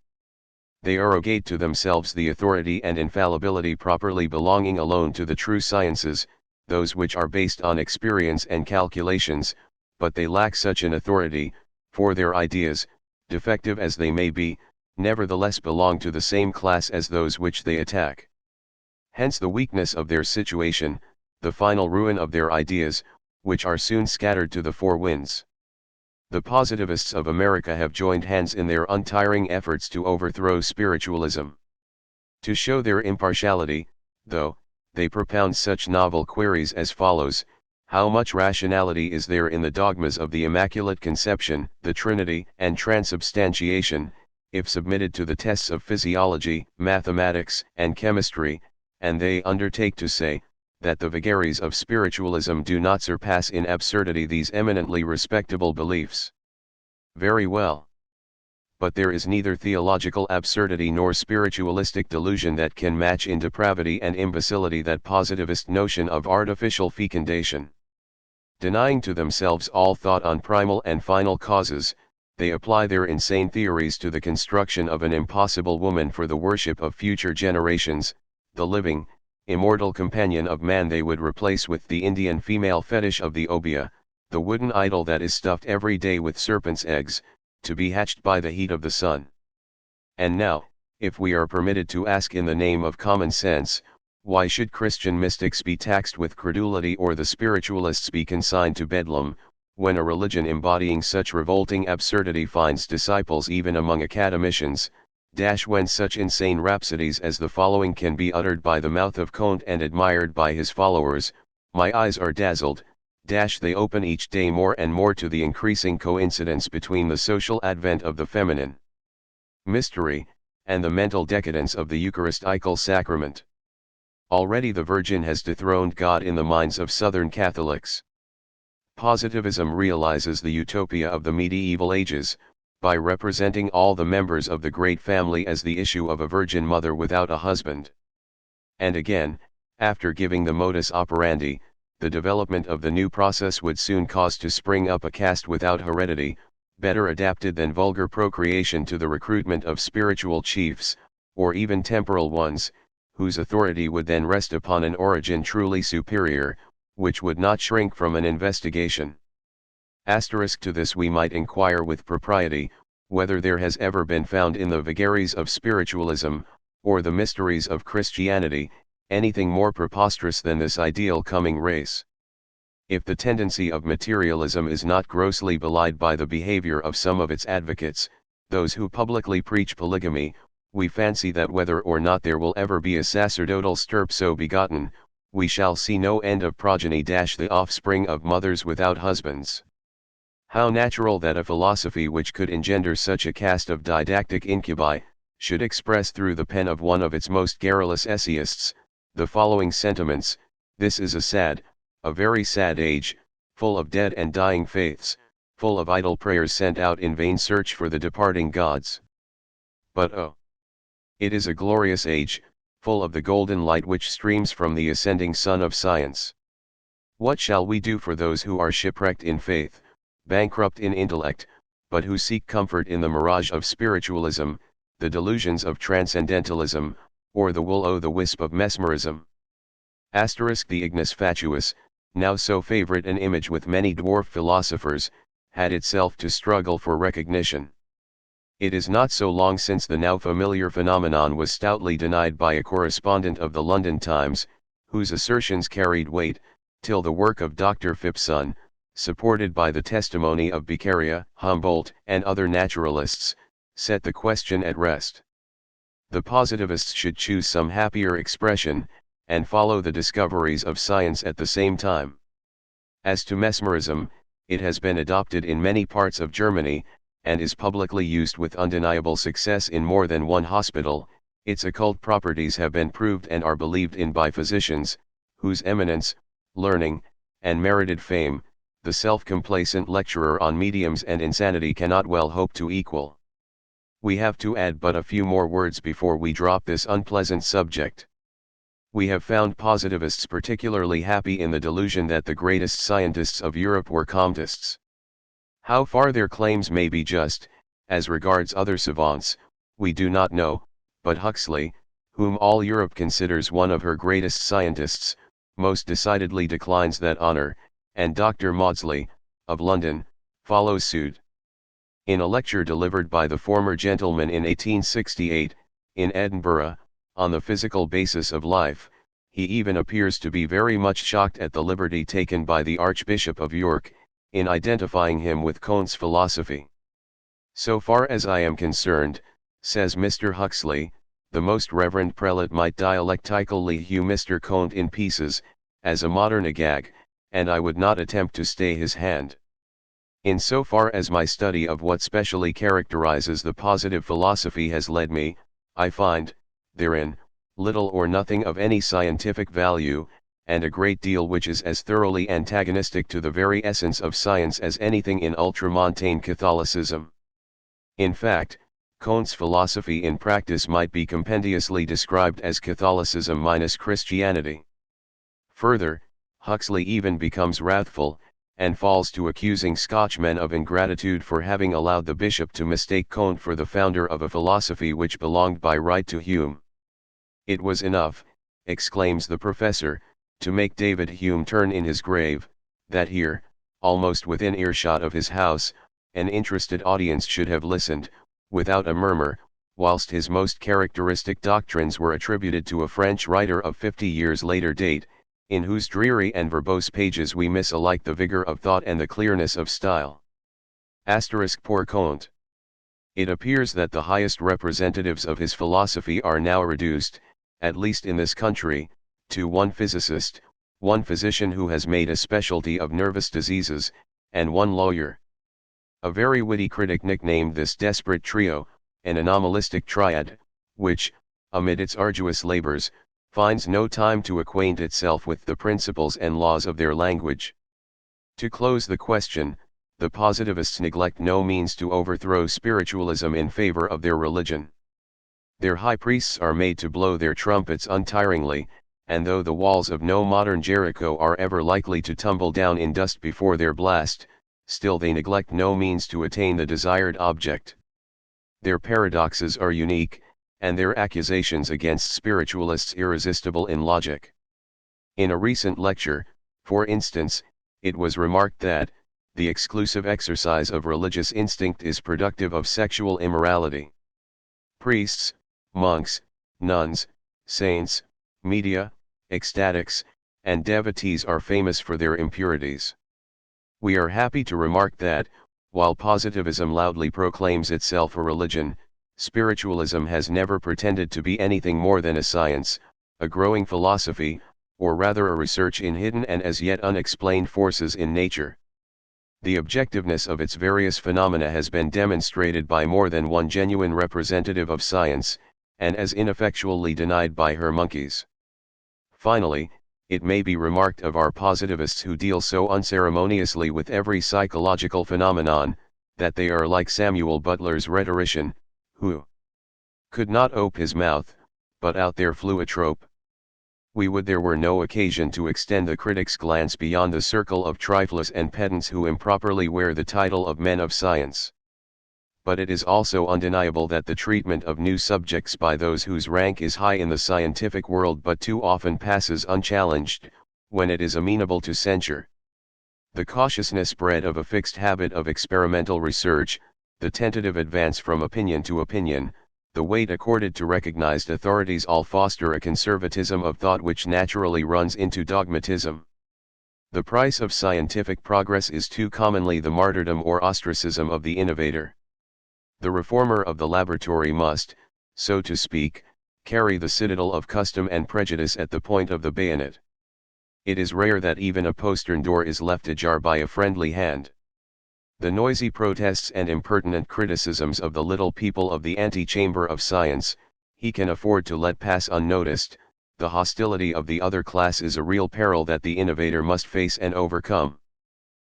They arrogate to themselves the authority and infallibility properly belonging alone to the true sciences, those which are based on experience and calculations, but they lack such an authority, for their ideas, defective as they may be, nevertheless belong to the same class as those which they attack. Hence the weakness of their situation, the final ruin of their ideas, which are soon scattered to the four winds. The positivists of America have joined hands in their untiring efforts to overthrow spiritualism. To show their impartiality, though, they propound such novel queries as follows: how much rationality is there in the dogmas of the Immaculate Conception, the Trinity, and Transubstantiation, if submitted to the tests of physiology, mathematics, and chemistry, and they undertake to say, that the vagaries of spiritualism do not surpass in absurdity these eminently respectable beliefs. Very well. But there is neither theological absurdity nor spiritualistic delusion that can match in depravity and imbecility that positivist notion of artificial fecundation. Denying to themselves all thought on primal and final causes, they apply their insane theories to the construction of an impossible woman for the worship of future generations, the living, immortal companion of man they would replace with the Indian female fetish of the obia, the wooden idol that is stuffed every day with serpents' eggs, to be hatched by the heat of the sun. And now, if we are permitted to ask in the name of common sense, why should Christian mystics be taxed with credulity or the spiritualists be consigned to bedlam, when a religion embodying such revolting absurdity finds disciples even among academicians, when such insane rhapsodies as the following can be uttered by the mouth of Comte and admired by his followers: my eyes are dazzled, they open each day more and more to the increasing coincidence between the social advent of the feminine mystery, and the mental decadence of the Eucharistical sacrament. Already the Virgin has dethroned God in the minds of Southern Catholics. Positivism realizes the utopia of the medieval ages, by representing all the members of the great family as the issue of a virgin mother without a husband. And again, after giving the modus operandi, the development of the new process would soon cause to spring up a caste without heredity, better adapted than vulgar procreation to the recruitment of spiritual chiefs, or even temporal ones, whose authority would then rest upon an origin truly superior, which would not shrink from an investigation. Asterisk to this we might inquire with propriety, whether there has ever been found in the vagaries of spiritualism, or the mysteries of Christianity, anything more preposterous than this ideal coming race. If the tendency of materialism is not grossly belied by the behavior of some of its advocates, those who publicly preach polygamy, we fancy that whether or not there will ever be a sacerdotal stirp so begotten, we shall see no end of progeny the offspring of mothers without husbands. How natural that a philosophy which could engender such a caste of didactic incubi, should express through the pen of one of its most garrulous essayists, the following sentiments: this is a very sad age, full of dead and dying faiths, full of idle prayers sent out in vain search for the departing gods. But oh! It is a glorious age, full of the golden light which streams from the ascending sun of science. What shall we do for those who are shipwrecked in faith, bankrupt in intellect, but who seek comfort in the mirage of spiritualism, the delusions of transcendentalism, or the will-o'-the-wisp of mesmerism? The ignis fatuus, now so favorite an image with many dwarf philosophers, had itself to struggle for recognition. It is not so long since the now familiar phenomenon was stoutly denied by a correspondent of the London Times, whose assertions carried weight, till the work of Dr. Phipson, supported by the testimony of Beccaria, Humboldt, and other naturalists, set the question at rest. The positivists should choose some happier expression, and follow the discoveries of science at the same time. As to mesmerism, it has been adopted in many parts of Germany, and is publicly used with undeniable success in more than one hospital. Its occult properties have been proved and are believed in by physicians, whose eminence, learning, and merited fame, the self-complacent lecturer on mediums and insanity cannot well hope to equal. We have to add but a few more words before we drop this unpleasant subject. We have found positivists particularly happy in the delusion that the greatest scientists of Europe were Comtists. How far their claims may be just, as regards other savants, we do not know, but Huxley, whom all Europe considers one of her greatest scientists, most decidedly declines that honor, and Dr. Maudsley, of London, follows suit. In a lecture delivered by the former gentleman in 1868, in Edinburgh, on the physical basis of life, he even appears to be very much shocked at the liberty taken by the Archbishop of York, in identifying him with Comte's philosophy. So far as I am concerned, says Mr. Huxley, the most reverend prelate might dialectically hew Mr. Comte in pieces, as a modern agag, and I would not attempt to stay his hand. In so far as my study of what specially characterizes the positive philosophy has led me, I find, therein, little or nothing of any scientific value, and a great deal which is as thoroughly antagonistic to the very essence of science as anything in ultramontane Catholicism. In fact, Comte's philosophy in practice might be compendiously described as Catholicism minus Christianity. Further, Huxley even becomes wrathful, and falls to accusing Scotchmen of ingratitude for having allowed the bishop to mistake Comte for the founder of a philosophy which belonged by right to Hume. It was enough, exclaims the professor, to make David Hume turn in his grave, that here, almost within earshot of his house, an interested audience should have listened, without a murmur, whilst his most characteristic doctrines were attributed to a French writer of 50 years later date, in whose dreary and verbose pages we miss alike the vigor of thought and the clearness of style. Poor Comte. It appears that the highest representatives of his philosophy are now reduced, at least in this country, to one physicist, one physician who has made a specialty of nervous diseases, and one lawyer. A very witty critic nicknamed this desperate trio, an anomalistic triad, which, amid its arduous labors, finds no time to acquaint itself with the principles and laws of their language. To close the question, the positivists neglect no means to overthrow spiritualism in favor of their religion. Their high priests are made to blow their trumpets untiringly, and though the walls of no modern Jericho are ever likely to tumble down in dust before their blast, still they neglect no means to attain the desired object. Their paradoxes are unique, and their accusations against spiritualists irresistible in logic. In a recent lecture, for instance, it was remarked that, the exclusive exercise of religious instinct is productive of sexual immorality. Priests, monks, nuns, saints, media, ecstatics, and devotees are famous for their impurities. We are happy to remark that, while positivism loudly proclaims itself a religion, spiritualism has never pretended to be anything more than a science, a growing philosophy, or rather a research in hidden and as yet unexplained forces in nature. The objectiveness of its various phenomena has been demonstrated by more than one genuine representative of science, and as ineffectually denied by her monkeys. Finally, it may be remarked of our positivists who deal so unceremoniously with every psychological phenomenon, that they are like Samuel Butler's rhetorician, who could not ope his mouth, but out there flew a trope. We would there were no occasion to extend the critic's glance beyond the circle of triflers and pedants who improperly wear the title of men of science. But it is also undeniable that the treatment of new subjects by those whose rank is high in the scientific world but too often passes unchallenged, when it is amenable to censure. The cautiousness bred of a fixed habit of experimental research, the tentative advance from opinion to opinion, the weight accorded to recognized authorities all foster a conservatism of thought which naturally runs into dogmatism. The price of scientific progress is too commonly the martyrdom or ostracism of the innovator. The reformer of the laboratory must, so to speak, carry the citadel of custom and prejudice at the point of the bayonet. It is rare that even a postern door is left ajar by a friendly hand. The noisy protests and impertinent criticisms of the little people of the antechamber of science, he can afford to let pass unnoticed. The hostility of the other class is a real peril that the innovator must face and overcome.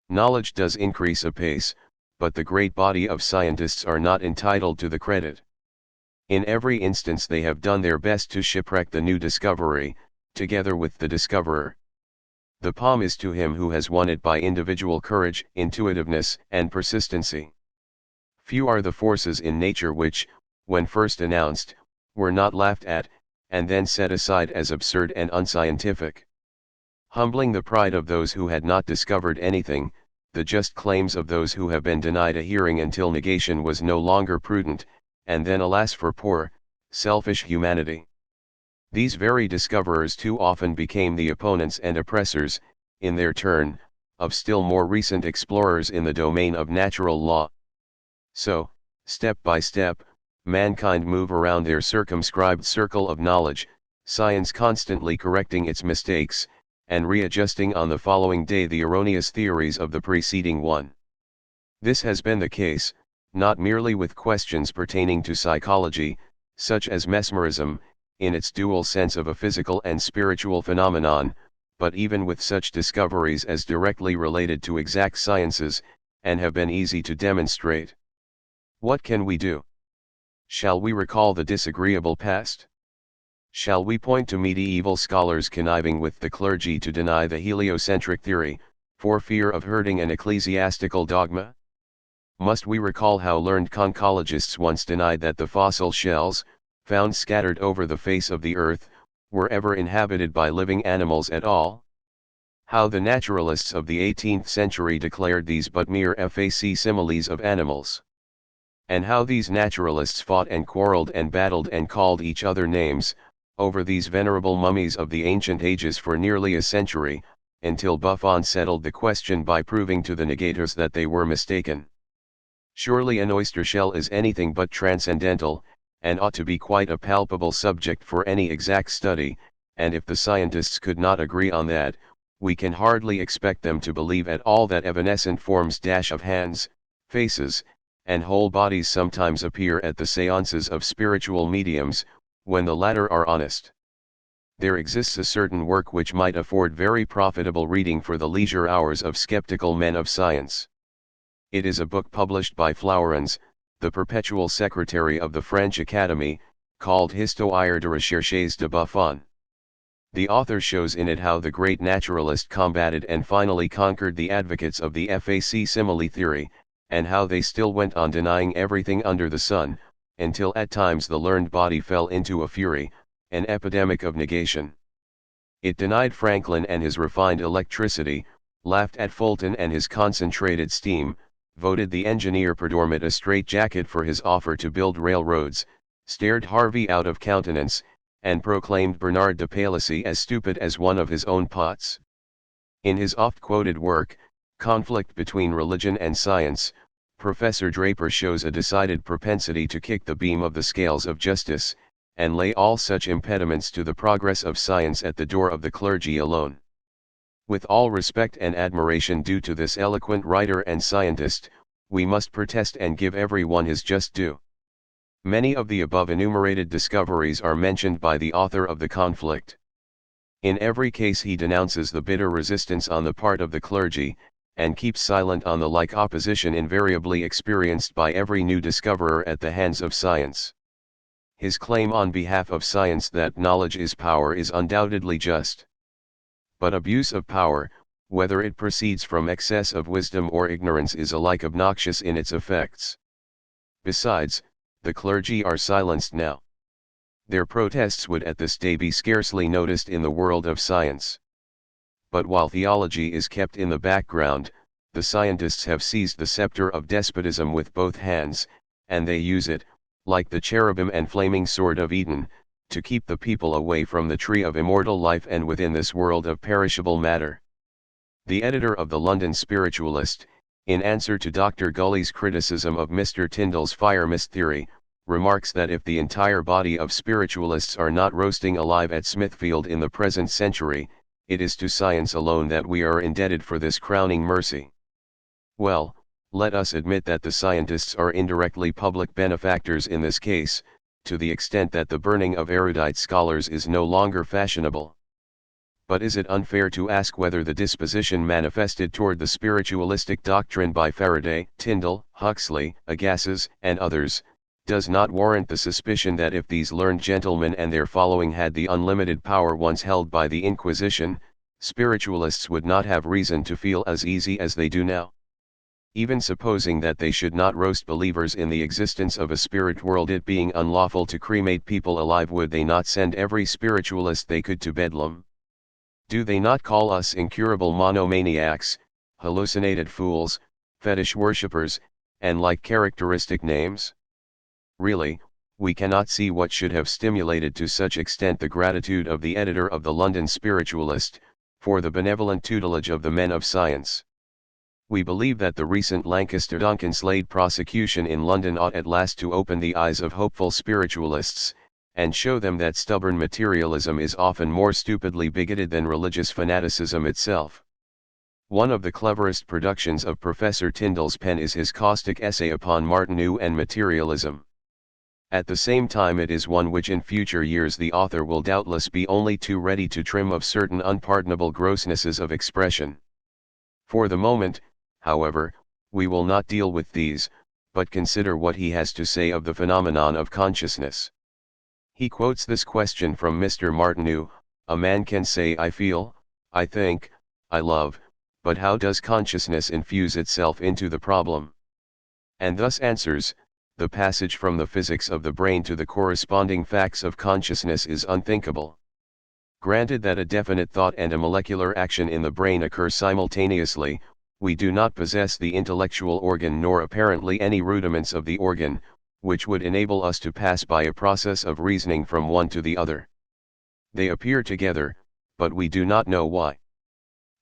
Knowledge does increase apace, but the great body of scientists are not entitled to the credit. In every instance they have done their best to shipwreck the new discovery, together with the discoverer. The palm is to him who has won it by individual courage, intuitiveness, and persistency. Few are the forces in nature which, when first announced, were not laughed at, and then set aside as absurd and unscientific. Humbling the pride of those who had not discovered anything, the just claims of those who have been denied a hearing until negation was no longer prudent, and then alas for poor, selfish humanity. These very discoverers too often became the opponents and oppressors, in their turn, of still more recent explorers in the domain of natural law. So, step by step, mankind move around their circumscribed circle of knowledge, science constantly correcting its mistakes, and readjusting on the following day the erroneous theories of the preceding one. This has been the case, not merely with questions pertaining to psychology, such as mesmerism, in its dual sense of a physical and spiritual phenomenon, but even with such discoveries as directly related to exact sciences, and have been easy to demonstrate. What can we do? Shall we recall the disagreeable past? Shall we point to medieval scholars conniving with the clergy to deny the heliocentric theory, for fear of hurting an ecclesiastical dogma? Must we recall how learned conchologists once denied that the fossil shells, found scattered over the face of the earth, were ever inhabited by living animals at all? How the naturalists of the 18th century declared these but mere facsimiles of animals? And how these naturalists fought and quarreled and battled and called each other names, over these venerable mummies of the ancient ages for nearly a century, until Buffon settled the question by proving to the negators that they were mistaken. Surely an oyster shell is anything but transcendental, and ought to be quite a palpable subject for any exact study, and if the scientists could not agree on that, we can hardly expect them to believe at all that evanescent forms of hands, faces, and whole bodies sometimes appear at the seances of spiritual mediums, when the latter are honest. There exists a certain work which might afford very profitable reading for the leisure hours of skeptical men of science. It is a book published by Flourens, the perpetual secretary of the French Academy, called Histoire de Recherches de Buffon. The author shows in it how the great naturalist combated and finally conquered the advocates of the fac-simile theory, and how they still went on denying everything under the sun, until at times the learned body fell into a fury, an epidemic of negation. It denied Franklin and his refined electricity, laughed at Fulton and his concentrated steam, voted the engineer Perdormit a straitjacket for his offer to build railroads, stared Harvey out of countenance, and proclaimed Bernard de Palissy as stupid as one of his own pots. In his oft-quoted work, Conflict Between Religion and Science, Professor Draper shows a decided propensity to kick the beam of the scales of justice, and lay all such impediments to the progress of science at the door of the clergy alone. With all respect and admiration due to this eloquent writer and scientist, we must protest and give every one his just due. Many of the above enumerated discoveries are mentioned by the author of the Conflict. In every case he denounces the bitter resistance on the part of the clergy, and keeps silent on the like opposition invariably experienced by every new discoverer at the hands of science. His claim on behalf of science that knowledge is power is undoubtedly just. But abuse of power, whether it proceeds from excess of wisdom or ignorance, is alike obnoxious in its effects. Besides, the clergy are silenced now. Their protests would at this day be scarcely noticed in the world of science. But while theology is kept in the background, the scientists have seized the scepter of despotism with both hands, and they use it, like the cherubim and flaming sword of Eden, to keep the people away from the tree of immortal life and within this world of perishable matter. The editor of the London Spiritualist, in answer to Dr. Gully's criticism of Mr. Tyndall's fire mist theory, remarks that if the entire body of spiritualists are not roasting alive at Smithfield in the present century, it is to science alone that we are indebted for this crowning mercy. Well, let us admit that the scientists are indirectly public benefactors in this case, to the extent that the burning of erudite scholars is no longer fashionable. But is it unfair to ask whether the disposition manifested toward the spiritualistic doctrine by Faraday, Tyndall, Huxley, Agassiz, and others, does not warrant the suspicion that if these learned gentlemen and their following had the unlimited power once held by the Inquisition, spiritualists would not have reason to feel as easy as they do now? Even supposing that they should not roast believers in the existence of a spirit world, it being unlawful to cremate people alive, would they not send every spiritualist they could to Bedlam? Do they not call us incurable monomaniacs, hallucinated fools, fetish worshippers, and like characteristic names? Really, we cannot see what should have stimulated to such extent the gratitude of the editor of the London Spiritualist, for the benevolent tutelage of the men of science. We believe that the recent Lancaster-Donkin-Slade prosecution in London ought at last to open the eyes of hopeful spiritualists, and show them that stubborn materialism is often more stupidly bigoted than religious fanaticism itself. One of the cleverest productions of Professor Tyndall's pen is his caustic essay upon Martineau and materialism. At the same time, it is one which in future years the author will doubtless be only too ready to trim of certain unpardonable grossnesses of expression. For the moment, however, we will not deal with these, but consider what he has to say of the phenomenon of consciousness. He quotes this question from Mr. Martineau: "A man can say I feel, I think, I love, but how does consciousness infuse itself into the problem?" And thus answers: "The passage from the physics of the brain to the corresponding facts of consciousness is unthinkable. Granted that a definite thought and a molecular action in the brain occur simultaneously, we do not possess the intellectual organ nor apparently any rudiments of the organ, which would enable us to pass by a process of reasoning from one to the other. They appear together, but we do not know why.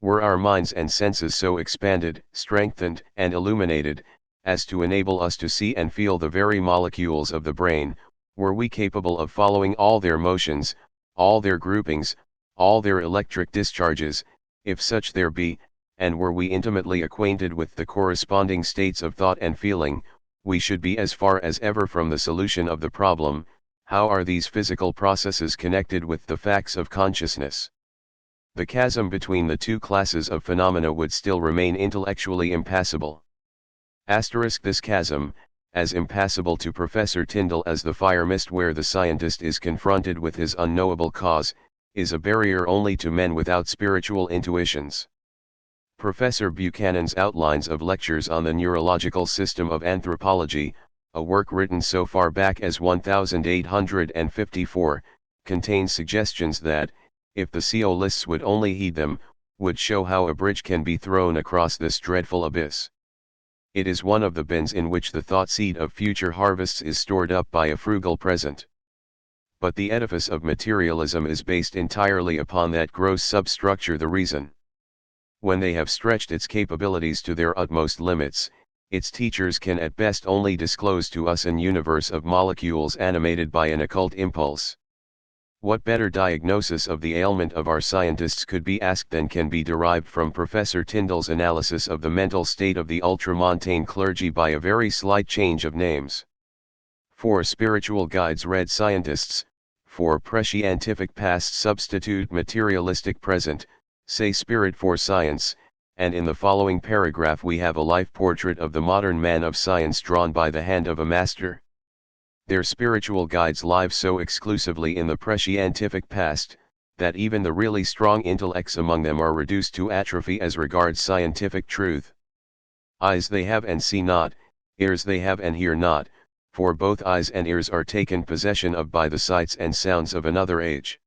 Were our minds and senses so expanded, strengthened, and illuminated, as to enable us to see and feel the very molecules of the brain, were we capable of following all their motions, all their groupings, all their electric discharges, if such there be, and were we intimately acquainted with the corresponding states of thought and feeling, we should be as far as ever from the solution of the problem: how are these physical processes connected with the facts of consciousness? The chasm between the two classes of phenomena would still remain intellectually impassable. This chasm, as impassable to Professor Tyndall as the fire mist where the scientist is confronted with his unknowable cause, is a barrier only to men without spiritual intuitions. Professor Buchanan's Outlines of Lectures on the Neurological System of Anthropology, a work written so far back as 1854, contains suggestions that, if the Seolists would only heed them, would show how a bridge can be thrown across this dreadful abyss. It is one of the bins in which the thought seed of future harvests is stored up by a frugal present. But the edifice of materialism is based entirely upon that gross substructure, the reason. When they have stretched its capabilities to their utmost limits, its teachers can at best only disclose to us an universe of molecules animated by an occult impulse. What better diagnosis of the ailment of our scientists could be asked than can be derived from Professor Tyndall's analysis of the mental state of the ultramontane clergy by a very slight change of names. For spiritual guides read scientists, for prescientific past substitute materialistic present, say spirit for science, and in the following paragraph we have a life portrait of the modern man of science drawn by the hand of a master. Their spiritual guides live so exclusively in the prescientific past, that even the really strong intellects among them are reduced to atrophy as regards scientific truth. Eyes they have and see not, ears they have and hear not, for both eyes and ears are taken possession of by the sights and sounds of another age.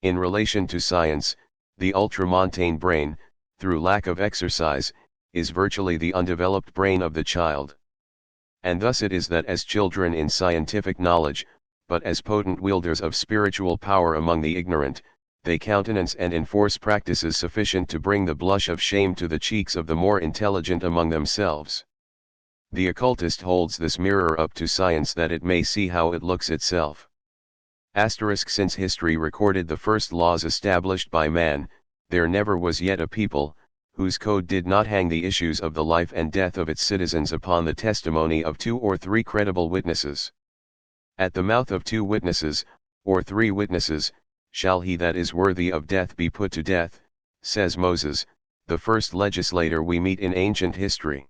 In relation to science, the ultramontane brain, through lack of exercise, is virtually the undeveloped brain of the child. And thus it is that as children in scientific knowledge, but as potent wielders of spiritual power among the ignorant, they countenance and enforce practices sufficient to bring the blush of shame to the cheeks of the more intelligent among themselves. The occultist holds this mirror up to science that it may see how it looks itself. Since history recorded the first laws established by man, there never was yet a people, whose code did not hang the issues of the life and death of its citizens upon the testimony of 2 or 3 credible witnesses. At the mouth of 2 witnesses, or 3 witnesses, shall he that is worthy of death be put to death, says Moses, the first legislator we meet in ancient history.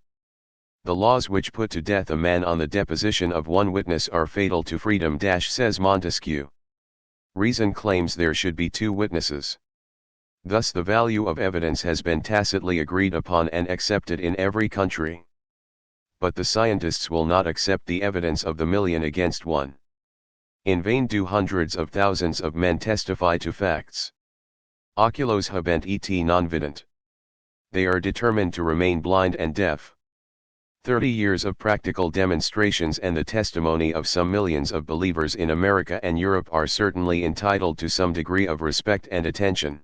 The laws which put to death a man on the deposition of 1 witness are fatal to freedom, says Montesquieu. Reason claims there should be 2 witnesses. Thus the value of evidence has been tacitly agreed upon and accepted in every country. But the scientists will not accept the evidence of the million against 1. In vain do hundreds of thousands of men testify to facts. Oculos habent et non vident. They are determined to remain blind and deaf. 30 years of practical demonstrations and the testimony of some millions of believers in America and Europe are certainly entitled to some degree of respect and attention.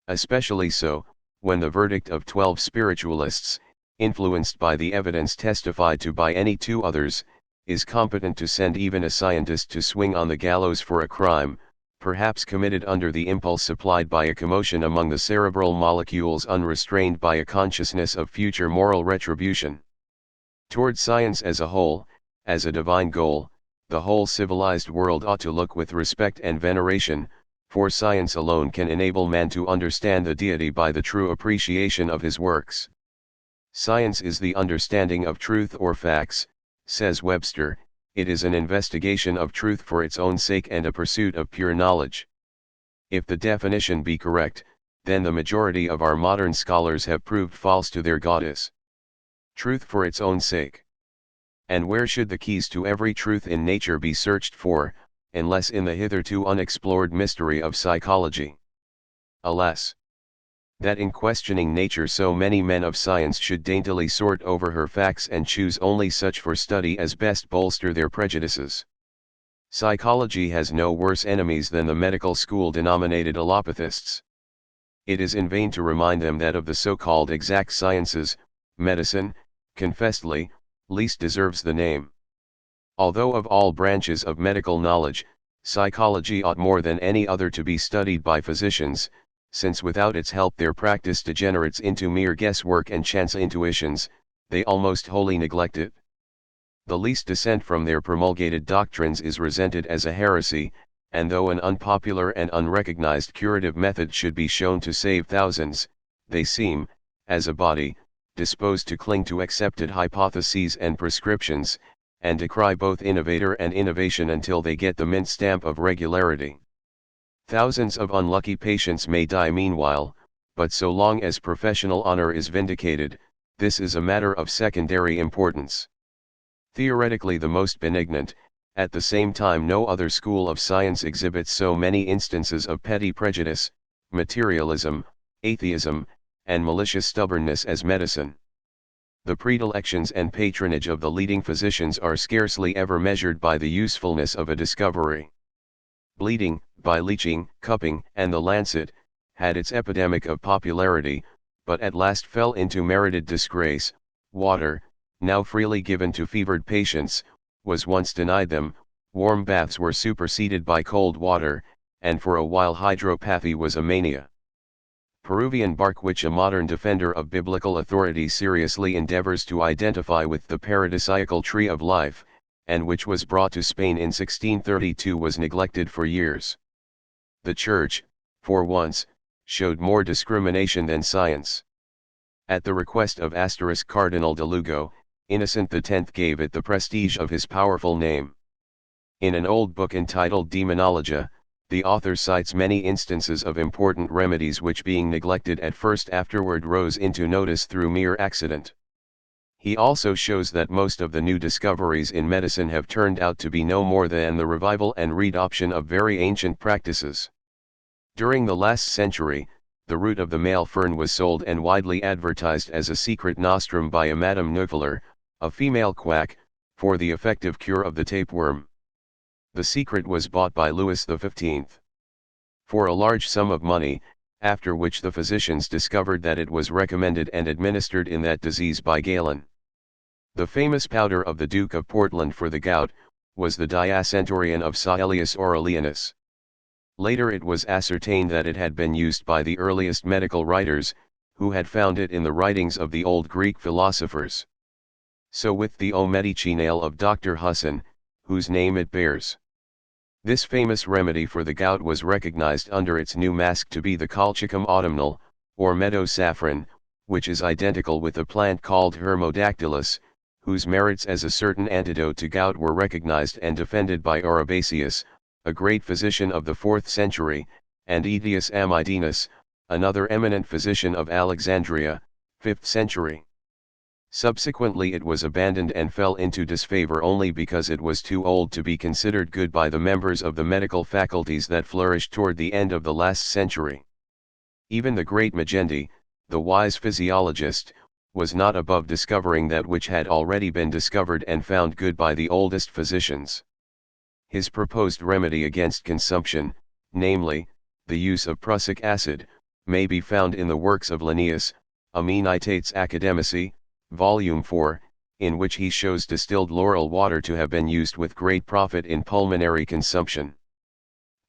Especially so, when the verdict of 12 spiritualists, influenced by the evidence testified to by any 2 others, is competent to send even a scientist to swing on the gallows for a crime, perhaps committed under the impulse supplied by a commotion among the cerebral molecules unrestrained by a consciousness of future moral retribution. Toward science as a whole, as a divine goal, the whole civilized world ought to look with respect and veneration, for science alone can enable man to understand the deity by the true appreciation of his works. Science is the understanding of truth or facts, says Webster. It is an investigation of truth for its own sake and a pursuit of pure knowledge. If the definition be correct, then the majority of our modern scholars have proved false to their goddess. Truth for its own sake. And where should the keys to every truth in nature be searched for, unless in the hitherto unexplored mystery of psychology? Alas! That in questioning nature so many men of science should daintily sort over her facts and choose only such for study as best bolster their prejudices. Psychology has no worse enemies than the medical school denominated allopathists. It is in vain to remind them that of the so-called exact sciences, medicine, confessedly, least deserves the name. Although of all branches of medical knowledge, psychology ought more than any other to be studied by physicians, since without its help their practice degenerates into mere guesswork and chance intuitions, they almost wholly neglect it. The least dissent from their promulgated doctrines is resented as a heresy, and though an unpopular and unrecognized curative method should be shown to save thousands, they seem, as a body, disposed to cling to accepted hypotheses and prescriptions, and decry both innovator and innovation until they get the mint stamp of regularity. Thousands of unlucky patients may die meanwhile, but so long as professional honor is vindicated, this is a matter of secondary importance. Theoretically the most benignant, at the same time no other school of science exhibits so many instances of petty prejudice, materialism, atheism, and malicious stubbornness as medicine. The predilections and patronage of the leading physicians are scarcely ever measured by the usefulness of a discovery. Bleeding, by leeching, cupping, and the lancet, had its epidemic of popularity, but at last fell into merited disgrace. Water, now freely given to fevered patients, was once denied them. Warm baths were superseded by cold water, and for a while hydropathy was a mania. Peruvian bark, which a modern defender of biblical authority seriously endeavors to identify with the paradisiacal tree of life, and which was brought to Spain in 1632, was neglected for years. The Church, for once, showed more discrimination than science. At the request of Cardinal de Lugo, Innocent X gave it the prestige of his powerful name. In an old book entitled Demonologia, the author cites many instances of important remedies which, being neglected at first, afterward rose into notice through mere accident. He also shows that most of the new discoveries in medicine have turned out to be no more than the revival and readoption of very ancient practices. During the last century, the root of the male fern was sold and widely advertised as a secret nostrum by a Madame Neuffeler, a female quack, for the effective cure of the tapeworm. The secret was bought by Louis XV. For a large sum of money, after which the physicians discovered that it was recommended and administered in that disease by Galen. The famous powder of the Duke of Portland for the gout, was the diacentorian of Caelius Aurelianus. Later it was ascertained that it had been used by the earliest medical writers, who had found it in the writings of the old Greek philosophers. So with the O Medicinale of Dr. Husson, whose name it bears. This famous remedy for the gout was recognized under its new mask to be the Colchicum autumnal, or meadow saffron, which is identical with a plant called Hermodactylus, whose merits as a certain antidote to gout were recognized and defended by Oribasius, a great physician of the 4th century, and Aetius Amidinus, another eminent physician of Alexandria, 5th century. Subsequently it was abandoned and fell into disfavor only because it was too old to be considered good by the members of the medical faculties that flourished toward the end of the last century. Even the great Magendie, the wise physiologist, was not above discovering that which had already been discovered and found good by the oldest physicians. His proposed remedy against consumption, namely, the use of prussic acid, may be found in the works of Linnaeus, Amenitates Academici, Volume 4, in which he shows distilled laurel water to have been used with great profit in pulmonary consumption.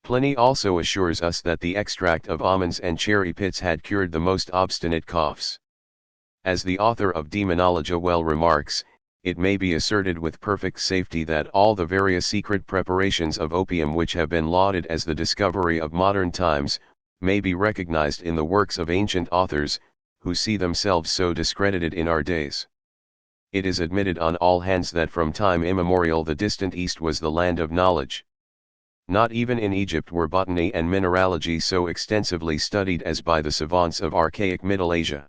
Pliny also assures us that the extract of almonds and cherry pits had cured the most obstinate coughs. As the author of Demonologia well remarks, it may be asserted with perfect safety that all the various secret preparations of opium which have been lauded as the discovery of modern times, may be recognized in the works of ancient authors, who see themselves so discredited in our days. It is admitted on all hands that from time immemorial the distant East was the land of knowledge. Not even in Egypt were botany and mineralogy so extensively studied as by the savants of archaic Middle Asia.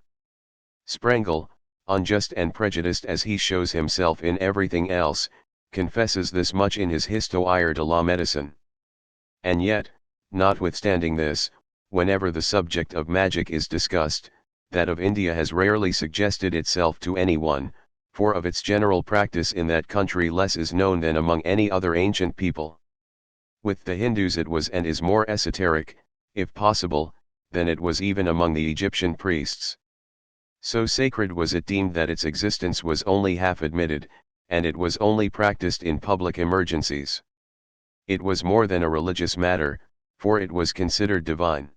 Sprengel, unjust and prejudiced as he shows himself in everything else, confesses this much in his Histoire de la Médecine. And yet, notwithstanding this, whenever the subject of magic is discussed, that of India has rarely suggested itself to anyone, for of its general practice in that country less is known than among any other ancient people. With the Hindus it was and is more esoteric, if possible, than it was even among the Egyptian priests. So sacred was it deemed that its existence was only half admitted, and it was only practiced in public emergencies. It was more than a religious matter, for it was considered divine.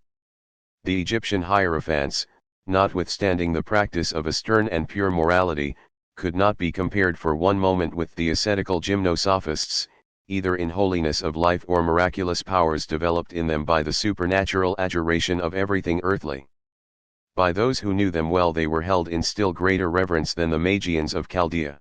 The Egyptian hierophants, notwithstanding the practice of a stern and pure morality, could not be compared for one moment with the ascetical gymnosophists, either in holiness of life or miraculous powers developed in them by the supernatural adjuration of everything earthly. By those who knew them well they were held in still greater reverence than the Magians of Chaldea.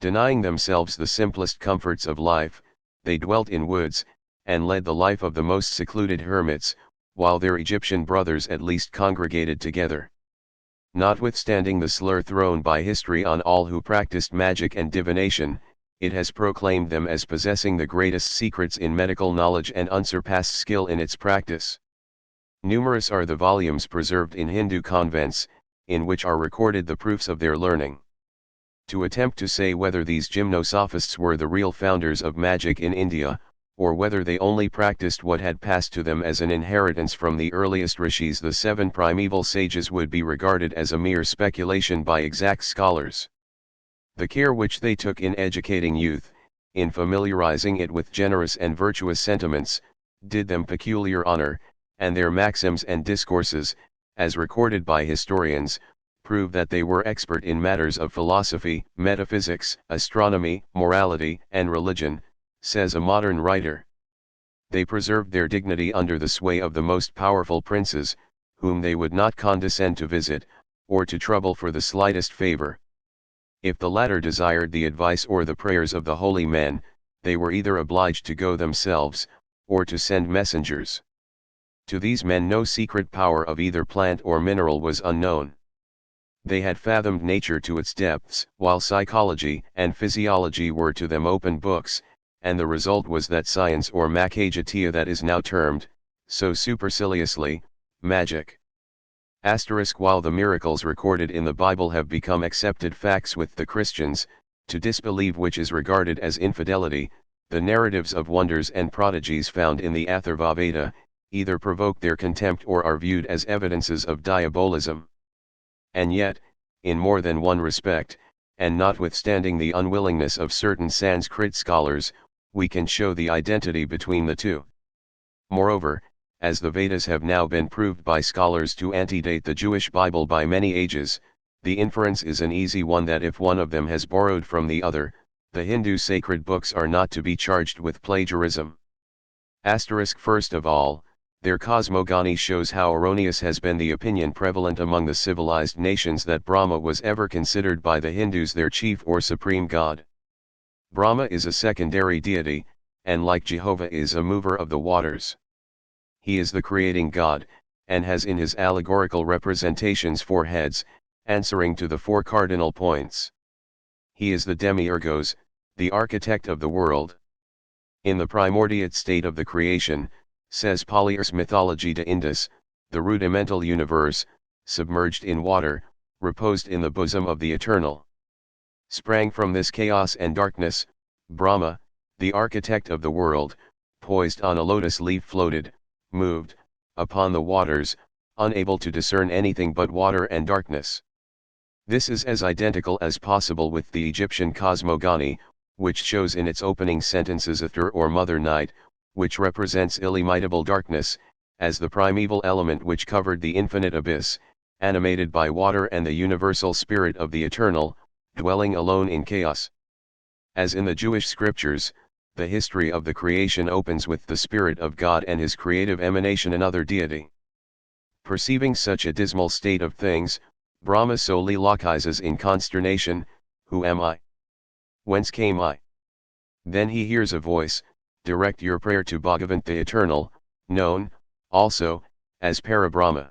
Denying themselves the simplest comforts of life, they dwelt in woods, and led the life of the most secluded hermits, while their Egyptian brothers at least congregated together. Notwithstanding the slur thrown by history on all who practiced magic and divination, it has proclaimed them as possessing the greatest secrets in medical knowledge and unsurpassed skill in its practice. Numerous are the volumes preserved in Hindu convents, in which are recorded the proofs of their learning. To attempt to say whether these gymnosophists were the real founders of magic in India, or whether they only practiced what had passed to them as an inheritance from the earliest rishis, the 7 primeval sages, would be regarded as a mere speculation by exact scholars. The care which they took in educating youth, in familiarizing it with generous and virtuous sentiments, did them peculiar honor, and their maxims and discourses, as recorded by historians, prove that they were expert in matters of philosophy, metaphysics, astronomy, morality, and religion, says a modern writer. They preserved their dignity under the sway of the most powerful princes, whom they would not condescend to visit, or to trouble for the slightest favor. If the latter desired the advice or the prayers of the holy men, they were either obliged to go themselves, or to send messengers. To these men no secret power of either plant or mineral was unknown. They had fathomed nature to its depths, while psychology and physiology were to them open books, and the result was that science or Makajatia that is now termed, so superciliously, magic. While the miracles recorded in the Bible have become accepted facts with the Christians, to disbelieve which is regarded as infidelity, the narratives of wonders and prodigies found in the Atharvaveda, either provoke their contempt or are viewed as evidences of diabolism. And yet, in more than one respect, and notwithstanding the unwillingness of certain Sanskrit scholars, we can show the identity between the two. Moreover, as the Vedas have now been proved by scholars to antedate the Jewish Bible by many ages, the inference is an easy one that if one of them has borrowed from the other, the Hindu sacred books are not to be charged with plagiarism. First of all, their cosmogony shows how erroneous has been the opinion prevalent among the civilized nations that Brahma was ever considered by the Hindus their chief or supreme god. Brahma is a secondary deity, and like Jehovah is a mover of the waters. He is the creating god, and has in his allegorical representations 4 heads, answering to the 4 cardinal points. He is the demiurgos, the architect of the world. In the primordiate state of the creation, says Polyer's Mythology de Indus, the rudimental universe, submerged in water, reposed in the bosom of the Eternal. Sprang from this chaos and darkness, Brahma, the architect of the world, poised on a lotus leaf floated, moved, upon the waters, unable to discern anything but water and darkness. This is as identical as possible with the Egyptian cosmogony, which shows in its opening sentences Ether or Mother Night, which represents illimitable darkness, as the primeval element which covered the infinite abyss, animated by water and the universal spirit of the Eternal, dwelling alone in chaos. As in the Jewish scriptures, the history of the creation opens with the Spirit of God and his creative emanation another deity. Perceiving such a dismal state of things, Brahma soliloquizes in consternation, "Who am I? Whence came I?" Then he hears a voice, "Direct your prayer to Bhagavan the Eternal, known, also, as Parabrahma."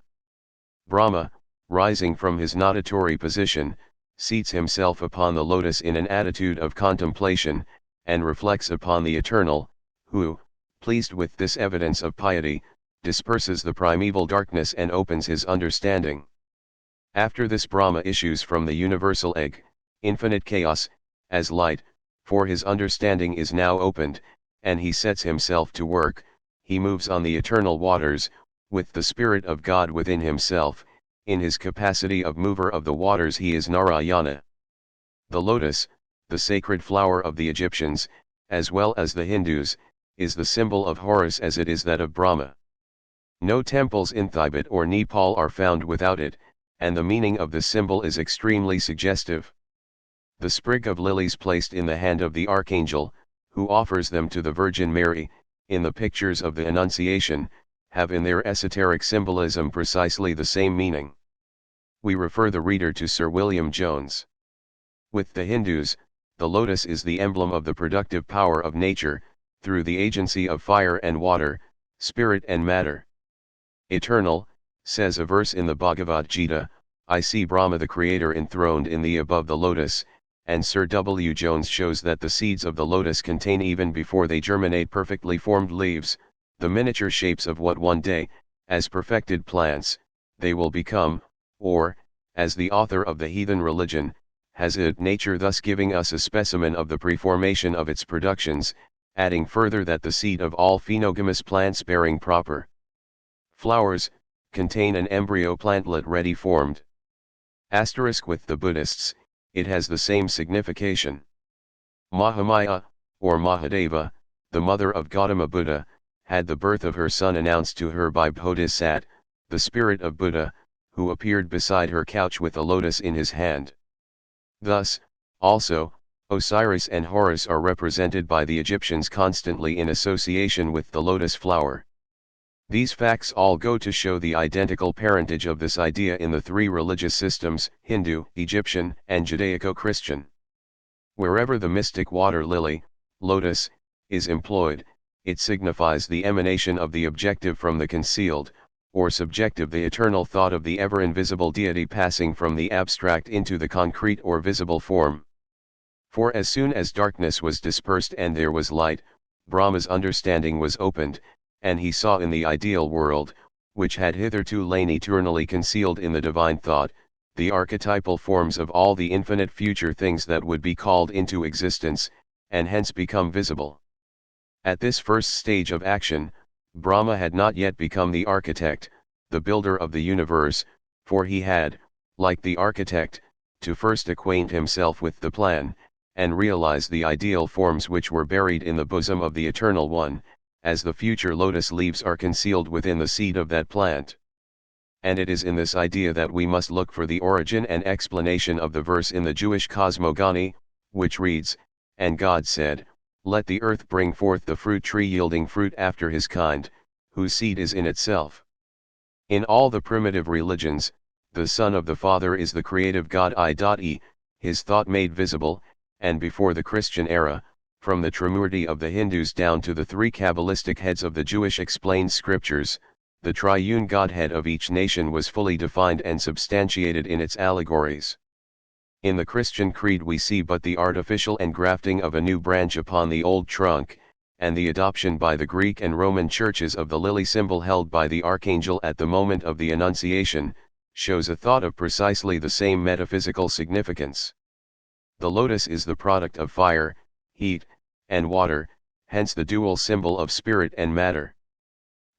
Brahma, rising from his natatory position, seats himself upon the lotus in an attitude of contemplation, and reflects upon the Eternal, who, pleased with this evidence of piety, disperses the primeval darkness and opens his understanding. After this Brahma issues from the universal egg, infinite chaos, as light, for his understanding is now opened, and he sets himself to work. He moves on the eternal waters, with the Spirit of God within himself. In his capacity of mover of the waters he is Narayana. The lotus, the sacred flower of the Egyptians, as well as the Hindus, is the symbol of Horus as it is that of Brahma. No temples in Tibet or Nepal are found without it, and the meaning of the symbol is extremely suggestive. The sprig of lilies placed in the hand of the Archangel, who offers them to the Virgin Mary, in the pictures of the Annunciation, have in their esoteric symbolism precisely the same meaning. We refer the reader to Sir William Jones. With the Hindus, the lotus is the emblem of the productive power of nature, through the agency of fire and water, spirit and matter. Eternal, says a verse in the Bhagavad Gita, I see Brahma the Creator enthroned in thee above the lotus, and Sir W. Jones shows that the seeds of the lotus contain even before they germinate perfectly formed leaves, the miniature shapes of what one day, as perfected plants, they will become, or, as the author of the heathen religion, has it nature thus giving us a specimen of the preformation of its productions, adding further that the seed of all phenogamous plants bearing proper flowers, contain an embryo plantlet ready formed. With the Buddhists, it has the same signification. Mahamaya, or Mahadeva, the mother of Gautama Buddha, had the birth of her son announced to her by Bodhisat, the spirit of Buddha, who appeared beside her couch with a lotus in his hand. Thus, also, Osiris and Horus are represented by the Egyptians constantly in association with the lotus flower. These facts all go to show the identical parentage of this idea in the 3 religious systems, Hindu, Egyptian, and Judaico-Christian. Wherever the mystic water lily, lotus, is employed, it signifies the emanation of the objective from the concealed, or subjective, the eternal thought of the ever-invisible deity passing from the abstract into the concrete or visible form. For as soon as darkness was dispersed and there was light, Brahma's understanding was opened, and he saw in the ideal world, which had hitherto lain eternally concealed in the divine thought, the archetypal forms of all the infinite future things that would be called into existence, and hence become visible. At this first stage of action, Brahma had not yet become the architect, the builder of the universe, for he had, like the architect, to first acquaint himself with the plan, and realize the ideal forms which were buried in the bosom of the Eternal One, as the future lotus leaves are concealed within the seed of that plant. And it is in this idea that we must look for the origin and explanation of the verse in the Jewish cosmogony, which reads, "And God said, Let the earth bring forth the fruit tree yielding fruit after his kind, whose seed is in itself." In all the primitive religions, the Son of the Father is the creative God I.e., his thought made visible, and before the Christian era, from the Trimurti of the Hindus down to the three Kabbalistic heads of the Jewish explained scriptures, the triune Godhead of each nation was fully defined and substantiated in its allegories. In the Christian creed we see but the artificial engrafting of a new branch upon the old trunk, and the adoption by the Greek and Roman churches of the lily symbol held by the archangel at the moment of the Annunciation, shows a thought of precisely the same metaphysical significance. The lotus is the product of fire, heat, and water, hence the dual symbol of spirit and matter.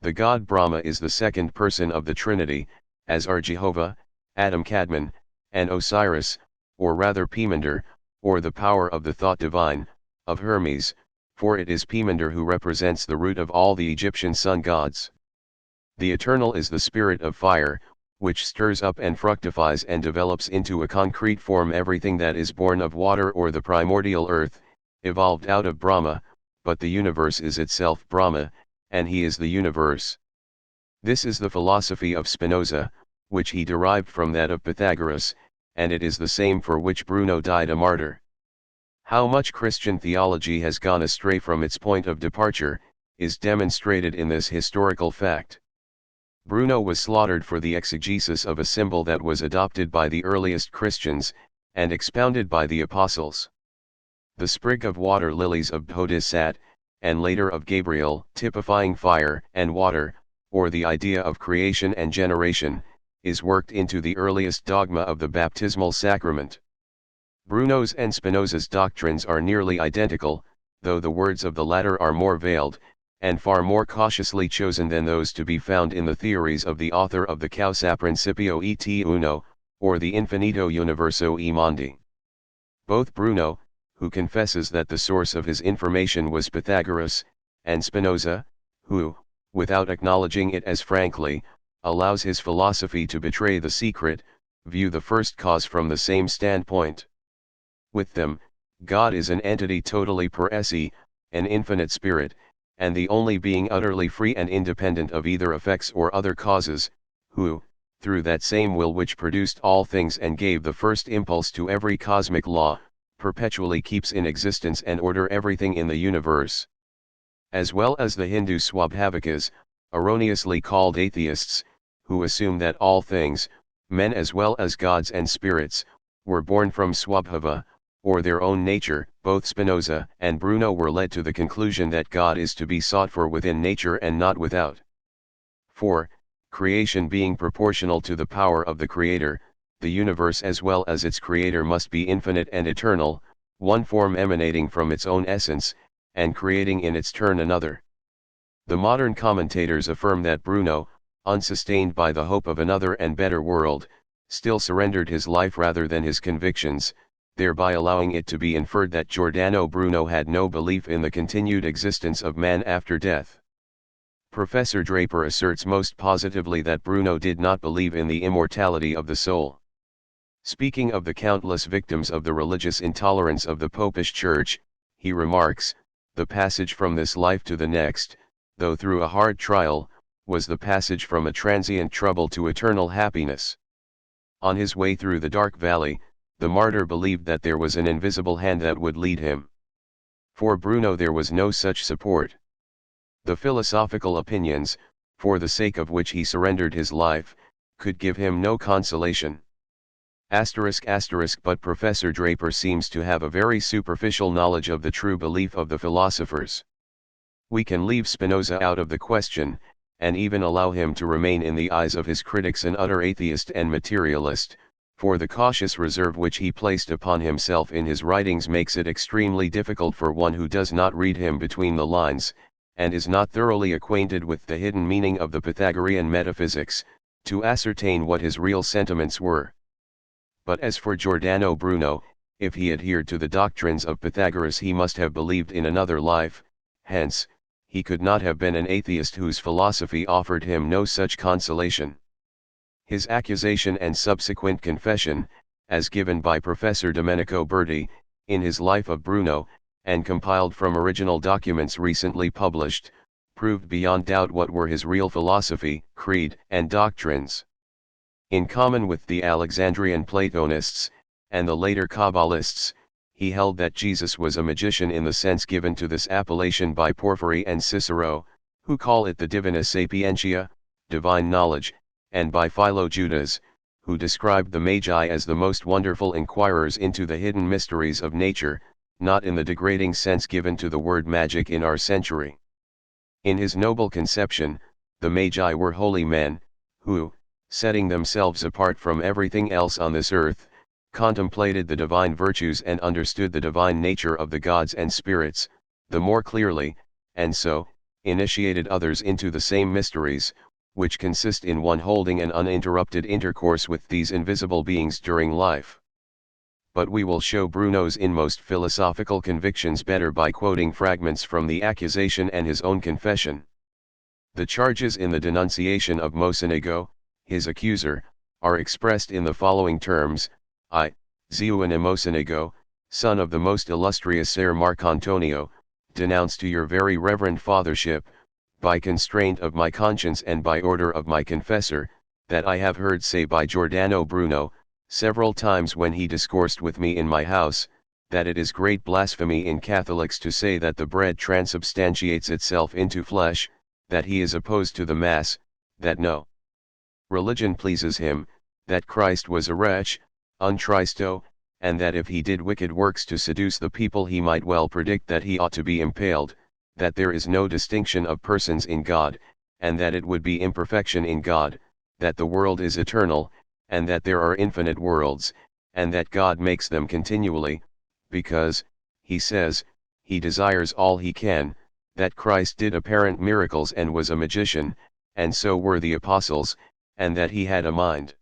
The god Brahma is the second person of the Trinity, as are Jehovah, Adam Kadmon, and Osiris, or rather Pimander, or the power of the thought divine, of Hermes, for it is Pimander who represents the root of all the Egyptian sun gods. The eternal is the spirit of fire, which stirs up and fructifies and develops into a concrete form everything that is born of water or the primordial earth, evolved out of Brahma, but the universe is itself Brahma, and he is the universe. This is the philosophy of Spinoza, which he derived from that of Pythagoras, and it is the same for which Bruno died a martyr. How much Christian theology has gone astray from its point of departure, is demonstrated in this historical fact. Bruno was slaughtered for the exegesis of a symbol that was adopted by the earliest Christians, and expounded by the apostles. The sprig of water lilies of Bodhisat, and later of Gabriel, typifying fire and water, or the idea of creation and generation, is worked into the earliest dogma of the baptismal sacrament. Bruno's and Spinoza's doctrines are nearly identical, though the words of the latter are more veiled, and far more cautiously chosen than those to be found in the theories of the author of the Causa Principio et Uno, or the Infinito Universo e Mondi. Both Bruno, who confesses that the source of his information was Pythagoras, and Spinoza, who, without acknowledging it as frankly, allows his philosophy to betray the secret, view the first cause from the same standpoint. With them, God is an entity totally per se, an infinite spirit, and the only being utterly free and independent of either effects or other causes, who, through that same will which produced all things and gave the first impulse to every cosmic law, perpetually keeps in existence and order everything in the universe. As well as the Hindu Swabhavikas, erroneously called atheists, who assume that all things, men as well as gods and spirits, were born from Swabhava, or their own nature, both Spinoza and Bruno were led to the conclusion that God is to be sought for within nature and not without. For, creation being proportional to the power of the Creator, the universe as well as its Creator must be infinite and eternal, one form emanating from its own essence, and creating in its turn another. The modern commentators affirm that Bruno, unsustained by the hope of another and better world, still surrendered his life rather than his convictions, thereby allowing it to be inferred that Giordano Bruno had no belief in the continued existence of man after death. Professor Draper asserts most positively that Bruno did not believe in the immortality of the soul. Speaking of the countless victims of the religious intolerance of the Popish Church, he remarks, "The passage from this life to the next, though through a hard trial, was the passage from a transient trouble to eternal happiness." On his way through the dark valley, the martyr believed that there was an invisible hand that would lead him. For Bruno there was no such support. The philosophical opinions, for the sake of which he surrendered his life, could give him no consolation. But Professor Draper seems to have a very superficial knowledge of the true belief of the philosophers. We can leave Spinoza out of the question, and even allow him to remain in the eyes of his critics an utter atheist and materialist, for the cautious reserve which he placed upon himself in his writings makes it extremely difficult for one who does not read him between the lines, and is not thoroughly acquainted with the hidden meaning of the Pythagorean metaphysics, to ascertain what his real sentiments were. But as for Giordano Bruno, if he adhered to the doctrines of Pythagoras he must have believed in another life, hence, he could not have been an atheist whose philosophy offered him no such consolation. His accusation and subsequent confession, as given by Professor Domenico Berti, in his Life of Bruno, and compiled from original documents recently published, proved beyond doubt what were his real philosophy, creed, and doctrines. In common with the Alexandrian Platonists, and the later Kabbalists, he held that Jesus was a magician in the sense given to this appellation by Porphyry and Cicero, who call it the divina sapientia, divine knowledge, and by Philo-Judas, who described the Magi as the most wonderful inquirers into the hidden mysteries of nature, not in the degrading sense given to the word magic in our century. In his noble conception, the Magi were holy men, who, setting themselves apart from everything else on this earth, contemplated the divine virtues and understood the divine nature of the gods and spirits, the more clearly, and so, initiated others into the same mysteries, which consist in one holding an uninterrupted intercourse with these invisible beings during life. But we will show Bruno's inmost philosophical convictions better by quoting fragments from the accusation and his own confession. The charges in the denunciation of Mocenigo, his accuser, are expressed in the following terms: I, Zeuene Mocenigo, son of the most illustrious Ser Marcantonio, denounce to your very reverend fathership, by constraint of my conscience and by order of my confessor, that I have heard say by Giordano Bruno, several times when he discoursed with me in my house, that it is great blasphemy in Catholics to say that the bread transubstantiates itself into flesh, that he is opposed to the Mass, that no religion pleases him, that Christ was a wretch, untristo, and that if he did wicked works to seduce the people he might well predict that he ought to be impaled, that there is no distinction of persons in God, and that it would be imperfection in God, that the world is eternal, and that there are infinite worlds, and that God makes them continually, because, he says, he desires all he can, that Christ did apparent miracles and was a magician, and so were the apostles, and that he had a mind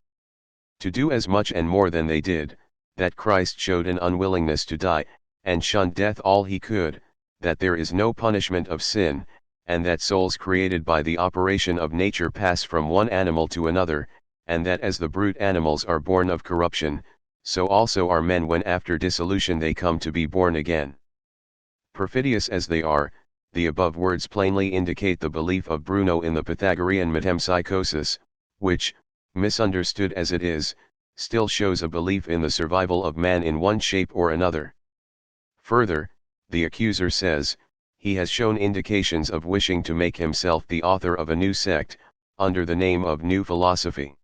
to do as much and more than they did, that Christ showed an unwillingness to die, and shunned death all he could, that there is no punishment of sin, and that souls created by the operation of nature pass from one animal to another, and that as the brute animals are born of corruption, so also are men when after dissolution they come to be born again. Perfidious as they are, the above words plainly indicate the belief of Bruno in the Pythagorean metempsychosis, which, misunderstood as it is, still shows a belief in the survival of man in one shape or another. Further, the accuser says, he has shown indications of wishing to make himself the author of a new sect, under the name of New Philosophy.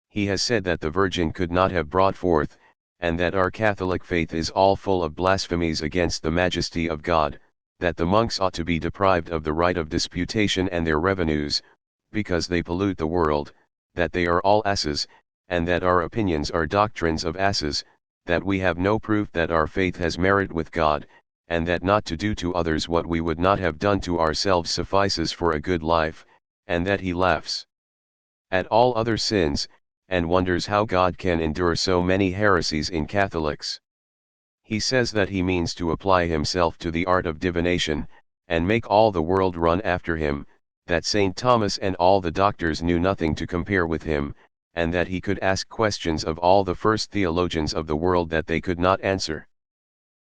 He has said that the Virgin could not have brought forth, and that our Catholic faith is all full of blasphemies against the majesty of God, that the monks ought to be deprived of the right of disputation and their revenues, because they pollute the world, that they are all asses, and that our opinions are doctrines of asses, that we have no proof that our faith has merit with God, and that not to do to others what we would not have done to ourselves suffices for a good life, and that he laughs at all other sins, and wonders how God can endure so many heresies in Catholics. He says that he means to apply himself to the art of divination, and make all the world run after him, that St. Thomas and all the doctors knew nothing to compare with him, and that he could ask questions of all the first theologians of the world that they could not answer.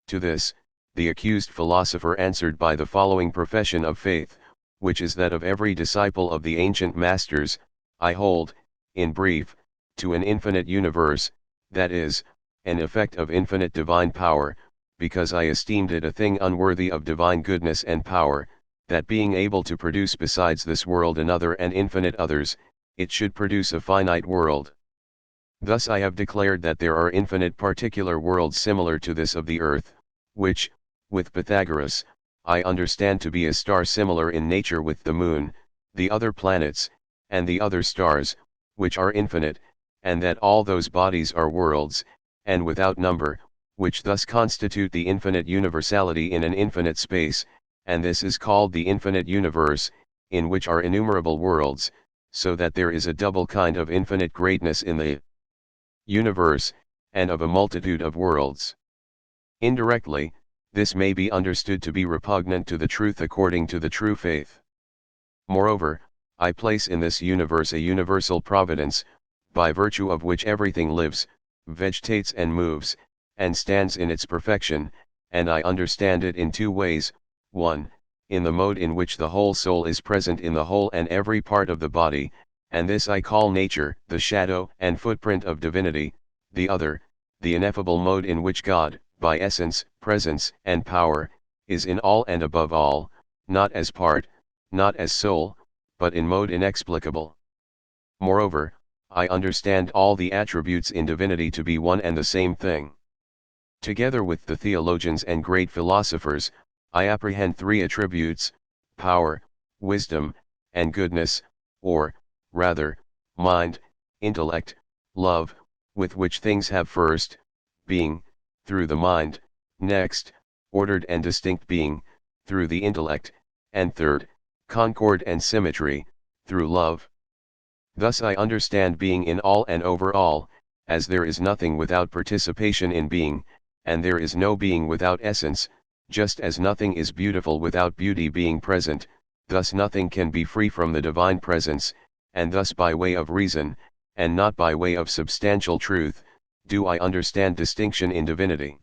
To this, the accused philosopher answered by the following profession of faith, which is that of every disciple of the ancient masters: I hold, in brief, to an infinite universe, that is, an effect of infinite divine power, because I esteemed it a thing unworthy of divine goodness and power, that being able to produce besides this world another and infinite others, it should produce a finite world. Thus I have declared that there are infinite particular worlds similar to this of the earth, which, with Pythagoras, I understand to be a star similar in nature with the moon, the other planets, and the other stars, which are infinite, and that all those bodies are worlds, and without number, which thus constitute the infinite universality in an infinite space, and this is called the infinite universe, in which are innumerable worlds, so that there is a double kind of infinite greatness in the universe, and of a multitude of worlds. Indirectly, this may be understood to be repugnant to the truth according to the true faith. Moreover, I place in this universe a universal providence, by virtue of which everything lives, vegetates and moves, and stands in its perfection, and I understand it in two ways: 1, in the mode in which the whole soul is present in the whole and every part of the body, and this I call nature, the shadow and footprint of divinity; the other, the ineffable mode in which God, by essence, presence, and power, is in all and above all, not as part, not as soul, but in mode inexplicable. Moreover, I understand all the attributes in divinity to be one and the same thing. Together with the theologians and great philosophers, I apprehend three attributes: power, wisdom, and goodness, or, rather, mind, intellect, love, with which things have first, being, through the mind; next, ordered and distinct being, through the intellect; and third, concord and symmetry, through love. Thus I understand being in all and over all, as there is nothing without participation in being, and there is no being without essence, just as nothing is beautiful without beauty being present, thus nothing can be free from the divine presence, and thus by way of reason, and not by way of substantial truth, do I understand distinction in divinity.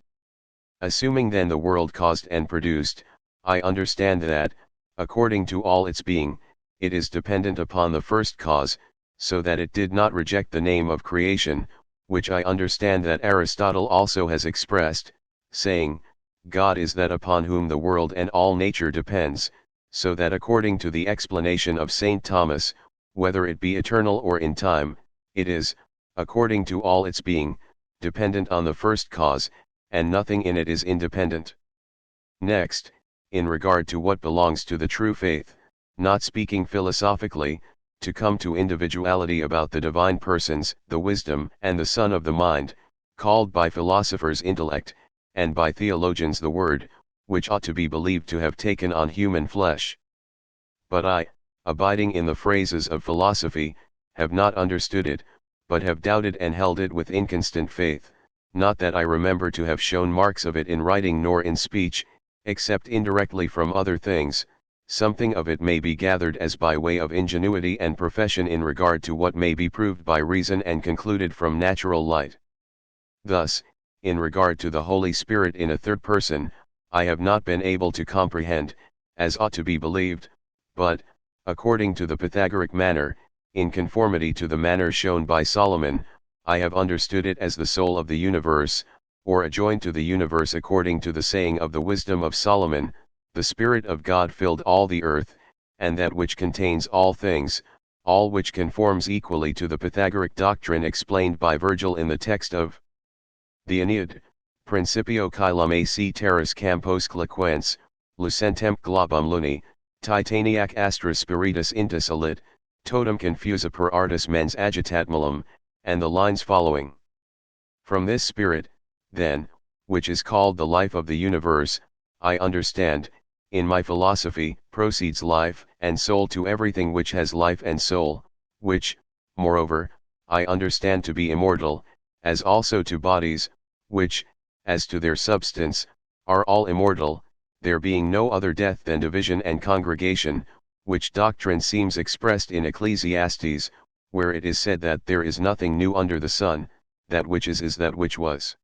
Assuming then the world caused and produced, I understand that, according to all its being, it is dependent upon the first cause, so that it did not reject the name of creation, which I understand that Aristotle also has expressed, saying, God is that upon whom the world and all nature depends, so that according to the explanation of St. Thomas, whether it be eternal or in time, it is, according to all its being, dependent on the first cause, and nothing in it is independent. Next, in regard to what belongs to the true faith, not speaking philosophically, to come to individuality about the divine persons, the wisdom and the Son of the mind, called by philosophers intellect, and by theologians the Word, which ought to be believed to have taken on human flesh. But I, abiding in the phrases of philosophy, have not understood it, but have doubted and held it with inconstant faith, not that I remember to have shown marks of it in writing nor in speech, except indirectly from other things. Something of it may be gathered as by way of ingenuity and profession in regard to what may be proved by reason and concluded from natural light. Thus, in regard to the Holy Spirit in a third person, I have not been able to comprehend, as ought to be believed, but, according to the Pythagoric manner, in conformity to the manner shown by Solomon, I have understood it as the soul of the universe, or adjoined to the universe according to the saying of the wisdom of Solomon, the Spirit of God filled all the earth, and that which contains all things, all which conforms equally to the Pythagoric doctrine explained by Virgil in the text of the Aeneid: Principio caelum ac terras campos claquens, lucentem globum luni, titaniac astra spiritus intessalit, totum confusa per artis mens agitatmalum, and the lines following. From this Spirit, then, which is called the life of the universe, I understand, in my philosophy, proceeds life and soul to everything which has life and soul, which, moreover, I understand to be immortal, as also to bodies, which, as to their substance, are all immortal, there being no other death than division and congregation, which doctrine seems expressed in Ecclesiastes, where it is said that there is nothing new under the sun, that which is that which was.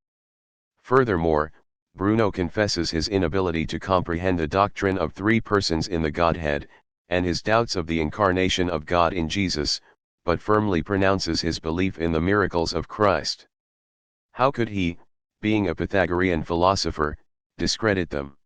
Furthermore, Bruno confesses his inability to comprehend the doctrine of three persons in the Godhead, and his doubts of the incarnation of God in Jesus, but firmly pronounces his belief in the miracles of Christ. How could he, being a Pythagorean philosopher, discredit them?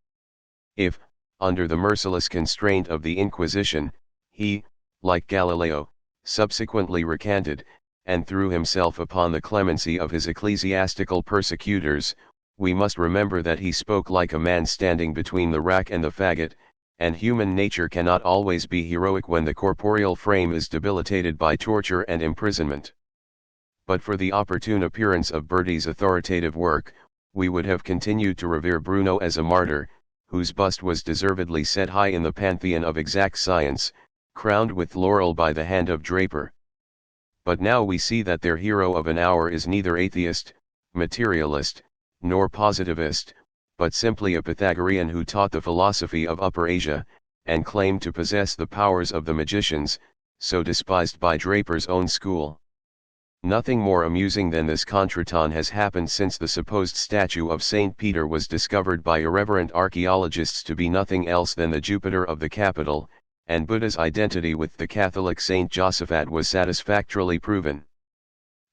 If, under the merciless constraint of the Inquisition, he, like Galileo, subsequently recanted, and threw himself upon the clemency of his ecclesiastical persecutors, we must remember that he spoke like a man standing between the rack and the faggot, and human nature cannot always be heroic when the corporeal frame is debilitated by torture and imprisonment. But for the opportune appearance of Berti's authoritative work, we would have continued to revere Bruno as a martyr, whose bust was deservedly set high in the pantheon of exact science, crowned with laurel by the hand of Draper. But now we see that their hero of an hour is neither atheist, materialist, nor positivist, but simply a Pythagorean who taught the philosophy of Upper Asia, and claimed to possess the powers of the magicians, so despised by Draper's own school. Nothing more amusing than this contretemps has happened since the supposed statue of Saint Peter was discovered by irreverent archaeologists to be nothing else than the Jupiter of the capital, and Buddha's identity with the Catholic Saint Josaphat was satisfactorily proven.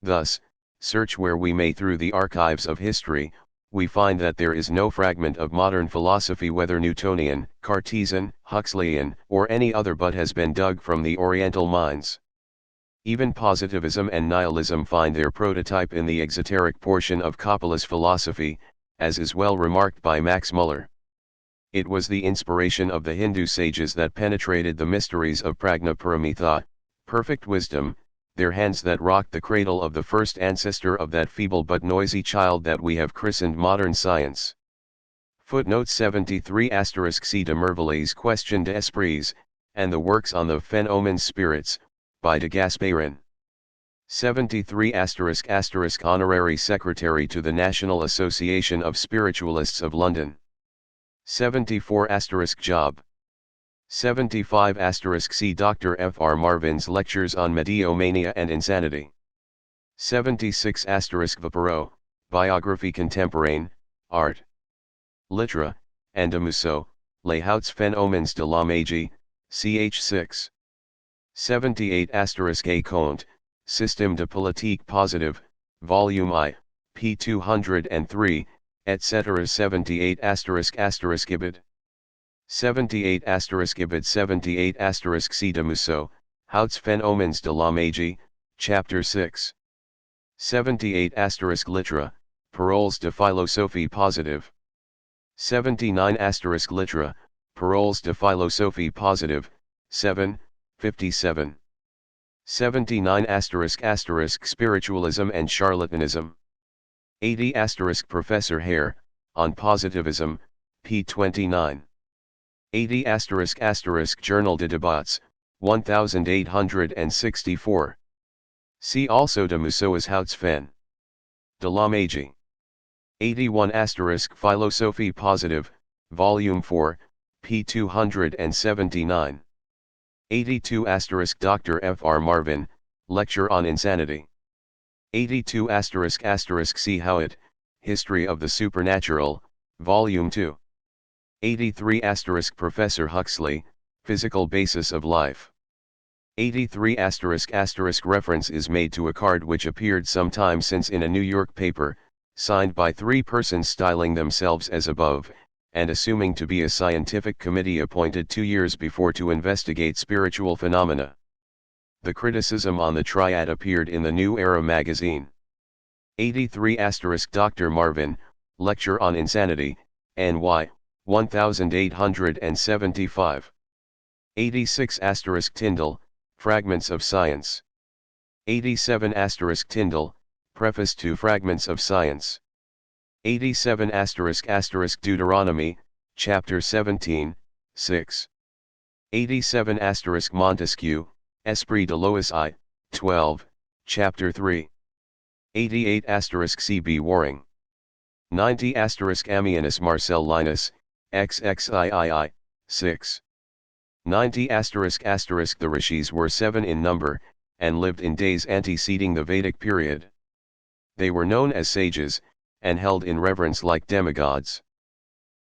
Thus, search where we may through the archives of history, we find that there is no fragment of modern philosophy, whether Newtonian, Cartesian, Huxleyan, or any other, but has been dug from the Oriental mines. Even positivism and nihilism find their prototype in the exoteric portion of Kappala's philosophy, as is well remarked by Max Muller. It was the inspiration of the Hindu sages that penetrated the mysteries of prajna paramitha, perfect wisdom, their hands that rocked the cradle of the first ancestor of that feeble but noisy child that we have christened modern science. Footnote 73 *C. de Mervelly's Question d'Esprits, and the works on the Phénomènes spirits, by de Gasperin. 73 ** Honorary Secretary to the National Association of Spiritualists of London. 74 * Job. 75 * See Dr. F. R. Marvin's Lectures on Mediomania and Insanity. 76 * Vapereau, Biography Contemporaine, Art. Littéra, and de Musso, Les Hauts Phénomènes de la Magie, ch. 6. 78 * A Comte, Système de Politique Positive, Volume I, p. 203, etc. 78 * Ibid. 78 * Ibid. 78 * C. de Musso, Hauts Phénomènes de la Magie, Chapter 6. 78 * Littéra, Paroles de Philosophie Positive. 79 * Littéra, Paroles de Philosophie Positive, 7, 57. 79 * Spiritualism and Charlatanism. 80 * Professor Hare, on Positivism, p. 29. 80 * Journal de Débats, 1864. See also de Musso's Hauts Fen. De la Magie. 81 * Philosophie Positive, Volume 4, p. 279. 82 * Dr. F. R. Marvin, Lecture on Insanity. 82 * C. Howitt, History of the Supernatural, Volume 2. 83 * Professor Huxley, Physical Basis of Life. 83 * Reference is made to a card which appeared some time since in a New York paper, signed by 3 persons styling themselves as above, and assuming to be a scientific committee appointed 2 years before to investigate spiritual phenomena. The criticism on the triad appeared in the New Era magazine. 83 * Dr. Marvin, Lecture on Insanity, N.Y., 1875. 86 * Tyndall, Fragments of Science. 87 * Tyndall, Preface to Fragments of Science. 87 * Deuteronomy, Chapter 17, 6. 87 * Montesquieu, Esprit de Lois I, 12, Chapter 3. 88 * C. B. Waring. 90 * Ammianus Marcellinus, XXIII, 6. 90 * The rishis were 7 in number, and lived in days anteceding the Vedic period. They were known as sages, and held in reverence like demigods.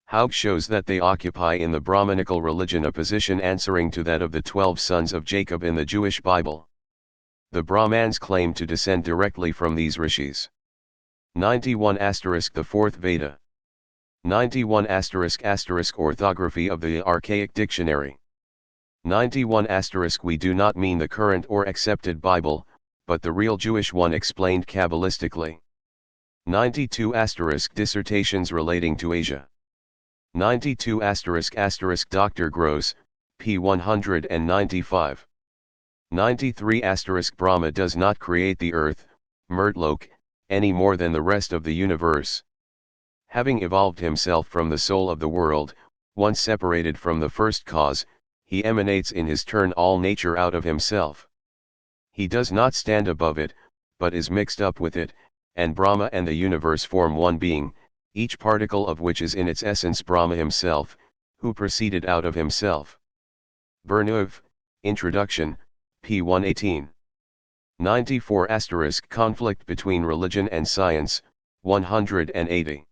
Haug shows that they occupy in the Brahmanical religion a position answering to that of the 12 sons of Jacob in the Jewish Bible. The Brahmans claim to descend directly from these rishis. 91 * The Fourth Veda. 91 * Orthography of the Archaic Dictionary. 91 * We do not mean the current or accepted Bible, but the real Jewish one explained Kabbalistically. 92 * Dissertations relating to Asia. 92 * Dr. Gross, p. 195. 93 * Brahma does not create the earth, Murtlok, any more than the rest of the universe. Having evolved himself from the soul of the world, once separated from the first cause, he emanates in his turn all nature out of himself. He does not stand above it, but is mixed up with it, and Brahma and the universe form one being, each particle of which is in its essence Brahma himself, who proceeded out of himself. Bernoulli, Introduction, p. 118. 94 * Conflict between religion and science, 180.